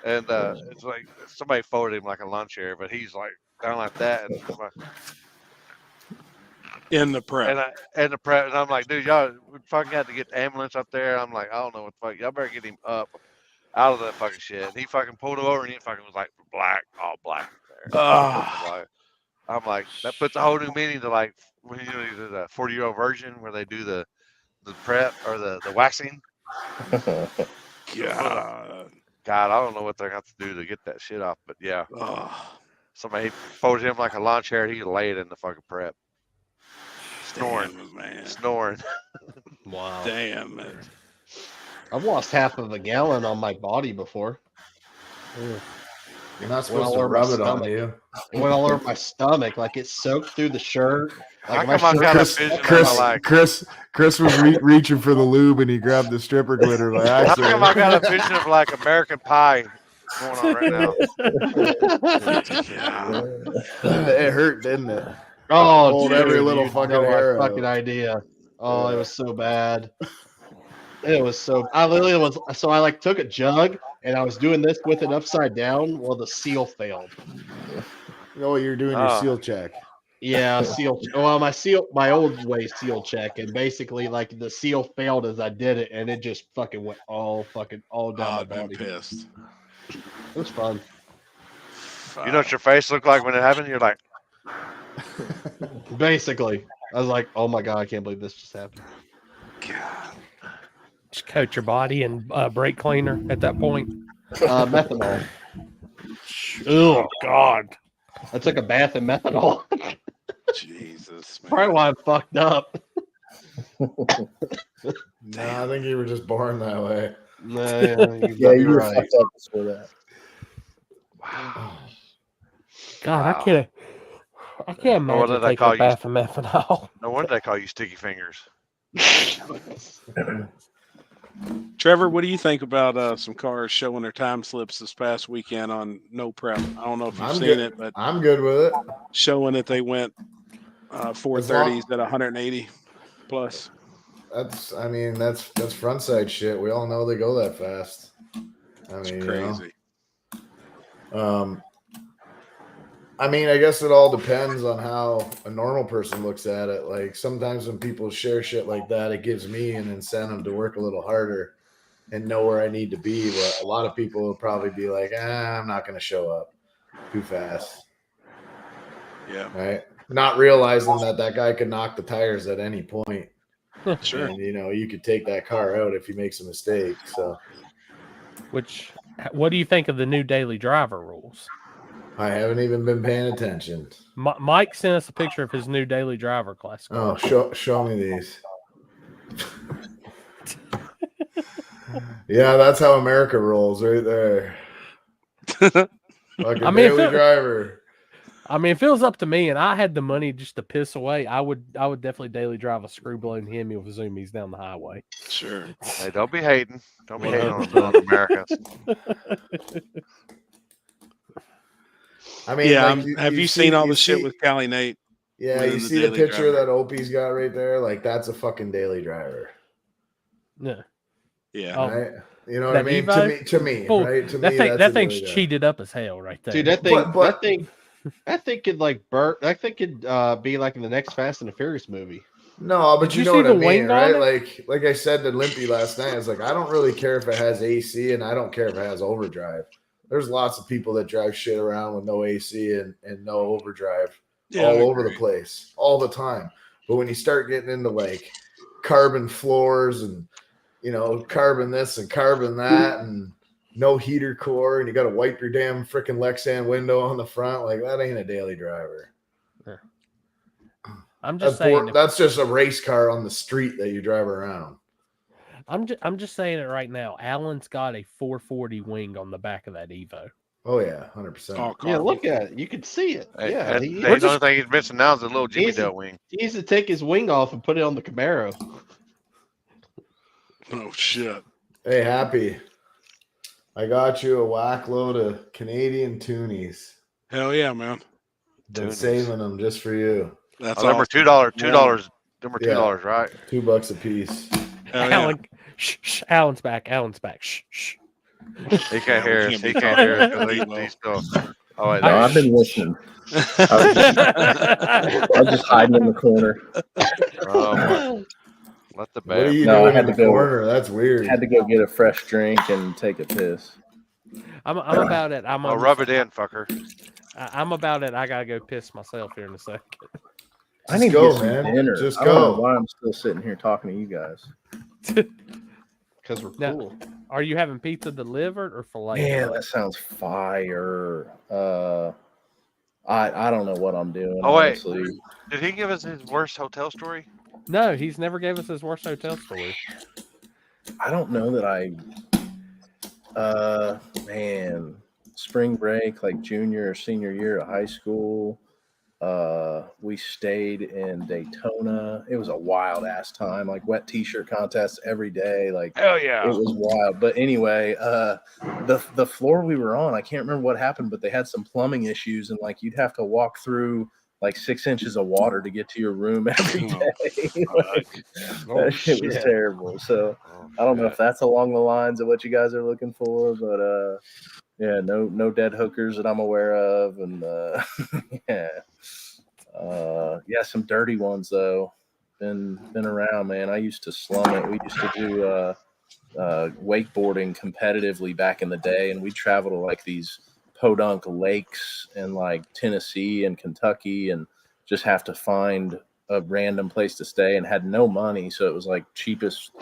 and it's like somebody folded him like a lawn chair, but he's like down like that, and I'm like, in the prep. And I'm like, dude, y'all, we fucking had to get the ambulance up there. I'm like, I don't know what the fuck. Y'all better get him up out of that fucking shit. And he fucking pulled him over, and he fucking was like black, all black there. I'm like, that puts a whole new meaning to like when you do the 40-year-old version where they do the prep or the waxing. God, I don't know what they have to do to get that shit off, but yeah. Somebody folded him like a lawn chair, and he laid in the fucking prep. Snoring, damn, man. Snoring. Wow. Damn it. I've lost half of a gallon on my body before. You're not supposed to rub it on you. It went all over my stomach, like it soaked through the shirt. Like How come I got a vision of like Chris was reaching for the lube, and he grabbed the stripper glitter by how accident. come I got a vision of like American Pie going on right now? It hurt, didn't it? Oh, Pulled dude, every little you fucking know my hair out. fucking idea. Oh, it was so bad. It was so. I literally was. So I like took a jug and I was doing this with it upside down. Well, the seal failed. Oh, you're doing your seal check. Yeah, seal. Well, my old way seal check, and basically like the seal failed as I did it, and it just fucking went all down my body. Pissed. It was fun. You know what your face looked like when it happened? You're like, Basically, I was like, "Oh my god, I can't believe this just happened." God. Just coat your body in brake cleaner at that point. Methanol. Oh God! I took a bath in methanol. Jesus, man. Probably why I'm fucked up. No, I think you were just born that way. Yeah, you were right. fucked up before that. God, Wow. I can't what imagine did I taking call a you? bath of methanol. no wonder they call you Sticky Fingers. Trevor, what do you think about some cars showing their time slips this past weekend on no prep? I don't know if you've seen it, but I'm good with it. showing that they went 430s at 180 plus. That's front side shit. We all know they go that fast. It's crazy. I guess it all depends on how a normal person looks at it. Like sometimes when people share shit like that, it gives me an incentive to work a little harder and know where I need to be. But a lot of people will probably be like, I'm not going to show up too fast. Yeah. Right. Not realizing that guy could knock the tires at any point. Sure. And, you could take that car out if he makes a mistake. So, What do you think of the new daily driver rules? I haven't even been paying attention. Mike sent us a picture of his new daily driver class car. Oh, show me these. Yeah, that's how America rolls right there. Like a daily driver. If it was up to me and I had the money just to piss away, I would definitely daily drive a screw blown Hemi with zoomies down the highway. Sure. Hey, don't be hating. Don't be hating on Americans. Have you seen all the shit with Cali Nate? Yeah, you see the picture that Opie's got right there? Like, that's a fucking daily driver. Yeah. Yeah. Right? You know what I mean? To me, right? To me, that thing's cheated up as hell right there. Dude, that thing could like burn. That thing could be like in the next Fast and the Furious movie. No, but you know what I mean, right? Like I said to Limpy last night, I was like, I don't really care if it has AC and I don't care if it has overdrive. There's lots of people that drive shit around with no AC and no overdrive Yeah, all I over the agree. place all the time. But when you start getting into like carbon floors and, you know, carbon this and carbon that and no heater core and you got to wipe your damn freaking Lexan window on the front, like that ain't a daily driver. I'm just saying that's just a race car on the street that you drive around. I'm just saying it right now. Alan's got a 440 wing on the back of that Evo. Oh yeah, 100%. Oh, Yeah, Carl. look at it. You can see it. Yeah, And he, the only thing he's missing now is a little Jimmy He's a- Dale wing. he needs to take his wing off and put it on the Camaro. Oh shit. Hey, Happy. I got you a whack load of Canadian toonies. Hell yeah, man. Been Toonies. saving them just for you. That's Oh, them were awesome. $2. Them were Yeah. $2, right? $2 a piece. Hell yeah. Alan, shh, Alan's back. Alan's back. Shh, shh. He can't hear us. can't He be can't talking hear us about because Evo. he's still. Oh, wait, No, there I've he been is. listening. I was just hiding in the corner. Oh, my. Let the What are bad. you No, I doing had in the to go- corner? That's weird. Had to go get a fresh drink and take a piss. I'm about it. Well, rub it in, fucker. I'm about it. I gotta go piss myself here in a second. I need go, to get some man. dinner. Just I don't know go. why I'm still sitting here talking to you guys. Because we're Now- cool. Are you having pizza delivered or filet? Man, that sounds fire. I don't know what I'm doing. Oh, wait. Honestly. Did he give us his worst hotel story? No, he's never gave us his worst hotel story. I don't know that I. Man, spring break, like junior or senior year of high school. We stayed in Daytona. It was a wild ass time, like wet t-shirt contests every day. Like Hell yeah. it was wild. But anyway, the floor we were on, I can't remember what happened, but they had some plumbing issues, and like you'd have to walk through like 6 inches of water to get to your room every day. Like, that shit was terrible. So I don't know if that's along the lines of what you guys are looking for, but yeah, no dead hookers that I'm aware of, and yeah, some dirty ones though. Been around, man. I used to slum it. We used to do wakeboarding competitively back in the day, and we travel to like these podunk lakes in like Tennessee and Kentucky, and just have to find a random place to stay, and had no money, so it was like cheapest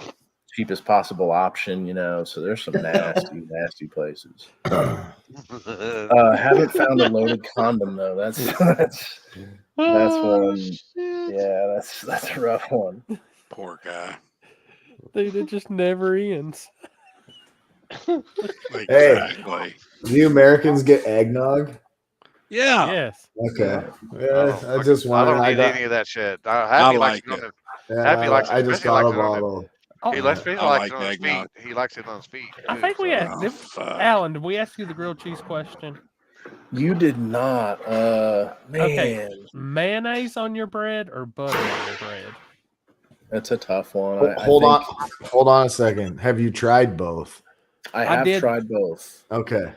possible option, you know. So there's some nasty places. Haven't found a loaded condom though. That's one. Yeah, that's a rough one. Poor guy. Dude, it just never ends. Exactly. Do you Americans get eggnog? Yeah. Yes. Okay. Yeah, I just I wanted. don't I need got. any of that shit. I Happy like likes it. it. Happy likes it. I just especially got a likes it on bottle. Oh, He likes it I on like his feet. eggnog. He likes it on his feet. I too, think we so. had Oh, fuck. Alan. Did we ask you the grilled cheese question? You did not. Man, Okay. Mayonnaise on your bread or butter on your bread? that's a tough one. Hold on a second. Have you tried both? I have did. tried both. Okay.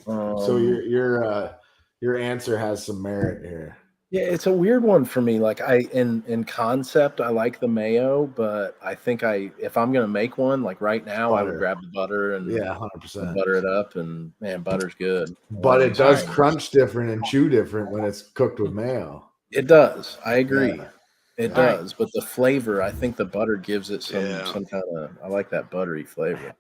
So your answer has some merit here. Yeah, it's a weird one for me. Like in concept, I like the mayo, but I think if I'm gonna make one, like right now, I would Butter. grab the butter and 100%. butter it up, and man, butter's good. But it does Fine. crunch different and chew different when it's cooked with mayo. It does. I agree. Yeah. It All right. does, but the flavor, I think the butter gives it some Yeah. kind of. I like that buttery flavor.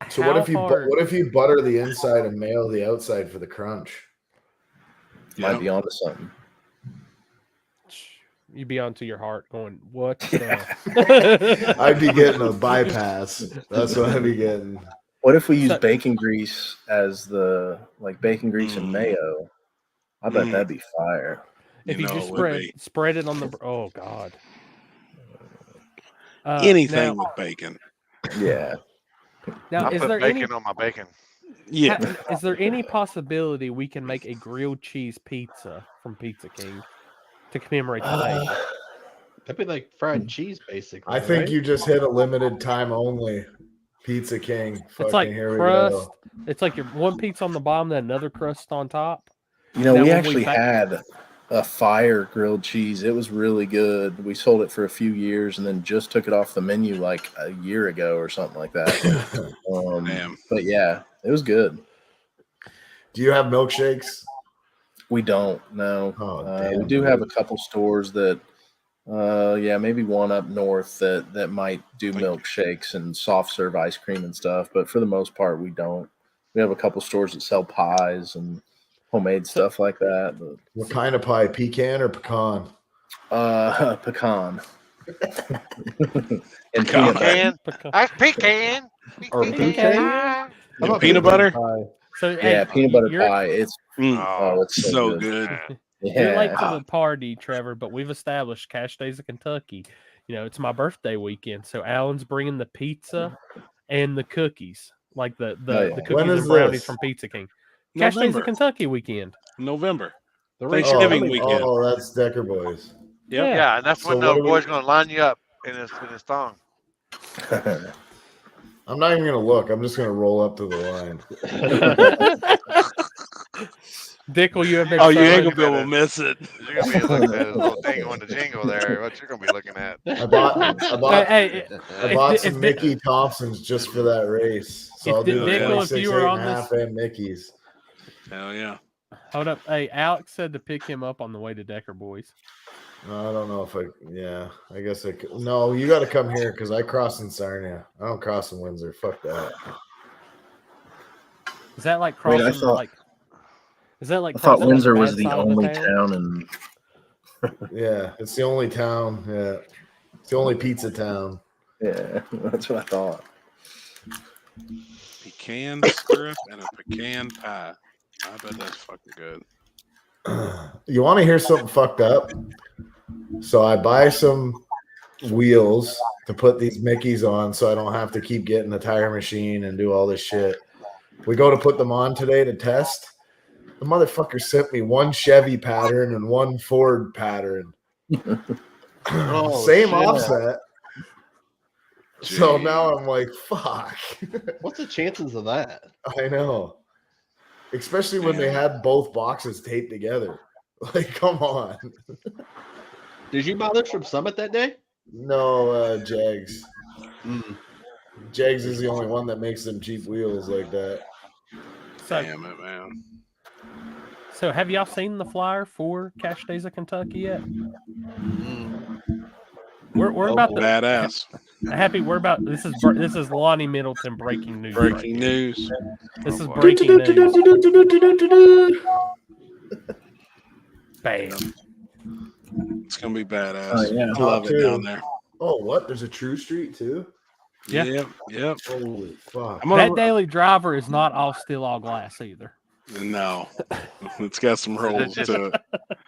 So How what hard- if you butter the inside and mayo the outside for the crunch? Might be onto something. You'd be onto your heart going, what? the-" I'd be getting a bypass. That's what I'd be getting. What if we use So- bacon grease as the bacon grease and mayo? I bet that'd be fire. If you know, just it would be. spread it on the oh god. Anything with bacon. Yeah. Now, I is put there bacon any on my bacon. Yeah. is there any possibility we can make a grilled cheese pizza from Pizza King to commemorate the table? That'd be like fried cheese, basically. I think right? you just hit a limited time only. Pizza King. It's like Fucking here crust. we go. It's like your one pizza on the bottom, then another crust on top. You know, Now, we when actually back- had a fire grilled cheese. It was really good. We sold it for a few years and then just took it off the menu like a year ago or something like that. Damn. But yeah, it was good. Do you have milkshakes? We don't. No. Oh, We damn, do have a dude. couple stores that, maybe one up north that might do milkshakes and soft serve ice cream and stuff. But for the most part, we don't. We have a couple stores that sell pies and homemade stuff like that. But, What kind of pie? Pecan or pecan? pecan. And Pecan. peanut butter. Pecan. That's pecan. Or Pecan. How about Peanut butter? pie? So Yeah, hey, peanut butter you're, pie. It's it's So good. man. You're late to Yeah. the party, Trevor, but we've established Cash Days of Kentucky. You know, it's my birthday weekend, so Alan's bringing the pizza and the cookies, like the Oh, yeah. the When cookies is and brownies this? from Pizza King. Cash Days November. of Kentucky weekend. November. The race Thanksgiving weekend. Oh, that's Decker Boys. Yeah. Yeah, and that's So when what the do we- boy's gonna line you up in his thong. I'm not even gonna look. I'm just gonna roll up to the line. Dick, will you have been Oh, you selling- ain't gonna be able to miss it. You're gonna be looking at his little dingle in the jingle there. What you're gonna be looking at? I bought Hey, some if- Mickey Thompsons just for that race. So If I'll do Dick, the if 26, you were 8 on and a half and Mickey's. Hell yeah. Hold up. Hey, Alex said to pick him up on the way to Decker Boys. No, I don't know if I guess I could. No, you got to come here because I cross in Sarnia. I don't cross in Windsor. Fuck that. Is that like Wait, crossing Is that like I thought crossing on Windsor bad was the side of only town? town and Yeah, it's the only town. Yeah, it's the only pizza town. yeah, that's what I thought. Pecan syrup and a pecan pie. I bet that's fucking good. You want to hear something fucked up? So I buy some wheels to put these Mickeys on so I don't have to keep getting the tire machine and do all this shit. We go to put them on today to test. The motherfucker sent me one Chevy pattern and one Ford pattern. Oh, Same shit. offset. So now I'm like, fuck. What's the chances of that? I know. Especially when they had both boxes taped together. Like, come on. Did you buy this from Summit that day? No, Jags. Mm. Jags is the only one that makes them cheap wheels like that. So, Damn it, man. so have y'all seen the flyer for Cash Days of Kentucky yet? We're about to Badass. happy. We're about this is Lonnie Middleton breaking news. right Breaking here. news. This is boy. breaking news. Bam. It's gonna be badass. Oh, yeah. I love it Top down two. there. Oh, what? There's a True Street too? Yeah. Yep. Holy fuck. I'm gonna, That daily driver is not all steel, all glass either. no. It's got some rolls just- to it.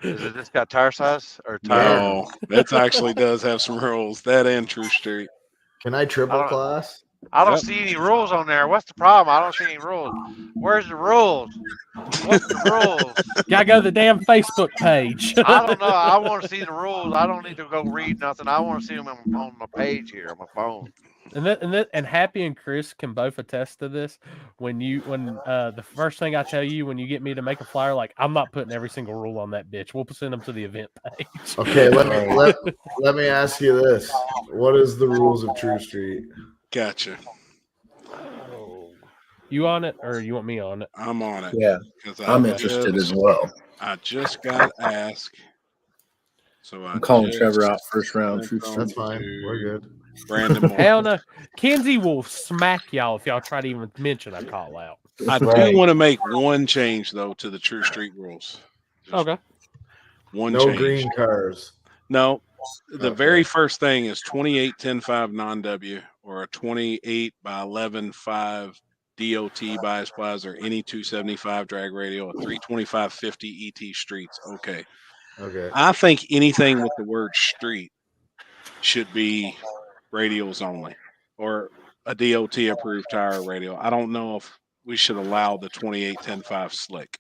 Is it just got tire size or tire? No, it actually does have some rolls. That and True Street. Can I triple I don't- class? I don't Yep. see any rules on there. What's the problem? I don't see any rules. Where's the rules? What's the rules? Gotta go to the damn Facebook page. I don't know. I want to see the rules. I don't need to go read nothing. I want to see them on my page here on my phone. And Happy and Chris can both attest to this. When the first thing I tell you when you get me to make a flyer, like I'm not putting every single rule on that bitch. We'll send them to the event page. Okay, let me ask you this. What is the rules of True Street? Gotcha. You on it or you want me on it? I'm on it. Yeah, 'Cause I'm interested as well. I just got asked. So I'm calling Trevor out first round. True Street. That's fine. We're good. Brandon Moore. Hell no. Kenzie will smack y'all if y'all try to even mention a call out. I do want to make one change though to the True Street rules. Just Okay. One No change. green cars. No. The Okay. very first thing is 28-10-5 non-W or a 28/11/5 DOT bias plies or any 275 drag radial, a 325/50 ET streets. Okay. Okay. I think anything with the word street should be radials only or a DOT approved tire radial. I don't know if we should allow the 28-10-5 slick.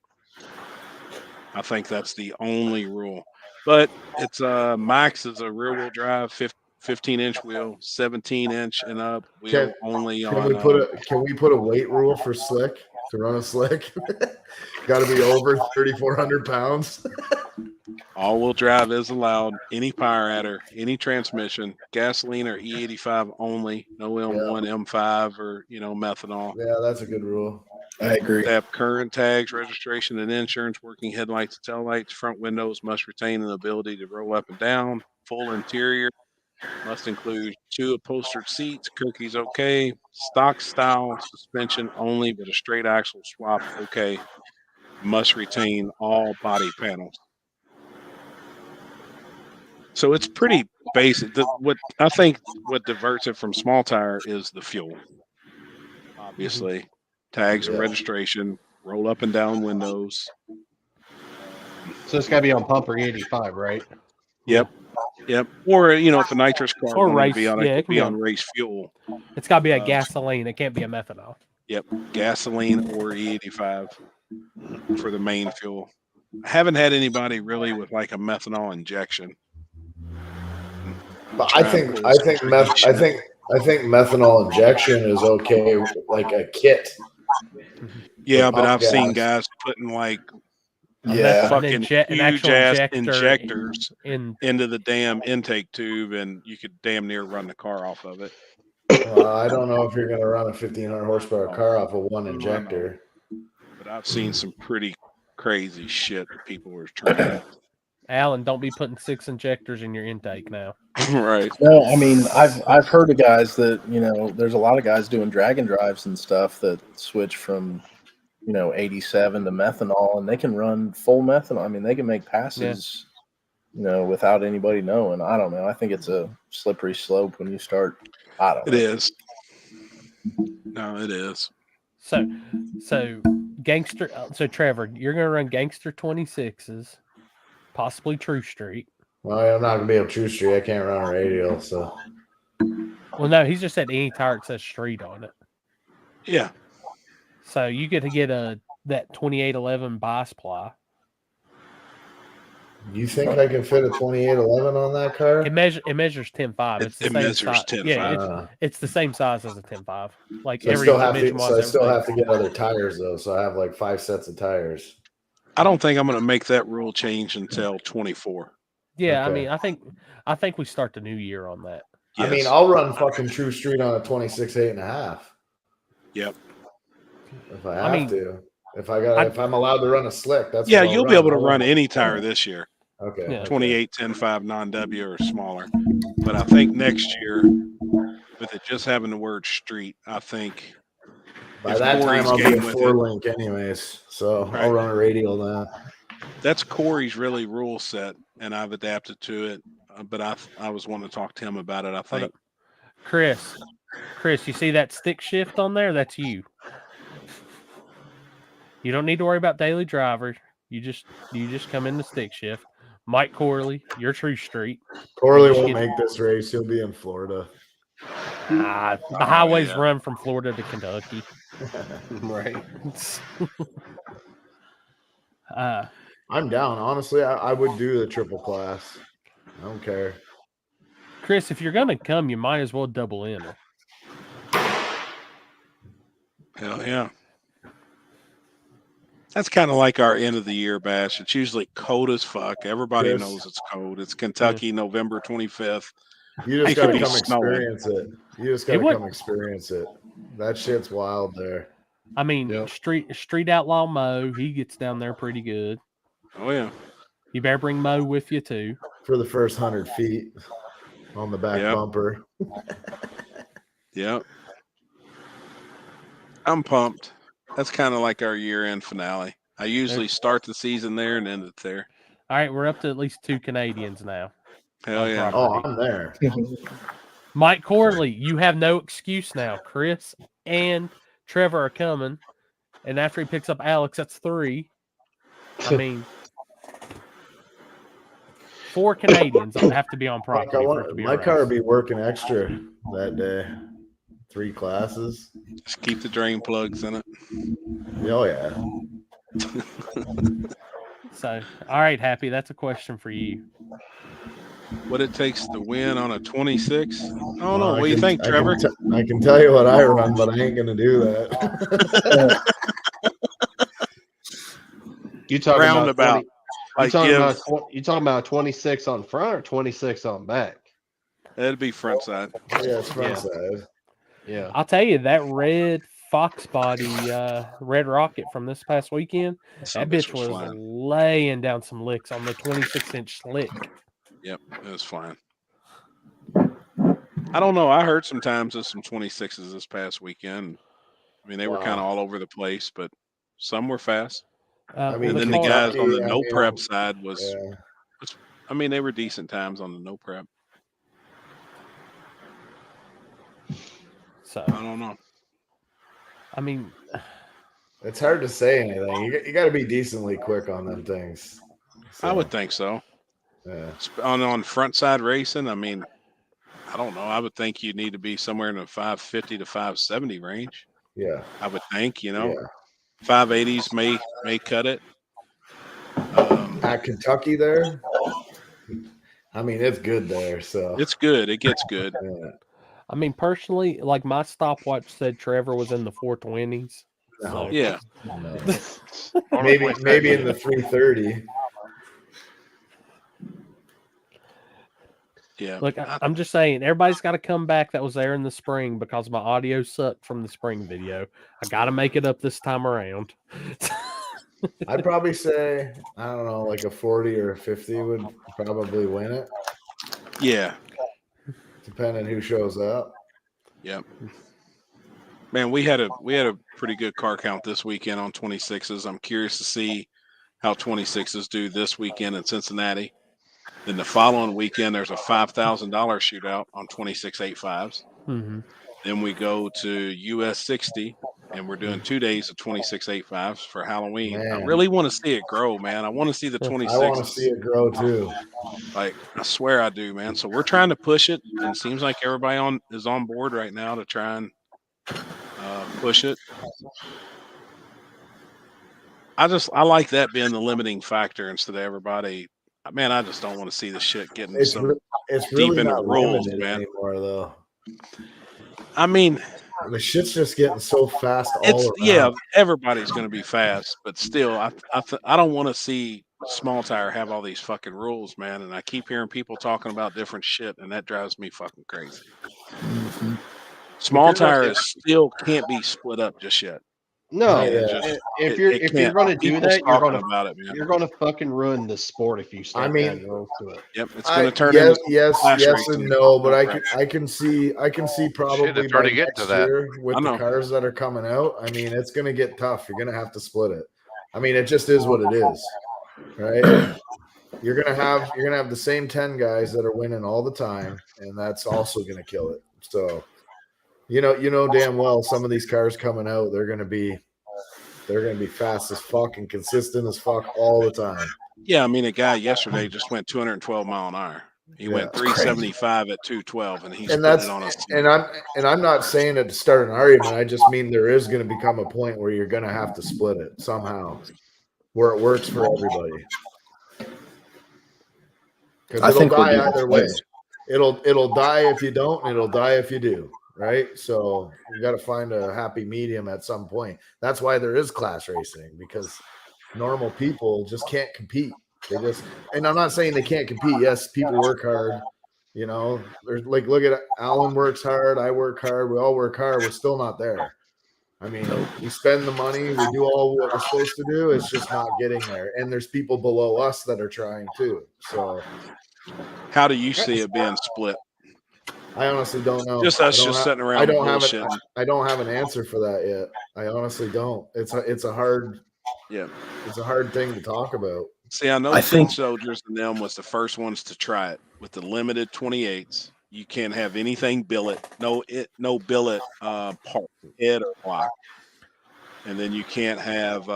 I think that's the only rule. But it's max is a rear wheel drive 15-inch wheel, 17-inch and up wheel only Can on. we put a weight rule for slick to run a slick? Got to be over 3,400 pounds. All-wheel drive is allowed. Any power adder, any transmission, gasoline or E85 only. No M1, M5 or methanol. Yeah, that's a good rule. I agree. They have current tags, registration, and insurance, working headlights and taillights. Front windows must retain an ability to roll up and down. Full interior must include 2 upholstered seats. Cookies okay. Stock style suspension only, but a straight axle swap okay. Must retain all body panels. So it's pretty basic. What I think what diverts it from small tire is the fuel. Obviously, tags and registration, roll up and down windows. So it's got to be on pump or 85, right? Yep. Or if a nitrous car Or wanted race, to be on, yeah, it it could can be be on on- race fuel. It's got to be a gasoline. It can't be a methanol. Yep, gasoline or E85 for the main fuel. I haven't had anybody really with like a methanol injection. But I think methanol injection is okay, like a kit. Yeah, but I've gas. seen guys putting like Fucking huge actual ass injector injectors in. into the damn intake tube, and you could damn near run the car off of it. I don't know if you're going to run a 1,500 horsepower car off of one injector. But I've seen some pretty crazy shit that people were trying. Alan, don't be putting 6 injectors in your intake now. Right. No, I mean I've heard of guys that there's a lot of guys doing drag and drives and stuff that switch from 87 to methanol, and they can run full methanol. I mean, they can make passes, without anybody knowing. I don't know. I think it's a slippery slope when you start. I don't know. It is. No, it is. So gangster. So Trevor, you're gonna run gangster 26s, possibly True Street. Well, I'm not going to be able to True Street. I can't run a radial, so. Well, no, he's just said any tire that says street on it. Yeah. So you get to get that 2811 bi-sply. You think I can fit a 2811 on that car? It measures 10.5. It's the It same measures size. 10.5. Yeah, it's the same size as a 10.5. Like So I every still have dimension to. was So I still everything. have to get other tires though. So I have like 5 sets of tires. I don't think I'm going to make that rule change until 24. Yeah, Okay. I mean, I think we start the new year on that. I mean, Yes. I'll run fucking True Street on a 26 8.5 Yep. if I have to. If I'm allowed to run a slick, that's Yeah, what I'll you'll be able to I'll run any tire this year. Okay. Yeah. 28, 10.5, non-W or smaller. But I think next year, with it just having the word street, I think By if that time, Corey's I'll be game a with 4-link anyways, so Right. I'll run a radial then. that's Corey's really rule set, and I've adapted to it. But I was wanting to talk to him about it. I think Chris, you see that stick shift on there? That's you. You don't need to worry about daily driver. You just come in the stick shift. Mike Corley, you're True Street. Corley You won't get- make this race. He'll be in Florida. The highways run from Florida to Kentucky. Right. I'm down. Honestly, I would do the triple class. I don't care. Chris, if you're gonna come, you might as well double in her. hell yeah. That's kind of like our end of the year bash. It's usually cold as fuck. Everybody Yes. knows it's cold. It's Kentucky, November 25th. You just It got could to be come snowing. experience it. You just got It to would- come experience it. That shit's wild there. I mean, Yep. Street Outlaw Mo, he gets down there pretty good. Oh yeah. You better bring Mo with you too. For the first 100 feet on the back Yep. bumper. Yep. I'm pumped. That's kind of like our year-end finale. I usually start the season there and end it there. All right, we're up to at least 2 Canadians now. Hell yeah. Oh, I'm there. Mike Corley, you have no excuse now. Chris and Trevor are coming, and after he picks up Alex, that's 3. I mean, 4 Canadians have to be on Fuck, property for it to be a my car race. would be working extra that day. 3 classes. Just keep the drain plugs in it. Oh, yeah. So, all right, Happy, that's a question for you. What it takes to win on a 26? I don't know. Well, What do you think, Trevor? I can tell you what I run, but I ain't going to do that. You talking Roundabout. About 20, Like you talking about 26 on front or 26 on back? That'd be front side. Yeah, it's front Yeah. side. Yeah. I'll tell you, that red Fox body Red Rocket from this past weekend. Some That bitch was flying. laying down some licks on the 26-inch slick. Yep, it was flying. I don't know. I heard sometimes there's some 26s this past weekend. I mean, they were kind of all over the place, but some were fast. I mean, and then the guys on the Kentucky, no prep side was, yeah. I mean, they were decent times on the no prep. So I don't know. I mean, It's hard to say anything. You got to be decently quick on them things. I would think so. Yeah. On front side racing, I mean, I don't know. I would think you need to be somewhere in the 550 to 570 range. Yeah. I would think, you know, Yeah. 580s may cut it. At Kentucky there, I mean, it's good there. So it's good. It gets good. Yeah. I mean, personally, like my stopwatch said Trevor was in the 420s. No. So. Yeah. No. maybe in the 330. Yeah. Look, I'm just saying, everybody's got to come back that was there in the spring because my audio sucked from the spring video. I got to make it up this time around. I'd probably say, I don't know, like a 40 or a 50 would probably win it. Yeah. Depending who shows up. Yep. Man, we had a pretty good car count this weekend on 26s. I'm curious to see how 26s do this weekend in Cincinnati. Then the following weekend, there's a $5,000 shootout on 26.85s. Mm-hmm. Then we go to US 60, and we're doing 2 days of 26.85s for Halloween. Man. I really want to see it grow, man. I want to see the 26s. I want to see it grow too. Like, I swear I do, man. So we're trying to push it, and it seems like everybody is on board right now to try and push it. I like that being the limiting factor instead of everybody. Man, I just don't want to see the shit getting It's really really into not rules, limited man. anymore, though. I mean, the shit's just getting so fast all around. Yeah, everybody's going to be fast, but still, I don't want to see small tire have all these fucking rules, man. And I keep hearing people talking about different shit, and that drives me fucking crazy. Mm-hmm. Small tire still can't be split up just yet. No, if you're going to do that, you're going to fucking ruin the sport if you start adding rules to it. Yep, it's going to turn into yes and no, but I can see probably it's already by getting next to that. year with the cars that are coming out. I mean, it's going to get tough. You're going to have to split it. I mean, it just is what it is, right? You're gonna have the same 10 guys that are winning all the time, and that's also going to kill it. So. You know damn well some of these cars coming out, they're gonna be fast as fuck and consistent as fuck all the time. Yeah, I mean, a guy yesterday just went 212 mile an hour. He went 375 at 212, and he's putting it on us. And I'm not saying it to start an argument. I just mean there is going to become a point where you're going to have to split it somehow, where it works for everybody. Because it'll die either way. It'll die if you don't, and it'll die if you do. Right, so you got to find a happy medium at some point. That's why there is class racing, because normal people just can't compete. And I'm not saying they can't compete. Yes, people work hard. You know, there's like, look at Alan works hard. I work hard. We all work hard. We're still not there. I mean, we spend the money. We do all what we're supposed to do. It's just not getting there. And there's people below us that are trying too. So, how do you see it being split? I honestly don't know. Just us sitting around. I don't have an answer for that yet. I honestly don't. It's a hard thing to talk about. See, I think Soldiers and them was the first ones to try it with the limited 28s. You can't have anything billet, no billet part, head or block, and then you can't have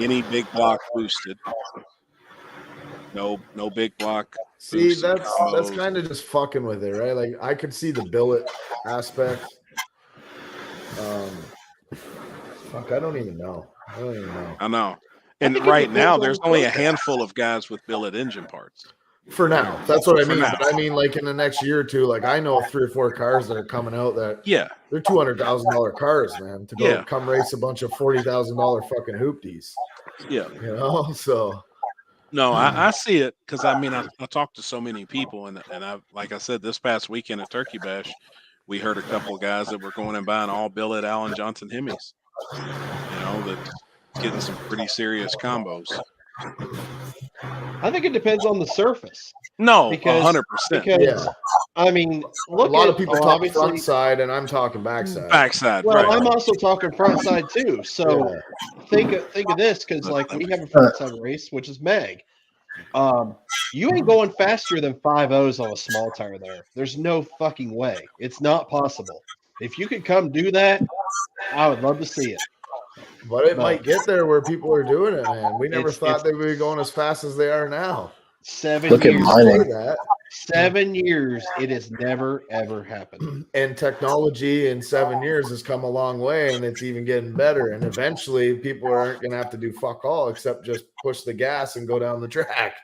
any big block boosted. No big block. See, that's kind of just fucking with it, right? Like, I could see the billet aspect. Fuck, I don't even know. I know. And right now, there's only a handful of guys with billet engine parts. For now, that's what I mean. But I mean, like in the next year or two, like I know 3 or 4 cars that are coming out that they're $200,000 cars, man, to come race a bunch of $40,000 fucking hoopties. Yeah, you know, so. No, I see it because I mean I talked to so many people and I like I said this past weekend at Turkey Bash, we heard a couple of guys that were going and buying all billet Allen Johnson Hemis. That's getting some pretty serious combos. I think it depends on the surface. No, because 100%. Because I mean, look, a lot of people talk obviously front side, and I'm talking backside. Backside, well, right? I'm also talking front side too. So think of this, because like we have a front side race, which is Meg. You ain't going faster than 5.0s on a small tire there. There's no fucking way. It's not possible. If you could come do that, I would love to see it. But it might get there where people are doing it, man. We never thought they would be going as fast as they are now. 7 Look years. at mining. 7 years, it has never ever happened. And technology in 7 years has come a long way, and it's even getting better. And eventually, people aren't going to have to do fuck all except just push the gas and go down the track.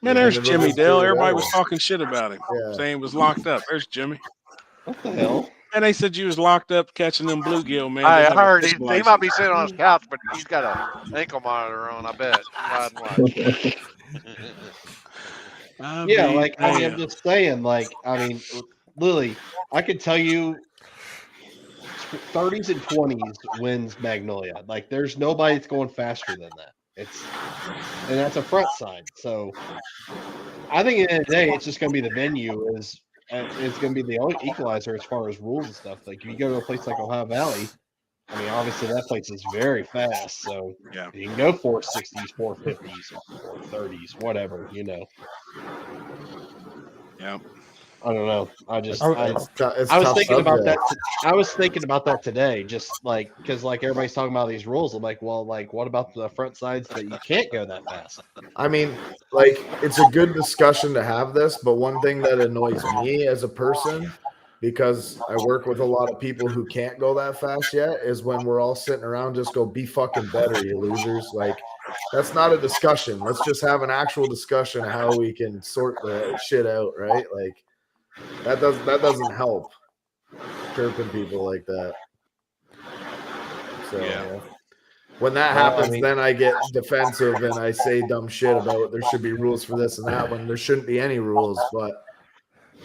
Man, there's Jimmy Dale. Everybody was talking shit about him, saying he was locked up. There's Jimmy. What the hell? And they said you was locked up catching them bluegill, man. I heard he might be sitting on his couch, but he's got an ankle monitor on, I bet. Yeah, like I'm just saying, like, I mean, Lily, I could tell you 30s and 20s wins Magnolia. Like, there's nobody that's going faster than that. And that's a front side. So I think at the end of the day, it's just going to be the venue it's going to be the equalizer as far as rules and stuff. Like, if you go to a place like Ohio Valley, I mean, obviously that place is very fast. So you can go 460s, 450s, 430s, whatever, Yeah. I don't know. I was thinking about that. I was thinking about that today, just like because like everybody's talking about these rules. I'm like, well, like what about the front sides that you can't go that fast? I mean, like it's a good discussion to have this, but one thing that annoys me as a person, because I work with a lot of people who can't go that fast yet, is when we're all sitting around just go be fucking better, you losers. Like that's not a discussion. Let's just have an actual discussion of how we can sort the shit out, right? Like that doesn't help chirping people like that. So when that happens, then I get defensive and I say dumb shit about there should be rules for this and that when there shouldn't be any rules. But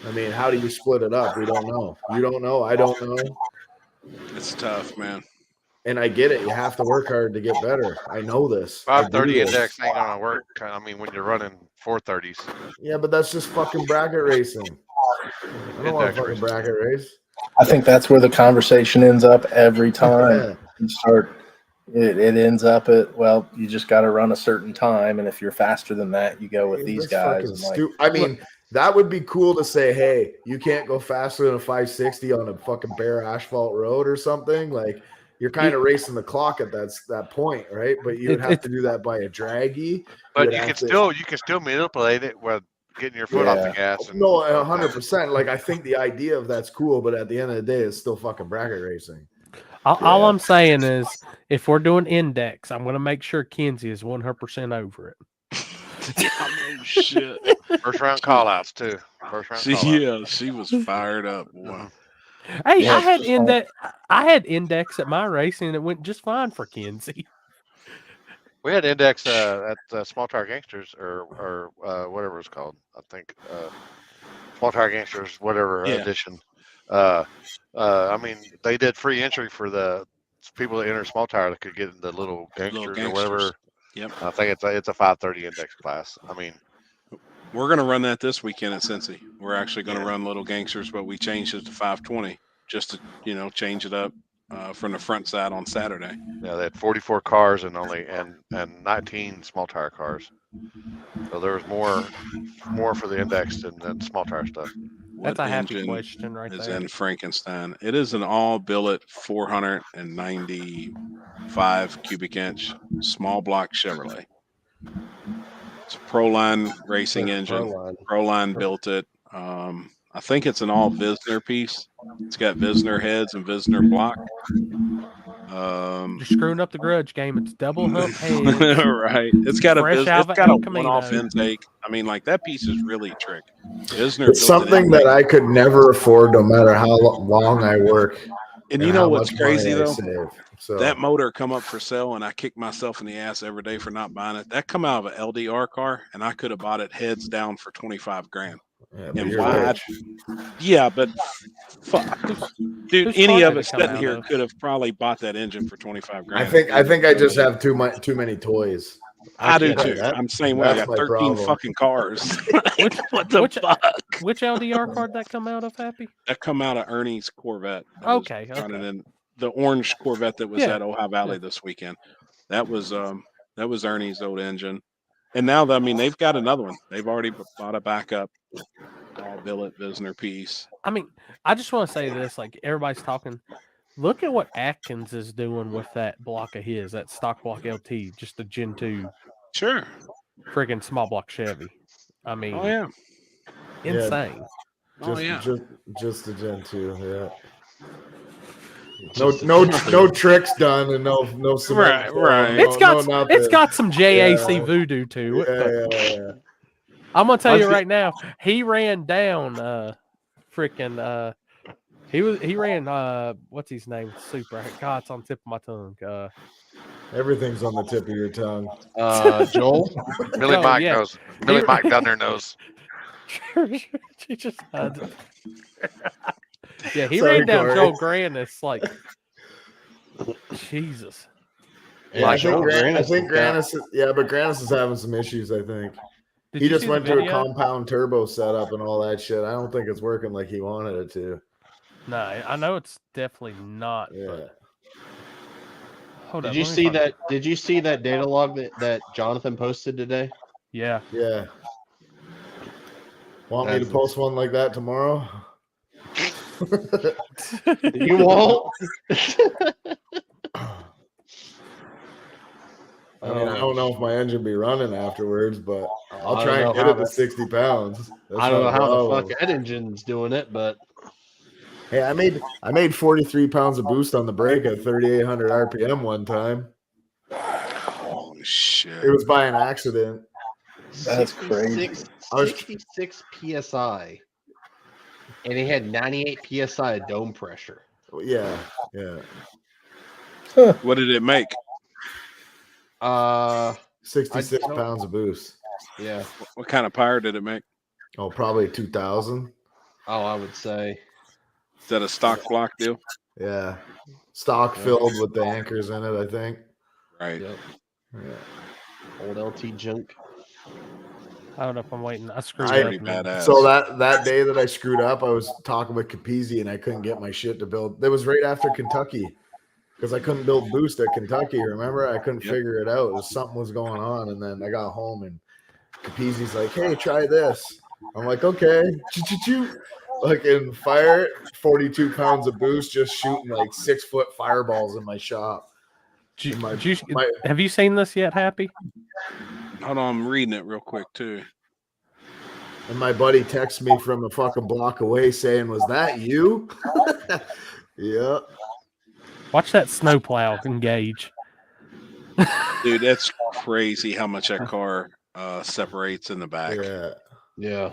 I mean, how do you split it up? We don't know. You don't know. I don't know. It's tough, man. And I get it. You have to work hard to get better. I know this. 530 index ain't gonna work. I mean, when you're running 430s. Yeah, but that's just fucking bracket racing. I don't want to fucking bracket race. I think that's where the conversation ends up every time. You start. It ends up at, well, you just got to run a certain time, and if you're faster than that, you go with these guys. And I mean, that would be cool to say, hey, you can't go faster than a 560 on a fucking bare asphalt road or something. Like you're kind of racing the clock at that point, right? But you'd have to do that by a draggy. But you can still manipulate it with getting your foot off the gas. No, 100%. Like I think the idea of that's cool, but at the end of the day, it's still fucking bracket racing. All I'm saying is, if we're doing index, I'm going to make sure Kenzie is 100% over it. Oh, shit. First round call outs, too. She was fired up. Boy. Hey, I had index at my racing, and it went just fine for Kenzie. We had index at Small Tire Gangsters or whatever it's called. I think Small Tire Gangsters, whatever edition. I mean, they did free entry for the people that enter small tire that could get in the little gangsters or whatever. Yep. I think it's a 530 index class. I mean, we're going to run that this weekend at Cincy. We're actually going to run little gangsters, but we changed it to 520 just to change it up from the front side on Saturday. Yeah, they had 44 cars and 19 small tire cars. So there was more for the index than small tire stuff. That's a happy question right is there. In Frankenstein. It is an all billet 495 cubic inch small block Chevrolet. It's a Proline racing engine. Proline built it. I think it's an all Visner piece. It's got Visner heads and Visner block. You're screwing up the grudge game. It's double hump heads. Right. It's got a one-off intake. I mean, like that piece is really trick. It's something that I could never afford, no matter how long I work. And you know what's crazy though? That motor come up for sale, and I kick myself in the ass every day for not buying it. That come out of an LDR car, and I could have bought it heads down for $25,000. Yeah, and wide. Yeah, but Fuck. Dude, whose any car of did it us come sitting out here of? could have probably bought that engine for 25 grand. I think I just have too many toys. I do can't too. do that. I'm the same way. I That's got my 13 problem. fucking cars. Which What the which fuck? which LDR card that come out of, Happy? That come out of Ernie's Corvette. That was Okay, running okay. in the orange Corvette that was Yeah, at Ohio Valley this weekend. That was Ernie's old engine. And now I mean they've got another one. They've already bought a backup billet Visner piece. I mean, I just want to say this: like everybody's talking. Look at what Atkins is doing with that block of his, that stock block LT, just a Gen 2 Sure. friggin' small block Chevy. I mean, Oh yeah. insane. Oh yeah. Just the Gen 2, yeah. Just a No Gen 2. no tricks done and no cement. Right. It's got nothing. it's got some JAC Yeah. voodoo to it. But Yeah. I'm gonna tell I you was right now, he ran down he ran what's his name? Super. God, it's on the tip of my tongue. Everything's on the tip of your tongue. Joel. Billy Oh, Mike yeah. knows. Billy Mike down there knows. She just yeah, he Sorry, ran down Corey. Joel Grandis like Jesus. Yeah, I think Grandis Grandis. Yeah, but Grandis is having some issues. I think Did he you just see the went to a video? compound turbo setup and all that shit. I don't think it's working like he wanted it to. No, I know it's definitely not. Yeah. But... Hold Did up, you let me see find that? it. Did you see that data log that Jonathan posted today? Yeah. Yeah. Want me to post one like that tomorrow? You won't. I mean, I don't know if my engine be running afterwards, but I'll I try don't and know get how it to that- 60 pounds. That's I don't know not a how the problem. fuck that engine's doing it, but Hey, I made 43 pounds of boost on the brake at 3,800 RPM one time. Holy shit. It was by an accident. That's crazy. 66 psi, and he had 98 psi of dome pressure. Yeah. What did it make? 66 don't- pounds of boost. Yeah. What kind of power did it make? Oh, probably 2,000. Oh, I would say. Is that a stock block deal? Yeah. Stock filled with the anchors in it, I think. Right. Yep. Yeah. Old LT junk. I don't know if I'm waiting. I screwed I- up. Pretty badass. So that day that I screwed up, I was talking with Capizzi and I couldn't get my shit to build. That was right after Kentucky because I couldn't build boost at Kentucky. Remember, I couldn't figure it out. Something was going on, and then I got home and Capizzi's like, "Hey, try this." I'm like, "Okay." Like in fire, 42 pounds of boost, just shooting like 6-foot fireballs in my shop. Have you seen this yet, Happy? Hold on, I'm reading it real quick too. And my buddy texts me from a fucking block away saying, "Was that you?" Yeah. Watch that snowplow engage. Dude, that's crazy how much that car separates in the back. Yeah. Yeah.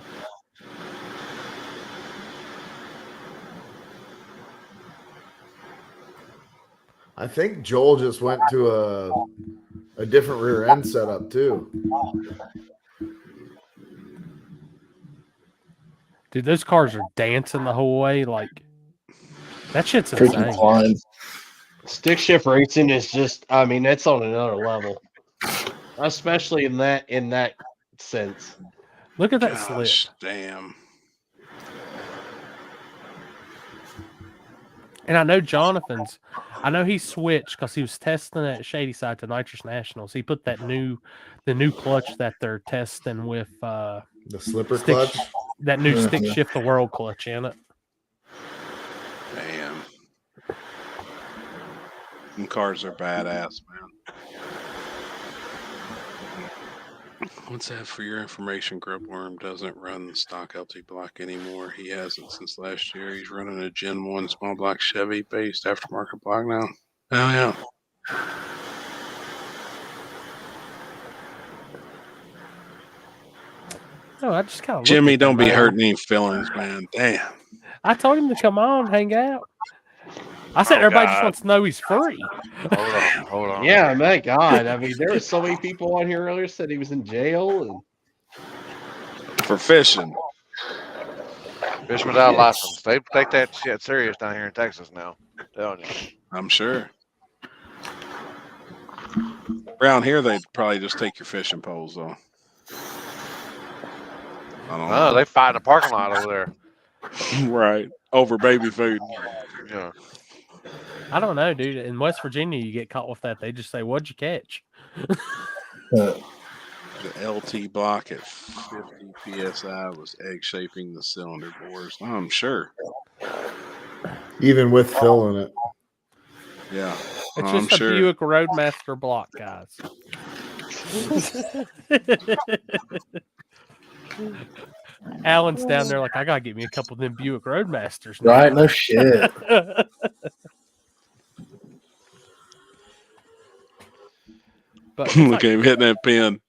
I think Joel just went to a different rear end setup too. Dude, those cars are dancing the whole way. Like that shit's Freaking insane. climb. Stick shift racing is just, I mean, it's on another level. Especially in that sense. Look at that Gosh, slip. damn. And I know Jonathan's. I know he switched because he was testing at Shady Side to Nitrous Nationals. He put the new clutch that they're testing with The slipper clutch. That new stick shift the world clutch in it. Damn. Them cars are badass, man. What's that for your information? Grubworm doesn't run the stock LT block anymore. He hasn't since last year. He's running a Gen 1 small block Chevy based aftermarket block now. Oh, yeah. No, I just kind of Jimmy, don't be hurting any feelings, man. Damn. I told him to come on, hang out. I said everybody just God. wants to know he's free. Hold on. Yeah, my God. I mean, there were so many people on here earlier said he was in jail and For fishing. Fish without license. They take that shit serious down here in Texas now. I'm telling you. I'm sure. Around here, they'd probably just take your fishing poles, though. I don't know. They fight in the parking lot over there. Right. Over baby food. Yeah. I don't know, dude. In West Virginia, you get caught with that. They just say, "What'd you catch?" The LT block at 50 psi was egg shaping the cylinder bores. I'm sure. Even with fill in it. Yeah. It's I'm just a sure. Buick Roadmaster block, guys. Alan's down there like, I gotta get me a couple of them Buick Roadmasters now. Right? No shit. But Look at him hitting that pin.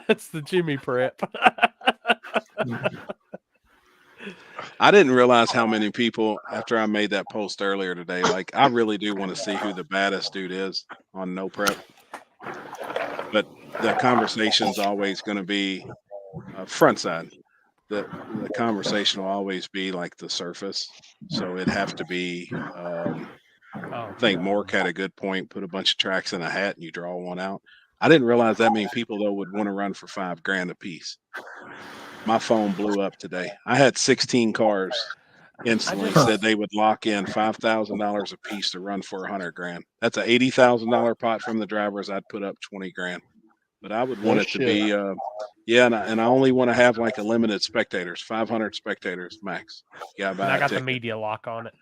That's the Jimmy prep. I didn't realize how many people, after I made that post earlier today, like I really do want to see who the baddest dude is on no prep. But the conversation's always going to be front side. The conversation will always be like the surface. So it'd have to be, I think Mork had a good point, put a bunch of tracks in a hat and you draw one out. I didn't realize that many people, though, would want to run for $5,000 a piece. My phone blew up today. I had 16 cars instantly said they would lock in $5,000 a piece to run for $100,000. That's an $80,000 pot from the drivers. I'd put up $20,000, but I would want it to be, and I only want to have like a limited spectators, 500 spectators max. Yeah, I got the media lock on it.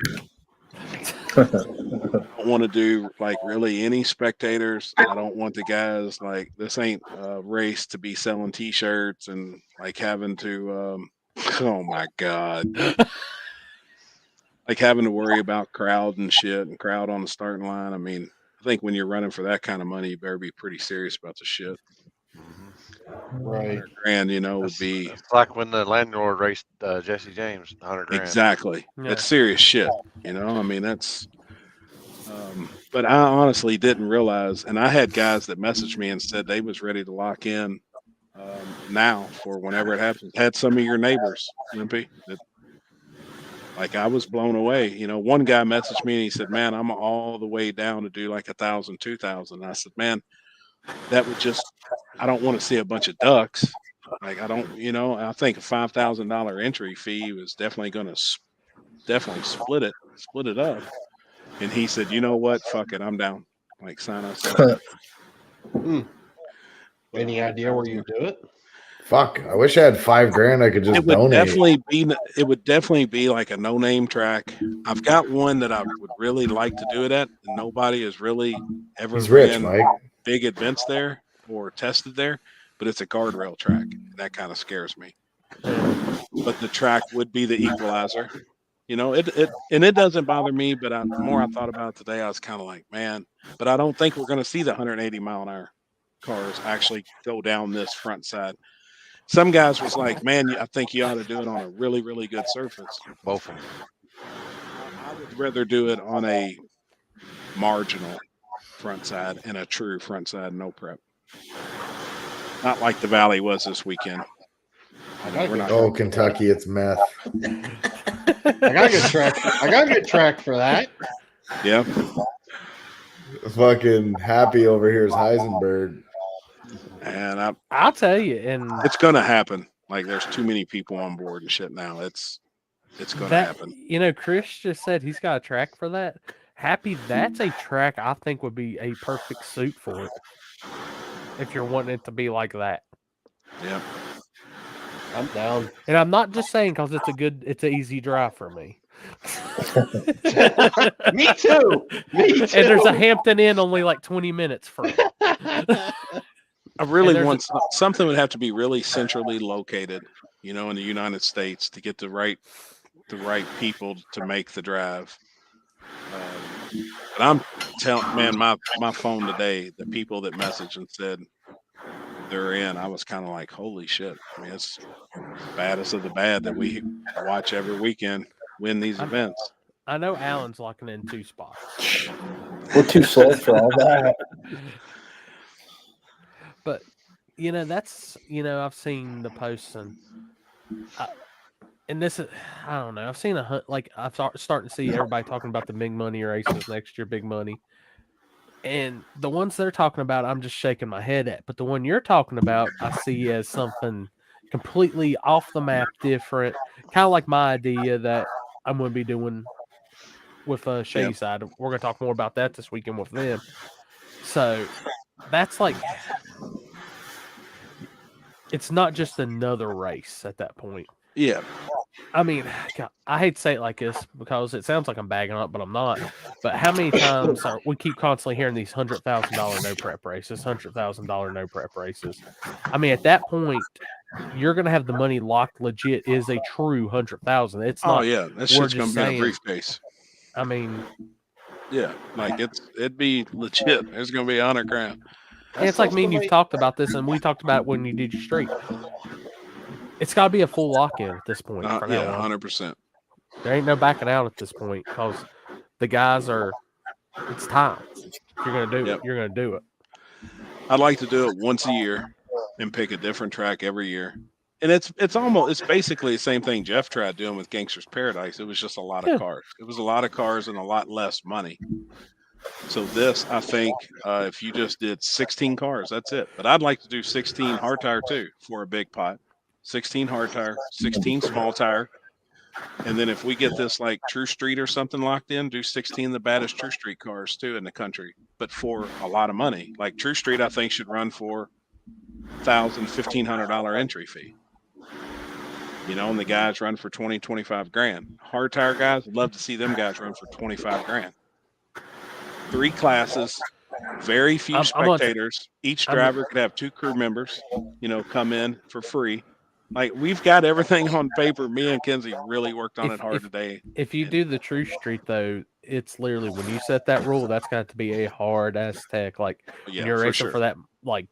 I don't want to do like really any spectators. I don't want the guys like this ain't a race to be selling T-shirts and like having to oh my god, like having to worry about crowd and shit and crowd on the starting line. I mean, I think when you're running for that kind of money, you better be pretty serious about the shit. Right. $100,000, would be. It's like when the landlord raced Jesse James, $100,000. Exactly. Yeah. That's serious shit. I mean, that's. But I honestly didn't realize, and I had guys that messaged me and said they was ready to lock in now for whenever it happens. Had some of your neighbors, Limpy, that like I was blown away. One guy messaged me and he said, "Man, I'm all the way down to do like 1,000, 2,000." I said, "Man, that would just. I don't want to see a bunch of ducks. Like I don't, I think a $5,000 entry fee was definitely going to split it up." And he said, "You know what? Fuck it, I'm down. Like sign us up." Any idea where you do it? Fuck! I wish I had $5,000. I could just donate. It would definitely be like a no-name track. I've got one that I would really like to do it at. And nobody has really ever rich, Mike. big events there or tested there, but it's a guardrail track. That kind of scares me. But the track would be the equalizer. It doesn't bother me, but the more I thought about it today, I was kind of like, man, but I don't think we're going to see the 180 mile an hour cars actually go down this front side. Some guys was like, man, I think you ought to do it on a really, really good surface. Both of them. I would rather do it on a marginal front side and a true front side, no prep. Not like the Valley was this weekend. Kentucky, it's meth. I got a good track for that. Yeah. Fucking happy over here is Heisenberg. And I'll tell you, and it's gonna happen. Like there's too many people on board and shit now. It's gonna happen. Chris just said he's got a track for that. Happy, that's a track I think would be a perfect suit for it. If you're wanting it to be like that. Yeah. I'm down. And I'm not just saying because it's an easy drive for me. Me too. And there's a Hampton Inn only like 20 minutes from. I really want something would have to be really centrally located, in the United States to get the right people to make the drive. But I'm telling, man, my phone today, the people that messaged and said they're in, I was kind of like, holy shit. I mean, it's the baddest of the bad that we watch every weekend win these events. I know Alan's locking in 2 spots. We're too slow for all that. But, that's, I've seen the posts and And this is, I don't know. I've seen I'm starting to see everybody talking about the big money races next year, big money. And the ones they're talking about, I'm just shaking my head at. But the one you're talking about, I see as something completely off the map, different. Kind of like my idea that I'm going to be doing with Shady Side. We're going to talk more about that this weekend with them. So that's like, it's not just another race at that point. Yeah. I mean, God, I hate to say it like this because it sounds like I'm bagging up, but I'm not. But how many times we keep constantly hearing these $100,000 no prep races, $100,000 no prep races? I mean, at that point, you're going to have the money locked legit is a true 100,000. It's not. Oh yeah, that shit's going to be in a briefcase. I mean, yeah, like it'd be legit. There's going to be $100,000. And it's like me and you've talked about this, and we talked about it when you did your streak. It's got to be a full lock-in at this point. Yeah, 100%. There ain't no backing out at this point because the guys are. It's time. If you're gonna do it, you're gonna do it. I'd like to do it once a year and pick a different track every year. And it's basically the same thing Jeff tried doing with Gangster's Paradise. It was just a lot of cars. It was a lot of cars and a lot less money. So this, I think, if you just did 16 cars, that's it. But I'd like to do 16 hard tire too for a big pot. 16 hard tire, 16 small tire. And then if we get this like True Street or something locked in, do 16 the baddest True Street cars too in the country, but for a lot of money. Like True Street, I think should run for $1,000, $1,500 entry fee. You know, and the guys run for 20, 25 grand. Hard tire guys, I'd love to see them guys run for 25 grand. 3 classes, very few spectators. Each driver could have 2 crew members, you know, come in for free. Like, we've got everything on paper. Me and Kenzie really worked on it hard today. If you do the True Street, though, it's literally when you set that rule, that's got to be a hard ass tech. Like, when you're racing for that, like,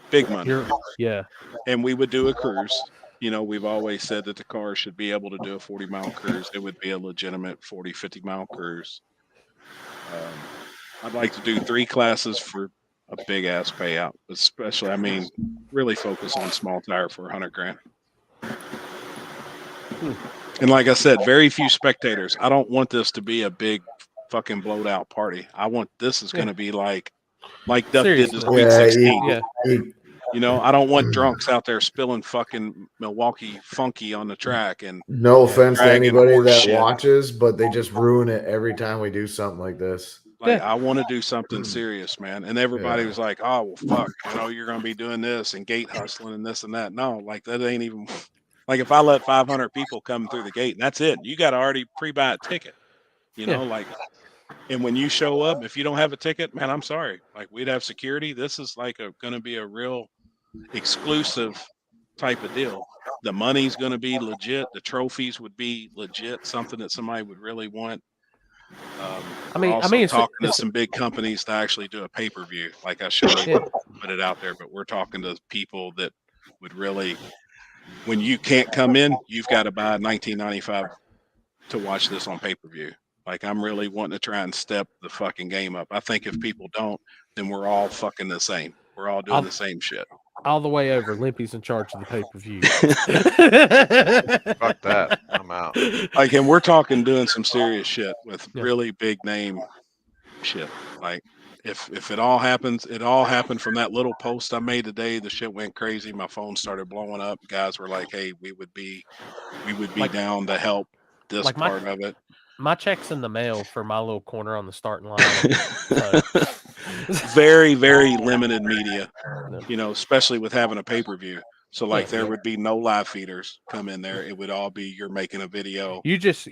big money. Yeah. And we would do a cruise. You know, we've always said that the car should be able to do a 40-mile cruise. It would be a legitimate 40, 50-mile cruise. I'd like to do 3 classes for a big ass payout, especially, I mean, really focus on small tire for $100,000. And like I said, very few spectators. I don't want this to be a big fucking blowed out party. I want this is going to be like Duck did this Sweet 16. You know, I don't want drunks out there spilling fucking Milwaukee Funky on the track. And no offense to anybody that watches, but they just ruin it every time we do something like this. Like, I want to do something serious, man. And everybody was like, oh, well, fuck, you know, you're going to be doing this and gate hustling and this and that. No, like, that ain't even, like, if I let 500 people come through the gate, and that's it. You got to already pre-buy a ticket, you know, like, and when you show up, if you don't have a ticket, man, I'm sorry. Like, we'd have security. This is like going to be a real exclusive type of deal. The money's going to be legit. The trophies would be legit, something that somebody would really want. I mean, talking to some big companies to actually do a pay-per-view. Like I should put it out there, but we're talking to people that would really, when you can't come in, you've got to buy $19.95 to watch this on pay-per-view. Like, I'm really wanting to try and step the fucking game up. I think if people don't, then we're all fucking the same. We're all doing the same shit. All the way over. Limpy's in charge of the pay-per-view. Fuck that. I'm out. Like, and we're talking doing some serious shit with really big name shit. Like, if it all happens, it all happened from that little post I made today. The shit went crazy. My phone started blowing up. Guys were like, hey, we would be like, down to help this like part of it. My check's in the mail for my little corner on the starting line. Very, very limited media, you know, especially with having a pay-per-view. So like there would be no live feeders come in there. It would all be you're making a video. You just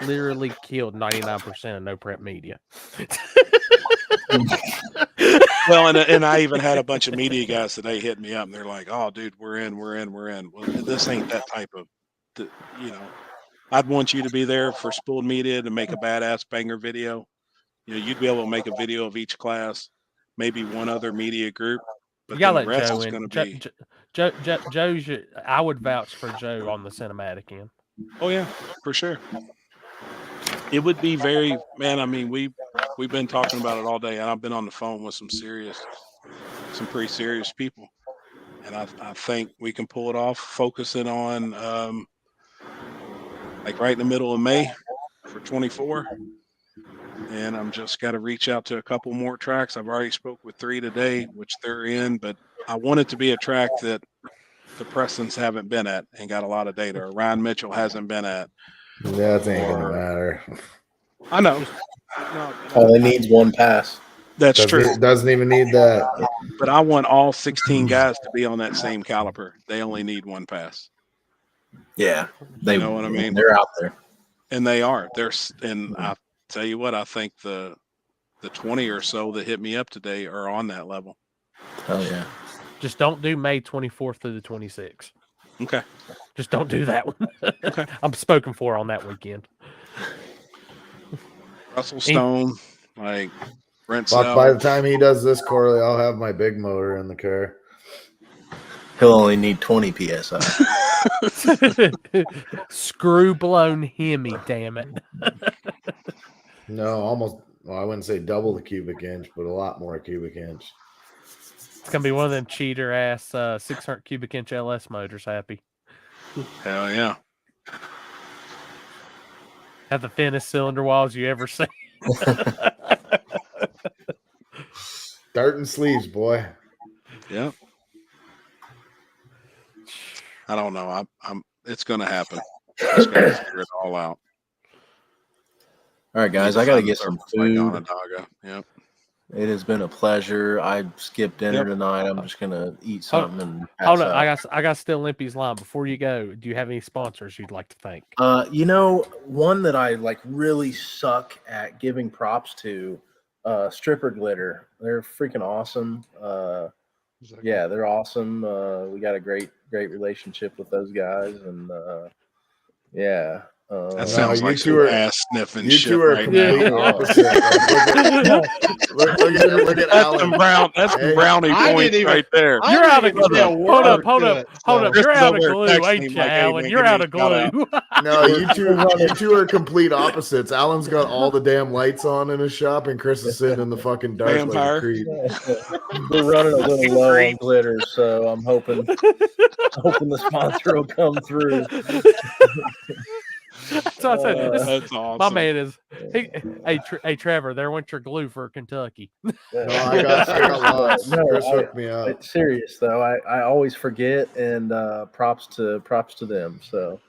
literally killed 99% of no prep media. Well, and I even had a bunch of media guys today hit me up and they're like, oh dude, we're in. Well, this ain't that type of, you know, I'd want you to be there for Spooled Media to make a badass banger video. You know, you'd be able to make a video of each class, maybe one other media group. But you gotta let Joe in. Joe's. I would vouch for Joe on the cinematic end. Oh yeah, for sure. It would be very, man. I mean, we've been talking about it all day, and I've been on the phone with some pretty serious people. and I think we can pull it off. Focusing on like right in the middle of May for 24. And I'm just got to reach out to a couple more tracks. I've already spoke with 3 today, which they're in, but I want it to be a track that the Prestons haven't been at and got a lot of data, or Ryan Mitchell hasn't been at. That ain't gonna matter. I know. No, All he needs one pass. That's true. Doesn't even need that. But I want all 16 guys to be on that same caliper. They only need one pass. Yeah, You know what I mean? They're out there, and they are. And I tell you what, I think the 20 or so that hit me up today are on that level. Oh yeah. Just don't do May 24th through the 26th. Okay. Just don't do that one. Okay. I'm spoken for on that weekend. Russell Stone, like Brent Fuck, Snell. by the time he does this, Corley, I'll have my big motor in the car. He'll only need 20 psi. Screw blown Hemi, damn it. No, almost. Well, I wouldn't say double the cubic inch, but a lot more cubic inch. It's gonna be one of them cheater ass 600 cubic inch LS motors. Happy. Hell yeah. Have the thinnest cylinder walls you ever seen. Starting sleeves, boy. Yep. I don't know. I'm. It's gonna happen. Just gotta figure it all out. All right, guys, I got to get some food. Yep. It has been a pleasure. I skipped dinner tonight. I'm just gonna eat something and hold on. I got still Limpy's line. Before you go, do you have any sponsors you'd like to thank? You know, one that I like really suck at giving props to, Stripper Glitter. They're freaking awesome. Yeah, they're awesome. We got a great relationship with those guys, and yeah. That sounds like two are ass sniffing you shit two are right complete now. opposite. Look at Alan. That's some brownie points right there. You're out of glue. Hold up. Chris You're is out of over glue, texting ain't him you, like, hey, Alan? man, You're give me out a of shout glue. No, you two are complete opposites. Alan's got all the damn lights on in his shop, and Chris is sitting in the fucking dark Vampire. like a creep. We're running a little low on glitter, so I'm hoping the sponsor will come through. That's what I said. That's awesome. My man is. Hey, Trevor, there went your glue for Kentucky. No, I got lots. No, Chris hooked me up. It's serious though. I always forget, and props to them. So,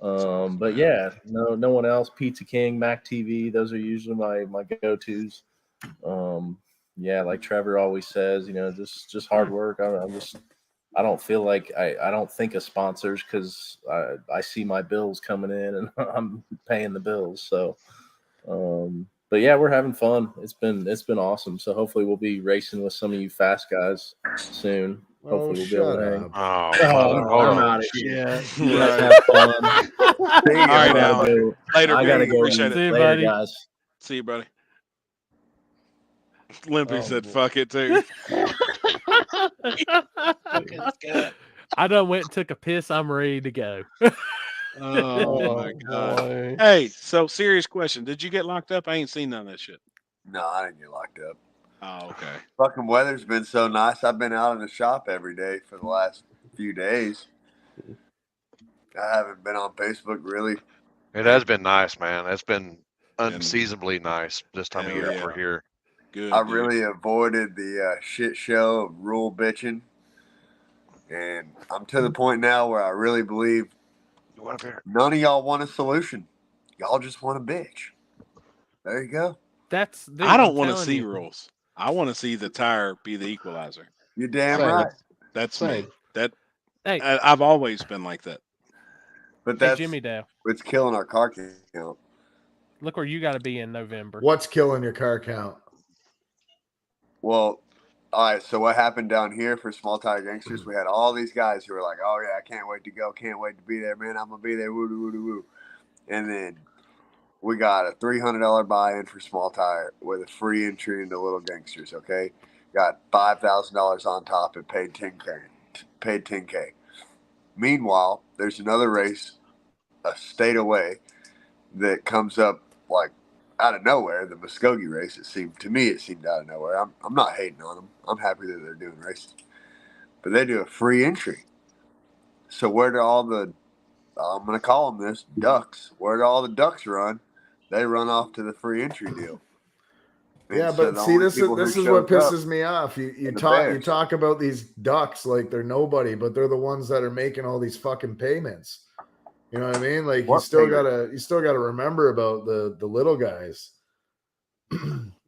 but yeah, no one else. Pizza King, Mac TV. Those are usually my go-tos. Yeah, like Trevor always says, just hard work. I don't feel like I don't think of sponsors because I see my bills coming in and I'm paying the bills. So, but yeah, we're having fun. It's been awesome. So hopefully we'll be racing with some of you fast guys soon. Hopefully we'll be able to hang. I'm out of here. You guys have fun. All right, now. Later, I gotta go. Appreciate it. See you, Later, buddy. guys. See you, buddy. Limpy said, "Fuck it too." I done went and took a piss. I'm ready to go. Oh my god! Hey, so serious question: did you get locked up? I ain't seen none of that shit. No, I didn't get locked up. Oh, okay. Fucking weather's been so nice. I've been out in the shop every day for the last few days. I haven't been on Facebook really. It has been nice, man. It's been unseasonably nice this time of year for here. Good. I really avoided the shit show of rule bitching, and I'm to the point now where I really believe none of y'all want a solution. Y'all just want a bitch. There you go. I don't want to see rules. I want to see the tire be the equalizer. You're damn right. That's me. I've always been like that. But that's Jimmy Dow. It's killing our car count. Look where you got to be in November. What's killing your car count? Well, all right. So what happened down here for Small Tire Gangsters? We had all these guys who were like, "Oh yeah, I can't wait to go. Can't wait to be there, man. I'm gonna be there." Woo woo woo woo. And then we got a $300 buy-in for Small Tire with a free entry into Little Gangsters. Okay, got $5,000 on top and paid $10K. Paid $10K. Meanwhile, there's another race a state away that comes up like out of nowhere. The Muskogee race. It seemed out of nowhere. I'm not hating on them. I'm happy that they're doing races, but they do a free entry. So where do all the, I'm going to call them this, ducks, where do all the ducks run? They run off to the free entry deal. And Yeah, so but the see, only this people is who what shows up pisses me off. You are the Bears. talk about these ducks like they're nobody, but they're the ones that are making all these fucking payments. You know what I mean? Like What you still payment? gotta remember about the little guys.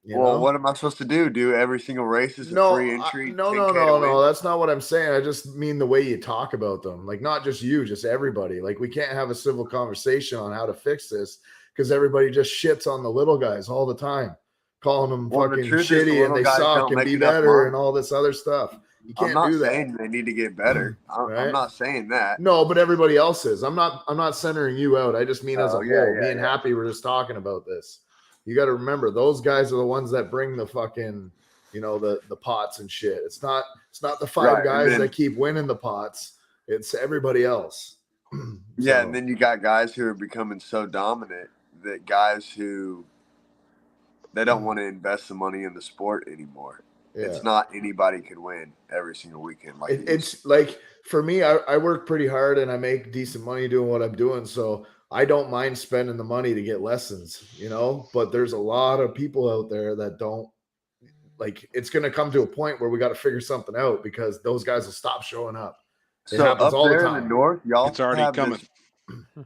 Well, what am I supposed to do? Do every single race is a free entry? No. 10K to win? That's not what I'm saying. I just mean the way you talk about them. Like not just you, just everybody. Like we can't have a civil conversation on how to fix this because everybody just shits on the little guys all the time, calling them Well, the fucking truth is the shitty and little they guys suck don't and make be enough better money. and all this other stuff. You I'm can't not do that. saying they need to get better. Right? I'm not saying that. No, but everybody else is. I'm not centering you out. I just mean as a Oh, whole. yeah, Me and Happy were just talking about this. You got to remember those guys are the ones that bring the fucking, the pots and shit. It's not the five Right, guys and then- that keep winning the pots. It's everybody else. Yeah, So, and then you got guys who are becoming so dominant that guys who they don't want to invest the money in the sport anymore. yeah. It's not anybody could win every single weekend. Like It's like for me, I work pretty hard and I make decent money doing what I'm doing. So I don't mind spending the money to get lessons, but there's a lot of people out there that don't like. It's going to come to a point where we got to figure something out because those guys will stop showing up. It so happens up all the there in time. the north, y'all It's already have coming.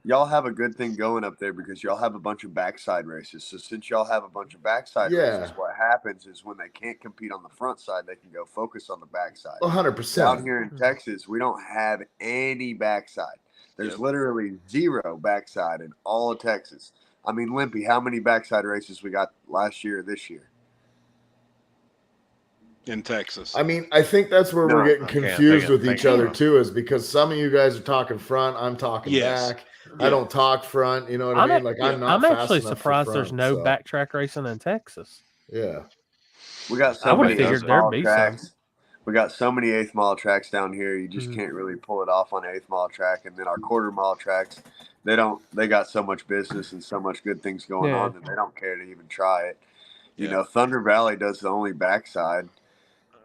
y'all have a good thing going up there because y'all have a bunch of backside races. So since y'all have a bunch of backside races, what happens is when they can't compete on the front side, they can go focus on the backside. 100%. Down here in Texas, we don't have any backside. There's literally zero backside in all of Texas. I mean, Limpy, how many backside races we got last year or this year? In Texas. I mean, I think that's where we're getting confused with each other too, is because some of you guys are talking front, I'm talking back. I don't talk front, you know what I mean? Like I'm not. I'm actually fast enough for surprised there's front, no so. backtrack racing in Texas. Yeah, we got I so would many have figured eighth there'd mile be tracks. We got so many eighth mile tracks down here. You just can't really pull it off on an eighth mile track. And then our quarter mile tracks, they got so much business and so much good things going on that they don't care to even try it. You know, Thunder Valley does the only backside.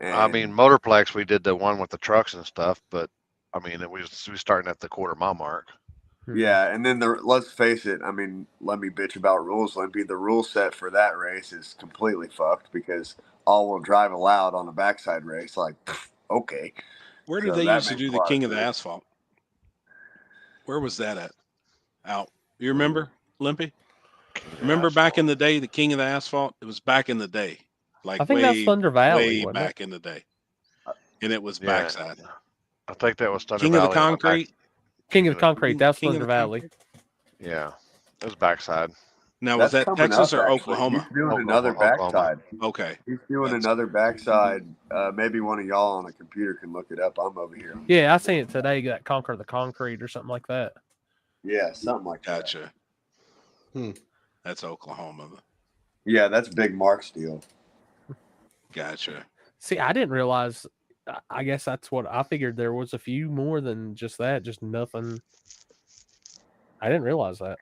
And I mean, Motorplex, we did the one with the trucks and stuff, but I mean, we starting at the quarter mile mark. Yeah, and then let's face it. I mean, let me bitch about rules, Limpy. The rule set for that race is completely fucked because all-wheel drive allowed on a backside race. Like, okay. Where did they used to do the King of the Asphalt? Where was that at? Out. You remember, Limpy? Remember back in the day, the King of the Asphalt? It was back in the day. Like I think that's Thunder Valley, way wasn't back in the day. And it was backside. I think that was Thunder King Valley. of the Concrete. King of the Concrete. That's Thunder Valley. Yeah, it was backside. Now, was that Texas or Oklahoma? He's doing another backside. Okay. He's doing another backside. Maybe one of y'all on a computer can look it up. I'm over here. Yeah, I seen it today. That Conquer the Concrete or something like that. Yeah, something like that. Gotcha. That's Oklahoma. Yeah, that's Big Mark's deal. Gotcha. See, I didn't realize. I guess that's what I figured. There was a few more than just that. Just nothing. I didn't realize that.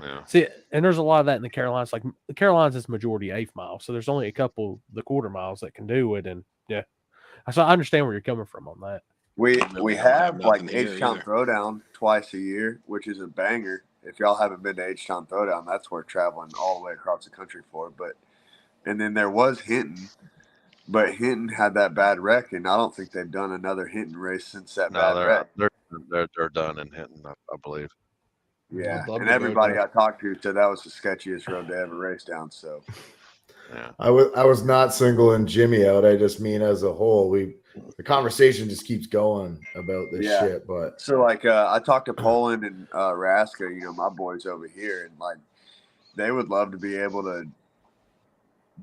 Yeah. See, and there's a lot of that in the Carolinas. Like the Carolinas is majority eighth mile, so there's only a couple the quarter miles that can do it. And yeah, so I understand where you're coming from on that. We have like H-Town Throwdown twice a year, which is a banger. If y'all haven't been to H-Town Throwdown, that's worth traveling all the way across the country for. And then there was Hinton, but Hinton had that bad wreck, and I don't think they've done another Hinton race since that bad wreck. They're done in Hinton, I believe. Yeah, and everybody I talked to said that was the sketchiest road to ever race down. So, yeah, I was not singling Jimmy out. I just mean as a whole, the conversation just keeps going about this shit. But so like I talked to Poland and Raska, my boys over here, and like they would love to be able to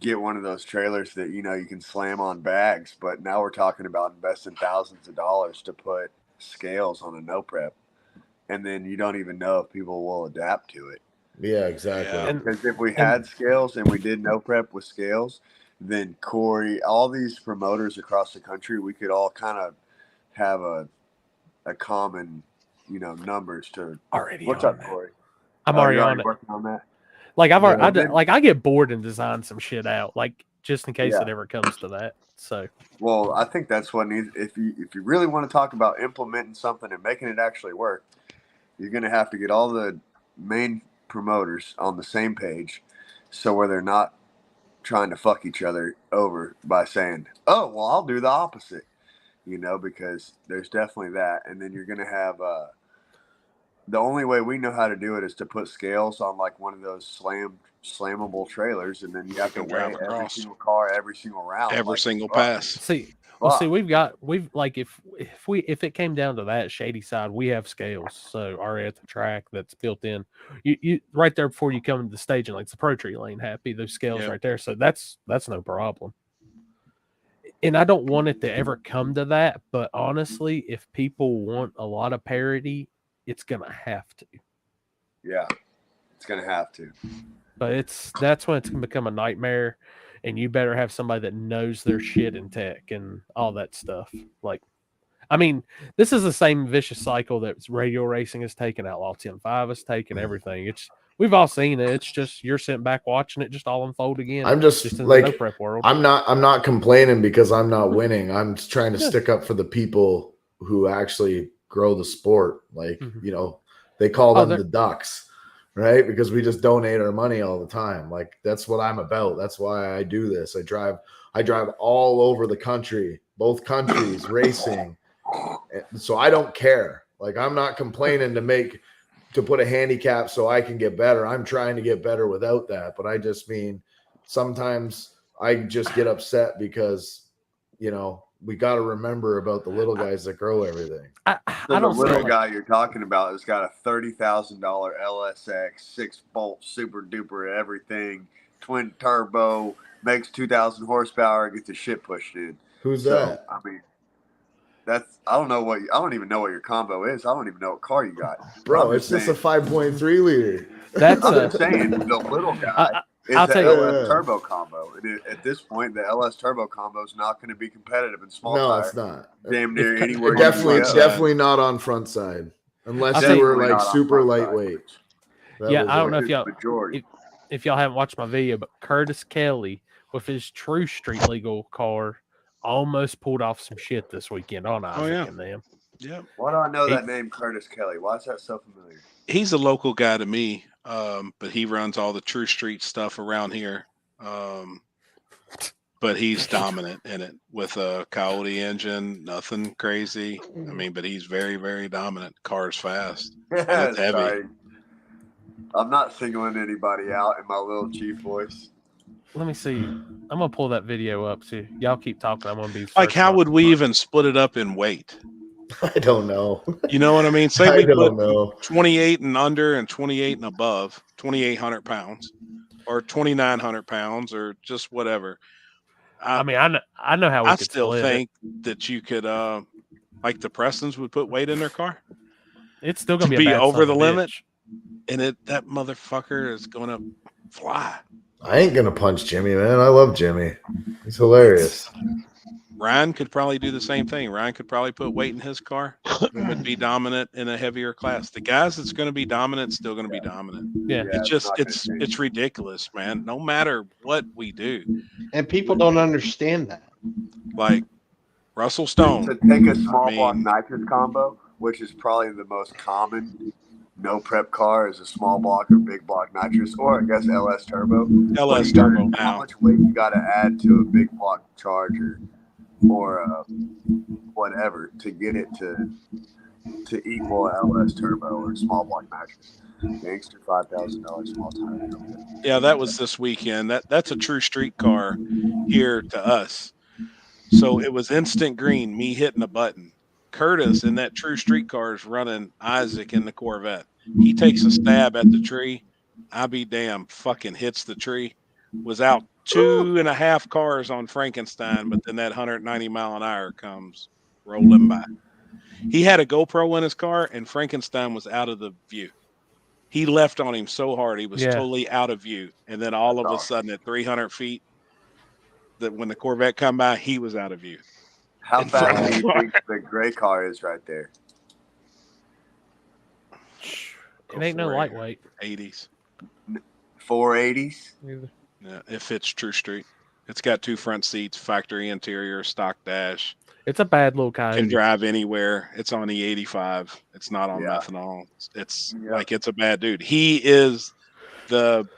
get one of those trailers that you can slam on bags. But now we're talking about investing thousands of dollars to put scales on a no prep. And then you don't even know if people will adapt to it. Yeah, exactly. Because if we had scales and we did no prep with scales, then Corey, all these promoters across the country, we could all kind of have a common, numbers to. Already. What's up, Corey? I'm already on it. Working on that. Like I get bored and design some shit out. Like just in case it ever comes to that. So, well, I think that's what needs. If you really want to talk about implementing something and making it actually work, you're going to have to get all the main promoters on the same page, so where they're not trying to fuck each other over by saying, "Oh, well, I'll do the opposite," because there's definitely that, and then you're going to have. The only way we know how to do it is to put scales on like one of those slammable trailers, and then you have to weigh every single car, every single round, every single pass. See, if it came down to that shady side, we have scales. So already at the track that's built in, you right there before you come to the stage, and like it's the Pro Tree lane, happy those scales right there. So that's no problem. And I don't want it to ever come to that, but honestly, if people want a lot of parity, it's gonna have to. Yeah, it's gonna have to. But that's when it's gonna become a nightmare, and you better have somebody that knows their shit in tech and all that stuff. Like, I mean, this is the same vicious cycle that radio racing has taken, Outlaw 10.5 has taken, everything. We've all seen it. It's just you're sitting back watching it just all unfold again. I'm just in like the no prep world. I'm not complaining because I'm not winning. I'm just trying to stick up for the people who actually grow the sport. Like, they call them the ducks, right? Because we just donate our money all the time. Like, that's what I'm about. That's why I do this. I drive all over the country, both countries, racing. So I don't care. Like, I'm not complaining to put a handicap so I can get better. I'm trying to get better without that. But I just mean sometimes I just get upset because, we got to remember about the little guys that grow everything. I don't the little guy you're talking about has got a $30,000 LSX 6-bolt super duper everything, twin turbo, makes 2,000 horsepower, gets the shit pushed in. Who's that? I mean, I don't even know what your combo is. I don't even know what car you got. Bro, it's just a 5.3 liter. That's I'm just saying the little guy. It's an LS turbo combo. And at this point, the LS turbo combo is not going to be competitive in small tire. No, it's not. Damn near anywhere. Definitely not on front side, unless you were like super lightweight. I don't know if y'all haven't watched my video, but Curtis Kelly with his True Street legal car almost pulled off some shit this weekend on Isaac and them. Yeah. Why do I know that name, Curtis Kelly? Why is that so familiar? He's a local guy to me, but he runs all the True Street stuff around here. But he's dominant in it with a Coyote engine, nothing crazy. I mean, but he's very, very dominant. Car's fast. It's heavy. Sorry. I'm not singling anybody out in my little chief voice. Let me see. I'm gonna pull that video up too. Y'all keep talking. I'm gonna be like, how would we even split it up in weight? I don't know. You know what I mean? Say we don't put know. 28 and under and 28 and above, 2,800 pounds, or 2,900 pounds, or just whatever. I mean, I know how we could still split think that you could, like the Prestons would put weight in their car. It's still gonna be a bad over the son of a limit, bitch. and that motherfucker is going to fly. I ain't gonna punch Jimmy, man. I love Jimmy. He's hilarious. Ryan could probably do the same thing. Ryan could probably put weight in his car. It would be dominant in a heavier class. The guys that's going to be dominant still going to be dominant. Yeah. It's just it's ridiculous, man. No matter what we do. And people don't understand that. Like Russell Stone. To take a small block nitrous combo, which is probably the most common no prep car, is a small block or big block nitrous, or I guess LS turbo. LS turbo. How much weight you got to add to a big block charger or whatever to get it to equal LS turbo or small block nitrous? Gangster $5,000 small tire. Yeah, that was this weekend. That's a True Street car here to us. So it was instant green, me hitting a button. Curtis in that True Street car is running Isaac in the Corvette. He takes a stab at the tree. I be damn, fucking hits the tree. Was out 2.5 cars on Frankenstein, but then that 190 mile an hour comes rolling by. He had a GoPro in his car, and Frankenstein was out of the view. He left on him so hard, he was totally out of view. And then all of a sudden at 300 feet, that when the Corvette come by, he was out of view. How fast do you think the gray car is right there? It ain't no lightweight. 80s. 480s? Yeah, if it's True Street. It's got 2 front seats, factory interior, stock dash. It's a bad little Can Coyote. drive anywhere. It's on the 85. It's not on Yeah. methanol. It's Yeah. like it's a bad dude. He is the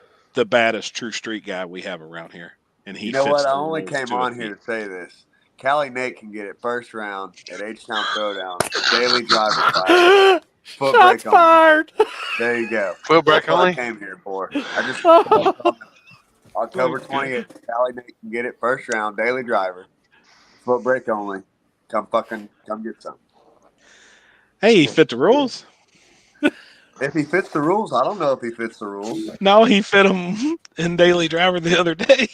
baddest true street guy we have around here, and he You know fits what? I the only rules came to a on T. here to say this. Cali Nate can get it first round at H-Town Throwdown. Daily driver class. Foot Shots brake only. fired. There you go. Foot brake That's what I only? came here for. I just Oh, October 20th, Cali Nate can get it first round, daily driver. Foot brake only. Come get some. Hey, he fit the rules. If he fits the rules, I don't know if he fits the rules. No, he fit him in daily driver the other day.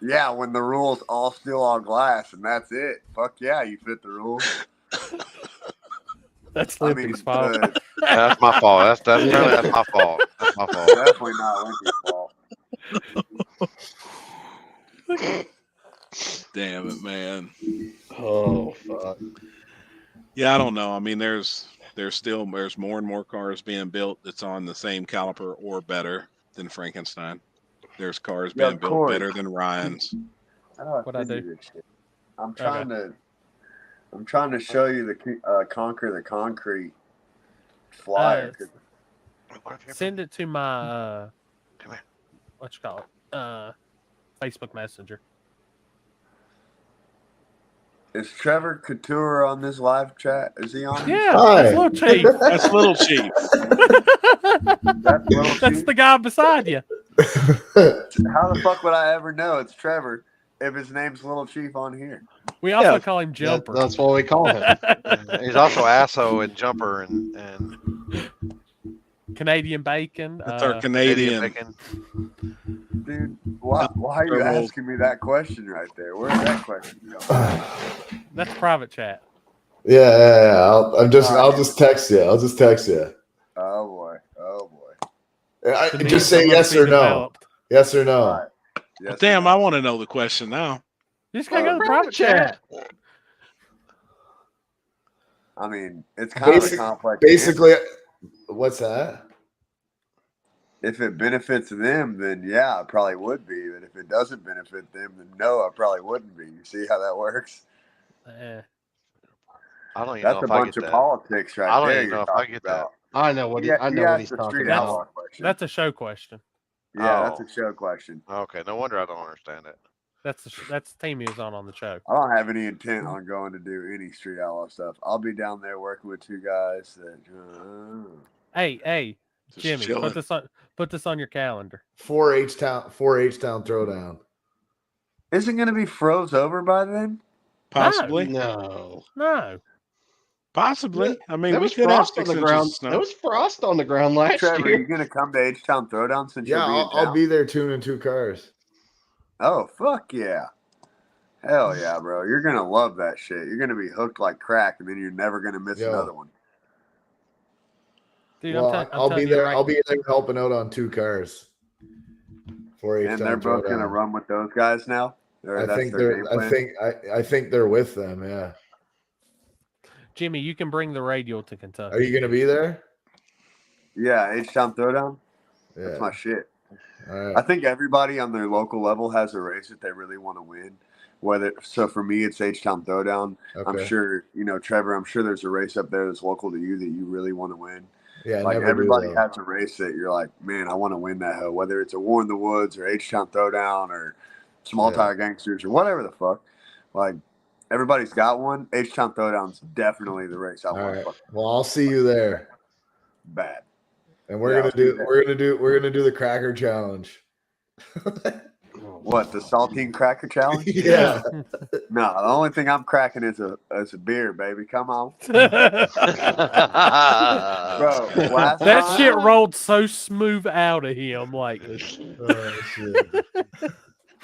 Yeah, when the rules all still on glass and that's it. Fuck yeah, you fit the rules. that's I mean, Limpy's fault. That's my fault. That's my fault. That's my fault. Definitely not Lincoln's fault. Damn it, man. Oh fuck. Yeah, I don't know. I mean, there's more and more cars being built that's on the same caliper or better than Frankenstein. There's cars Yo, being built Corey. better than Ryan's. What'd I do? This shit. I'm trying to show you the Conquer the Concrete flyer. Send it to my Come here. what you call it? Facebook Messenger. Is Trevor Couture on this live chat? Is he on? Yeah, Hi. that's Little Chief. That's Little Chief. That's Little That's Chief? the guy beside you. How the fuck would I ever know it's Trevor if his name's Little Chief on here? We also Yeah, call him Jumper. That's what we call him. He's also Asso and Jumper and Canadian Bacon. That's our Canadian Canadian. Bacon. Dude, why are you Trevor. asking me that question right there? Where did that question go? That's private chat. Yeah. I'll just text you. I'll just text you. Oh boy. Just say yes or no. Yes or no. All right. Yes, Damn, or I no? want to know the question now. You just gotta go to the private chat. I mean, it's kind of a complex. Basically, what's that? If it benefits them, then yeah, it probably would be. But if it doesn't benefit them, then no, it probably wouldn't be. You see how that works? I don't even That's know a if I bunch get of that. politics right I don't there. even know you're if I talking get about. I know what Yeah, I know you what asked he's the talking street about. outlaw question. That's a show question. Yeah, that's Oh. a show question. Okay, no wonder I don't understand it. That's the team he was on the show. I don't have any intent on going to do any street outlaw stuff. I'll be down there working with two guys that. Hey, Just Jimmy, chilling. put this on your calendar. 4-H town throwdown. Isn't going to be froze over by then? Possibly. No. Possibly. I mean, There we was could have frost on 6 the inches ground. of snow. There was frost on the ground last Trevor, are year. you going to come to H-Town Throwdown since Yeah, you'll be in I'll town? be there tuning 2 cars. Oh, fuck yeah. Hell yeah, bro. You're going to love that shit. You're going to be hooked like crack, and then you're never going to miss Yo. another one. Dude, Well, I'm I'll be telling you there. right- I'll be there helping out on 2 cars. 4-H And town they're both going to throwdown. run with those guys now? Or I that's think their they're. game I plan? think they're with them. Yeah. Jimmy, you can bring the radio to Kentucky. Are you gonna be there? Yeah, H-Town Throwdown. Yeah. That's my shit. All right. I think everybody on their local level has a race that they really want to win. So for me, it's H-Town Throwdown. Okay. I'm sure, Trevor, I'm sure there's a race up there that's local to you that you really want to win. Yeah. Like never do, everybody though. has a race that you're like, man, I want to win that hoe. Whether it's a War in the Woods or H-Town Throwdown or Small Tire Gangsters or whatever the fuck. Like everybody's got one. H-Town Throwdown's definitely the race I All want right. to fuck Well, I'll see you there, bad. and we're Yeah, gonna I'll see you do. there. We're gonna do the cracker challenge. What, the saltine cracker challenge? Yeah. No, the only thing I'm cracking is a beer, baby. Come on. Bro, last That time, shit rolled so smooth out of him. Like, Oh, shit.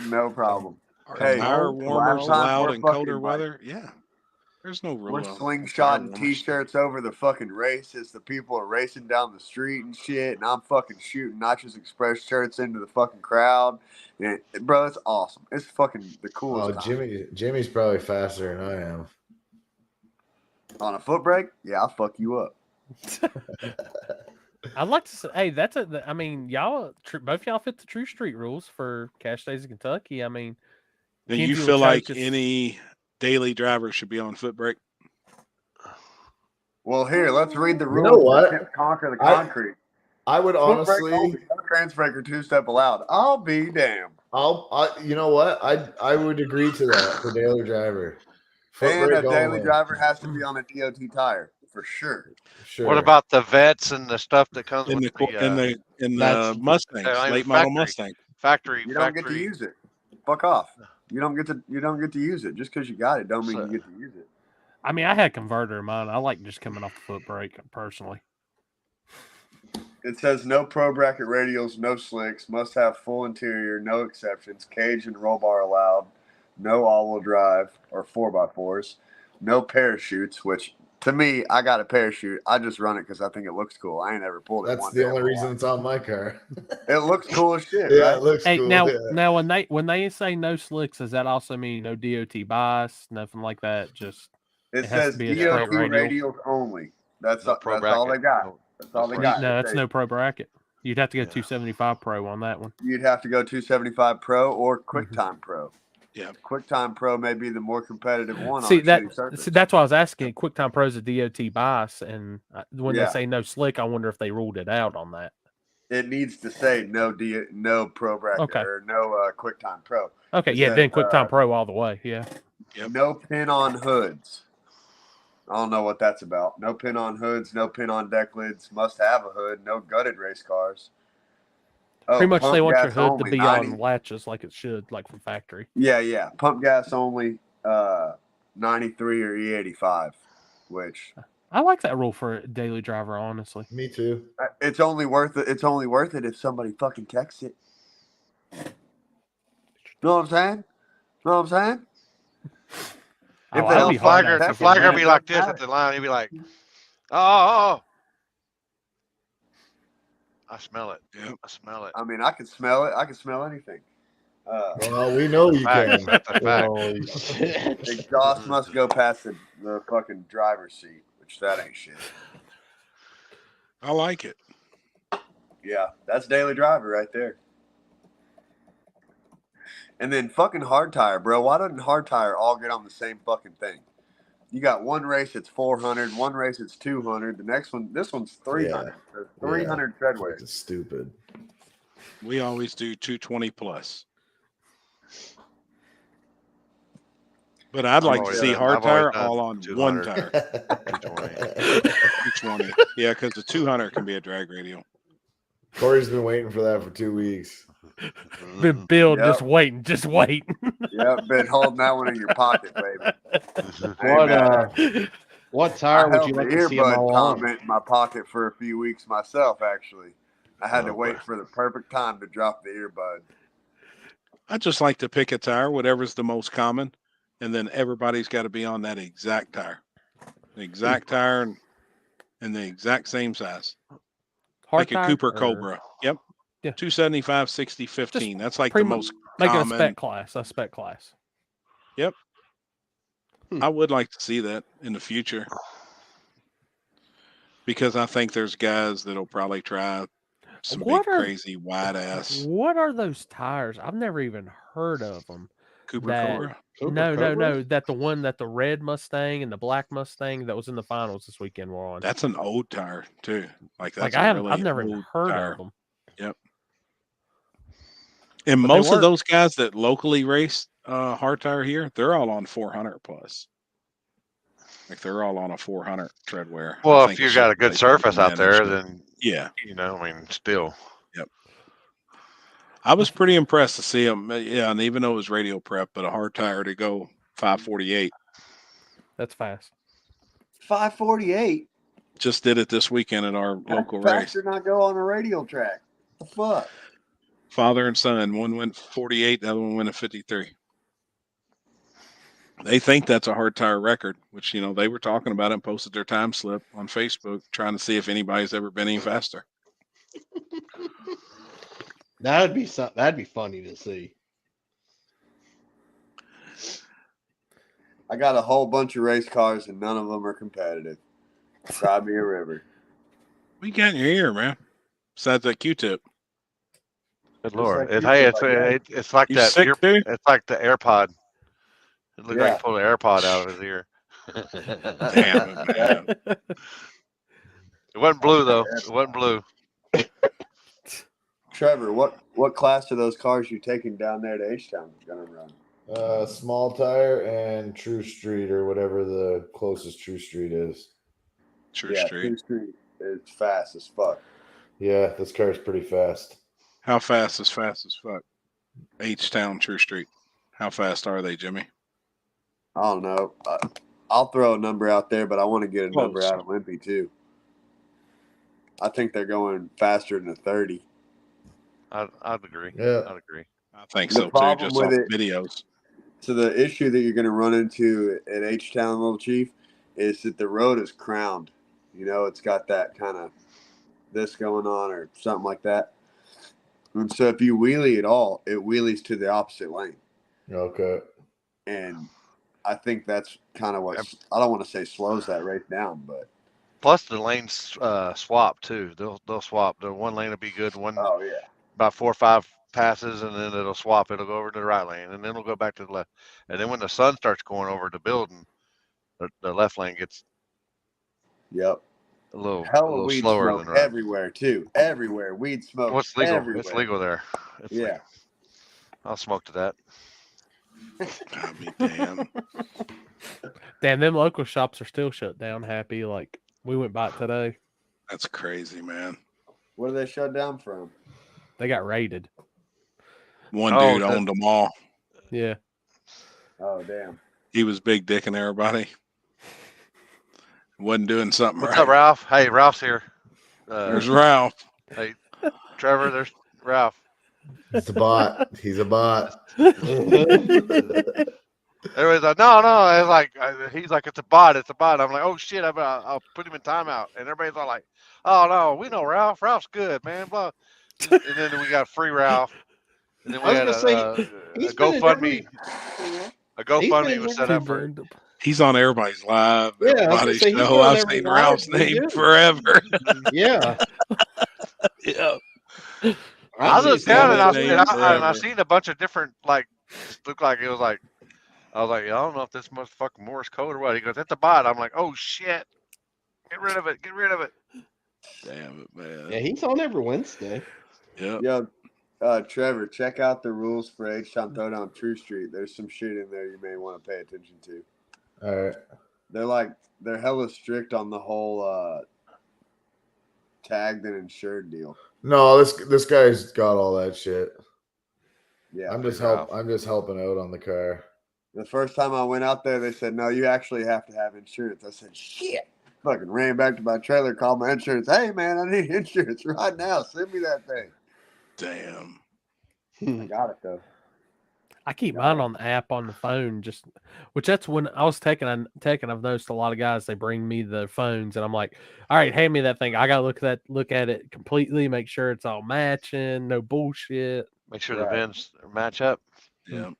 no problem. Are Hey, tire last warmers time allowed we're in colder fucking, like, weather? Yeah. There's no rule. We're on tire slingshotting warmers. t-shirts over the fucking races. The people are racing down the street and shit, and I'm fucking shooting Nachos Express shirts into the fucking crowd. And bro, it's awesome. It's fucking the coolest time. Jimmy's probably faster than I am. On a foot brake, yeah, I'll fuck you up. I'd like to say, hey, I mean, y'all, both y'all fit the True Street rules for Cash Days of Kentucky. I mean, Now, Kenzie you will feel like choke us. any daily driver should be on foot brake? Well, here, let's read the You rules. know what? To conquer the I- concrete. I would Foot brake honestly. only, no transbrake or two-step allowed. I'll be damned. You know what? I would agree to that for daily driver. Foot And a brake daily only. driver has to be on a DOT tire for sure. Sure. What about the vets and the stuff that comes In with the that's- Mustangs, I mean, late model factory. Mustang. factory? You don't get to use it. Fuck off. You don't get to use it. Just because you got it, don't mean you get to use it. I mean, I had converter in mine. I like just coming off the foot brake personally. It says no pro bracket radials, no slicks, must have full interior, no exceptions, cage and roll bar allowed, no all-wheel drive or 4x4s, no parachutes, which to me, I got a parachute. I just run it because I think it looks cool. I ain't ever pulled it. That's one the day only in my reason life. it's on my car. It looks cool as shit, Yeah, right? it looks Hey, cool. now when they say no slicks, does that also mean no DOT bias, nothing like that? Just It has says to be a DOT straight radial. radials only. That's No pro that's all they bracket. got. That's all they got. No, It that's says no pro bracket. You'd have to go 275 Pro on that one. You'd have to go 275 Pro or QuickTime Pro. Yeah, QuickTime Pro may be the more competitive one. See on a that? shitty surface. See, that's why I was asking. QuickTime Pro's a DOT bias, and when Yeah. they say no slick, I wonder if they ruled it out on that. It needs to say no pro bracket Okay. or no QuickTime Pro. Okay, It yeah, says, then QuickTime Pro all the way. Yeah. Yep. No pin on hoods. I don't know what that's about. No pin on hoods. No pin on deck lids. Must have a hood. No gutted race cars. Oh, Pretty much they pump want your gas hood only, to be 90. on latches like it should, like from factory. Yeah. Pump gas only. 93 or E85, which I like that rule for a daily driver, honestly. Me too. it's only worth it. It's only worth it if somebody fucking texts it. Know what I'm saying? Know what I'm saying? Oh, If I'd they be don't hard flagger, to the text flagger it. be like this at the line. He'd be like, oh. I smell it. Yep. I smell it. I mean, I can smell it. I can smell anything. Well, we know you Facts. can. That's a fact. Holy shit. Exhaust must go past the fucking driver's seat, which that ain't shit. I like it. Yeah, that's daily driver right there. And then fucking hard tire, bro. Why doesn't hard tire all get on the same fucking thing? You got one race it's 400, one race it's 200. The next one, this one's 300. There's 300 treadway. It's stupid. We always do 220 plus. But I'd like to always see done- hard I've always tire done all on one 200. tire. 220. 220. Yeah, because the 200 can be a drag radial. Corey's been waiting for that for 2 weeks. Been Bill Yep. just waiting. Yep, been holding that one in your pocket, baby. What tire would you I like held to the see them earbud all on? comment in my pocket for a few weeks myself, actually. I had to Oh, wait boy. for the perfect time to drop the earbud. I just like to pick a tire, whatever's the most common, and then everybody's got to be on that exact tire. The exact tire and the exact same size. Hard Like a tire Cooper or- Cobra. Yep. Yeah. 275, 60, 15. That's like the pretty mu- most Make it a common. spec class. A spec class. Yep. I would like to see that in the future. Because I think there's guys that'll probably try some What big, are- crazy, wide ass What are those tires? I've never even heard of them. Cooper that- Cobra. No. That the one that the red Mustang and the black Mustang that was in the finals this weekend were on. That's an old tire too. Like that's I've never even old heard tire. of them. Yep. And But they most of work. those guys that locally race hard tire here, they're all on 400 plus. Like they're all on a 400 tread wear. I Well, think if you it's got a just good they surface can out there, manage it. then Yeah. I mean, still. I was pretty impressed to see him. Yeah, and even though it was radio prep, but a hard tire to go 548. That's fast. 548. Just did it this weekend at our local race. Faster not go on a radial track. The fuck? Father and son. One went 48, the other one went a 53. They think that's a hard tire record, which they were talking about it and posted their time slip on Facebook, trying to see if anybody's ever been any faster. That'd be funny to see. I got a whole bunch of race cars and none of them are competitive. Cry me a river. What you got in your ear, man? Besides that Q-tip. Good Lord. like you Hey, feel like it's like You that. sick, dude? It's like the AirPod. It looked like Yeah. he pulled an AirPod out of his ear. Damn it, man. It wasn't blue though. It wasn't blue. Trevor, what class of those cars you taking down there to H-Town gonna run? Small tire and True Street or whatever the closest True Street is. True Yeah, Street. True Street is fast as fuck. Yeah, this car's pretty fast. How fast is fast as fuck? H-Town, True Street. How fast are they, Jimmy? I don't know. I'll throw a number out there, but I want to get a number Close. out of Wimpy too. I think they're going faster than a 30. I'd agree. Yeah. I'd agree. I think The so too, problem just with off it- videos. So the issue that you're going to run into at H-Town, Little Chief, is that the road is crowned. You know, it's got that kind of this going on or something like that. And so if you wheelie at all, it wheelies to the opposite lane. Okay. And I think that's kind of what, I don't want to say slows that race down, but. Plus the lanes swap too. They'll swap. The one lane will be good. Oh, yeah. About 4 or 5 passes, and then it'll swap. It'll go over to the right lane, and then it'll go back to the left. And then when the sun starts going over the building, the left lane gets Yep. a little Weed slower smoke than right. everywhere too. Everywhere weed smoke. Well, it's legal. Everywhere. It's legal there. It's Yeah. legal. I'll smoke to that. I mean, damn. Damn, them local shops are still shut down. Happy, like we went by it today. That's crazy, man. Where do they shut down from? They got raided. One Oh, dude owned them all. Yeah. Oh, damn. He was big dicking everybody. Wasn't doing something What's right. up, Ralph? Hey, Ralph's here. There's Ralph. Hey, Trevor. There's Ralph. It's a bot. He's a bot. Everybody's like, no. It's like he's like, it's a bot. It's a bot. I'm like, oh shit, I'll put him in timeout. And everybody's all like, oh no, we know Ralph. Ralph's good, man. Blah. And then we got free Ralph. And then we had a GoFundMe. A GoFundMe was set up for. He's on everybody's live. Yeah, I was gonna Everybody's say, he's show. on I've every seen live Ralph's we name do. forever. Yeah. Yeah. I looked down and I forever. seen a bunch of different like looked like it was like I was like, I don't know if this must fucking Morse code or what. He goes, that's a bot. I'm like, oh shit. Get rid of it. Get rid of it. Damn it, man. Yeah, he's on every Wednesday. Yep. Yo, Trevor, check out the rules for H-Town Throwdown True Street. There's some shit in there you may want to pay attention to. All right. They're hella strict on the whole tagged and insured deal. No, this guy's got all that shit. Yeah. I'm just helping out on the car. The first time I went out there, they said, no, you actually have to have insurance. I said, shit. Fucking ran back to my trailer, called my insurance. Hey, man, I need insurance right now. Send me that thing. Damn. I got it, though. I keep mine on the app on the phone, which that's when I was taking. I've noticed a lot of guys, they bring me the phones, and I'm like, all right, hand me that thing. I gotta look at it completely, make sure it's all matching, no bullshit. Make sure the VINs match up. Yeah.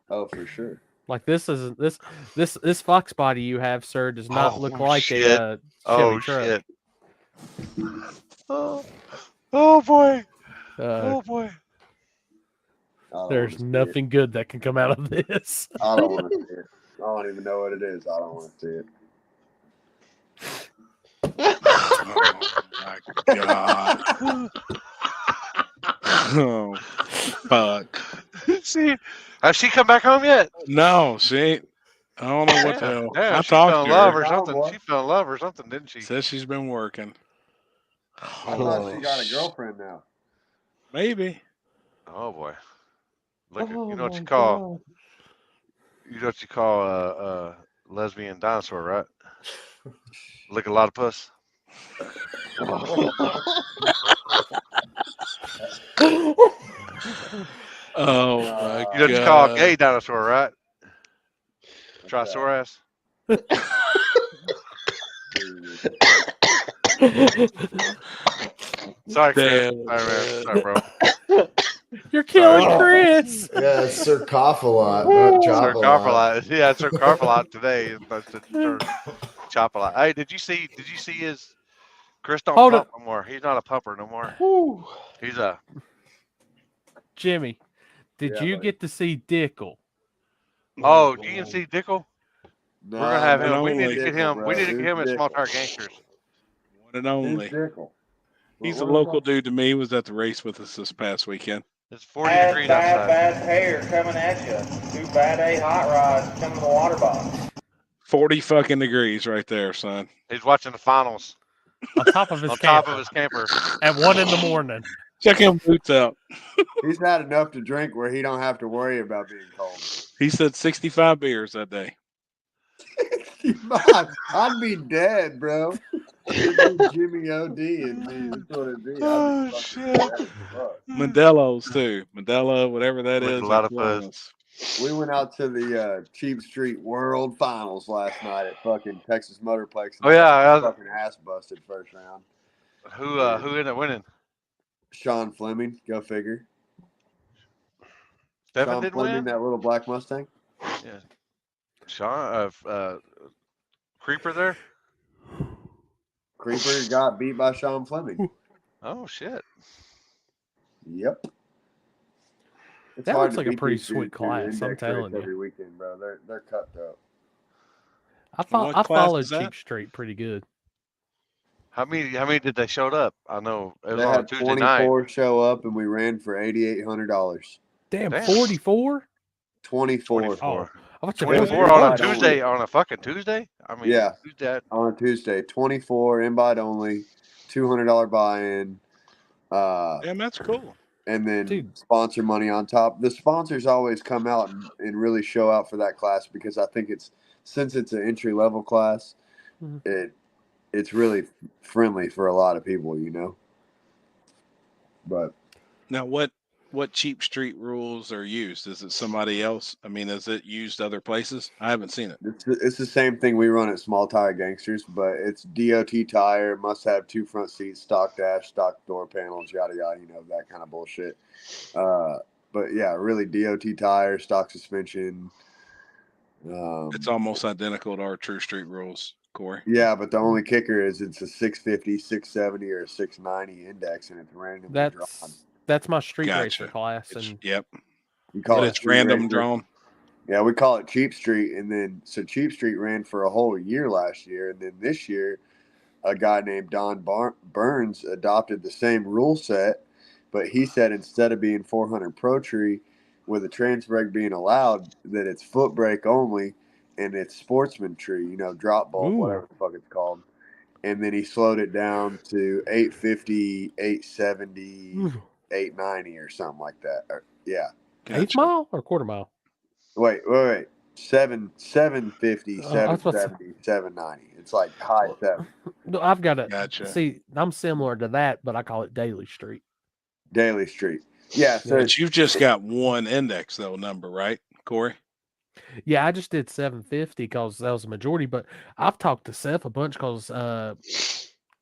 Oh, for sure. Like this Fox body you have, sir, does not look like shit. a Chevy truck. Shit. Oh boy. Uh, Boy. there's nothing good that can come out of this. I don't want to see it. I don't even know what it is. I don't want to see it. Oh my god. Oh fuck. Has she come back home yet? No, she. I don't know what the hell. Yeah, I she fell talked in to love her. or something. She fell in love or something, didn't she? Says she's been working. I thought she got a girlfriend now. Maybe. Oh boy. Look, you know what you call a lesbian dinosaur, right? Lick a lot of puss. Oh my You know what you call a gay dinosaur, right? Trisaurus. Sorry, Chris. Damn, Sorry, bro. You're killing Chris. Yeah, it's Circophalot, not Chopalot. Circophalot. Yeah, it's Circophalot today. Chopalot. Hey, did you see his Chris don't Hold pump up. no more. He's not a pumper no more. Whew. He's a. Jimmy, did Yeah, you buddy. get to see Dickel? Oh, you can see Dickel. No, We're gonna have One him. We need to only. get him. We need to get him at Small Tire Gangsters. One and only. Dickle? He's a local dude to me. He was at the race with us this past weekend. It's 40 degrees outside. Bad hair coming at you. 2 bad A hot rods coming to the water box. 40 fucking degrees right there, son. He's watching the finals On top of his on camper top of his camper. at 1 a.m. Check him boots out. He's had enough to drink where he don't have to worry about being cold. He said 65 beers that day. I'd be dead, bro. It'd be Jimmy OD and me. That's what it'd be. Oh, shit. Modelo's too. Modelo, whatever that With is. a lot of in fuzz. Columbus. We went out to the Cheap Street World Finals last night at fucking Texas Motorplex. Oh, yeah, fucking ass busted first round. Who ended up winning? Sean Fleming, go figure. Stephen Sean did Fleming, win. that little black Mustang. Yeah. Sean, Creeper there. Creeper got beat by Sean Fleming. Oh shit. Yep. It's That hard looks to like a beat pretty these sweet dudes through class, I'm index telling rates you. Every weekend, bro. They're cutthroat. What I class followed is that? Cheap Street pretty good. How many did they showed up? I know it was They on a had Tuesday 24 night. show up, and we ran for $8,800. Damn, Damn. 44? 24 Oh, I thought you 24 were on a invite only. Tuesday on a fucking Tuesday. I mean, Yeah. who's that? on a Tuesday. 24 invite only, $200 buy-in, Damn, that's cool. and then Dude. sponsor money on top. The sponsors always come out and really show out for that class because I think since it's an entry level class, Mhm. it's really friendly for a lot of people, you know. But Now, what Cheap Street rules are used? Is it somebody else? I mean, is it used other places? I haven't seen it. it's the same thing we run at Small Tire Gangsters, but it's DOT tire, must have 2 front seats, stock dash, stock door panels, yada yada, you know, that kind of bullshit. But yeah, really DOT tire, stock suspension. It's almost identical to our True Street rules, Corey. Yeah, but the only kicker is it's a 650, 670, or a 690 index, and it's randomly drawn. That's my street Gotcha. racer class, and Yep. You call But it it's street random racer. drawn. Yeah, we call it Cheap Street, and then so Cheap Street ran for a whole year last year, and then this year, a guy named Don Burns adopted the same rule set, but he said instead of being 400 Pro Tree, with a trans brake being allowed, that it's foot brake only, and it's sportsman tree, you know, drop ball, whatever the fuck it's called. And then he slowed it down to 850, 870, 890 or something like that. Yeah. Gotcha. 1/8 mile or quarter mile? Wait. 750, I was about to say- 770, 790. It's like high 7. No, I've got to Gotcha. see. I'm similar to that, but I call it Daily Street. Daily Street. Yeah. So But you've just got one index though number, right, Corey? Yeah, I just did 750 because that was the majority. But I've talked to Seth a bunch because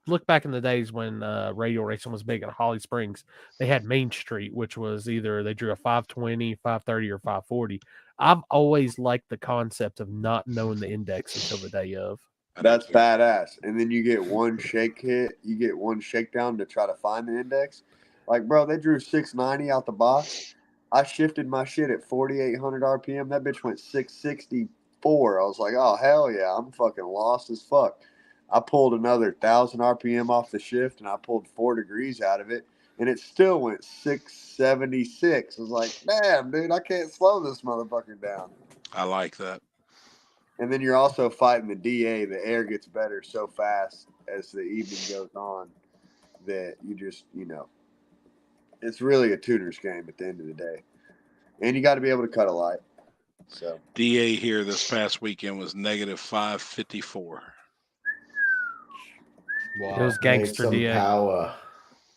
look back in the days when radio racing was big in Holly Springs. They had Main Street, which was either they drew a 520, 530, or 540. I've always liked the concept of not knowing the index until the day of. that's badass. And then you get one shake hit, you get one shakedown to try to find the index. Like, bro, they drew 690 out the box. I shifted my shit at 4,800 RPM. That bitch went 664. I was like, oh, hell yeah, I'm fucking lost as fuck. I pulled another 1,000 RPM off the shift, and I pulled 4 degrees out of it, and it still went 676. I was like, damn, dude, I can't slow this motherfucker down. I like that. And then you're also fighting the DA. The air gets better so fast as the evening goes on that you just, you know, it's really a tuner's game at the end of the day. And you got to be able to cut a light. So DA here this past weekend was negative 554. Wow. It was gangster DA. Power.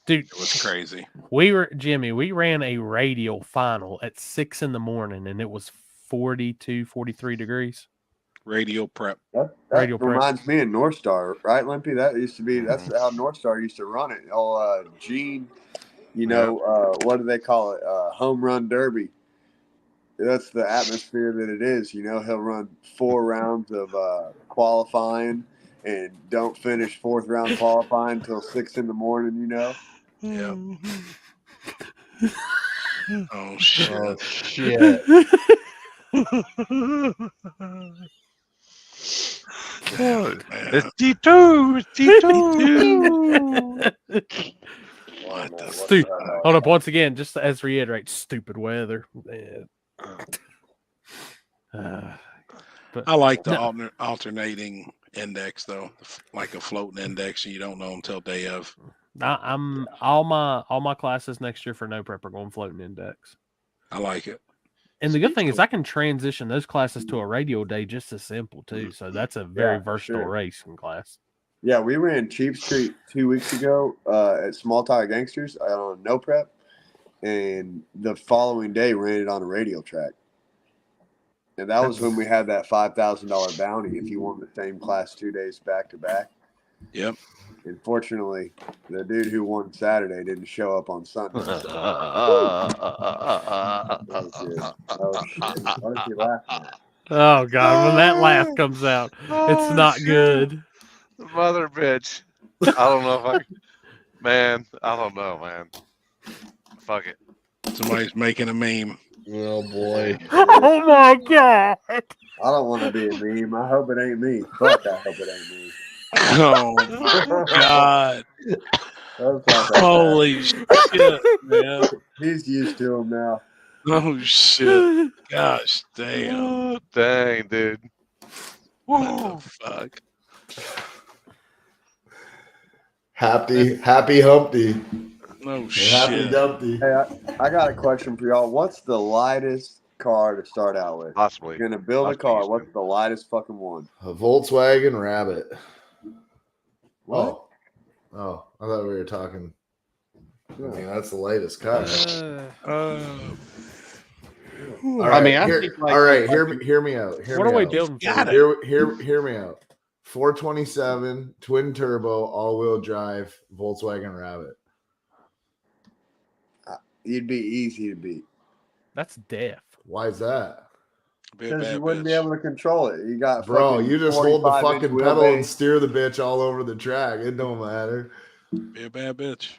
Dude, It was crazy. we ran a radial final at 6 a.m. and it was 42, 43 degrees. Radio prep. that Radio prep. reminds me of North Star, right, Limpy? That used to be, that's how North Star used to run it. Oh, Gene, you know, what do they call it? Home run derby. That's the atmosphere that it is. You know, he'll run 4 rounds of qualifying, and don't finish 4th round qualifying until 6 in the morning, you know? Yep. Oh shit. Oh shit. It's T2. It's T2. What the Stupid. Hold up, once again, just as reiterate, stupid weather. But I like the no, alternating index though, like a floating index, and you don't know until day of. I'm all my classes next year for no prep are going floating index. I like it. And the good thing is I can transition those classes to a radio day just as simple too. So that's a very versatile racing class. Yeah, we ran Cheap Street 2 weeks ago at Small Tire Gangsters on no prep, and the following day ran it on a radio track. And that was when we had that $5,000 bounty if you won the same class 2 days back to back. Yep. Unfortunately, the dude who won Saturday didn't show up on Sunday. Oh shit! What is he laughing at? Oh God, when that laugh comes out, it's not good. Mother bitch. I don't know if I don't know, man. Fuck it. Somebody's making a meme. Oh boy. Oh my God. I don't want to be a meme. I hope it ain't me. Fuck, I hope it ain't me. Oh my God. Holy shit, man. He's used to him now. Oh shit. Gosh damn. Oh, dang, dude. What the fuck? Happy Humpty. No Happy shit. Dumpty. Hey, I got a question for y'all. What's the lightest car to start out with? Possibly. You're gonna build a car. What's the lightest fucking one? A Volkswagen Rabbit. What? Oh, I thought we were talking. I mean, that's the latest car. All right, hear me out. What are we building for? Hear me out. 427 twin turbo all-wheel drive Volkswagen Rabbit. You'd be easy to beat. That's death. Why is that? Because you wouldn't be able to control it. You got you just hold the fucking pedal and wheelbase. steer the bitch all over the track. It don't matter. Be a bad bitch.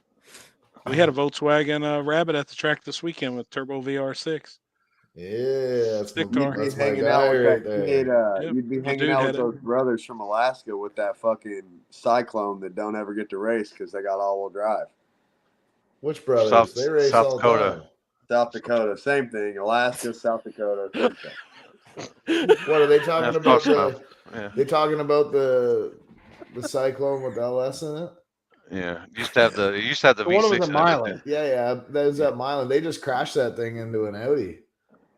We had a Volkswagen Rabbit at the track this weekend with turbo VR6. Yeah, that's You'd be hanging out with that kid. You'd be hanging out with those brothers from Alaska with that fucking Cyclone that don't ever get to race because they got all-wheel drive. Which brothers? They race South all Dakota. time. South Dakota, same thing. Alaska, South Dakota, same thing. What are they talking That's about? close enough. Yeah. They talking about the Cyclone with LS in it? Yeah, you used to have the V6 One was a Milan. Yeah. That was at Milan. They just crashed that thing into an Audi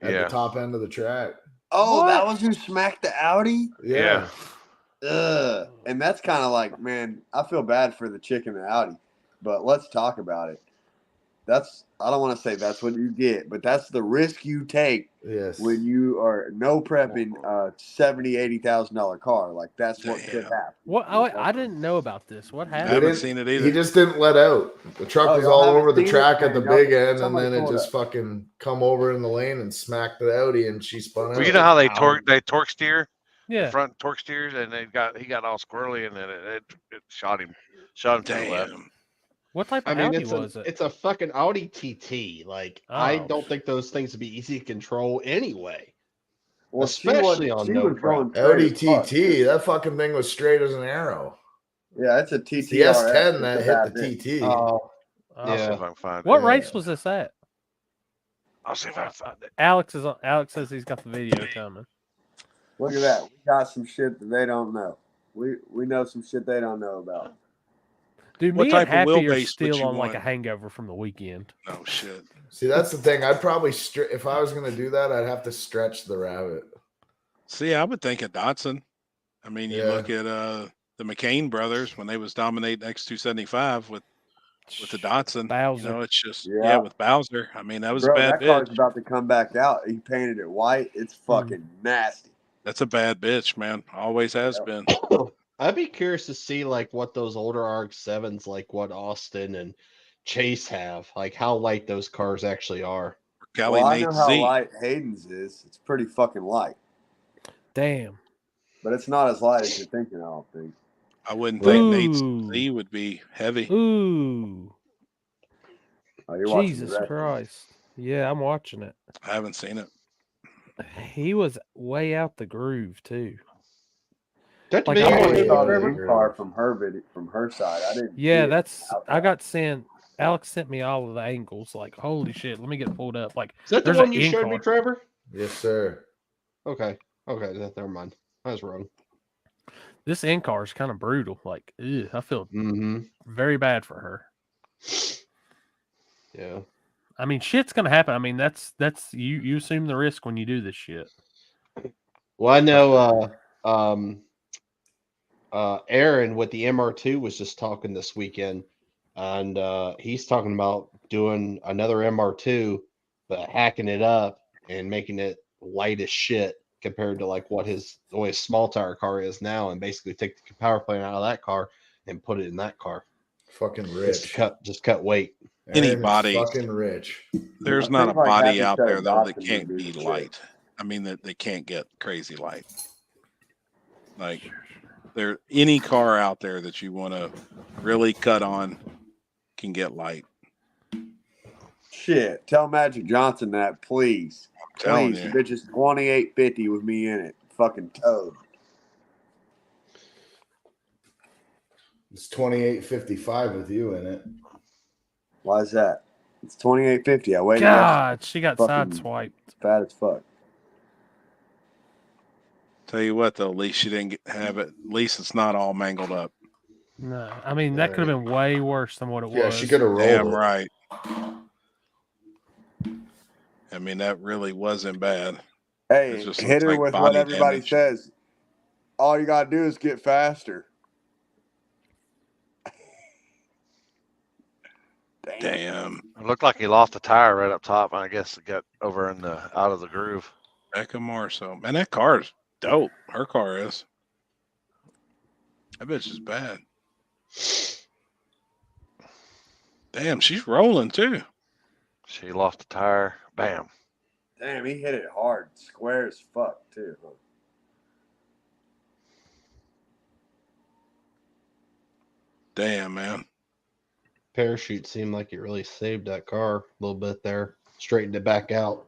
at the top end of the track. Oh, that was who smacked the Audi? Yeah. Ugh. And that's kind of like, man, I feel bad for the chick in the Audi, but let's talk about it. I don't want to say that's what you get, but that's the risk you take when you are no prepping a $70,000-$80,000 car. Like that's what could happen. What? I didn't know about this. What happened? I haven't seen it either. He just didn't let out. The truck was all over the track at the big end, and then it just fucking come over in the lane and smacked the Audi, and she spun out. Well, you know how they torque steer? Yeah. The front torque steers, and he got all squirrely, and then it shot him to the left. What type of Audi was it? It's a fucking Audi TT. Like, I don't think those things would be easy to control anyway. Well, especially on no front. Audi TT, that fucking thing was straight as an arrow. Yeah, it's a TT. It's the S10 that hit the TT. Oh, I'll see if I can find it. What race was this at? I'll see if I can find it. Alex says he's got the video coming. Look at that. We got some shit that they don't know. We know some shit they don't know about. Dude, What me type and Happy of are wheelbase would still you on like want? a hangover from the weekend. Oh shit. See, that's the thing. I'd probably if I was going to do that, I'd have to stretch the Rabbit. See, I would think a Datsun. I mean, you look at the McCain brothers when they was dominating X275 with the Datsun. Bowser. You know, it's just with Bowser. I mean, that was Bro, a bad that car's bitch. about to come back out. He painted it white. It's fucking nasty. That's a bad bitch, man. Always has been. I'd be curious to see like what those older RX-7s, like what Austin and Chase have, like how light those cars actually are. Cali I know Nate how Z. light Hayden's is. It's pretty fucking light. Damn. But it's not as light as you're thinking, I don't think. I wouldn't think Nate's Ooh. Z would be heavy. Ooh. Oh, you're watching Jesus the rest. Christ. Yeah, I'm watching it. I haven't seen it. He was way out the groove too. That Like, video I you watched- showed me, saw the Trevor? in-car from her side. I didn't. Yeah, see it that's out I there. got sent. Alex sent me all of the angles. Like, holy shit, let me get pulled up. Like, Is that the there's one an you showed me, in-car. Trevor? Yes, sir. Okay. Never mind. I was wrong. This in-car is kind of brutal. Like, ew, I feel Mm-hmm. very bad for her. Yeah. I mean, shit's gonna happen. I mean, that's you assume the risk when you do this shit. Well, I know Aaron with the MR2 was just talking this weekend, and he's talking about doing another MR2, but hacking it up and making it light as shit compared to like what his small tire car is now, and basically take the power plant out of that car and put it in that car. Fucking rich. Just cut weight. Aaron is Anybody- fucking rich. There's I not a think, like, body Happy out Show there though that Dawson can't would do be the light. I mean that they can't get crazy light. Like there any car out there that you want to really cut on can get light. Shit, tell Magic Johnson that, please. Telling Please, you. the bitch is 2850 with me in it. Fucking toad. It's 28.55 with you in it. Why is that? It's 2850. I waited. God, she got Fucking- sideswiped. Fat as fuck. Tell you what though, at least she didn't have it. At least it's not all mangled up. No, I mean that could have been way worse than what it Yeah, was. she could have rolled Damn it. right. I mean that really wasn't bad. Hey, It just hit looks her like with body what everybody damage. says. All you gotta do is get faster. Damn. It looked like he lost a tire right up top, and I guess it got over in the out of the groove. Becca Marceau. Man, that car is dope. Her car is. That bitch is bad. Damn, she's rolling too. She lost a tire. Bam. Damn, he hit it hard. Square as fuck, too. Damn, man. Parachute seemed like it really saved that car a little bit there. Straightened it back out.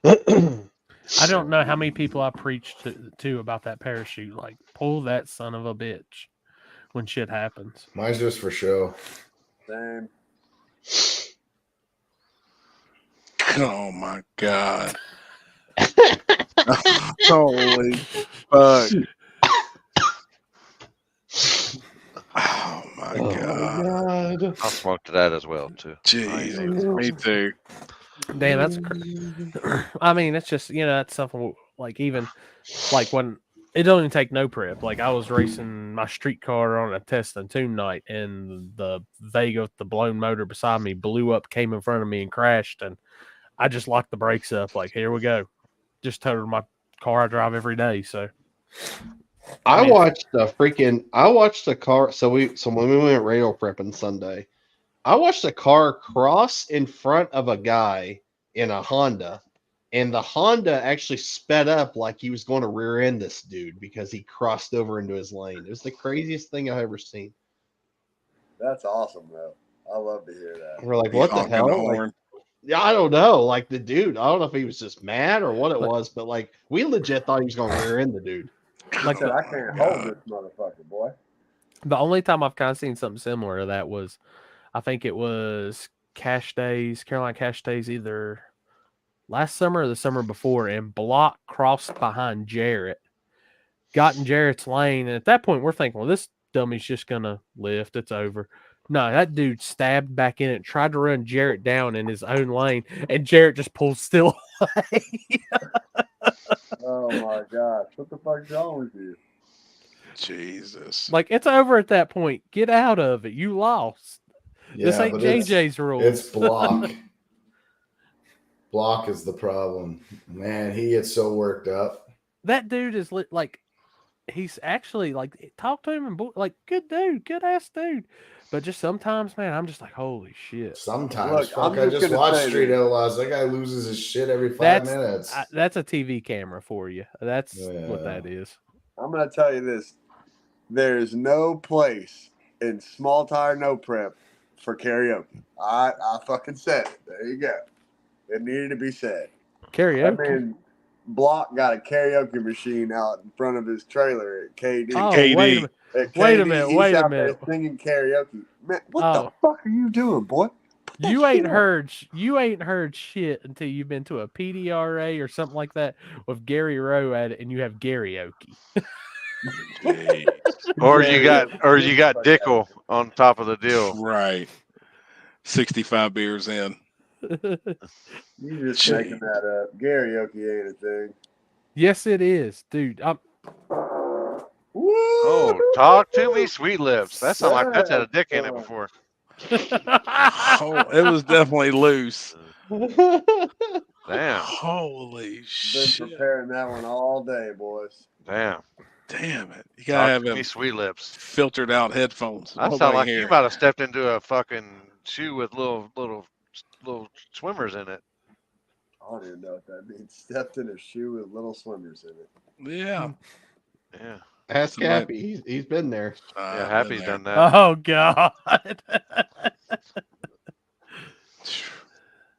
I don't know how many people I preached to about that parachute. Like, pull that son of a bitch when shit happens. Mine's just for show. Damn. Oh my god. Holy fuck. Oh my god. I smoked that as well too. Jesus, me too. Damn, that's. I mean, it's just that's something like even like when it don't even take no prep. Like I was racing my street car on a test and tune night, and the Vega with the blown motor beside me blew up, came in front of me, and crashed. And I just locked the brakes up. Like here we go. Just totaled my car I drive every day. So I watched a car. So when we went radio prepping Sunday, I watched a car cross in front of a guy in a Honda, and the Honda actually sped up like he was going to rear end this dude because he crossed over into his lane. It was the craziest thing I've ever seen. That's awesome, though. I love to hear that. We're like, He what the honking hell? the Like, horn. yeah, I don't know. Like the dude, I don't know if he was just mad or what it was, but like we legit thought he was going to rear end the dude. like I said, I can't hold this motherfucker, boy. the only time I've kind of seen something similar to that was, I think it was Carolina Cash Days, either last summer or the summer before, and Block crossed behind Jarrett, got in Jarrett's lane, and at that point we're thinking, well, this dummy's just gonna lift, it's over. No, that dude stabbed back in it, tried to run Jarrett down in his own lane, and Jarrett just pulled still away. Oh my gosh, what the fuck's wrong with you? Jesus. Like, it's over at that point. Get out of it. You lost. This ain't but JJ's rules. It's Block. Block is the problem. Man, he gets so worked up. That dude is like, he's actually like, talk to him and like, good dude, good ass dude. But just sometimes, man, I'm just like, holy shit. Sometimes, Look, fuck, I'm I just just gonna watched say Street this. Outlaws. That guy loses his shit every 5 minutes. That's a TV camera for you. That's what Yeah. that is. I'm gonna tell you this. there's no place in small tire no prep for karaoke. I fucking said it. There you go. It needed to be said. Karaoke. That man Block got a karaoke machine out in front of his trailer at KD. Oh, KD. wait a minute. At Wait a KD, minute, he's wait a out there minute. singing karaoke. Man, what the Oh. fuck are you doing, boy? Put that You shit ain't up. heard shit until you've been to a PDRA or something like that with Gary Rowe at it, and you have karaoke. Jeez. Or you got Dickel on top of the deal. Right. 65 beers in. You just making that up. Karaoke ain't a thing. Yes, it is, dude. Woo! Oh, talk to me, sweet lips. That sounds like that's had a dick in it before. Oh, it was definitely loose. Damn. Holy Been shit. preparing that one all day, boys. Damn. Damn it. You gotta have Talk to me, them sweet lips. filtered out headphones. That Nobody sounds like hear you it. might have stepped into a fucking shoe with little swimmers in it. I don't even know what that means. Stepped in a shoe with little swimmers in it. Yeah. Yeah. Ask Somebody- Happy. He's been there. Yeah, I've Happy's been there. done that. Oh God.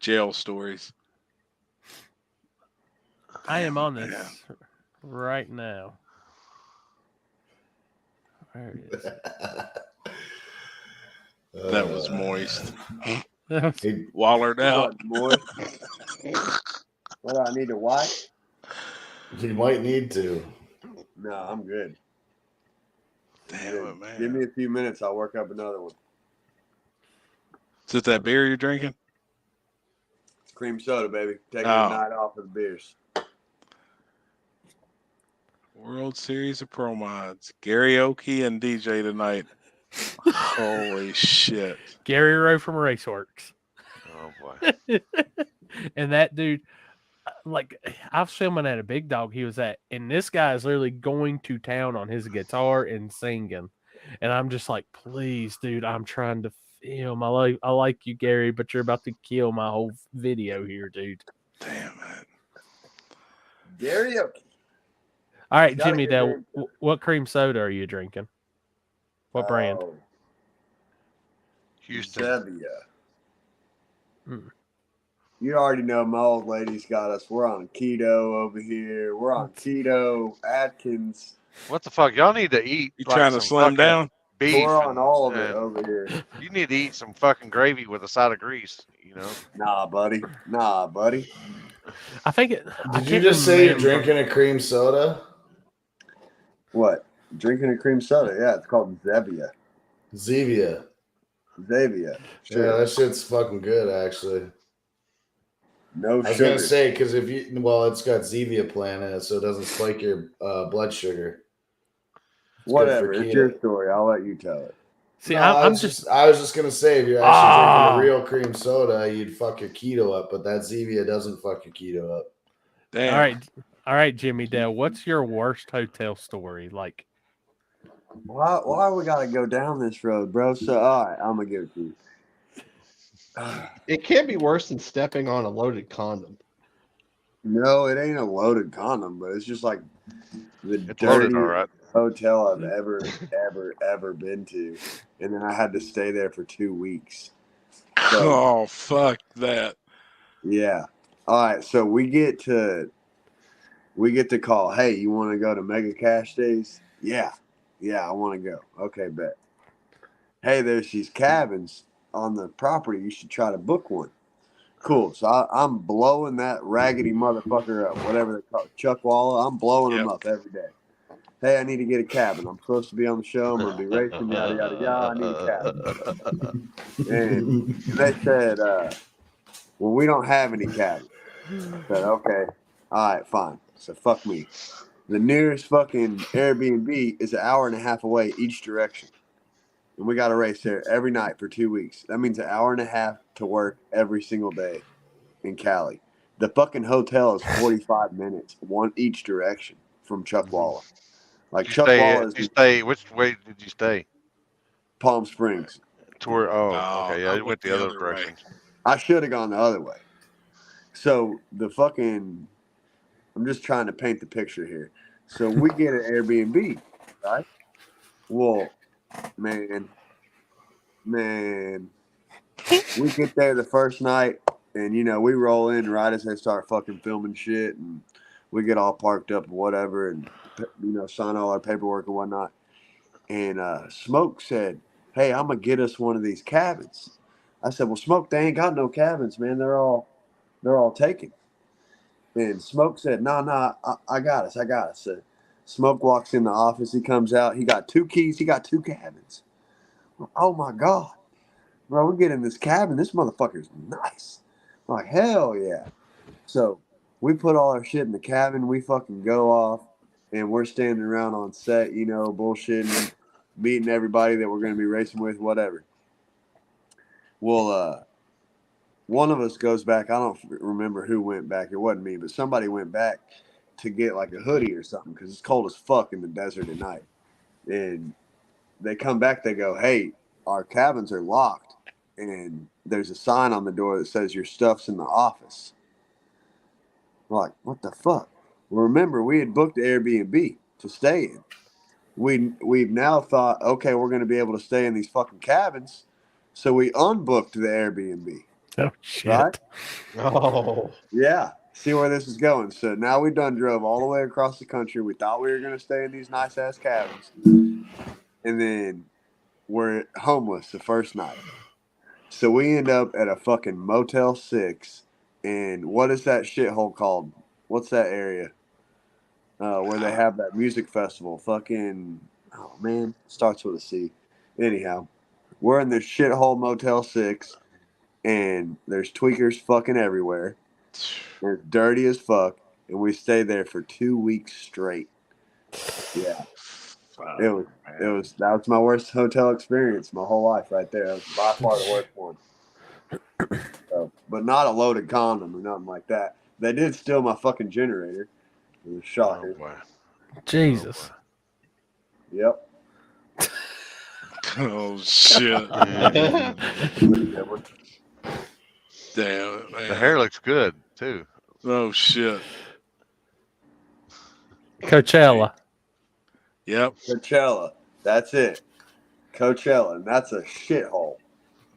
Jail stories. I am on this Man. right now. Where it is. That was moist. Hey, Wallered out. What, boy? What do I need to wipe? you might need to. No, I'm good. Damn it, man. Give me a few minutes. I'll work up another one. Is it that beer you're drinking? Cream soda, baby. Taking Oh. a night off of the beers. World Series of Pro Mods. Karaoke and DJ tonight. Holy shit. Gary Rowe from Raceworks. Oh boy. And that dude, like, I was filming at a Big Dog he was at, and this guy is literally going to town on his guitar and singing. And I'm just like, please, dude, I'm trying to film. I like you, Gary, but you're about to kill my whole video here, dude. Damn it. Karaoke. All right, Gotta Jimmy get Dale, what cream soda are you drinking? What brand? Oh, Houston. Zevia. Mm. You already know my old lady's got us. We're on keto over here. We're on keto, Atkins. What the fuck? Y'all need to eat. You like trying to some slim fucking down? Beef. We're on and- all of it and over here. You need to eat some fucking gravy with a side of grease. You know. Nah, buddy. Nah, buddy. I think it. I Did you can't just say you're remember. drinking a cream soda? What? Drinking a cream soda. Yeah, it's called Zevia. Zevia. Zevia. Sure. Yeah, that shit's fucking good, actually. No I was sugar. gonna say because if you, well, it's got Zevia plant in it, so it doesn't spike your blood sugar. It's good for Whatever. It's keto. your story. I'll let you tell it. See, No, I'm I was just gonna say if you're actually drinking a real cream soda, you'd fuck your keto up, but that Zevia doesn't fuck your keto up. Damn. all right, Jimmy Dale. What's your worst hotel story? Like, Why we gotta go down this road, bro? So all right, I'm gonna give it to you. It can't be worse than stepping on a loaded condom. No, it ain't a loaded condom, but it's just like the It's loaded, dirtiest all right. hotel I've ever been to, and then I had to stay there for 2 weeks. So, Oh, fuck that. yeah. All right, so we get to call. Hey, you want to go to Mega Cash Days? Yeah, I want to go. Okay, bet. Hey, there's these cabins on the property. You should try to book one. Cool. So I'm blowing that raggedy motherfucker up, whatever they call it, Chuck Walla. I'm blowing him up every day. Hey, I need to get a cabin. I'm supposed to be on the show. I'm going to be racing, yada, yada, yada. I need a cabin. And they said, well, we don't have any cabins. I said, okay. All right, fine. So fuck me. The nearest fucking Airbnb is an hour and a half away each direction. And we got to race there every night for 2 weeks. That means an hour and a half to work every single day in Cali. The fucking hotel is 45 minutes, one each direction from Chuck Walla. Like Chuck Walla is You stay. Which way did you stay? Palm Springs. Toward. Oh, Oh, okay. Yeah, I you went the other way. direction. I should have gone the other way. So the fucking, I'm just trying to paint the picture here. So we get an Airbnb, right? Well, man, we get there the first night, and we roll in right as they start fucking filming shit, and we get all parked up and whatever, and sign all our paperwork and whatnot. And Smoke said, "Hey, I'm gonna get us one of these cabins." I said, "Well, Smoke, they ain't got no cabins, man. They're all taken." And Smoke said, "No, I got us. I got us." So Smoke walks in the office. He comes out. He got 2 keys. He got 2 cabins. Oh my God, bro, we get in this cabin. This motherfucker's nice. I'm like, hell yeah. So we put all our shit in the cabin. We fucking go off, and we're standing around on set, bullshitting, meeting everybody that we're going to be racing with, whatever. Well, one of us goes back. I don't remember who went back. It wasn't me, but somebody went back to get like a hoodie or something because it's cold as fuck in the desert at night. And they come back. They go, "Hey, our cabins are locked, and there's a sign on the door that says your stuff's in the office." We're like, "What the fuck?" Well, remember, we had booked Airbnb to stay in. We've now thought, okay, we're going to be able to stay in these fucking cabins, so we unbooked the Airbnb. Oh shit! Right? Oh, Yeah. See where this is going. So now we done drove all the way across the country. We thought we were going to stay in these nice ass cabins, and then we're homeless the first night. So we end up at a fucking Motel 6. And what is that shithole called? What's that area? Where they have that music festival. Fucking, oh man, starts with a C. Anyhow, we're in this shithole Motel 6, and there's tweakers fucking everywhere. It's dirty as fuck, and we stayed there for 2 weeks straight. Yeah. That was my worst hotel experience my whole life right there. That was by far the worst one. So, but not a loaded condom or nothing like that. They did steal my fucking generator. It was a shocker. Oh, boy. Jesus. Yep. Oh shit! Damn, man. The hair looks good too. Oh shit! Coachella. Yep. Coachella. That's it. Coachella. And that's a shithole.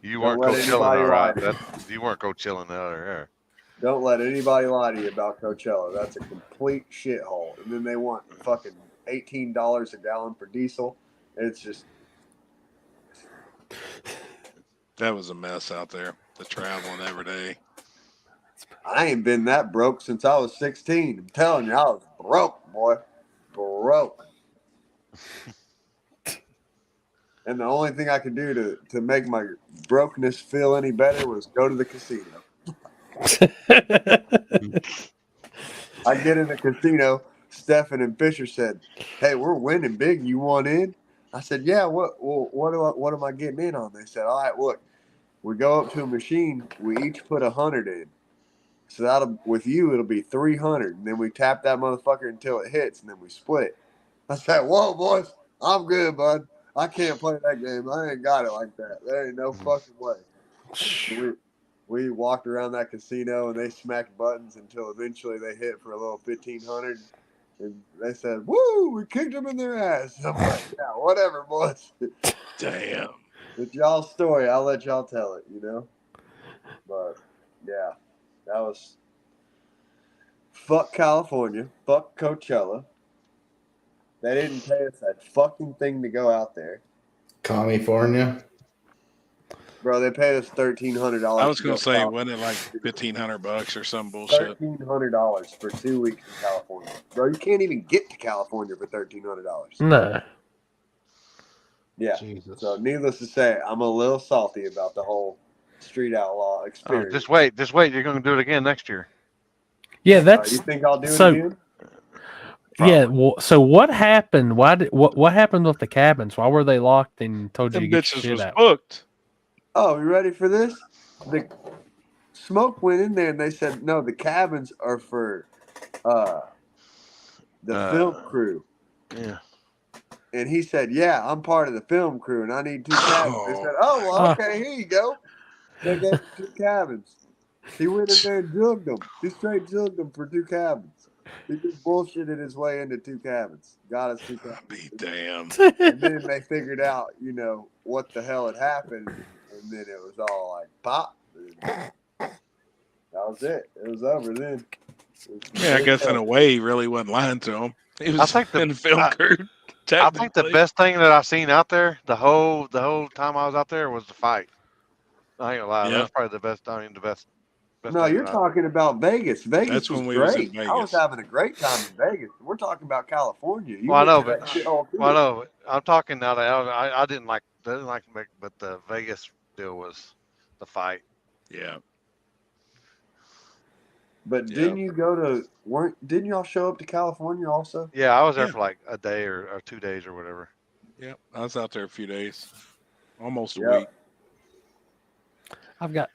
You Don't weren't let Coachella, anybody all right? lie. You weren't Coachella the other hair. Don't let anybody lie to you about Coachella. That's a complete shithole. And then they want fucking $18 a gallon for diesel. It's just. That was a mess out there. The traveling every day. I ain't been that broke since I was 16. I'm telling you, I was broke, boy. Broke. And the only thing I could do to make my brokenness feel any better was go to the casino. I get in the casino. Stefan and Fisher said, "Hey, we're winning big. You want in?" I said, "Yeah. What am I getting in on?" They said, "All right, look, we go up to a machine. We each put 100 in. So with you, it'll be 300. And then we tap that motherfucker until it hits, and then we split." I said, "Whoa, boys, I'm good, bud. I can't play that game. I ain't got it like that. There ain't no fucking way." We walked around that casino, and they smacked buttons until eventually they hit for a little 1,500. And they said, "Woo, we kicked them in their ass." I'm like, "Yeah, whatever, boys." Damn. It's y'all's story. I'll let y'all tell it, But, yeah, that was fuck California. Fuck Coachella. They didn't pay us that fucking thing to go out there. California. Bro, they paid us $1,300. I was gonna say, wasn't it like $1,500 or some bullshit? $1,300 for 2 weeks in California. Bro, you can't even get to California for $1,300. No. Yeah. Jesus. So needless to say, I'm a little salty about the whole street outlaw Oh, experience. just wait. You're going to do it again next year. Yeah, that's You think I'll do it so. again? Yeah. Well, so what happened? What happened with the cabins? Why were they locked and told you Them to get bitches your shit was out? booked. Oh, you ready for this? The Smoke went in there and they said, "No, the cabins are for the film crew." Yeah. And he said, "Yeah, I'm part of the film crew and I need 2 cabins." They said, "Oh, well, okay, here you go." They gave him 2 cabins. He went in there and jugged them. He straight jugged them for 2 cabins. He just bullshitted his way into 2 cabins. Got us 2 cabins. Be damned. And then they figured out, what the hell had happened. And then it was all like, pop. That was it. It was over then. Yeah, I guess in a way, he really wasn't lying to him. He was in the film crew. I think the best thing that I've seen out there the whole time I was out there was the fight. I ain't gonna lie, that's probably the best. I mean, the best. No, you're talking about Vegas. Vegas That's was when we great. was in Vegas. I was having a great time in Vegas. We're talking about California. Well, I know, but I'm talking now. I didn't like but the Vegas deal was the fight. Yeah. But didn't you go to? Didn't y'all show up to California also? Yeah, I was there for like a day or 2 days or whatever. Yep, I was out there a few days, almost a week. I've got.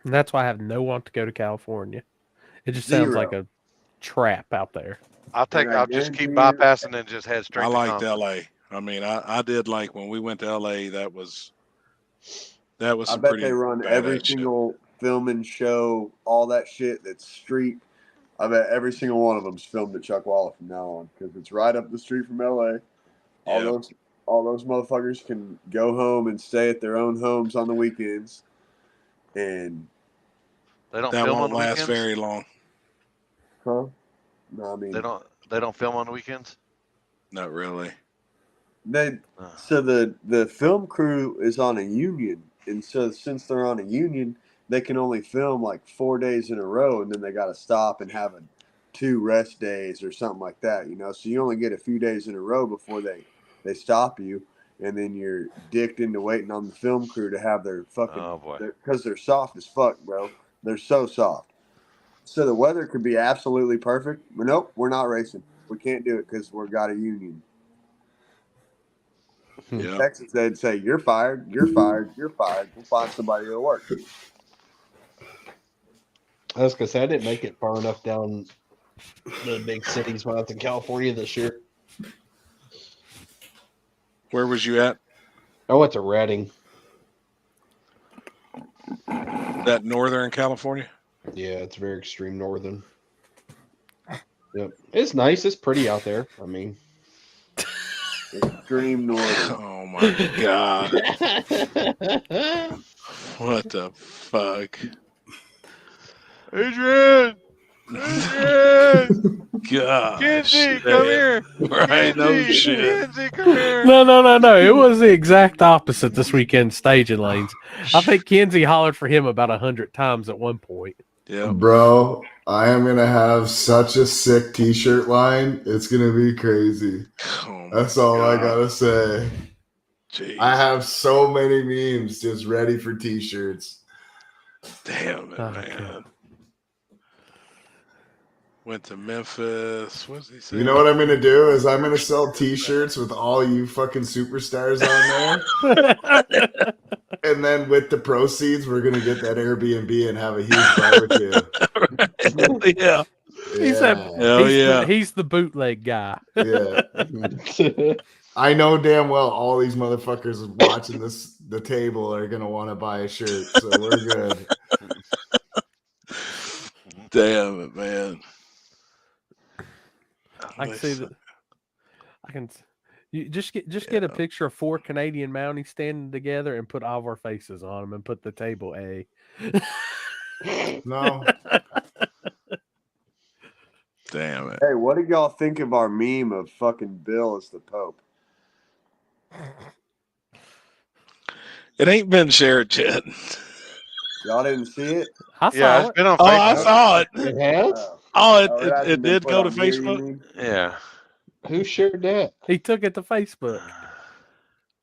That's why I have no want to go to California. It just sounds like a trap out there. I'll just keep bypassing and just head straight. I liked LA. I mean, I did like when we went to LA. That was I bet they run every single filming show, all that shit that's street. I bet every single one of them's filmed at Chuckwalla from now on because it's right up the street from LA. All those motherfuckers can go home and stay at their own homes on the weekends, and they don't. That film won't on last weekends? very long. Huh? No, I mean they don't film on the weekends. Not really. So the film crew is on a union, and so since they're on a union, they can only film like 4 days in a row, and then they got to stop and have 2 rest days or something like that. So you only get a few days in a row before they stop you, and then you're dicked into waiting on the film crew to have their fucking because they're soft as fuck, bro. They're so soft. So the weather could be absolutely perfect, but nope, we're not racing. We can't do it because we've got a union. In Texas, they'd say, "You're fired. You're fired. You're fired. We'll find somebody to work." I was gonna say I didn't make it far enough down the big cities when I was in California this year. Where was you at? I went to Redding. That Northern California? Yeah, it's very extreme northern. Yep, it's nice. It's pretty out there. I mean, extreme northern. Oh my god! What the fuck? Adrian! God. Kenzie, come here. Right, no shit. Kenzie, come here. No. It was the exact opposite this weekend staging lanes. I think Kenzie hollered for him about 100 times at one point. Yeah, bro, I am gonna have such a sick T-shirt line. It's gonna be crazy. That's all I gotta say. Jeez. I have so many memes just ready for T-shirts. Damn it, man. Went to Memphis. What's he saying? You know what I'm gonna do is I'm gonna sell T-shirts with all you fucking superstars on there, and then with the proceeds, we're gonna get that Airbnb and have a huge barbecue. Yeah. He's the bootleg guy. Yeah. I know damn well all these motherfuckers watching the table are gonna want to buy a shirt, so we're good. Damn it, man. I can see that. You just get a picture of 4 Canadian Mounties standing together and put all of our faces on them and put the table A. No. Damn it. Hey, what do y'all think of our meme of fucking Bill as the Pope? It ain't been shared yet. Y'all didn't see it? I saw it. It's been on Oh, Facebook. I saw it. It has? It did go to Facebook? Yeah. Who shared that? He took it to Facebook.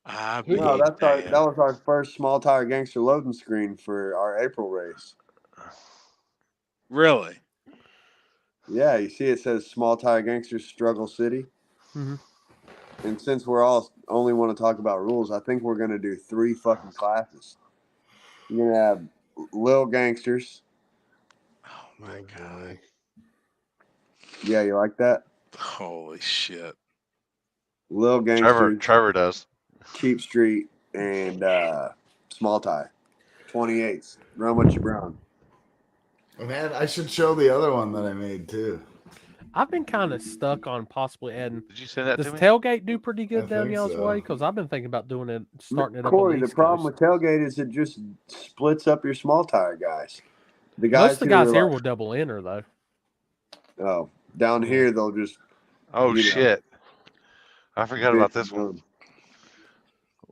That was our first small tire gangster loading screen for our April race. Really? Yeah, you see it says small tire gangsters struggle city. Mm-hmm. And since we're all only want to talk about rules, I think we're going to do 3 fucking classes. You're going to have Lil Gangsters. Oh, my God. Yeah, you like that? Holy shit. Lil Gangsters. Trevor does. Cheap Street and small tie. 28s. Run what you brown. Man, I should show the other one that I made too. I've been kind of stuck on possibly adding. Did you send that Does to me? tailgate do pretty good I down think y'all's so. way? Because I've been thinking about doing it, starting it up Corey, on the the East problem Coast. with tailgate is it just splits up your small tire guys. The Most guys of the who guys are here like, will double enter though. oh, down Yeah. here they'll just Oh you know, shit! I forgot about bitch this one. them.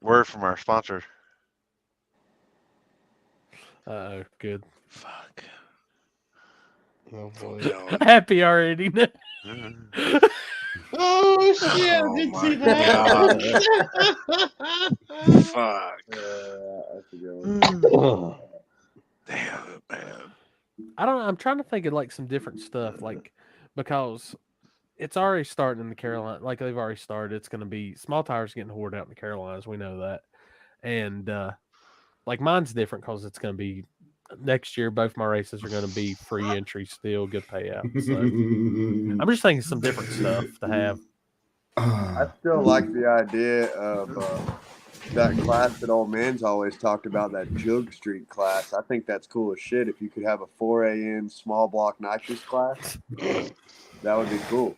Word from our sponsor. Oh, good. Fuck. Oh boy. God. Happy already. Oh shit! I Oh didn't my see that. Fuck. That's a good one. Damn it, man. I don't know. I'm trying to think of like some different stuff, like because it's already starting in the Carolinas. Like they've already started. It's going to be small tires getting hoarded out in the Carolinas. We know that, and like mine's different because it's going to be next year. Both my races are going to be free entry, still good payout. So I'm just thinking some different stuff to have. I still like the idea of that class that old man's always talked about, that Jug Street class. I think that's cool as shit. If you could have a 4AN small block nitrous class, that would be cool.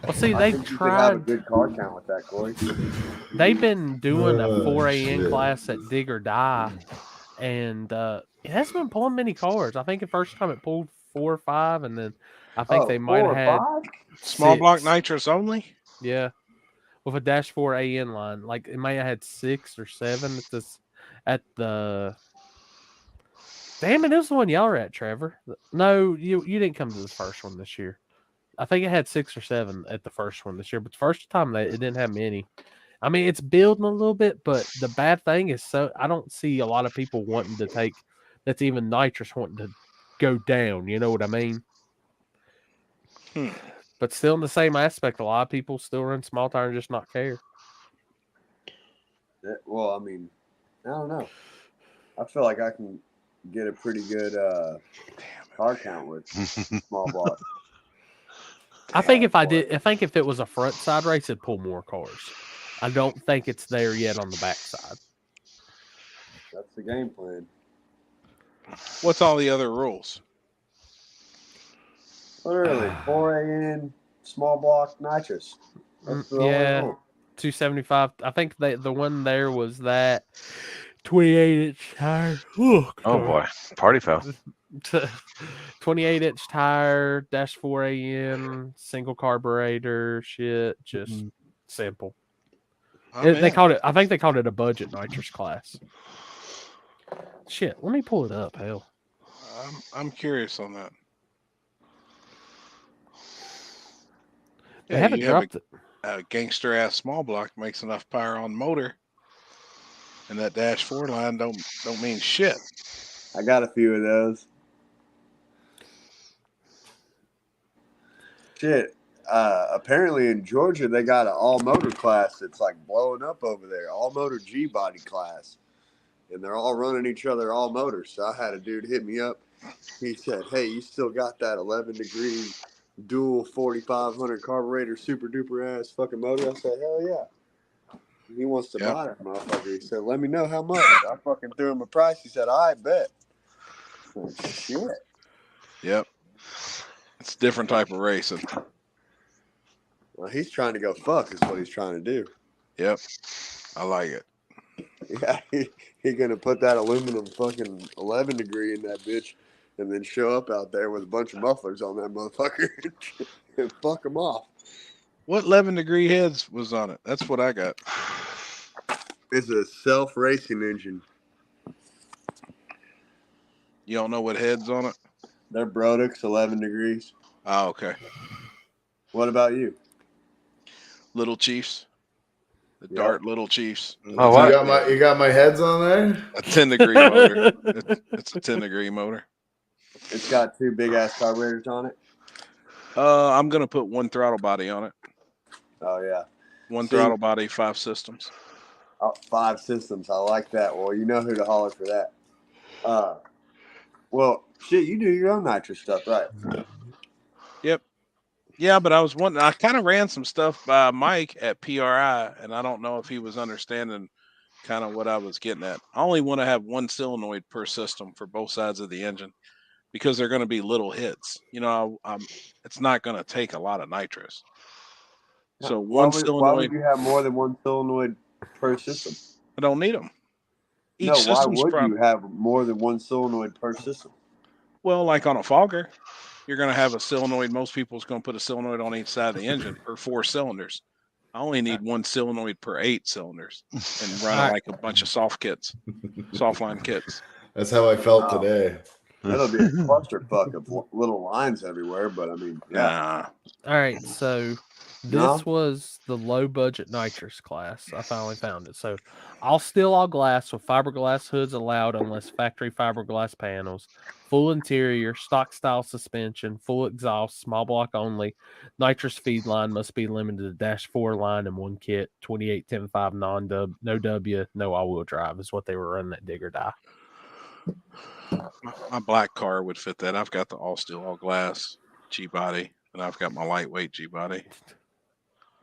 Well, see, I they've think you could have a tried. good car count with that, Corey. They've been doing a Oh, 4AN shit. class at Dig or Die, and it hasn't been pulling many cars. I think the first time it pulled 4 or 5, and then I think they might 4 have or had 5? Small block 6. nitrous only? Yeah, with a dash 4 AN line. Like it may have had 6 or 7 at this at the. Damn it! It was the one y'all were at, Trevor. No, you didn't come to the first one this year. I think it had 6 or 7 at the first one this year, but the first time it didn't have many. I mean, it's building a little bit, but the bad thing is, so I don't see a lot of people wanting to take that's even nitrous wanting to go down. You know what I mean? But still, in the same aspect, a lot of people still run small tire and just not care. Well, I mean, I don't know. I feel like I can get a pretty good car count with small block. I think if if it was a front side race, it'd pull more cars. I don't think it's there yet on the back side. That's the game plan. What's all the other rules? Literally, 4AN small block nitrous. That's the only Yeah, rule. 275. I think the one there was that 28-inch tire. Oh boy, party foul. 28-inch tire, dash 4 AM, single carburetor, shit, just simple. They called it. I think they called it a budget nitrous class. Shit, let me pull it up. Hell, I'm curious on that. they haven't dropped it. A gangster ass small block makes enough power on motor, and that dash 4 line don't mean shit. I got a few of those. Shit. Apparently in Georgia they got an all motor class that's like blowing up over there. All motor G body class. And they're all running each other all motors. So I had a dude hit me up. He said, "Hey, you still got that 11-degree dual 4500 carburetor super duper ass fucking motor?" I said, "Hell yeah." He wants to buy that motherfucker. He said, "Let me know how much." I fucking threw him a price. He said, "I bet." I said, shit. Yep. It's a different type of racing. Well, he's trying to go fuck is what he's trying to do. Yep. I like it. Yeah, he's gonna put that aluminum fucking 11-degree in that bitch, and then show up out there with a bunch of mufflers on that motherfucker and fuck them off. What 11-degree heads was on it? That's what I got. It's a self-racing engine. You don't know what heads on it? They're Brodix 11 degrees. Oh, okay. What about you? Little Chiefs. The Dart Little Chiefs. Oh, So what? you got my heads on there? A 10-degree motor. It's a 10-degree motor. It's got 2 big ass carburetors on it. I'm gonna put 1 throttle body on it. Oh yeah. 1 throttle body, 5 systems. Oh, 5 systems. I like that. Well, you know who to holler for that. Well, shit, you do your own nitrous stuff, right? Yep. Yeah, but I kind of ran some stuff by Mike at PRI, and I don't know if he was understanding kind of what I was getting at. I only want to have 1 solenoid per system for both sides of the engine, because they're going to be little hits. You know, it's not going to take a lot of nitrous. So why would you have more than one solenoid per system? I don't need them. Why would you have more than one solenoid per system? Well, like on a fogger, you're going to have a solenoid. Most people's going to put a solenoid on each side of the engine per 4 cylinders. I only need one solenoid per 8 cylinders and run it like a bunch of soft line kits. That's how I felt today. That'll be a clusterfuck of little lines everywhere, but I mean, yeah. All right, so this was the low budget nitrous class. I finally found it. So all steel, all glass with fiberglass hoods allowed unless factory fiberglass panels. Full interior, stock style suspension, full exhaust, small block only. Nitrous feed line must be limited to -4 line in one kit. 28-10-5 non-dub, no W, no all-wheel drive is what they were running at Dig or Die. My black car would fit that. I've got the all steel, all glass G body, and I've got my lightweight G body.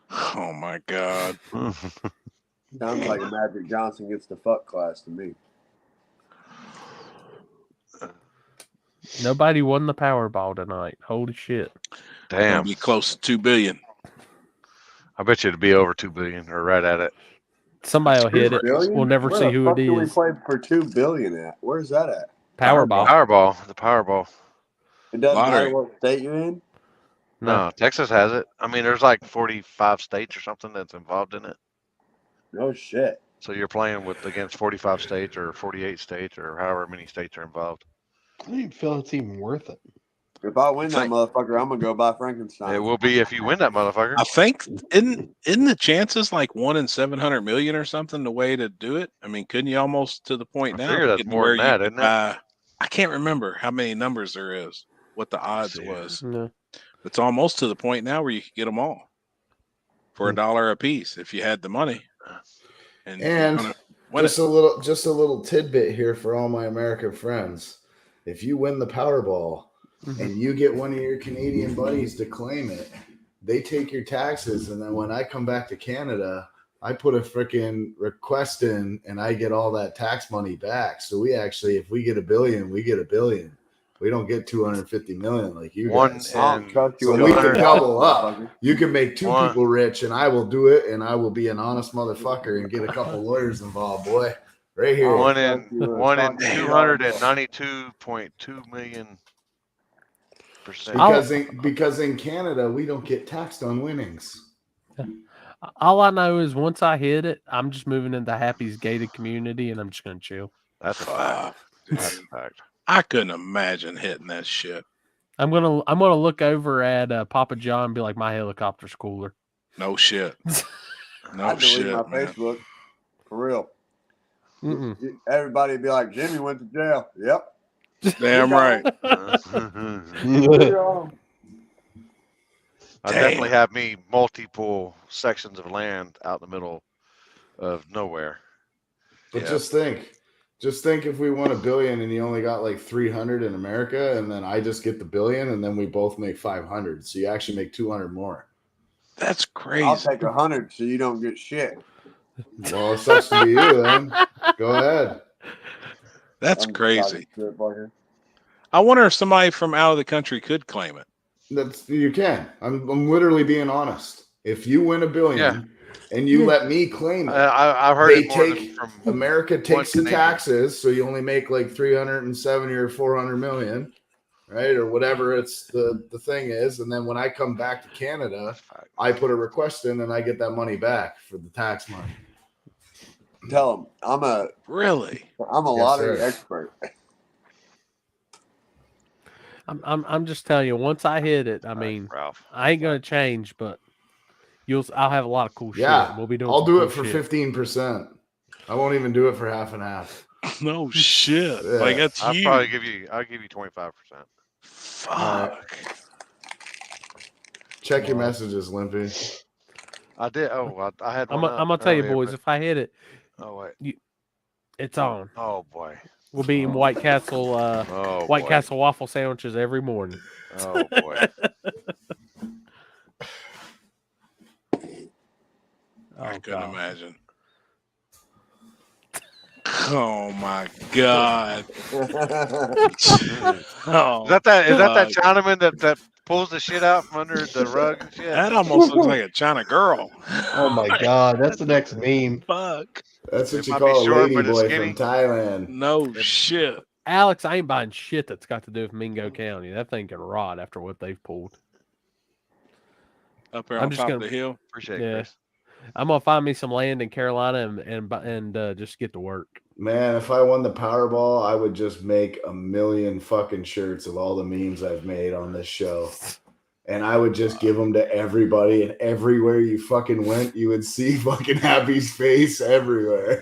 Oh my God! Sounds like a Magic Johnson gets the fuck class to me. Nobody won the Powerball tonight. Holy shit! Damn, it'll be close to 2 billion. I bet you it'd be over 2 billion or right at it. Somebody will hit it. We'll never see who it is. Where the fuck do we play for 2 billion at? Where's that at? Powerball. The Powerball. It doesn't matter what state you're in? No, Texas has it. I mean, there's like 45 states or something that's involved in it. No shit. So you're playing against 45 states or 48 states or however many states are involved. I don't even feel it's even worth it. If I win that motherfucker, I'm gonna go buy Frankenstein. It will be if you win that motherfucker. I think isn't the chances like 1 in 700 million or something the way to do it? I mean, couldn't you almost to the point now? I figure that's more than that, isn't it? I can't remember how many numbers there is, what the odds was. No. It's almost to the point now where you could get them all for $1 a piece if you had the money. And just a little tidbit here for all my American friends. If you win the Powerball and you get one of your Canadian buddies to claim it, they take your taxes, and then when I come back to Canada, I put a freaking request in and I get all that tax money back. So we actually, if we get $1 billion, we get $1 billion. We don't get 250 million like you guys. So we can double up. You can make 2 people rich, and I will do it, and I will be an honest motherfucker and get a couple lawyers involved, boy. Right here. 1 in 292.2 million %. Because in Canada we don't get taxed on winnings. All I know is once I hit it, I'm just moving into Happy's gated community, and I'm just gonna chill. That's a fact. That's a fact. I couldn't imagine hitting that shit. I'm gonna look over at Papa John and be like, my helicopter's cooler. No shit. No I shit. delete my Facebook for real. Mm-mm. Everybody be like, Jimmy went to jail. Yep. Damn right. I definitely have me multiple sections of land out in the middle of nowhere. But just think if we won $1 billion and you only got like 300 in America, and then I just get the $1 billion, and then we both make 500. So you actually make 200 more. That's crazy. I'll take 100 so you don't get shit. Well, it sucks to be you then. Go ahead. That's crazy. I wonder if somebody from out of the country could claim it. You can. I'm literally being honest. If you win $1 billion and you let me claim it, I've heard America takes the taxes, so you only make like 370 or 400 million, right, or whatever it's the thing is, and then when I come back to Canada, I put a request in and I get that money back for the tax money. Tell them I'm a lottery expert. I'm just telling you, once I hit it, I mean, I ain't gonna change, but I'll have a lot of cool shit. We'll be doing. I'll do it for 15%. I won't even do it for half and half. No shit. Yeah. Like that's huge. I'll give you 25%. Fuck. Right. Check your messages, Limpy. I did. Oh, I had. I'm gonna tell you, boys. If I hit it, it's on. Oh boy. We'll be eating White Castle Castle waffle sandwiches every morning. Oh boy. I couldn't imagine. Oh my God. Is Oh, that that fuck. Chinaman that pulls the shit out from under the rug and shit? That almost looks like a China girl. Oh my God, that's the next meme. Fuck. That's what It you might be call a short, lady but it's boy skinny. from Thailand. No shit. Alex, I ain't buying shit that's got to do with Mingo County. That thing can rot after what they've pulled. Up there I'm on just top gonna- of the hill. Appreciate it, Yeah. Chris. I'm gonna find me some land in Carolina and just get to work. Man, if I won the Powerball, I would just make 1 million fucking shirts of all the memes I've made on this show. And I would just give them to everybody, and everywhere you fucking went, you would see fucking Happy's face everywhere.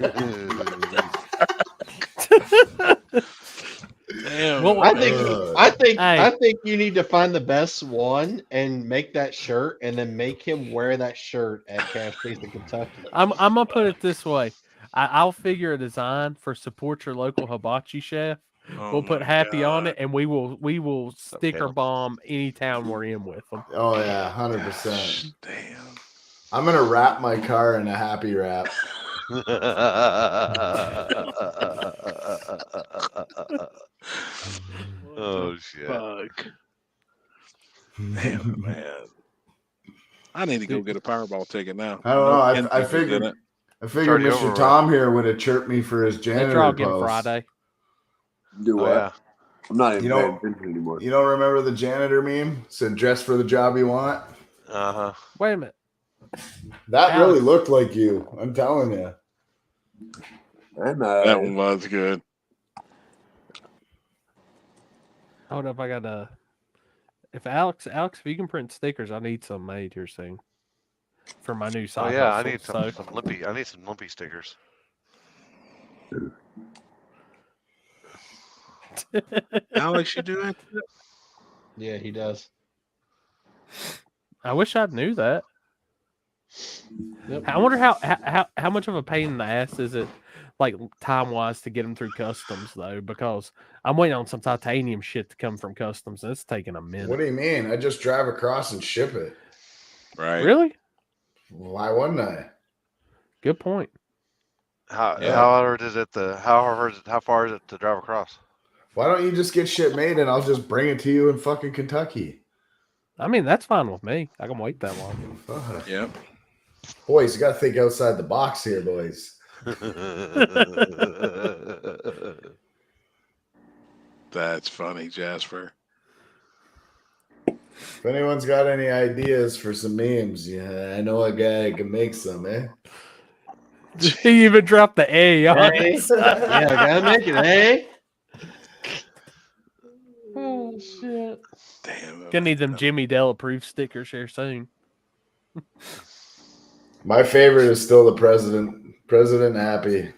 Damn. Well, I think Hey. you need to find the best one and make that shirt, and then make him wear that shirt at Cash Station, Kentucky. I'm gonna put it this way. I'll figure a design for support your local hibachi chef. Oh We'll put my happy on God. it, and we will sticker Okay. bomb any town we're in with them. Oh, yeah, 100%. Damn. I'm going to wrap my car in a happy wrap. Oh shit. Fuck. Damn, man. I need to go get a Powerball ticket now. I don't know. Ken I people did figured it. already Mr. over with. Tom here would have chirped me for his That janitor draw again post. Friday. Do Oh what? yeah. I'm not even You know- paying attention anymore. You don't remember the janitor meme? Said dress for the job you want. Uh-huh. Wait a minute. That Alex. really looked like you. I'm telling you. And That one was good. Hold up, I got if Alex, if you can print stickers, I need some made here soon for my new Oh side yeah, I hustle. need some limpy. I need some limpy stickers. Alex, you do it? Yeah, he does. I wish I knew that. Yep. I wonder how much of a pain in the ass is it, like time wise, to get them through customs though? Because I'm waiting on some titanium shit to come from customs, and it's taking a minute. What do you mean? I just drive across and ship it. Right. Really? Why wouldn't I? Good point. How Yeah. far is it to drive across? Why don't you just get shit made and I'll just bring it to you in fucking Kentucky? I mean, that's fine with me. I can wait that long. Fuck. Yep. Boys, you got to think outside the box here, boys. That's funny, Jasper. If anyone's got any ideas for some memes, yeah, I know a guy who can make some, eh? He even dropped the A on Hey. it. Yeah, gotta make it, eh? Oh shit! Damn. Gonna need them Jimmy Dell approved stickers here soon. My favorite is still the president. President Happy.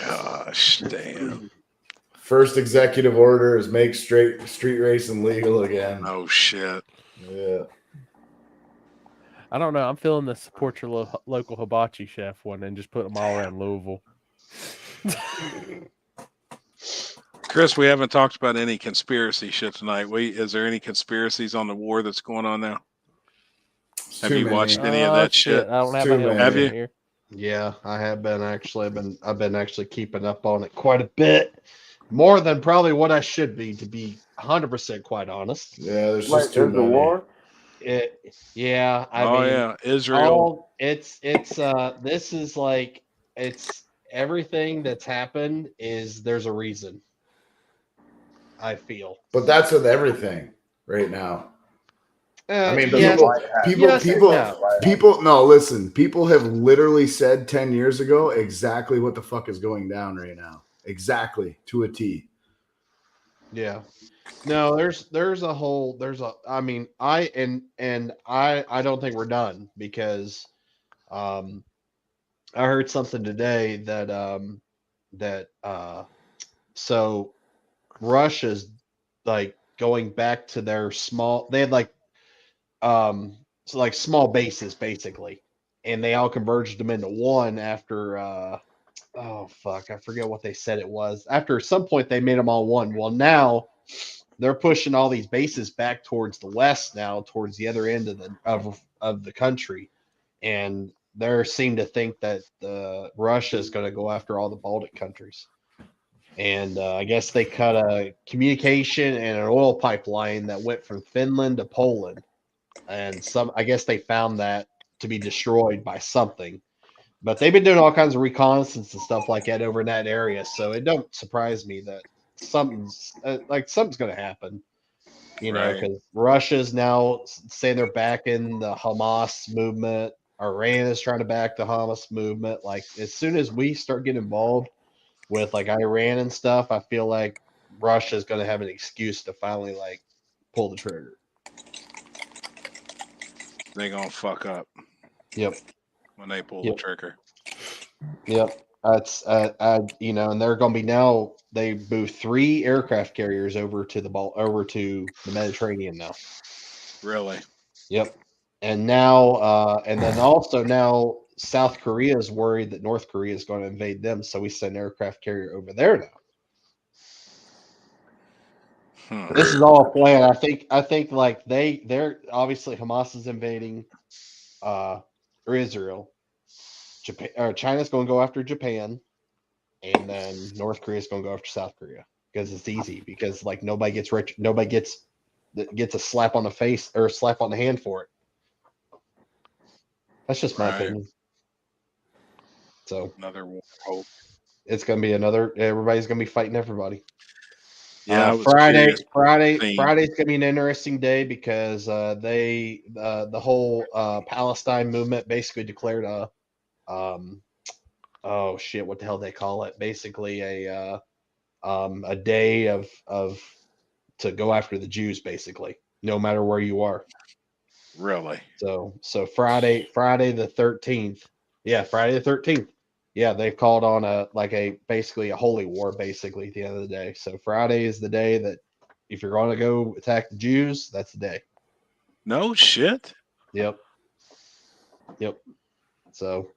Gosh, damn. First executive order is make street racing legal again. Oh shit. Yeah. I don't know. I'm feeling the support your local hibachi chef one and just put them all around Louisville. Chris, we haven't talked about any conspiracy shit tonight. Is there any conspiracies on the war that's going on now? Have Too you many. watched any of that shit? I don't have Too a helmet many. in Have here. Yeah, I have been actually. I've been actually keeping up on it quite a bit, more than probably what I should be, to be 100% quite honest. Yeah, there's Wait, just too there's the many. war? Yeah, I Oh mean, yeah, Israel. it's this is like, it's everything that's happened is there's a reason. I feel. But that's with everything right now. I mean, yes, people. No, listen. People have literally said 10 years ago exactly what the fuck is going down right now. Exactly to a T. yeah. No, I mean, I don't think we're done, because I heard something today that so Russia's like going back to their they had like so like small bases basically, and they all converged them into one after oh fuck, I forget what they said it was. After some point they made them all one. Well, now they're pushing all these bases back towards the west now, towards the other end of the country, and they seem to think that Russia is going to go after all the Baltic countries. And I guess they cut a communication and an oil pipeline that went from Finland to Poland. And I guess they found that to be destroyed by something. But they've been doing all kinds of reconnaissance and stuff like that over in that area. So it don't surprise me that something's going to happen. You know, Right. because Russia's now saying they're backing the Hamas movement. Iran is trying to back the Hamas movement. Like, as soon as we start getting involved with like Iran and stuff, I feel like Russia is going to have an excuse to finally like pull the trigger. They're gonna fuck up. Yep. When they pull the trigger. Yep. That's and they're going to be now. They moved 3 aircraft carriers over to the Mediterranean now. Really? Yep. And now, and then also now South Korea is worried that North Korea is going to invade them, so we send an aircraft carrier over there now. This is all a plan. I think like they're obviously Hamas is invading or Israel. Japan or China's going to go after Japan, and then North Korea is going to go after South Korea because it's easy, because like nobody gets a slap on the face or a slap on the hand for it. That's just my opinion. So another war hope. It's going to be everybody's going to be fighting everybody. Yeah, Friday's going to be an interesting day because the whole Palestine movement basically declared what the hell they call it? Basically a day of to go after the Jews, basically, no matter where you are. Really? So Friday the 13th. Yeah, Friday the 13th. Yeah, they've called on basically a holy war, basically, at the end of the day. So Friday is the day that if you're going to go attack the Jews, that's the day. No shit. Yep. So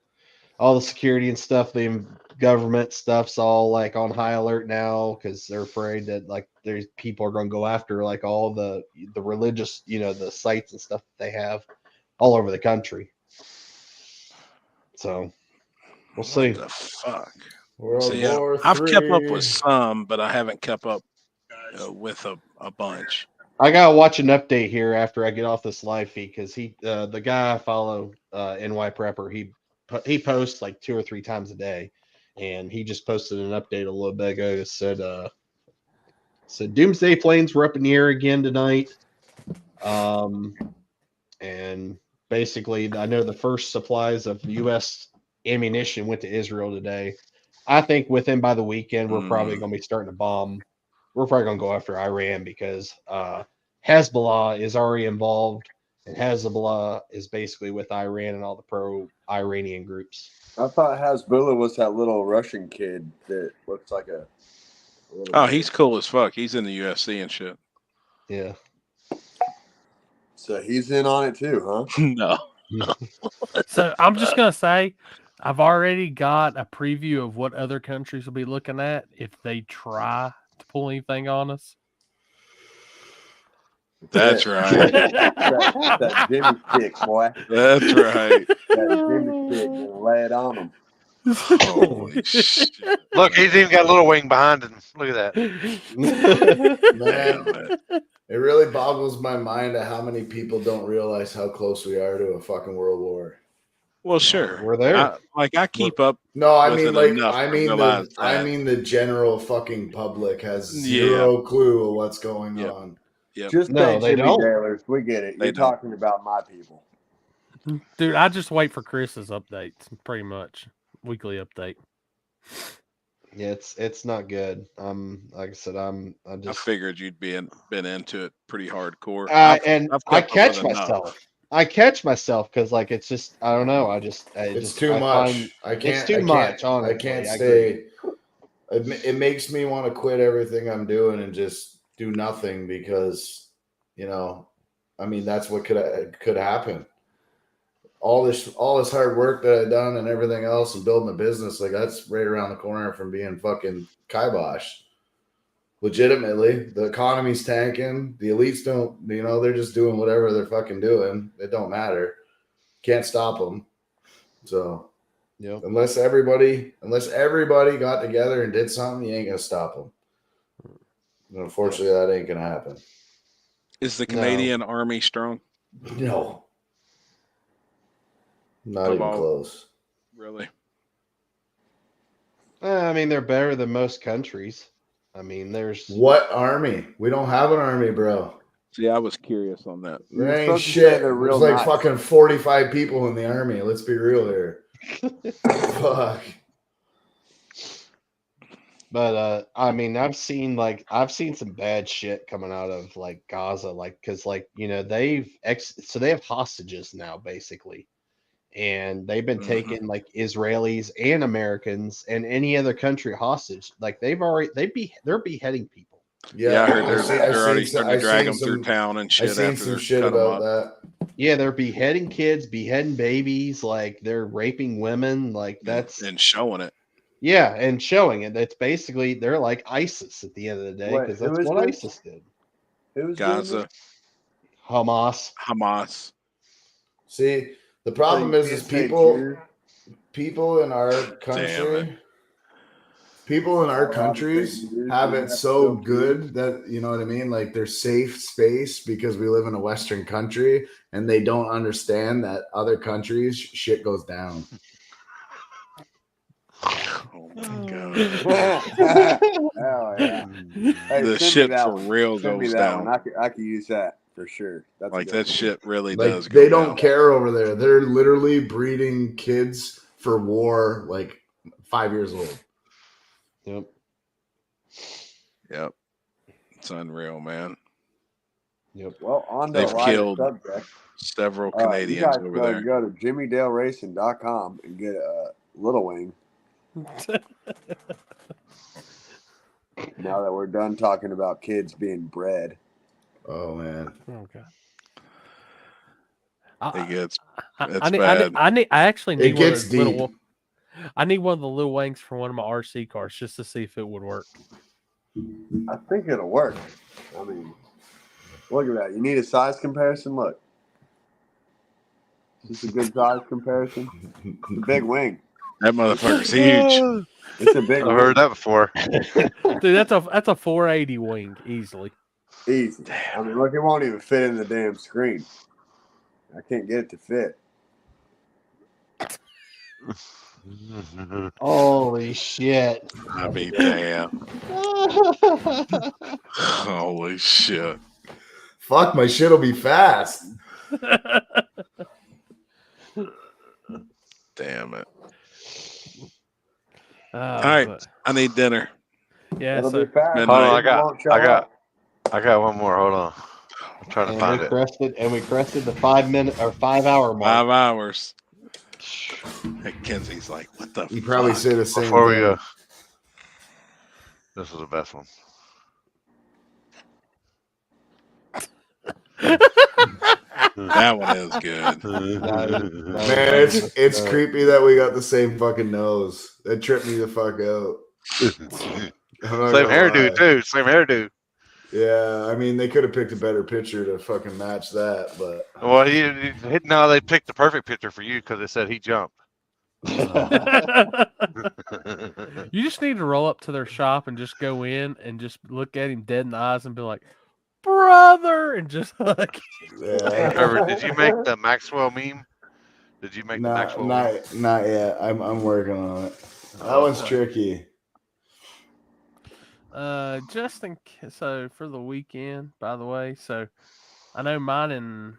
all the security and stuff, the government stuff's all like on high alert now because they're afraid that like there's people are going to go after like all the religious, the sites and stuff that they have all over the country. So we'll see. What the fuck? World War III. I've kept up with some, but I haven't kept up with a bunch. I gotta watch an update here after I get off this live feed because the guy I follow, NY Prepper, he posts like 2 or 3 times a day, and he just posted an update a little bit ago that said doomsday planes were up in the air again tonight, and basically I know the first supplies of U.S. ammunition went to Israel today. I think by the weekend we're probably going to be starting to bomb. We're probably going to go after Iran because Hezbollah is already involved, and Hezbollah is basically with Iran and all the pro-Iranian groups. I thought Hezbollah was that little Russian kid that looks like a. He's cool as fuck. He's in the UFC and shit. Yeah. So he's in on it too, huh? No. So I'm just gonna say, I've already got a preview of what other countries will be looking at if they try to pull anything on us. That's right. that Jimmy stick, boy. That's right. That Jimmy stick, gonna lay it on him. Holy shit! Look, he's even got a little wing behind him. Look at that. Man, it really boggles my mind at how many people don't realize how close we are to a fucking world war. Well, sure, we're there. I keep up. No, I with mean it like enough I to mean realize the I that. mean the general fucking public has zero clue of what's going on. Yep. Just No, say they Jimmy don't. Dailers. We get it. You're talking about my people. Dude, I just wait for Chris's updates, pretty much weekly update. Yeah, it's not good. Like I said, I figured you'd been into it pretty hardcore. I catch myself. I catch myself because like it's just I don't know. It's too much. It's too much. Honestly, I can't stay. It makes me want to quit everything I'm doing and just do nothing because, I mean that's what could happen. All this hard work that I've done and everything else and building a business, like that's right around the corner from being fucking kibosh. Legitimately, the economy's tanking. The elites don't, they're just doing whatever they're fucking doing. It don't matter. Can't stop them. So Yep. unless everybody got together and did something, you ain't gonna stop them. And unfortunately, that ain't gonna happen. Is the Canadian Army strong? No, not Of even all- close. Really? I mean, they're better than most countries. I mean, there's What army? We don't have an army, bro. See, I was curious on that. There ain't supposed to say shit. they're There's real like nice. fucking 45 people in the army. Let's be real here. Fuck. But I mean, I've seen some bad shit coming out of like Gaza, like because like they have hostages now basically, and they've been taking like Israelis and Americans and any other country hostage. Like they're beheading people. Yeah, I heard I've seen- they're I've already seen starting to some- drag I've them seen through some- town and I've shit seen after some they're shit cut 'em about up. that. Yeah, they're beheading kids, beheading babies, like they're raping women, like that's and showing it. Yeah, and showing it. That's basically they're like ISIS at the end of the day Wait, because who that's is what this? ISIS did. Who's doing Gaza, this? Hamas. See, the problem So you is can't say people in our Damn it. country, people in our Not allowed to say countries Jews, have you it have to so go good that, you know what I mean? Like they're safe space because we live in a Western country and they don't understand that other countries shit goes down. oh my god, Hell yeah! Hey, the send me shit that for one. real Send me goes that down. one. I could use that for sure. That's a Like good that one. shit really Like does. they Go don't down. care over there. They're literally breeding kids for war like 5 years old. Yep. Yep, it's unreal, man. Yep. Well, on the They've lighter killed subject, several you Canadians guys over there. go to jimmydaleracing.com and get a Little Wing. Now that we're done talking about kids being bred. Oh man. Okay. It's I bad. I actually It need one of gets those deep. little. I need one of the little wings for one of my RC cars just to see if it would work. I think it'll work. I mean, look at that. You need a size comparison? Look. Is this a good size comparison? It's a big wing. That motherfucker's huge. It's a big I've wing. heard that before. Dude, that's a 480 wing easily. Easy. I mean, look, it won't even fit in the damn screen. I can't get it to fit. Holy shit. I mean, damn. Holy shit. Fuck, my shit'll be fast. Damn it. All right, I need dinner. Yeah, It'll so be fast. Hold on, Won't I got one more. Hold on. I'm trying to And find we it. crested the 5 minute or 5 hour mark. 5 hours. Hey, Kenzie's like, what the You probably fuck? say the same Before we thing. go, this is the best one. That one is good. Man, it's creepy that we got the same fucking nose. That tripped me the fuck out. I'm not Same gonna hairdo lie. too. Same hairdo. Yeah, I mean they could have picked a better picture to fucking match that, but Well, no, they picked the perfect picture for you because it said he jumped. you just need to roll up to their shop and just go in and just look at him dead in the eyes and be like, brother, and just like yeah. Trevor, did you make the Maxwell meme? Did you make the Maxwell meme? Not yet. I'm working on it. That one's tricky. so for the weekend, by the way, so I know mine and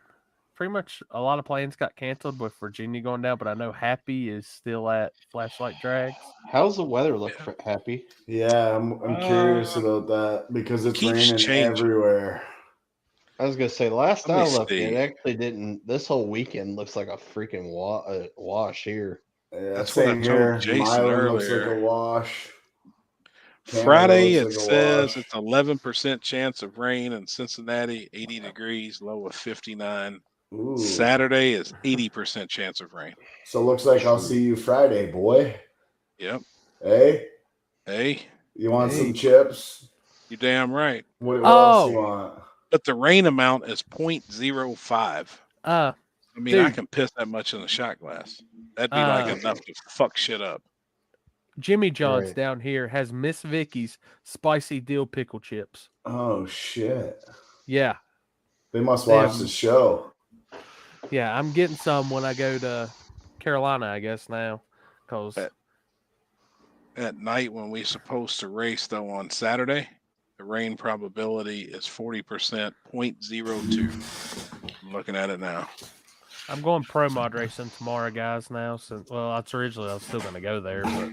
pretty much a lot of plans got canceled with Virginia going down, but I know Happy is still at Flashlight Drags. How's the weather look for Happy? Yeah, I'm curious about that because it's keeps raining changing. everywhere. I was gonna say last I Let me looked, see. it actually didn't. This whole weekend looks like a freaking wash here. Yeah, That's what I same told here. Jason Milan looks like earlier. a wash. Canada Friday, it looks like a says wash. it's 11% chance of rain in Cincinnati, 80 degrees, low of 59. Ooh. Saturday is 80% chance of rain. So looks like I'll see you Friday, boy. Yep. Hey, Hey, you want some chips? you damn right. What else you want? But the rain amount is 0.05. I mean, I Dude. can piss that much in a shot glass. That'd be like enough to fuck shit up. Jimmy John's Right. down here has Miss Vicky's spicy dill pickle chips. Oh shit! Yeah, They must They watch have- the show. yeah. I'm getting some when I go to Carolina, I guess now, because At night when we're supposed to race, though, on Saturday, the rain probability is 40%, 0.02. I'm looking at it now. I'm going pro mod racing tomorrow, guys. Now, since that's originally I was still going to go there, but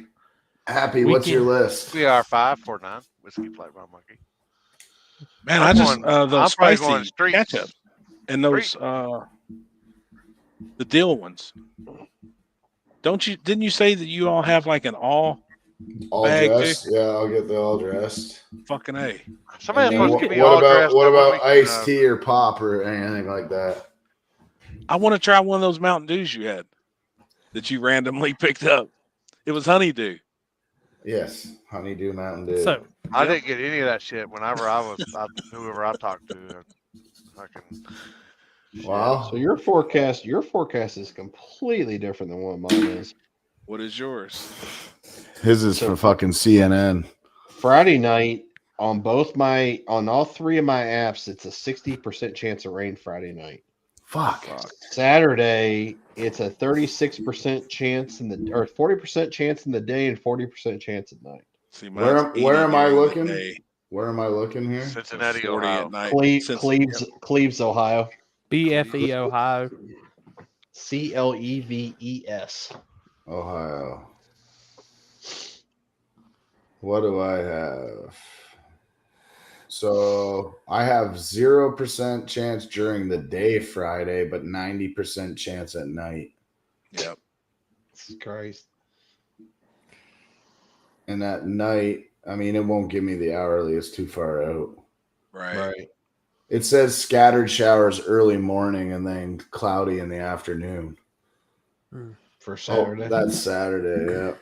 Happy, what's your list? CR549 whiskey flavor monkey. Man, I'm those probably going spicy streets. ketchup and those the dill ones. Didn't you say that you all have like an all bag dressed? Yeah, I'll get the all dressed. fucking A? Somebody's supposed to be what all about dressed what up when about we can, iced tea or pop or anything like that? I want to try one of those Mountain Dews you had that you randomly picked up. It was honeydew. Yes, honeydew Mountain Dew. so I didn't get any of that shit whenever whoever I talked to. Fucking wow. So your forecast is completely different than what mine is. What is yours? His is for fucking CNN. Friday night on all three of my apps, it's a 60% chance of rain Friday night. Fuck. Saturday, it's a 36% chance or 40% chance in the day and 40% chance at night. See, Where am I looking? Where am I looking here? Cincinnati, 40 Ohio. at night. Cleves, Ohio. BFE Ohio. Cleves. Ohio. What do I have? So I have 0% chance during the day Friday, but 90% chance at night. Yep. Jesus Christ. And at night, I mean, it won't give me the hourly. It's too far out. Right. It says scattered showers early morning and then cloudy in the afternoon. For Saturday. Oh, that's Saturday,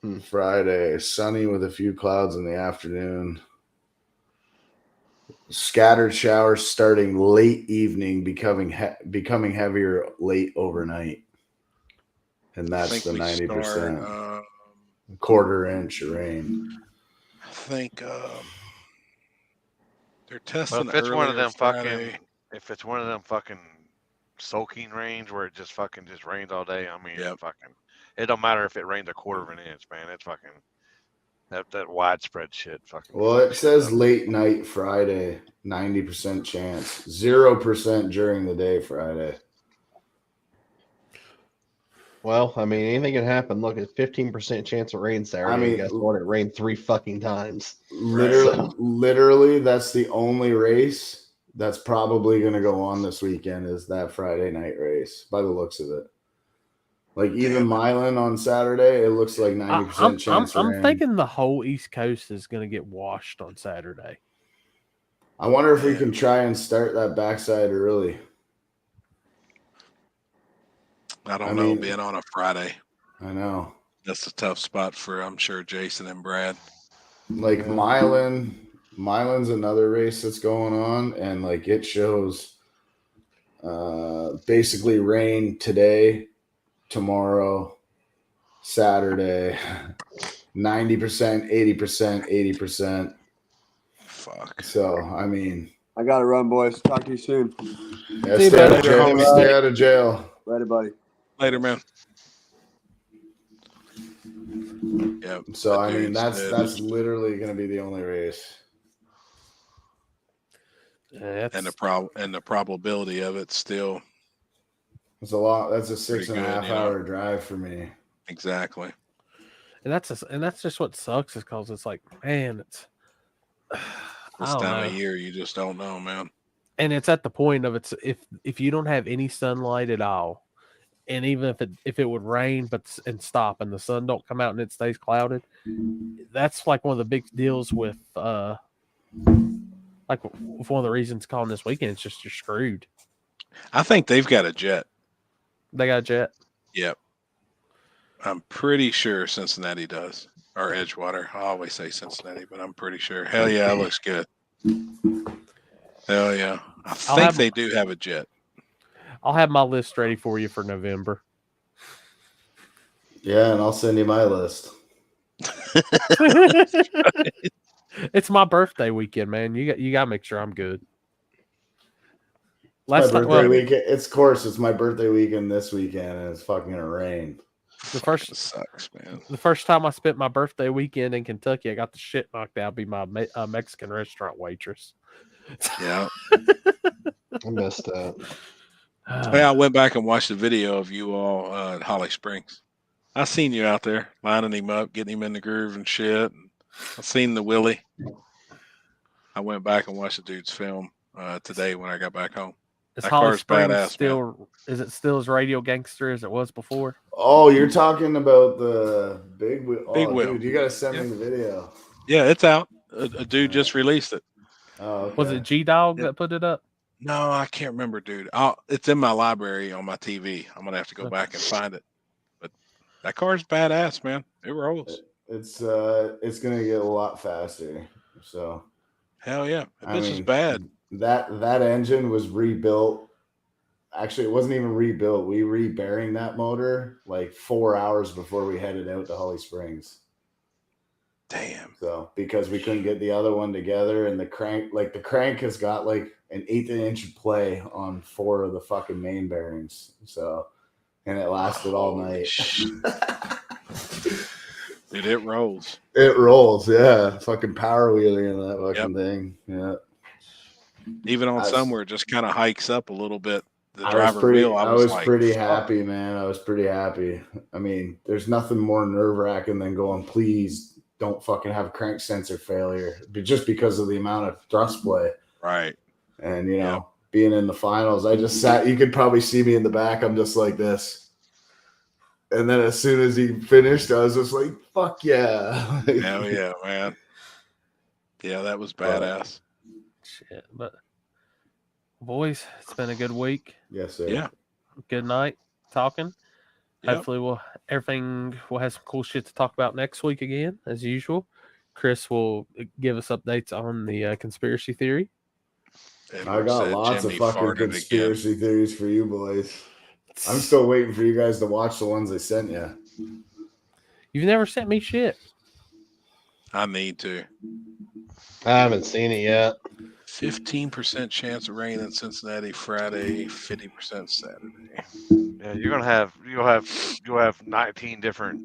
yeah. Friday, sunny with a few clouds in the afternoon. Scattered showers starting late evening, becoming heavier late overnight. And that's the 90%. Quarter inch of rain. I think they're testing. Well, if it's one of them Friday. if it's one of them fucking soaking rains where it just rains all day, I mean, it don't matter if it rains a quarter of an inch, man. It's fucking that widespread shit. Fucking. Well, it says late night Friday, 90% chance, 0% during the day Friday. Well, I mean, anything can happen. Look, it's 15% chance of rain Saturday. I mean, guess what? It rained 3 fucking times. Literally, that's the only race that's probably going to go on this weekend is that Friday night race, by the looks of it. Like even Milan on Saturday, it looks like 90% chance. I'm thinking the whole East Coast is going to get washed on Saturday. I wonder if we can try and start that backside early. I don't know, being on a Friday. I know. That's a tough spot for, I'm sure, Jason and Brad. Like Milan's another race that's going on, and like it shows basically rain today, tomorrow, Saturday, 90%, 80%, 80%. Fuck. So, I mean, I got to run, boys. Talk to you soon. Yeah, stay out of jail. Later, buddy. Later, man. Yeah. So I mean, that's literally going to be the only race. And the probability of it still. It's a lot. That's a 6.5 hour drive for me. Exactly. And that's just what sucks is because it's like, man, it's this time of year you just don't know, man. And it's at the point of it's if you don't have any sunlight at all, and even if it would rain and stop and the sun don't come out and it stays clouded, that's like one of the big deals with one of the reasons calling this weekend. It's just you're screwed. I think they've got a jet. They got a jet. Yep. I'm pretty sure Cincinnati does. Or Edgewater. I always say Cincinnati, but I'm pretty sure. Hell yeah, it looks good. Hell yeah. I think they do have a jet. I'll have my list ready for you for November. Yeah, and I'll send you my list. It's my birthday weekend, man. You got to make sure I'm good. My birthday weekend. It's my birthday weekend this weekend, and it's fucking gonna rain. The first sucks, man. The first time I spent my birthday weekend in Kentucky, I got the shit knocked out. Be my Mexican restaurant waitress. Yeah, I missed that. I went back and watched the video of you all at Holly Springs. I seen you out there lining him up, getting him in the groove and shit. I seen the Willie. I went back and watched the dude's film today when I got back home. Is That Holly car's Springs badass, still? man. Is it still as radio gangster as it was before? Oh, you're talking about the big wheel. Big Oh, wheel. dude, you gotta send me the video. Yeah, it's out. A dude just released it. Oh, okay. Was it G Dog that put it up? No, I can't remember, dude. It's in my library on my TV. I'm gonna have to go back and find it. But that car's badass, man. It rolls. It's gonna get a lot faster. So hell yeah, this is bad. That engine was rebuilt. Actually, it wasn't even rebuilt. We re-bearing that motor like 4 hours before we headed out to Holly Springs. Damn. So because we couldn't get the other one together, and the crank has got like an 1/8 inch play on 4 of the fucking main bearings. So, and it lasted all night. Dude, it rolls. It rolls, yeah. Fucking power wheeling in that fucking thing. Yeah. Even on somewhere, it just kind of hikes up a little bit. The I driver was wheel. I was like, pretty happy, man. I was pretty happy. I mean, there's nothing more nerve-wracking than going, please don't fucking have a crank sensor failure, just because of the amount of thrust play. Right. And, you know, being in the finals, I just sat, you could probably see me in the back. I'm just like this. And then as soon as he finished, I was just like, fuck yeah. Hell yeah, man. Yeah, that was badass. Shit, but boys, it's been a good week. Yes, sir. Yeah. Good night talking. Yep. Hopefully we'll have some cool shit to talk about next week again, as usual. Chris will give us updates on the conspiracy theory. I got lots of fucking conspiracy theories for you boys. I'm still waiting for you guys to watch the ones I sent you. You've never sent me shit. I need to. I haven't seen it yet. 15% chance of rain in Cincinnati Friday, 50% Saturday. Yeah, you'll have 19 different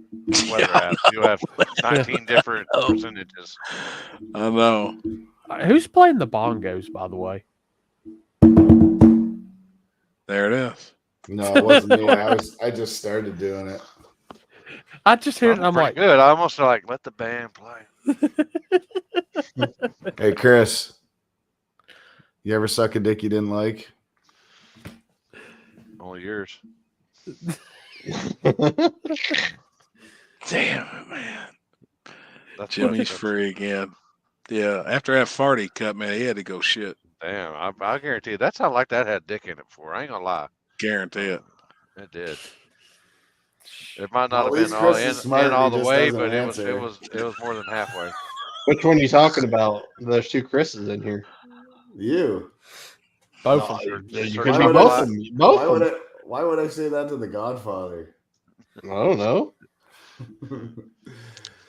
weather apps. You'll have 19 different percentages. I know. Who's playing the bongos, by the way? There it is. No, it wasn't me. I just started doing it. I just heard it. I'm like, good. I almost like let the band play. Hey, Chris, you ever suck a dick you didn't like? Only yours. Damn it, man. That's Jimmy's free again. Yeah, after that fart he cut, man, he had to go shit. Damn, I guarantee you that sounded like that had dick in it before. I ain't gonna lie. Guarantee it. It did. It might not At have least been Chris all is smart, in all he the just way, doesn't but answer. it was more than halfway. Which one are you talking about? There's 2 Chris's in here. You. both No, of them. you Why could be would both I- of them. Both Why of would them. why would I say that to the Godfather? I don't know.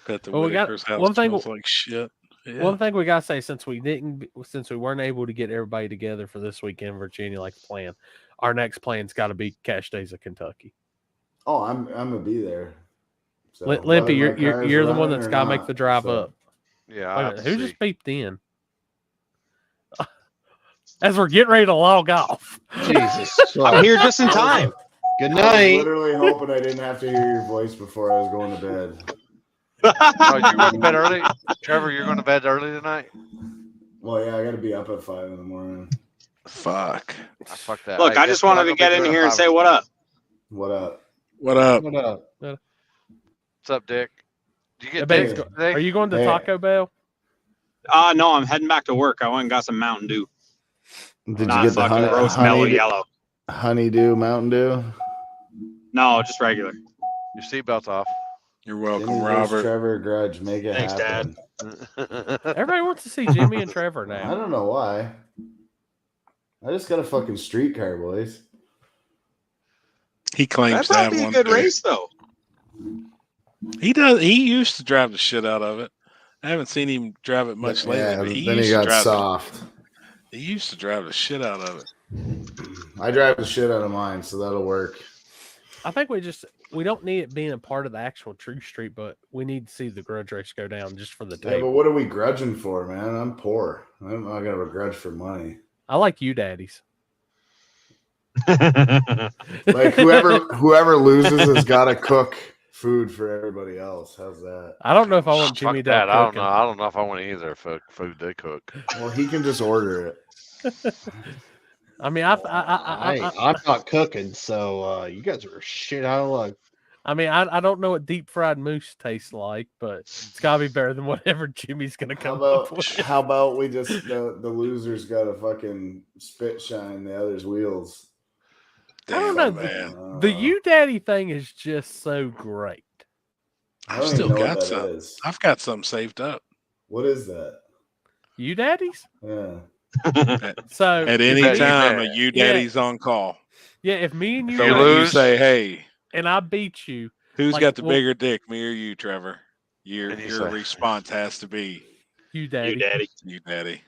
Bet the Well, we got Whitaker's house one thing- smells like shit. Yeah. One thing we gotta say, since we weren't able to get everybody together for this weekend in Virginia like the plan, our next plan's got to be Cash Days of Kentucky. Oh, I'm gonna be there. So, Limpy, whether you're my car's the one running that's or got to make not, the drive so. up. Yeah, Wait a I minute, have who to just see. beeped in? As we're getting ready to log off. Jesus. I'm here just in time. Good I was night. literally hoping I didn't have to hear your voice before I was going to bed. Oh, you're going to bed early, Trevor. You're going to bed early tonight. Well, yeah, I got to be up at 5 in the morning. Fuck. I fucked that. Look, I just wanted to get in here and say what up. What up? What up? What up? What's up, Dick? Did you Hey, get babe, Dick today? Are you going to Hey. Taco Bell? No, I'm heading back to work. I went and got some Mountain Dew. Did Not you get the fucking roast mellow yellow. honeydew Mountain Dew? No, just regular. Your seatbelt's off. You're welcome, Jimmy versus Robert. Trevor grudge. Make it Thanks, happen. Everybody wants to see Jimmy and Trevor I now. don't know why. I just got a fucking streetcar, boys. He claims That to have might be a one. good too. race, though. He does. He used to drive the shit out of it. I haven't seen him drive it much lately, Yeah, but he then he used to got drive. soft. He used to drive the shit out of it. I drive the shit out of mine, so that'll work. I think we don't need it being a part of the actual True Street, but we need to see the grudge race go down just for the Yeah, table. but what are we grudging for, man? I'm poor. I'm not gonna grudge for money. I like you, daddies. Like whoever loses has got to cook food for everybody else. How's that? I don't know if I want Jimmy Fuck Dale that. I don't cooking. know. I don't know if I want either food they cook. Well, he can just order it. I mean, I'm not cooking, so you guys are shit out of luck. I mean, I don't know what deep fried moose tastes like, but it's gotta be better than whatever Jimmy's gonna come up with. How about we just the losers got to fucking spit shine the other's wheels? I don't know. Man. The you daddy thing is just so great. I I've don't still even know got what that some. is. I've got some saved up. What is that? You daddies? Yeah. So At any time, a you daddy's on call. Yeah, if me and you, So when you say, "Hey," and I beat you, who's like, got the bigger dick, me or you, Trevor? Your And you say- response has to be, "You daddy, You daddy." "You daddy."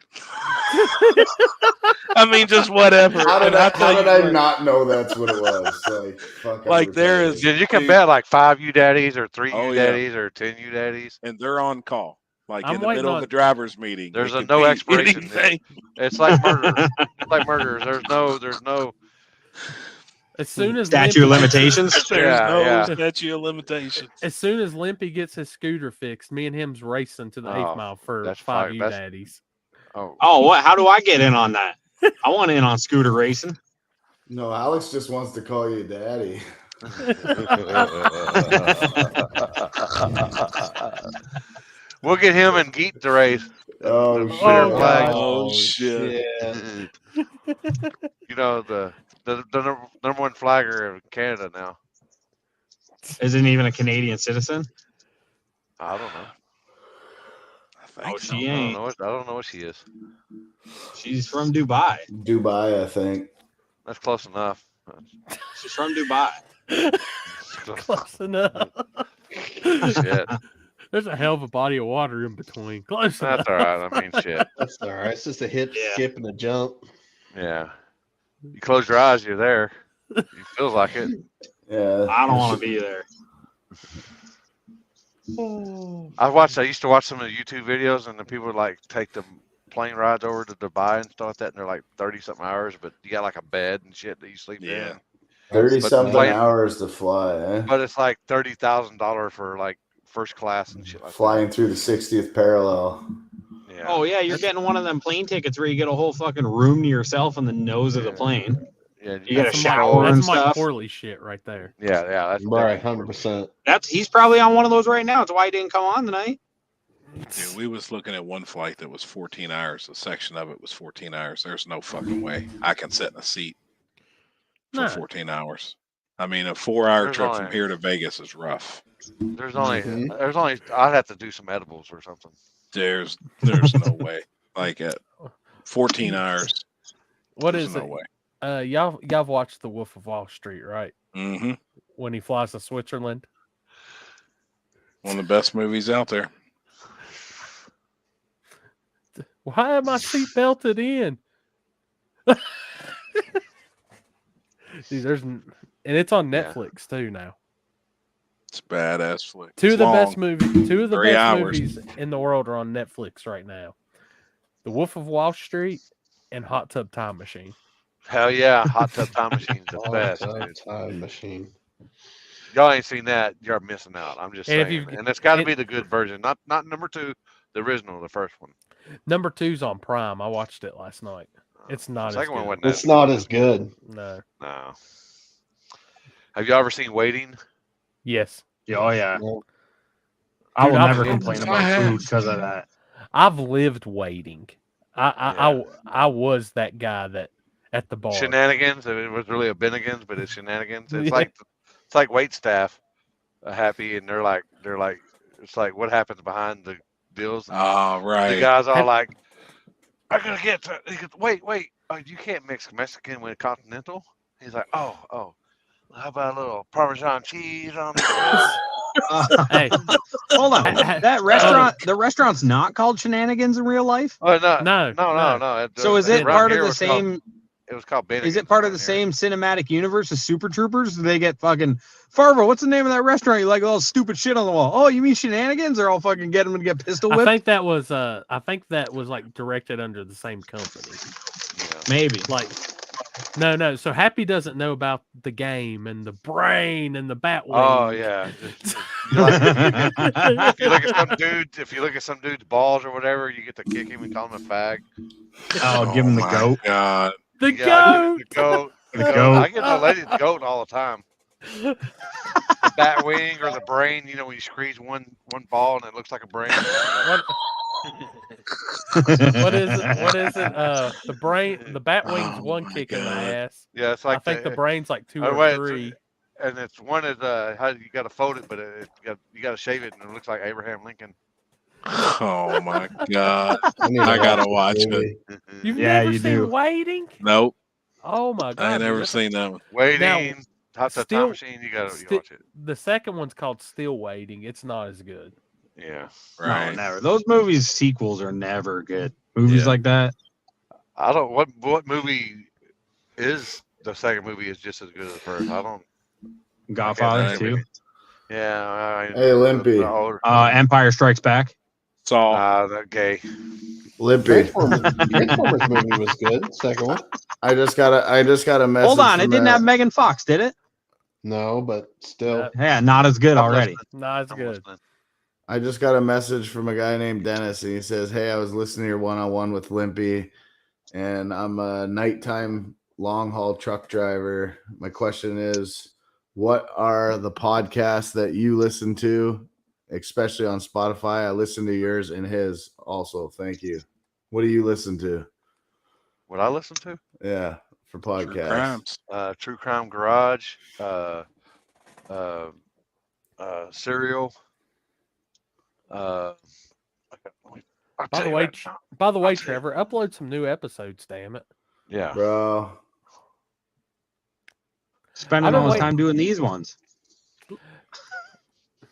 I mean, just whatever. How did And I, not know that's what it was? Like, fucking Like, there is- Yeah, you can Dude. bet like 5 you daddies or 3 Oh, you yeah. daddies or 10 you daddies. and they're on call. Like I'm in the waiting middle on- of the driver's meeting. There's It a could no be expiration. anything. It's like murder. It's like murders. There's no. as soon as Statute of Limpy- limitations. There's Yeah, no yeah. statute of limitations. As soon as Limpy gets his scooter fixed, me and him's racing to the 8th Oh, mile for that's 5 fine. you That's- daddies. Oh, Oh, what? How do I get in on that? I want in on scooter racing. No, Alex just wants to call you daddy. we'll get him and Geet to race. Oh, The shit. clear flag. Oh, shit. You know the number one flagger of Canada now. Isn't even a Canadian citizen. I don't know. I think Oh, so. she I don't ain't. know. I don't know what she is. She's from Dubai. Dubai, I think. That's close enough. She's from Dubai. Close enough. Shit. There's a hell of a body of water in between. Close enough. That's all right. I mean, shit. That's all right. It's just a hip, Yeah. skip, and a jump. Yeah. You close your eyes, you're there. It feels like it. Yeah. I don't want to be there. I used to watch some of the YouTube videos, and the people would like take the plane rides over to Dubai and stuff like that, and they're like 30-something hours, but you got like a bed and shit that you sleep Yeah. in. 30-something But- hours to fly, eh? But it's like $30,000 for like first class and shit like Flying through the 60th parallel. that. Yeah. Oh yeah, you're getting one of them plane tickets where you get a whole fucking room to yourself in the nose of the plane. Yeah. You get a That's shower and That's Mike stuff. Corley shit right there. Yeah. That's Right, definitely- 100%. He's probably on one of those right now. That's why he didn't come on tonight. Dude, we was looking at one flight that was 14 hours. A section of it was 14 hours. There's no fucking way I can sit in a seat for No. 14 hours. I mean, a 4-hour There's trip only- from here to Vegas is rough. There's only Mhm. I'd have to do some edibles or something. There's no way. Like at 14 hours. What there's is no it? way. Y'all watched The Wolf of Wall Street, right? Mm-hmm. When he flies to Switzerland. One of the best movies out there. Why am I seat belted in? Dude, and it's on Yeah. Netflix too now. It's a badass flick. Two of It's the long. best movies. Two of the 3 best hours. movies in the world are on Netflix right now. The Wolf of Wall Street and Hot Tub Time Machine. Hell yeah, Hot Tub Time Machine's the best, dude. Time machine. Y'all ain't seen that, you're missing out. I'm just And if saying. you've- And it's got to and- be the good version, not number 2, the original, the first one. Number 2's on Prime. I watched it last night. It's not The as second one good. wasn't It's not as good. No. No. Have you ever seen Waiting? Yes. Oh yeah. Well, I will Dude, I've- never complain about food because of that. I've lived waiting. I was that guy that at the bar. Shenanigans. It was really a Bennigan's, but it's shenanigans. It's Yeah. like wait staff, happy, and they're like it's like what happens behind the deals. And Oh, the right. guys all like, I'm gonna get to, he goes, wait, you can't mix Mexican with continental. He's like, oh, How about a little Parmesan cheese on it? Hey, hold on. Hey, That restaurant, the restaurant's not called Shenanigans in real life. Oh no, No. no. So is it around part of here the was called- same? It was called Bennigan's. Is it part of the around here. same cinematic universe as Super Troopers? Do they get fucking Farvo? What's the name of that restaurant? You like all stupid shit on the wall? Oh, you mean Shenanigans? Or I'll fucking get them to get pistol whipped? I think that was like directed under the same company. Yeah. Maybe. Like, no. So Happy doesn't know about the game and the brain and the bat wing. Oh yeah. If you look at some dude's balls or whatever, you get to kick him and call him a fag. Oh, give him the my goat. God. The Yeah, I give it goat. the goat. I give the lady the goat all the time. The bat wing or the brain, when you squeeze one ball and it looks like a brain. What is it? The bat wing's one my kick in the God. ass. Yeah, it's like I think the brain's like 2 oh, or wait, 3. and it's one is how you got to fold it, but you got to shave it, and it looks like Abraham Lincoln. Oh my God. I gotta watch it. You've Yeah, never you seen do. Waiting? Nope. Oh my god! I ain't never dude, seen that one. Waiting, Hot Tub still- Time Machine. You watch it. The second one's called Still Waiting. It's not as good. Yeah, Right. No, never. Those movies sequels are never good. Movies Yeah. like that. I don't. What movie is the second movie is just as good as the first? I don't. Godfather I can't 2. Yeah. Hey, Limpy. Empire Strikes Back. Saw. That gay. Limpy. Transformers movie was good. Second one. I just got a message. Hold on, it from didn't have Megan Fox, did it? No, but still. Yeah, not as good I'm already. listening. Not as I'm good. listening. I just got a message from a guy named Dennis, and he says, "Hey, I was listening to your one-on-one with Limpy, and I'm a nighttime long-haul truck driver. My question is, what are the podcasts that you listen to, especially on Spotify? I listen to yours and his also. Thank you. What do you listen to? What I listen to? Yeah, for True podcasts. Crimes. True Crime Garage. Serial. By the way, Trevor, upload some new episodes. Damn it. Yeah, Bro. Spending I've been all his waiting- time doing these ones.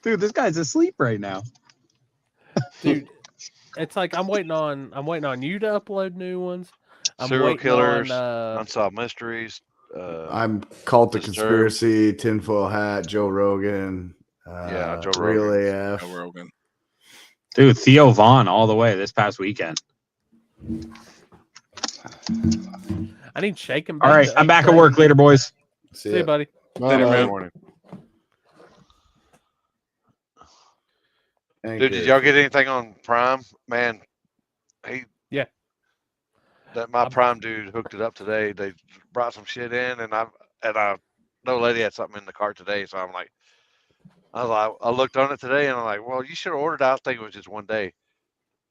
Dude, this guy's asleep right now. Dude, it's like I'm waiting on you to upload new ones. I'm Serial waiting killers, on, unsolved mysteries. I'm Cult to Disturbed. Conspiracy, Tinfoil Hat, Joe Rogan. Joe Real Rogan. AF. Joe Rogan. Dude, Theo Vaughn all the way this past weekend. I need shake and All bake right, to I'm back at 8:30. work later, boys. See you, buddy. Later, man. Morning. Thank Dude, you. did y'all get anything on Prime? Man, Yeah. That my Prime dude hooked it up today. They brought some shit in, and I no lady had something in the cart today, so I looked on it today, and I'm like, well, you should have ordered. I think it was just one day.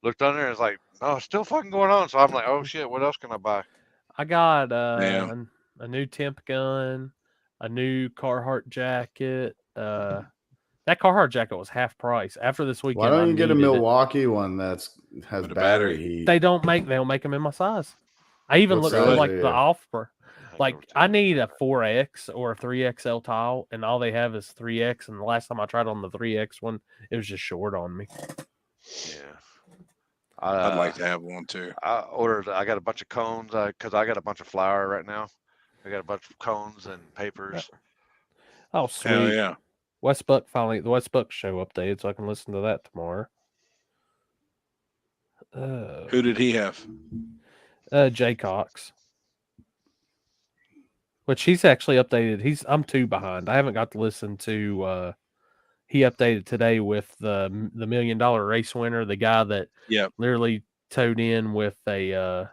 Looked on there, and it's like, oh, it's still fucking going on. So I'm like, oh shit, what else can I buy? I got Damn. a new temp gun, a new Carhartt jacket. That Carhartt jacket was half price. After this weekend, Why don't I you get a needed it. Milwaukee one has With a battery battery. heat? They don't make them in my size. I even What looked for size like are the you? offer. Like I need a 4X or a 3XL tile, and all they have is 3X. And the last time I tried on the 3X one, it was just short on me. Yeah. I'd like to have one too. I got a bunch of cones because I got a bunch of flour right now. I got a bunch of cones and papers. Oh, sweet. Hell yeah. Westbuck the Westbuck show updated, so I can listen to that tomorrow. Who did he have? Jay Cox. Which he's actually updated. I'm 2 behind. I haven't got to listen to he updated today with the $1 million race winner, the guy that literally towed in with a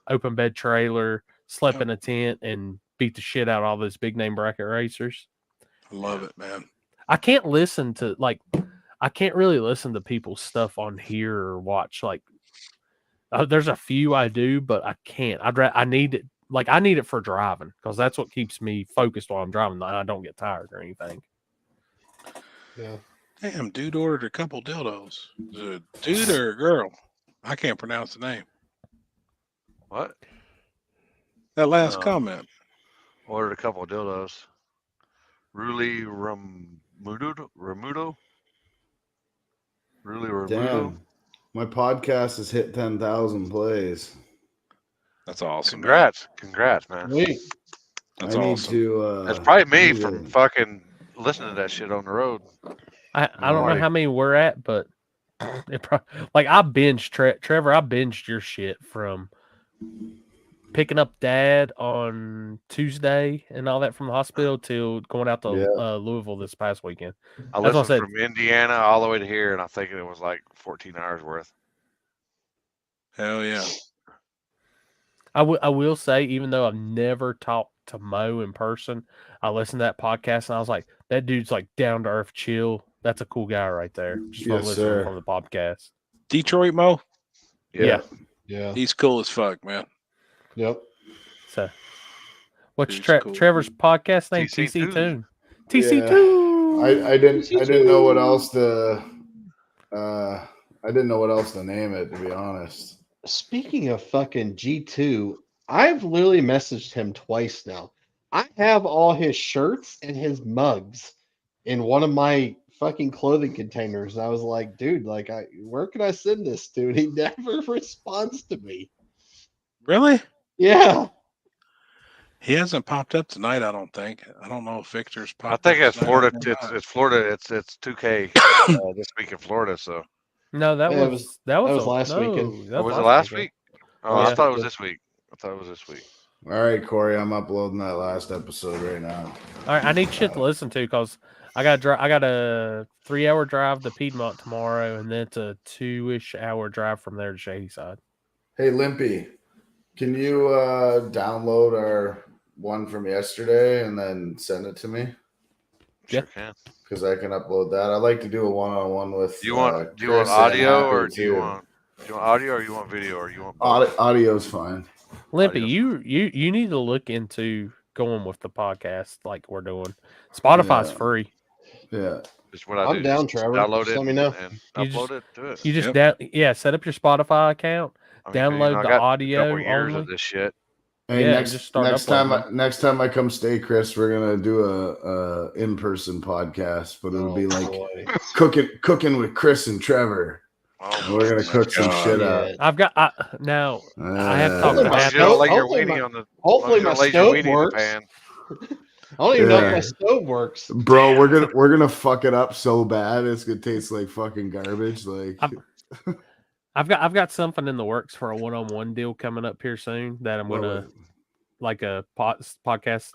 open bed trailer, slept in a tent, and beat the shit out of all those big name bracket racers. I love it, man. I can't listen to I can't really listen to people's stuff on here or watch there's a few I do, but I can't. I need it. I need it for driving because that's what keeps me focused while I'm driving. I don't get tired or anything. Yeah. Damn, dude ordered a couple dildos. Is it a dude or a girl? I can't pronounce the name. What? That last comment. Ordered a couple of dildos. Ruli Ramudo? Ruli Ramudo? Damn, my podcast has hit 10,000 plays. That's awesome. Congrats, man. Wait, That's I need awesome. to. It's probably me do from the- fucking listening to that shit on the road. I don't know how many we're at, but like I binged Trevor. I binged your shit from picking up Dad on Tuesday and all that from the hospital till going out to Louisville this past weekend. I That's what I listened said. from Indiana all the way to here, and I think it was like 14 hours worth. Hell yeah. I will say, even though I've never talked to Mo in person, I listened to that podcast and I was like, that dude's like down to earth, chill. That's a cool guy right there. Just from Yes, listening sir. from the podcast. Detroit Mo? Yeah. Yeah. He's cool as fuck, man. Yep. So, what's Dude's cool. Trevor's podcast name? TC TC Tune. Tune. TC Tune. I didn't know what else to. I didn't know what else to name it, to be honest. Speaking of fucking G2, I've literally messaged him twice now. I have all his shirts and his mugs in one of my fucking clothing containers. And I was like, dude, like, where can I send this to? And he never responds to me. Really? Yeah. He hasn't popped up tonight, I don't think. I don't know if Victor's I popped think up it's tonight Florida. or not. It's Florida. It's 2K this week in Florida. So No, that Yeah, was last weekend. was it last weekend. week? Oh, Yeah. I thought it was this week. All right, Corey, I'm uploading that last episode right now. All right, I need shit to listen to because I got a 3-hour drive to Piedmont tomorrow, and then it's a 2-ish hour drive from there to Shadyside. Hey, Limpy, can you download our one from yesterday and then send it to me? Sure can. Because I can upload that. I'd like to do a one-on-one with. Do you want Chris and audio or Happy, do you too. want audio or you want video or you want both? Audio's fine. Limpy, you need to look into going with the podcast like we're doing. Spotify's Yeah. free. Yeah. Just what I I'm do. down, Just Trevor. download Just it let me know. and You upload just- it to it. You just set up your Spotify account, I mean, download I the got a audio couple years only. of this shit. Hey, Yeah, just start next time I come stay, Chris, we're gonna do a in-person podcast, but it'll be like cooking with Chris and Trevor. Oh, We're gonna cook some shit up. I've got I have talked to As Happy. long as you don't lay your weenie on the. Hopefully as long my as you don't lay your stove weenie in the works. pan. I don't even know if Yeah. my stove works. Bro, we're gonna fuck it up so bad it's gonna taste like fucking garbage. Like I've got something in the works for a one-on-one deal coming up here soon that I'm gonna like a podcast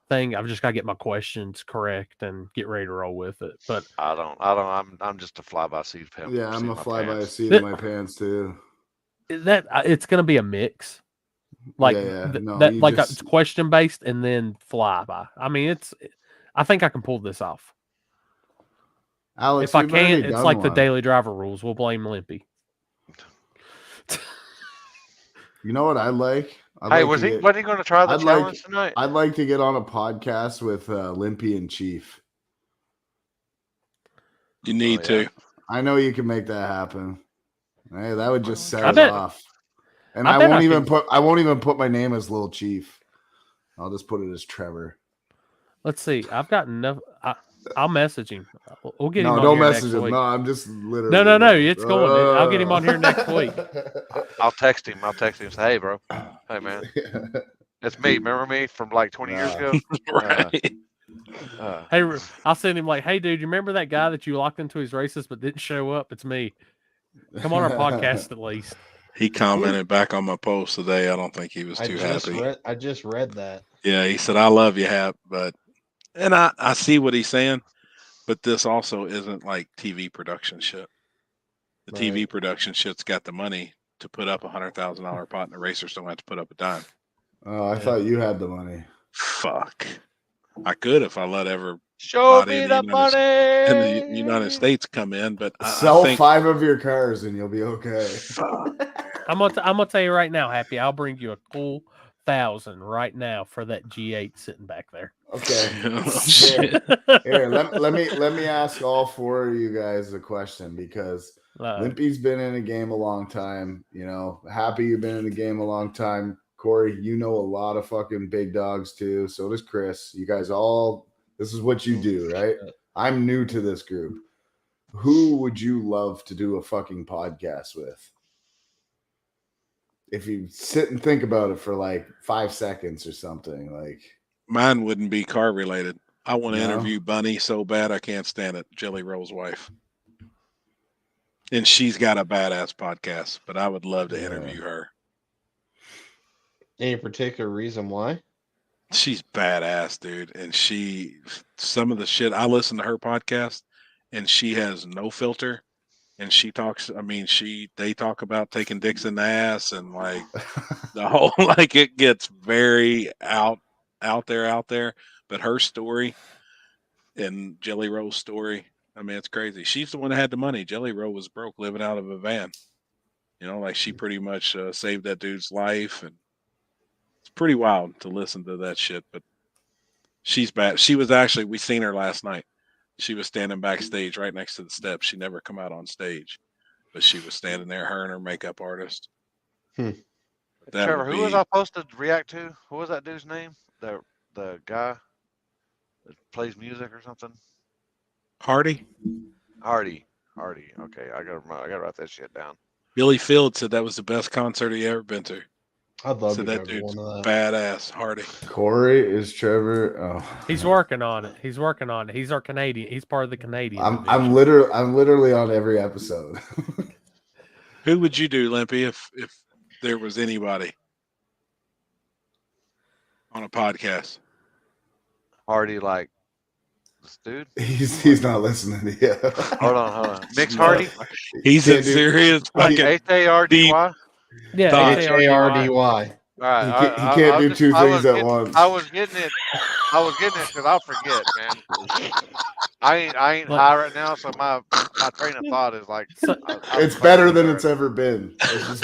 thing. I've just got to get my questions correct and get ready to roll with it. But I'm just a fly by seat pimp. yeah, I'm a fly by pants. seat in my pants too. that it's gonna be a mix. Like Yeah. No, that, you like just- it's question based and then fly by. I mean, I think I can pull this off. Alex, If I you've already can't, it's done like the one. daily driver rules. We'll blame Limpy. You know what I like? Hey, was he going to try the challenge tonight? I'd like to get on a podcast with Limpy and Chief. You need to. I know you can make that happen. Hey, that would just set I it bet- off. And I I bet won't I even could- put my name as Little Chief. I'll just put it as Trevor. Let's see. I've got enough. I'll message him. We'll get him No, on don't here message next him. week. No, I'm just literally. No. It's going. I'll get him on here next week. I'll text him. Say, hey, bro. Hey, man. It's me. Remember me from like 20 years ago? Right. Hey, I'll send him like, hey, dude, you remember that guy that you locked into his races but didn't show up? It's me. Come on our podcast at least. He commented back on my post today. I don't think he was too happy. I just read that. Yeah, he said, I love you, Hap, and I see what he's saying, but this also isn't like TV production shit. The TV production shit's got the money to put up $100,000 pot, and the racers don't have to put up a dime. Oh, I thought you had the money. Fuck. I could if I let Show everybody me in the money. the United States come in, but Sell I think 5 of your cars and you'll be okay. I'm gonna tell you right now, Happy. I'll bring you a cool 1,000 right now for that G8 sitting back there. Okay. Oh, shit. Here, let me ask all 4 of you guys a question because Limpy's been in a game a long time. You know, Happy, you've been in the game a long time. Corey, you know a lot of fucking big dogs too. So does Chris. You guys all This is what you do, right? I'm new to this group. Who would you love to do a fucking podcast with? If you sit and think about it for like 5 seconds or something, like mine wouldn't be car related. I want to No? interview Bunny so bad I can't stand it. Jelly Roll's wife. And she's got a badass podcast, but I would love to interview her. Any particular reason why? She's badass, dude. And some of the shit, I listen to her podcast and she has no filter. And she talks, they talk about taking dicks in the ass and like the whole, like it gets very out there. But her story and Jelly Roll's story, it's crazy. She's the one that had the money. Jelly Roll was broke living out of a van. Like she pretty much saved that dude's life. And it's pretty wild to listen to that shit. But she's bad. She was actually, we seen her last night. She was standing backstage right next to the steps. She never come out on stage, but she was standing there, her and her makeup artist. Trevor, who was I supposed to react to? Who was that dude's name? The guy that plays music or something? Hardy. Okay, I gotta write that shit down. Billy Field said that was the best concert he ever been to. I'd love to to that go to dude's one of that. badass, Hardy. Corey is Trevor. Oh. He's working on it. He's our Canadian. He's part of the Canadian. I'm literally on every episode. Who would you do, Limpy, if there was anybody on a podcast? Hardy, like this dude? He's not listening to you. Hold on. Mix Hardy? He's in serious fucking H-A-R-D-Y? Yeah, H-A-R-D-Y. All right, he can't do two things at once. I was getting it because I'll forget, man. I ain't high right now, so my train of thought is like it's better than it's ever been.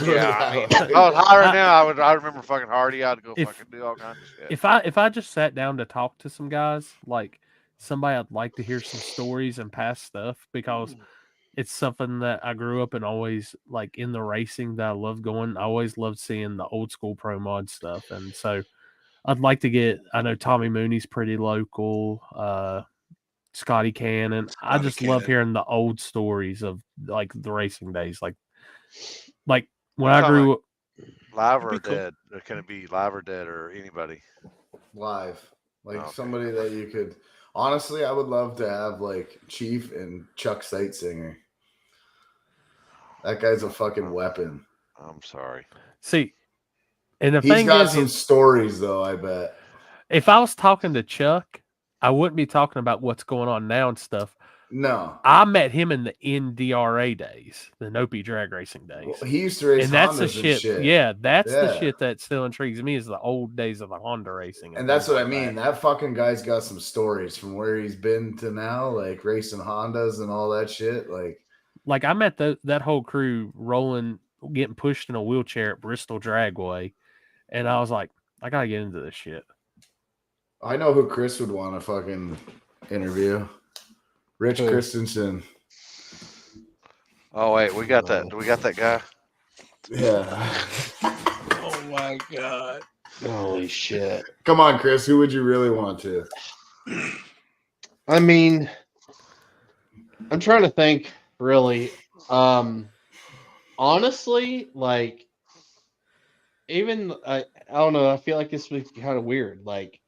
Yeah, if I was high right now, I remember fucking Hardy. I'd go fucking do all kinds of shit. If I just sat down to talk to some guys, like somebody I'd like to hear some stories and past stuff, because it's something that I grew up and always like in the racing that I love going. I always loved seeing the old school pro mod stuff. And so I'd like to I know Tommy Mooney's pretty local, Scotty Cannon. I just love hearing the old stories of like the racing days. Like when I grew up. Live or dead? Cool. Can it be live or dead or anybody? Live. Like somebody that you could. Honestly, I would love to have like Chief and Chuck Sightsinger. That guy's a fucking weapon. I'm sorry. See, and the He's thing got is, some stories though, I bet. If I was talking to Chuck, I wouldn't be talking about what's going on now and stuff. No. I met him in the NDRA days, the Nopi drag racing days. Well, he used to race and that's Hondas the shit. Yeah, that's the shit that still intrigues me is the old days of the Honda racing. And that's what I mean. That fucking guy's got some stories from where he's been to now, like racing Hondas and all that shit. Like I met that whole crew rolling, getting pushed in a wheelchair at Bristol Dragway. And I was like, I got to get into this shit. I know who Chris would want to fucking interview. Rich Christensen. Oh wait, we got that. Do we got that guy? Yeah. Oh my god. Holy shit. Come on, Chris. Who would you really want to? I mean, I'm trying to think really. Honestly, like even I don't know, I feel like this would be kind of weird. Like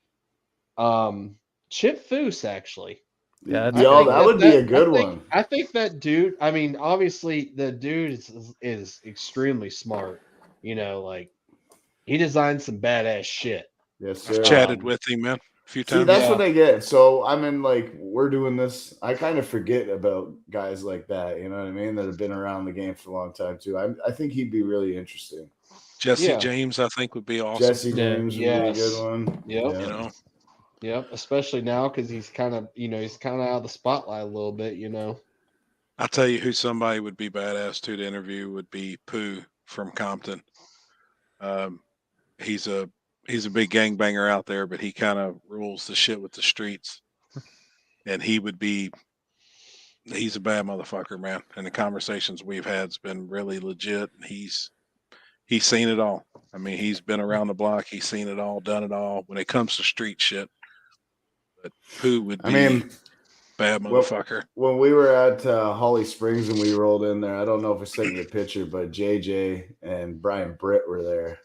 Chip Foose actually. Yeah, that would be a good one. I think that dude, I mean, obviously the dude is extremely smart. You know, like he designed some badass shit. Yes, sir. I've chatted with him, man, a few times. See, that's what I get. So I mean, like, we're doing this. I kind of forget about guys like that, you know what I mean? That have been around the game for a long time too. I think he'd be really interesting. Jesse James, I think, would be awesome. Jesse James would be a good one. Yep. Yeah. You know. Yep, especially now because he's kind of out of the spotlight a little bit, you know. I'll tell you who somebody would be badass to interview would be Pooh from Compton. He's a big gangbanger out there, but he kind of rules the shit with the streets. And he's a bad motherfucker, man. And the conversations we've had's been really legit. He's seen it all. I mean, he's been around the block. He's seen it all, done it all. When it comes to street shit, but Pooh would be I mean, bad motherfucker. when we were at Holly Springs and we rolled in there, I don't know if I sent you the picture, but JJ and Brian Britt were there,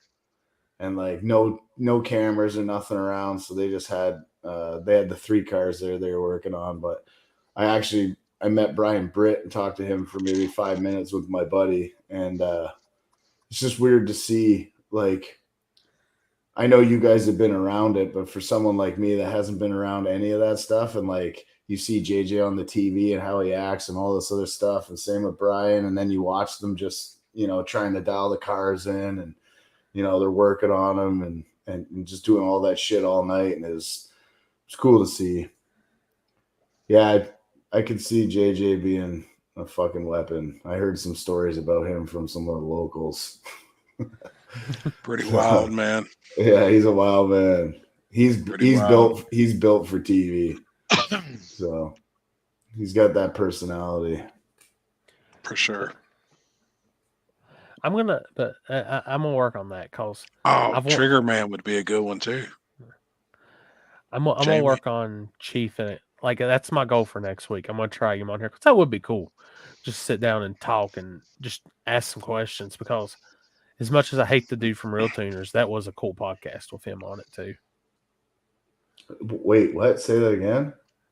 and like no cameras or nothing around, so they just had they had the 3 cars there they were working on. But I met Brian Britt and talked to him for maybe 5 minutes with my buddy, and it's just weird to see, like, I know you guys have been around it, but for someone like me that hasn't been around any of that stuff, and like you see JJ on the TV and how he acts and all this other stuff, and same with Brian, and then you watch them just, trying to dial the cars in, and they're working on them and just doing all that shit all night, and it's cool to see. Yeah, I could see JJ being a fucking weapon. I heard some stories about him from some of the locals. Pretty wild, man. Yeah, he's a wild man. He's built for TV. So he's got that personality. For sure. I'm gonna work on that because Trigger Man would be a good one too. I'm gonna work on Chief in it. Like, that's my goal for next week. I'm gonna try him on here because that would be cool. Just sit down and talk and just ask some questions, because as much as I hate the dude from Real Tuners, that was a cool podcast with him on it too. Wait, what? Say that again?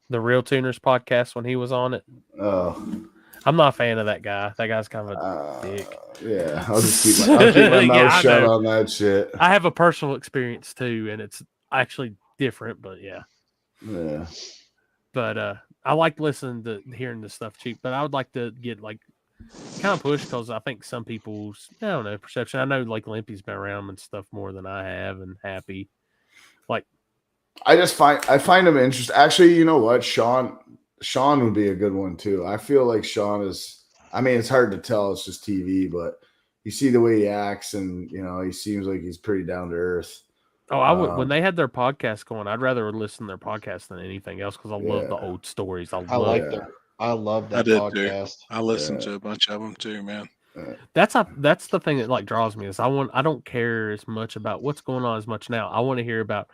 The Real Tuners podcast, when he was on it. Oh. I'm not a fan of that guy. That guy's kind of a dick. Yeah, I'll just keep my mouth shut on that shit. I have a personal experience too, and it's actually different, but yeah. Yeah. But I like listening to hearing this stuff cheap, but I would like to get like kind of pushed, because I think some people's, I don't know, perception. I know like Limpy's been around and stuff more than I have, and Happy. Like, I find him interesting. Actually, you know what? Sean would be a good one too. I feel like Sean is, I mean, it's hard to tell, it's just TV, but you see the way he acts, and he seems like he's pretty down to earth. Oh, I would, when they had their podcast going, I'd rather listen to their podcast than anything else, because I love the old stories. I love that podcast. Too. I listen to a bunch of them too, man. That's the thing that like draws me, is I don't care as much about what's going on as much now. I want to hear about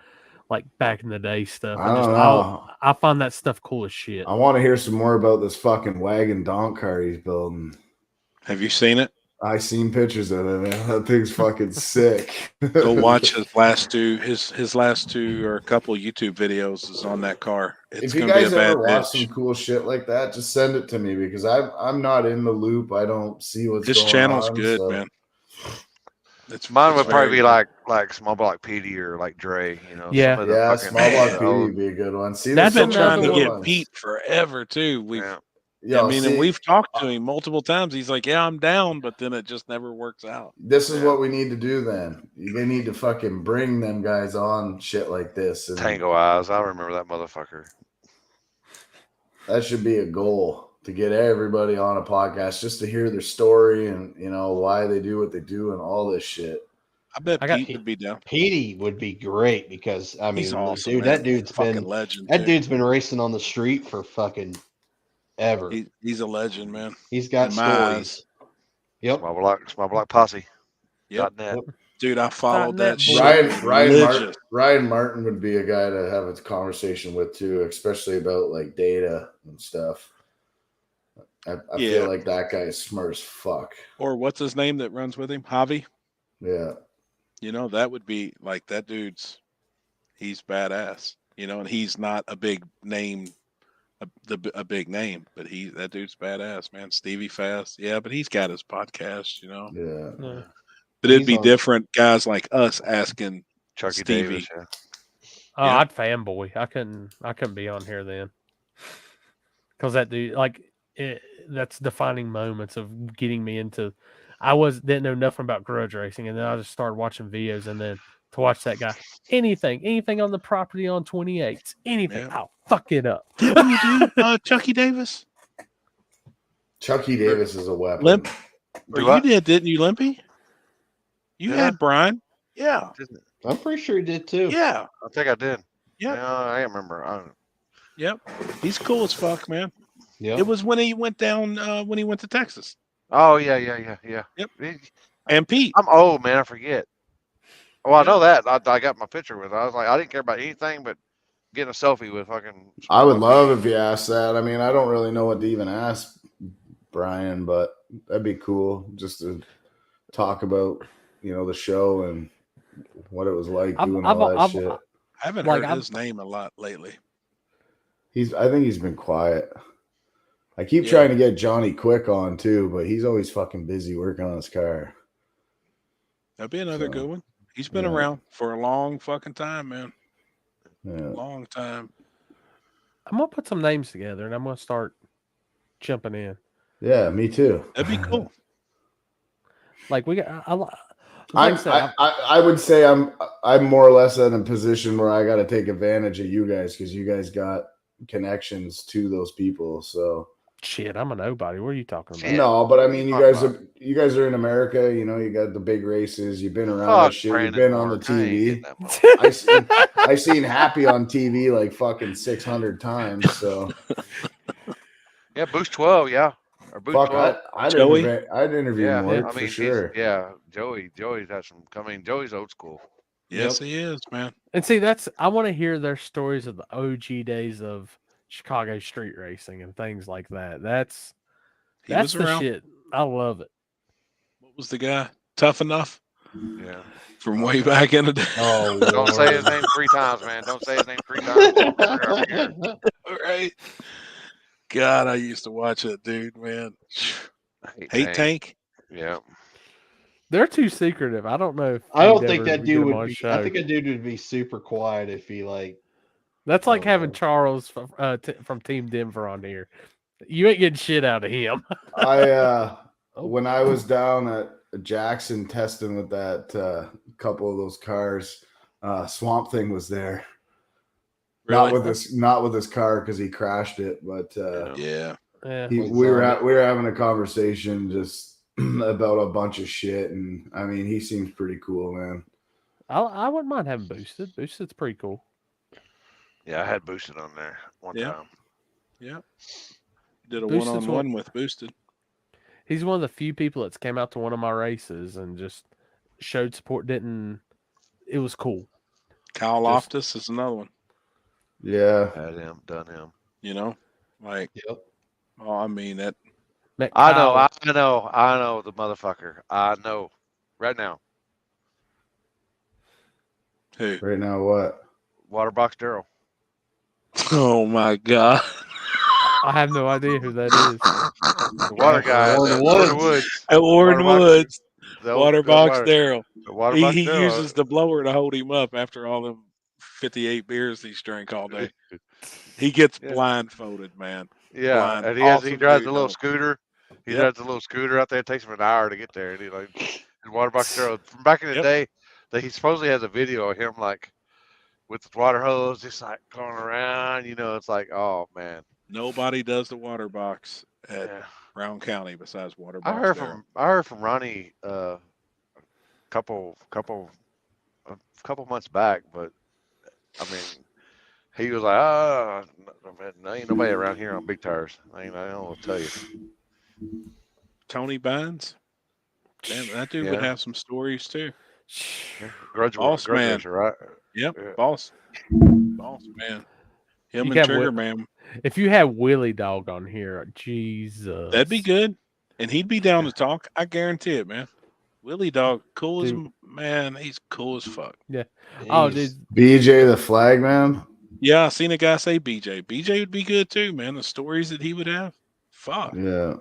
like back in the day stuff. I find that stuff cool as shit. I want to hear some more about this fucking wagon donk car he's building. Have you seen it? I seen pictures of it, man. That thing's fucking sick. Go watch his last two or a couple YouTube videos is on that car. If you guys ever watch some cool shit like that, just send it to me, because I'm not in the loop. I don't see what's going on. This channel's good, man. Mine would probably be like Small Block PD or like Dre, Yeah, Small Block PD would be a good one. See, that's been trying to get Pete forever too. And we've talked to him multiple times. He's like, "Yeah, I'm down," but then it just never works out. This is what we need to do then. They need to fucking bring them guys on shit like this. Tango Eyes, I remember that motherfucker. That should be a goal, to get everybody on a podcast just to hear their story and why they do what they do and all this shit. I bet Pete would be down. Petey would be great, because I mean, he's awesome, dude, man. that dude's been legend. That dude's been racing on the street for fucking ever. He's a legend, man. He's got stories. Yep. Small Block Posse. Yep. .net. Dude, I followed that shit. Ryan Martin would be a guy to have a conversation with too, especially about like data and stuff. I feel like that guy is smart as fuck. Or what's his name that runs with him? Javi? Yeah. That would be like, that dude's, he's badass, and he's not a big name, a big name, but that dude's badass, man. Stevie Fast. Yeah, but he's got his podcast, Yeah. But it'd be different guys like us asking Chucky Stevie. Davis, yeah. Oh, yeah. I'd fanboy. I couldn't be on here then, because that dude, like, that's defining moments of getting me into. I didn't know nothing about grudge racing, and then I just started watching videos, and then to watch that guy, anything on the property on 28s, anything, I'll fuck it up. Didn't you do Chucky Davis? Chucky Davis is a weapon. Didn't you, Limpy? You had Brian. Yeah. I'm pretty sure he did too. Yeah. I think I did. Yeah. I remember. Yep. He's cool as fuck, man. Yeah. It was when he went down, when he went to Texas. Oh, yeah. Yep. And Pete. I'm old, man. I forget. Well, I know that. I got my picture with it. I was like, I didn't care about anything but getting a selfie with fucking. I would love if you asked that. I mean, I don't really know what to even ask Brian, but that'd be cool just to talk about, the show and what it was like doing all that shit. I haven't heard his name a lot lately. I think he's been quiet. I keep trying to get Johnny Quick on too, but he's always fucking busy working on his car. That'd be another good one. He's been around for a long fucking time, man. Yeah. Long time. I'm gonna put some names together and I'm gonna start jumping in. Yeah, me too. That'd be cool. Like we got, I would say I'm more or less in a position where I got to take advantage of you guys because you guys got connections to those people. So shit, I'm a nobody. What are you talking about? No, but I mean, you guys are in America. You got the big races. You've been around this shit. You've been on the TV. I seen Happy on TV like fucking 600 times. So yeah, Boost 12, yeah. Or Boost 12. I'd interview more for sure. Joey's had some. I mean, Joey's old school. Yes, he is, man. And see, I want to hear their stories of the OG days of Chicago street racing and things like that. That's the around. shit. I love it. What was the guy? Tough Enough? Yeah. From way back in the day. Oh, don't say his name 3 times, man. Don't say his name 3 times. All right. God, I used to watch that dude, man. Hate Tank. Yeah. They're too secretive. I don't know. I don't think that dude would be. I think a dude would be super quiet if he like. That's like having Charles from Team Denver on here. You ain't getting shit out of him. When I was down at Jackson testing with that couple of those cars, Swamp Thing was there. Really? Not with his car because he crashed it, but we were having a conversation just about a bunch of shit, and I mean, he seems pretty cool, man. I wouldn't mind having Boosted. Boosted's pretty cool. Yeah, I had Boosted on there one time. Yeah. Did a one-on-one with Boosted. He's one of the few people that's came out to one of my races and just showed support. It was cool. Kyle Loftus is another one. Yeah. Had him, done him. Oh, I mean that. I know the motherfucker. I know. Right now. Who? Right now what? Waterbox Daryl. Oh my God. I have no idea who that is. The water guy at Warren Woods. At Warren Woods. Waterbox Daryl. He Daryl. uses the blower to hold him up after all them 58 beers he's drank all day. He gets blindfolded, man. Yeah, and he drives a little scooter. He drives a little scooter out there. It takes him an hour to get there. And Waterbox Daryl from back in the day, that he supposedly has a video of him like with the water hose, just like going around. It's like, oh man. Nobody does the water box at Brown County besides Waterbox. I heard from Ronnie a couple months back, but I mean, he was like, ain't nobody around here on big tires. I don't know what to tell you. Tony Bynes? Damn, that dude would have some stories too. Boss man, right? Yep, boss man. Him and Trigger Man. If you had Willie Dog on here, Jesus, that'd be good, and he'd be down to talk. I guarantee it, man. Willie Dog, cool as man. He's cool as fuck. Yeah. Oh, dude. BJ the Flag Man. Yeah, I seen a guy say BJ. BJ would be good too, man. The stories that he would have. Fuck. Yeah.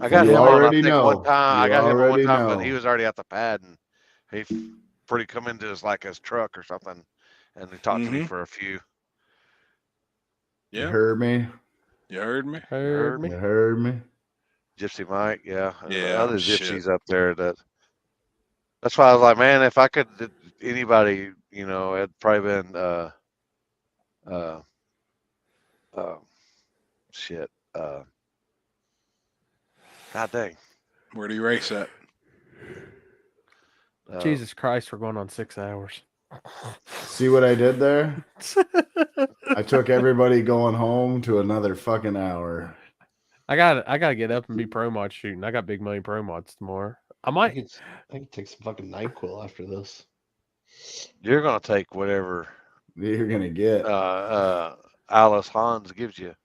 I got him on one time. But he was already at the pad, and he pretty come into his truck or something, and he talked to me for a few. Yeah. You heard me. You heard me. You heard me. Gypsy Mike, yeah. Yeah. Other gypsies up there that's why I was like, man, if I could anybody, it'd probably been shit. God dang. Where do you race at? Jesus Christ, we're going on 6 hours. See what I did there? I took everybody going home to another fucking hour. I gotta get up and be pro mod shooting. I got big money pro mods tomorrow. I can take some fucking NyQuil after this. You're gonna take whatever. you're gonna get. Alice Hans gives you.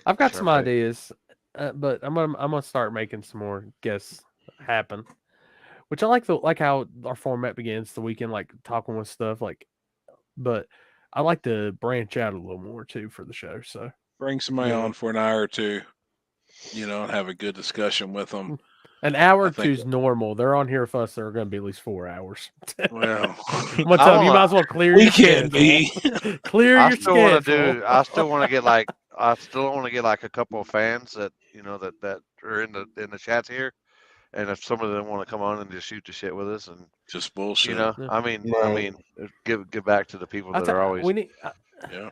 I've got some Sure, mate. ideas, but I'm gonna start making some more guests happen. Which I like how our format begins the weekend, like talking with stuff like, but I like to branch out a little more too for the show. So Bring somebody on for an hour or two, and have a good discussion with them. an hour I or think- two's normal. They're on here with us. They're going to be at least 4 hours. Well, I'm gonna tell them you might as well clear we your can schedule. be. Clear I your still want schedule. to do. I still want to get like. I still want to get like a couple of fans that that are in the chats here, and if some of them want to come on and just shoot the shit with us and Just bullshit. I mean, Right. give back to the people that are always. We need. Yeah.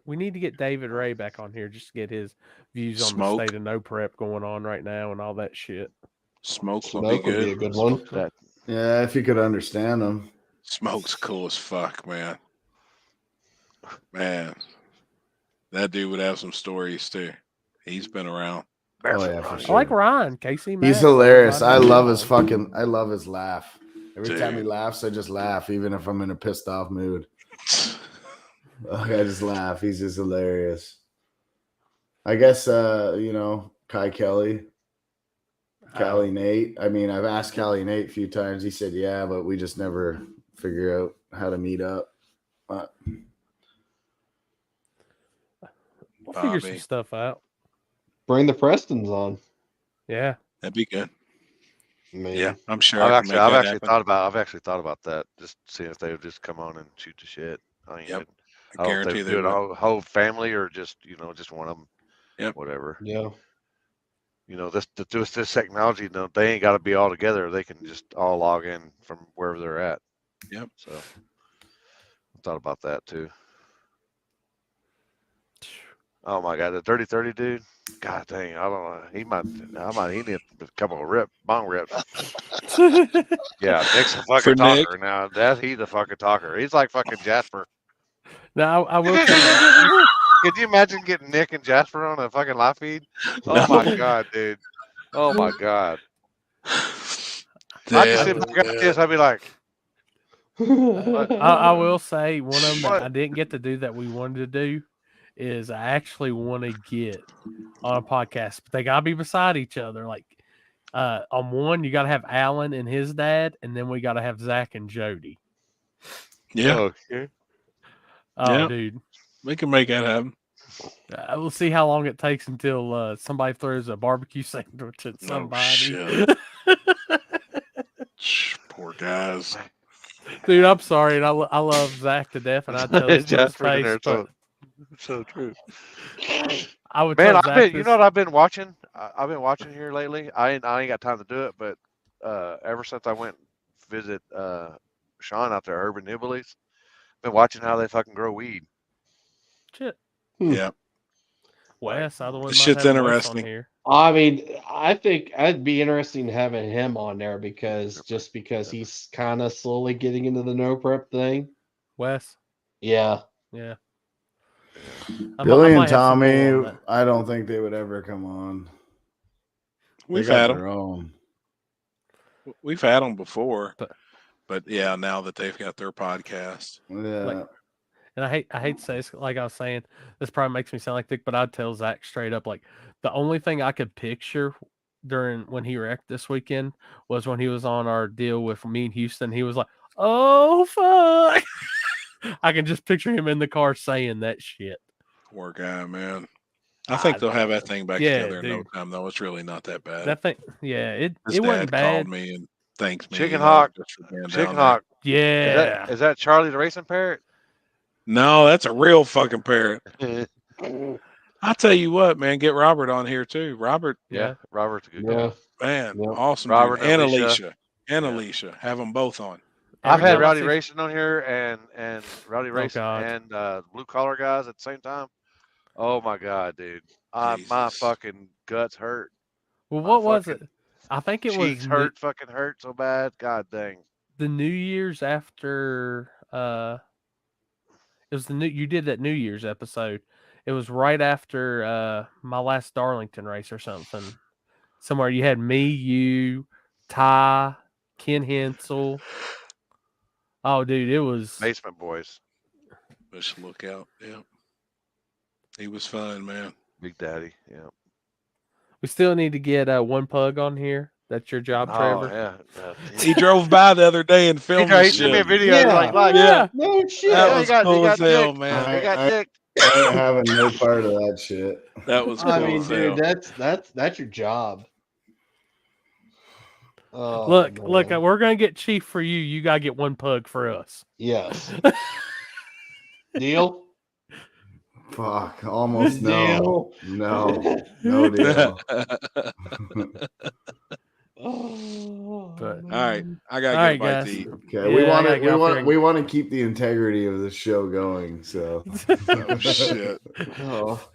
We need to get David Ray back on here just to get his views on Smoke. the state of no prep going on right now and all that shit. Smoke would Smoke be would be a good. good one. That Yeah, if you could understand them. Smoke's cool as fuck, man. Man, that dude would have some stories too. He's been around. Oh yeah, for I sure. like Ryan Casey. He's Mack, hilarious. I everybody. love his fucking. I love his laugh. Every time he Dude. laughs, I just laugh, even if I'm in a pissed off mood. I just laugh. He's just hilarious. I guess Kai Kelly, Callie Nate. I mean, I've asked Callie Nate a few times. He said yeah, but we just never figure out how to meet up. But We'll figure some Bobby. stuff out. Bring the Prestons on. Yeah. That'd be good. Maybe. Yeah, I'm sure. I've I can make actually that happen. thought about that. Just seeing if they would just come on and shoot the shit. I mean, Yep. I don't know if guarantee they they do it would. a whole family or just just one of them. Yep. Whatever. Yeah. This technology, they ain't got to be all together. They can just all log in from wherever they're at. Yep. So I thought about that too. Oh my God, the 30-30 dude. God dang, I don't know. He need a couple of bong rips. Yeah, Nick's a For fucking Nick? talker now. He's a fucking talker. He's like fucking Jasper. Now I will tell you. Could you imagine getting Nick and Jasper on a fucking live feed? Oh my God, dude. Oh my God. I just sit back like this. I'd be like, I will say one of them that What? I didn't get to do that we wanted to do is I actually want to get on a podcast, but they gotta be beside each other. Like on one, you gotta have Alan and his dad, and then we gotta have Zach and Jody. Yeah. okay. Oh, Yeah. dude. We can make that happen. We'll see how long it takes until somebody throws a barbecue sandwich at somebody. Poor guys. Dude, I'm sorry, and I love Zach to death, and I tell this to his Jasper's in face, there, but so true. I would Man, tell I've Zach been, this. what I've been watching? I've been watching here lately. I ain't got time to do it, but ever since I went visit Sean out there, Urban Nibblies, been watching how they fucking grow weed. Shit. Yeah. Wes, I the one This might shit's have Wes interesting. on here. I mean, I think it'd be interesting having him on there because he's kind of slowly getting into the no prep thing. Wes. Yeah. Yeah. Billy and might have some more on Tommy, that. I don't think they would ever come on. We've They got had their them. own. We've had them before, but yeah, now that they've got their podcast. Yeah. And I hate to say this, like I was saying, this probably makes me sound like Dick, but I'd tell Zach straight up, like the only thing I could picture during when he wrecked this weekend was when he was on our deal with me and Houston. He was like, "Oh fuck!" I can just picture him in the car saying that shit. Poor guy, man. I think they'll have that thing back yeah, together in no dude. time, though. It's really not that bad. That thing, yeah, His it wasn't dad called bad. me and thanked me. Chicken Hawk. just for being Chicken down there. Hawk. Yeah. Is that Charlie the racing parrot? No, that's a real fucking parrot. I'll tell you what, man. Get Robert on here too. Robert, Yeah, Robert's a good Yeah. guy. man, Yeah. awesome. Robert dude. And and Alicia. And Alicia. Have them both on. I've Every had time I Rowdy see- Racing on here and Rowdy Racing God. and blue collar guys at the same time. Oh my God, dude. My Jesus. fucking guts hurt. Well, My what was it? fucking I think it was cheeks hurt so bad. God dang. the New Year's after. It was you did that New Year's episode. It was right after my last Darlington race or something. Somewhere you had me, you, Ty, Ken Hensel, Oh, dude, it was. Basement Boys. Bush Lookout. Yeah. He was fun, man. Big Daddy. Yeah. We still need to get one pug on here. That's your job, Trevor. Yeah. He drove by the other day and filmed He this sent me a shit. video. Yeah. Like, Yeah. No shit. That he was got cool as hell, dick. man. He got dick. I ain't having no part of that shit. That was cool I mean, as hell. dude, that's your job. Oh, Look, man. we're gonna get Chief for you. You gotta get one pug for us. Yes. Deal? Fuck, almost Deal. no deal. But All right, I gotta All right, get a bite guys. to eat. Okay, Yeah, we want to keep the integrity of the show going. So Oh, shit. Oh.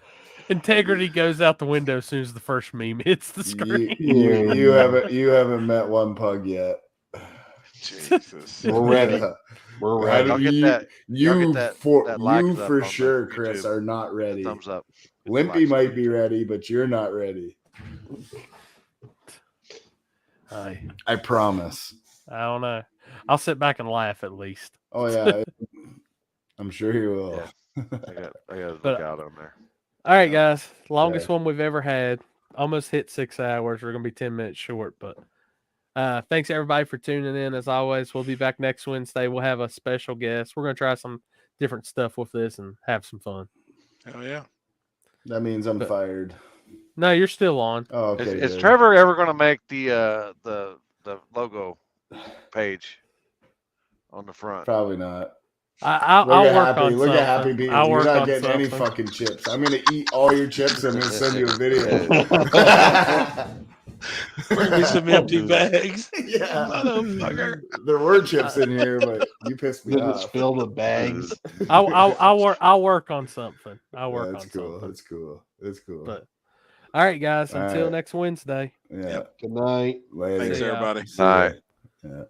integrity goes out the window as soon as the first meme hits the screen. you haven't met one pug yet. Jesus. We're ready. Yeah. We're How ready. do Y'all get that- y'all get that for like you up for on the sure, Chris, YouTube. are not ready. Thumbs up. Limpy Likes might on be YouTube. ready, but you're not ready. I promise. I don't know. I'll sit back and laugh at least. Oh yeah, I'm sure you will. Yeah. I got to But- look out on there. All right, guys. Longest one we've ever had. Almost hit 6 hours. We're gonna be 10 minutes short, but thanks everybody for tuning in. As always, we'll be back next Wednesday. We'll have a special guest. We're gonna try some different stuff with this and have some fun. Hell yeah. That means I'm fired. No, you're still on. Oh, okay. Is good. Trevor ever going to make the logo page on the front? Probably not. I'll Look work at on Look at Happy something. Beans. I'll You're work not on getting any something. fucking chips. I'm gonna eat all your chips. I'm gonna send you a video. Bring me some empty bags. Yeah. Motherfucker. There were chips in here, but you pissed me Didn't off. spill the bags. I'll work on something. I'll work That's on cool. something. That's cool. That's cool. But all right, guys. All Until right. next Wednesday. Yeah. Good night. Later. Thanks, See ya. everybody. See ya. All right. Yeah.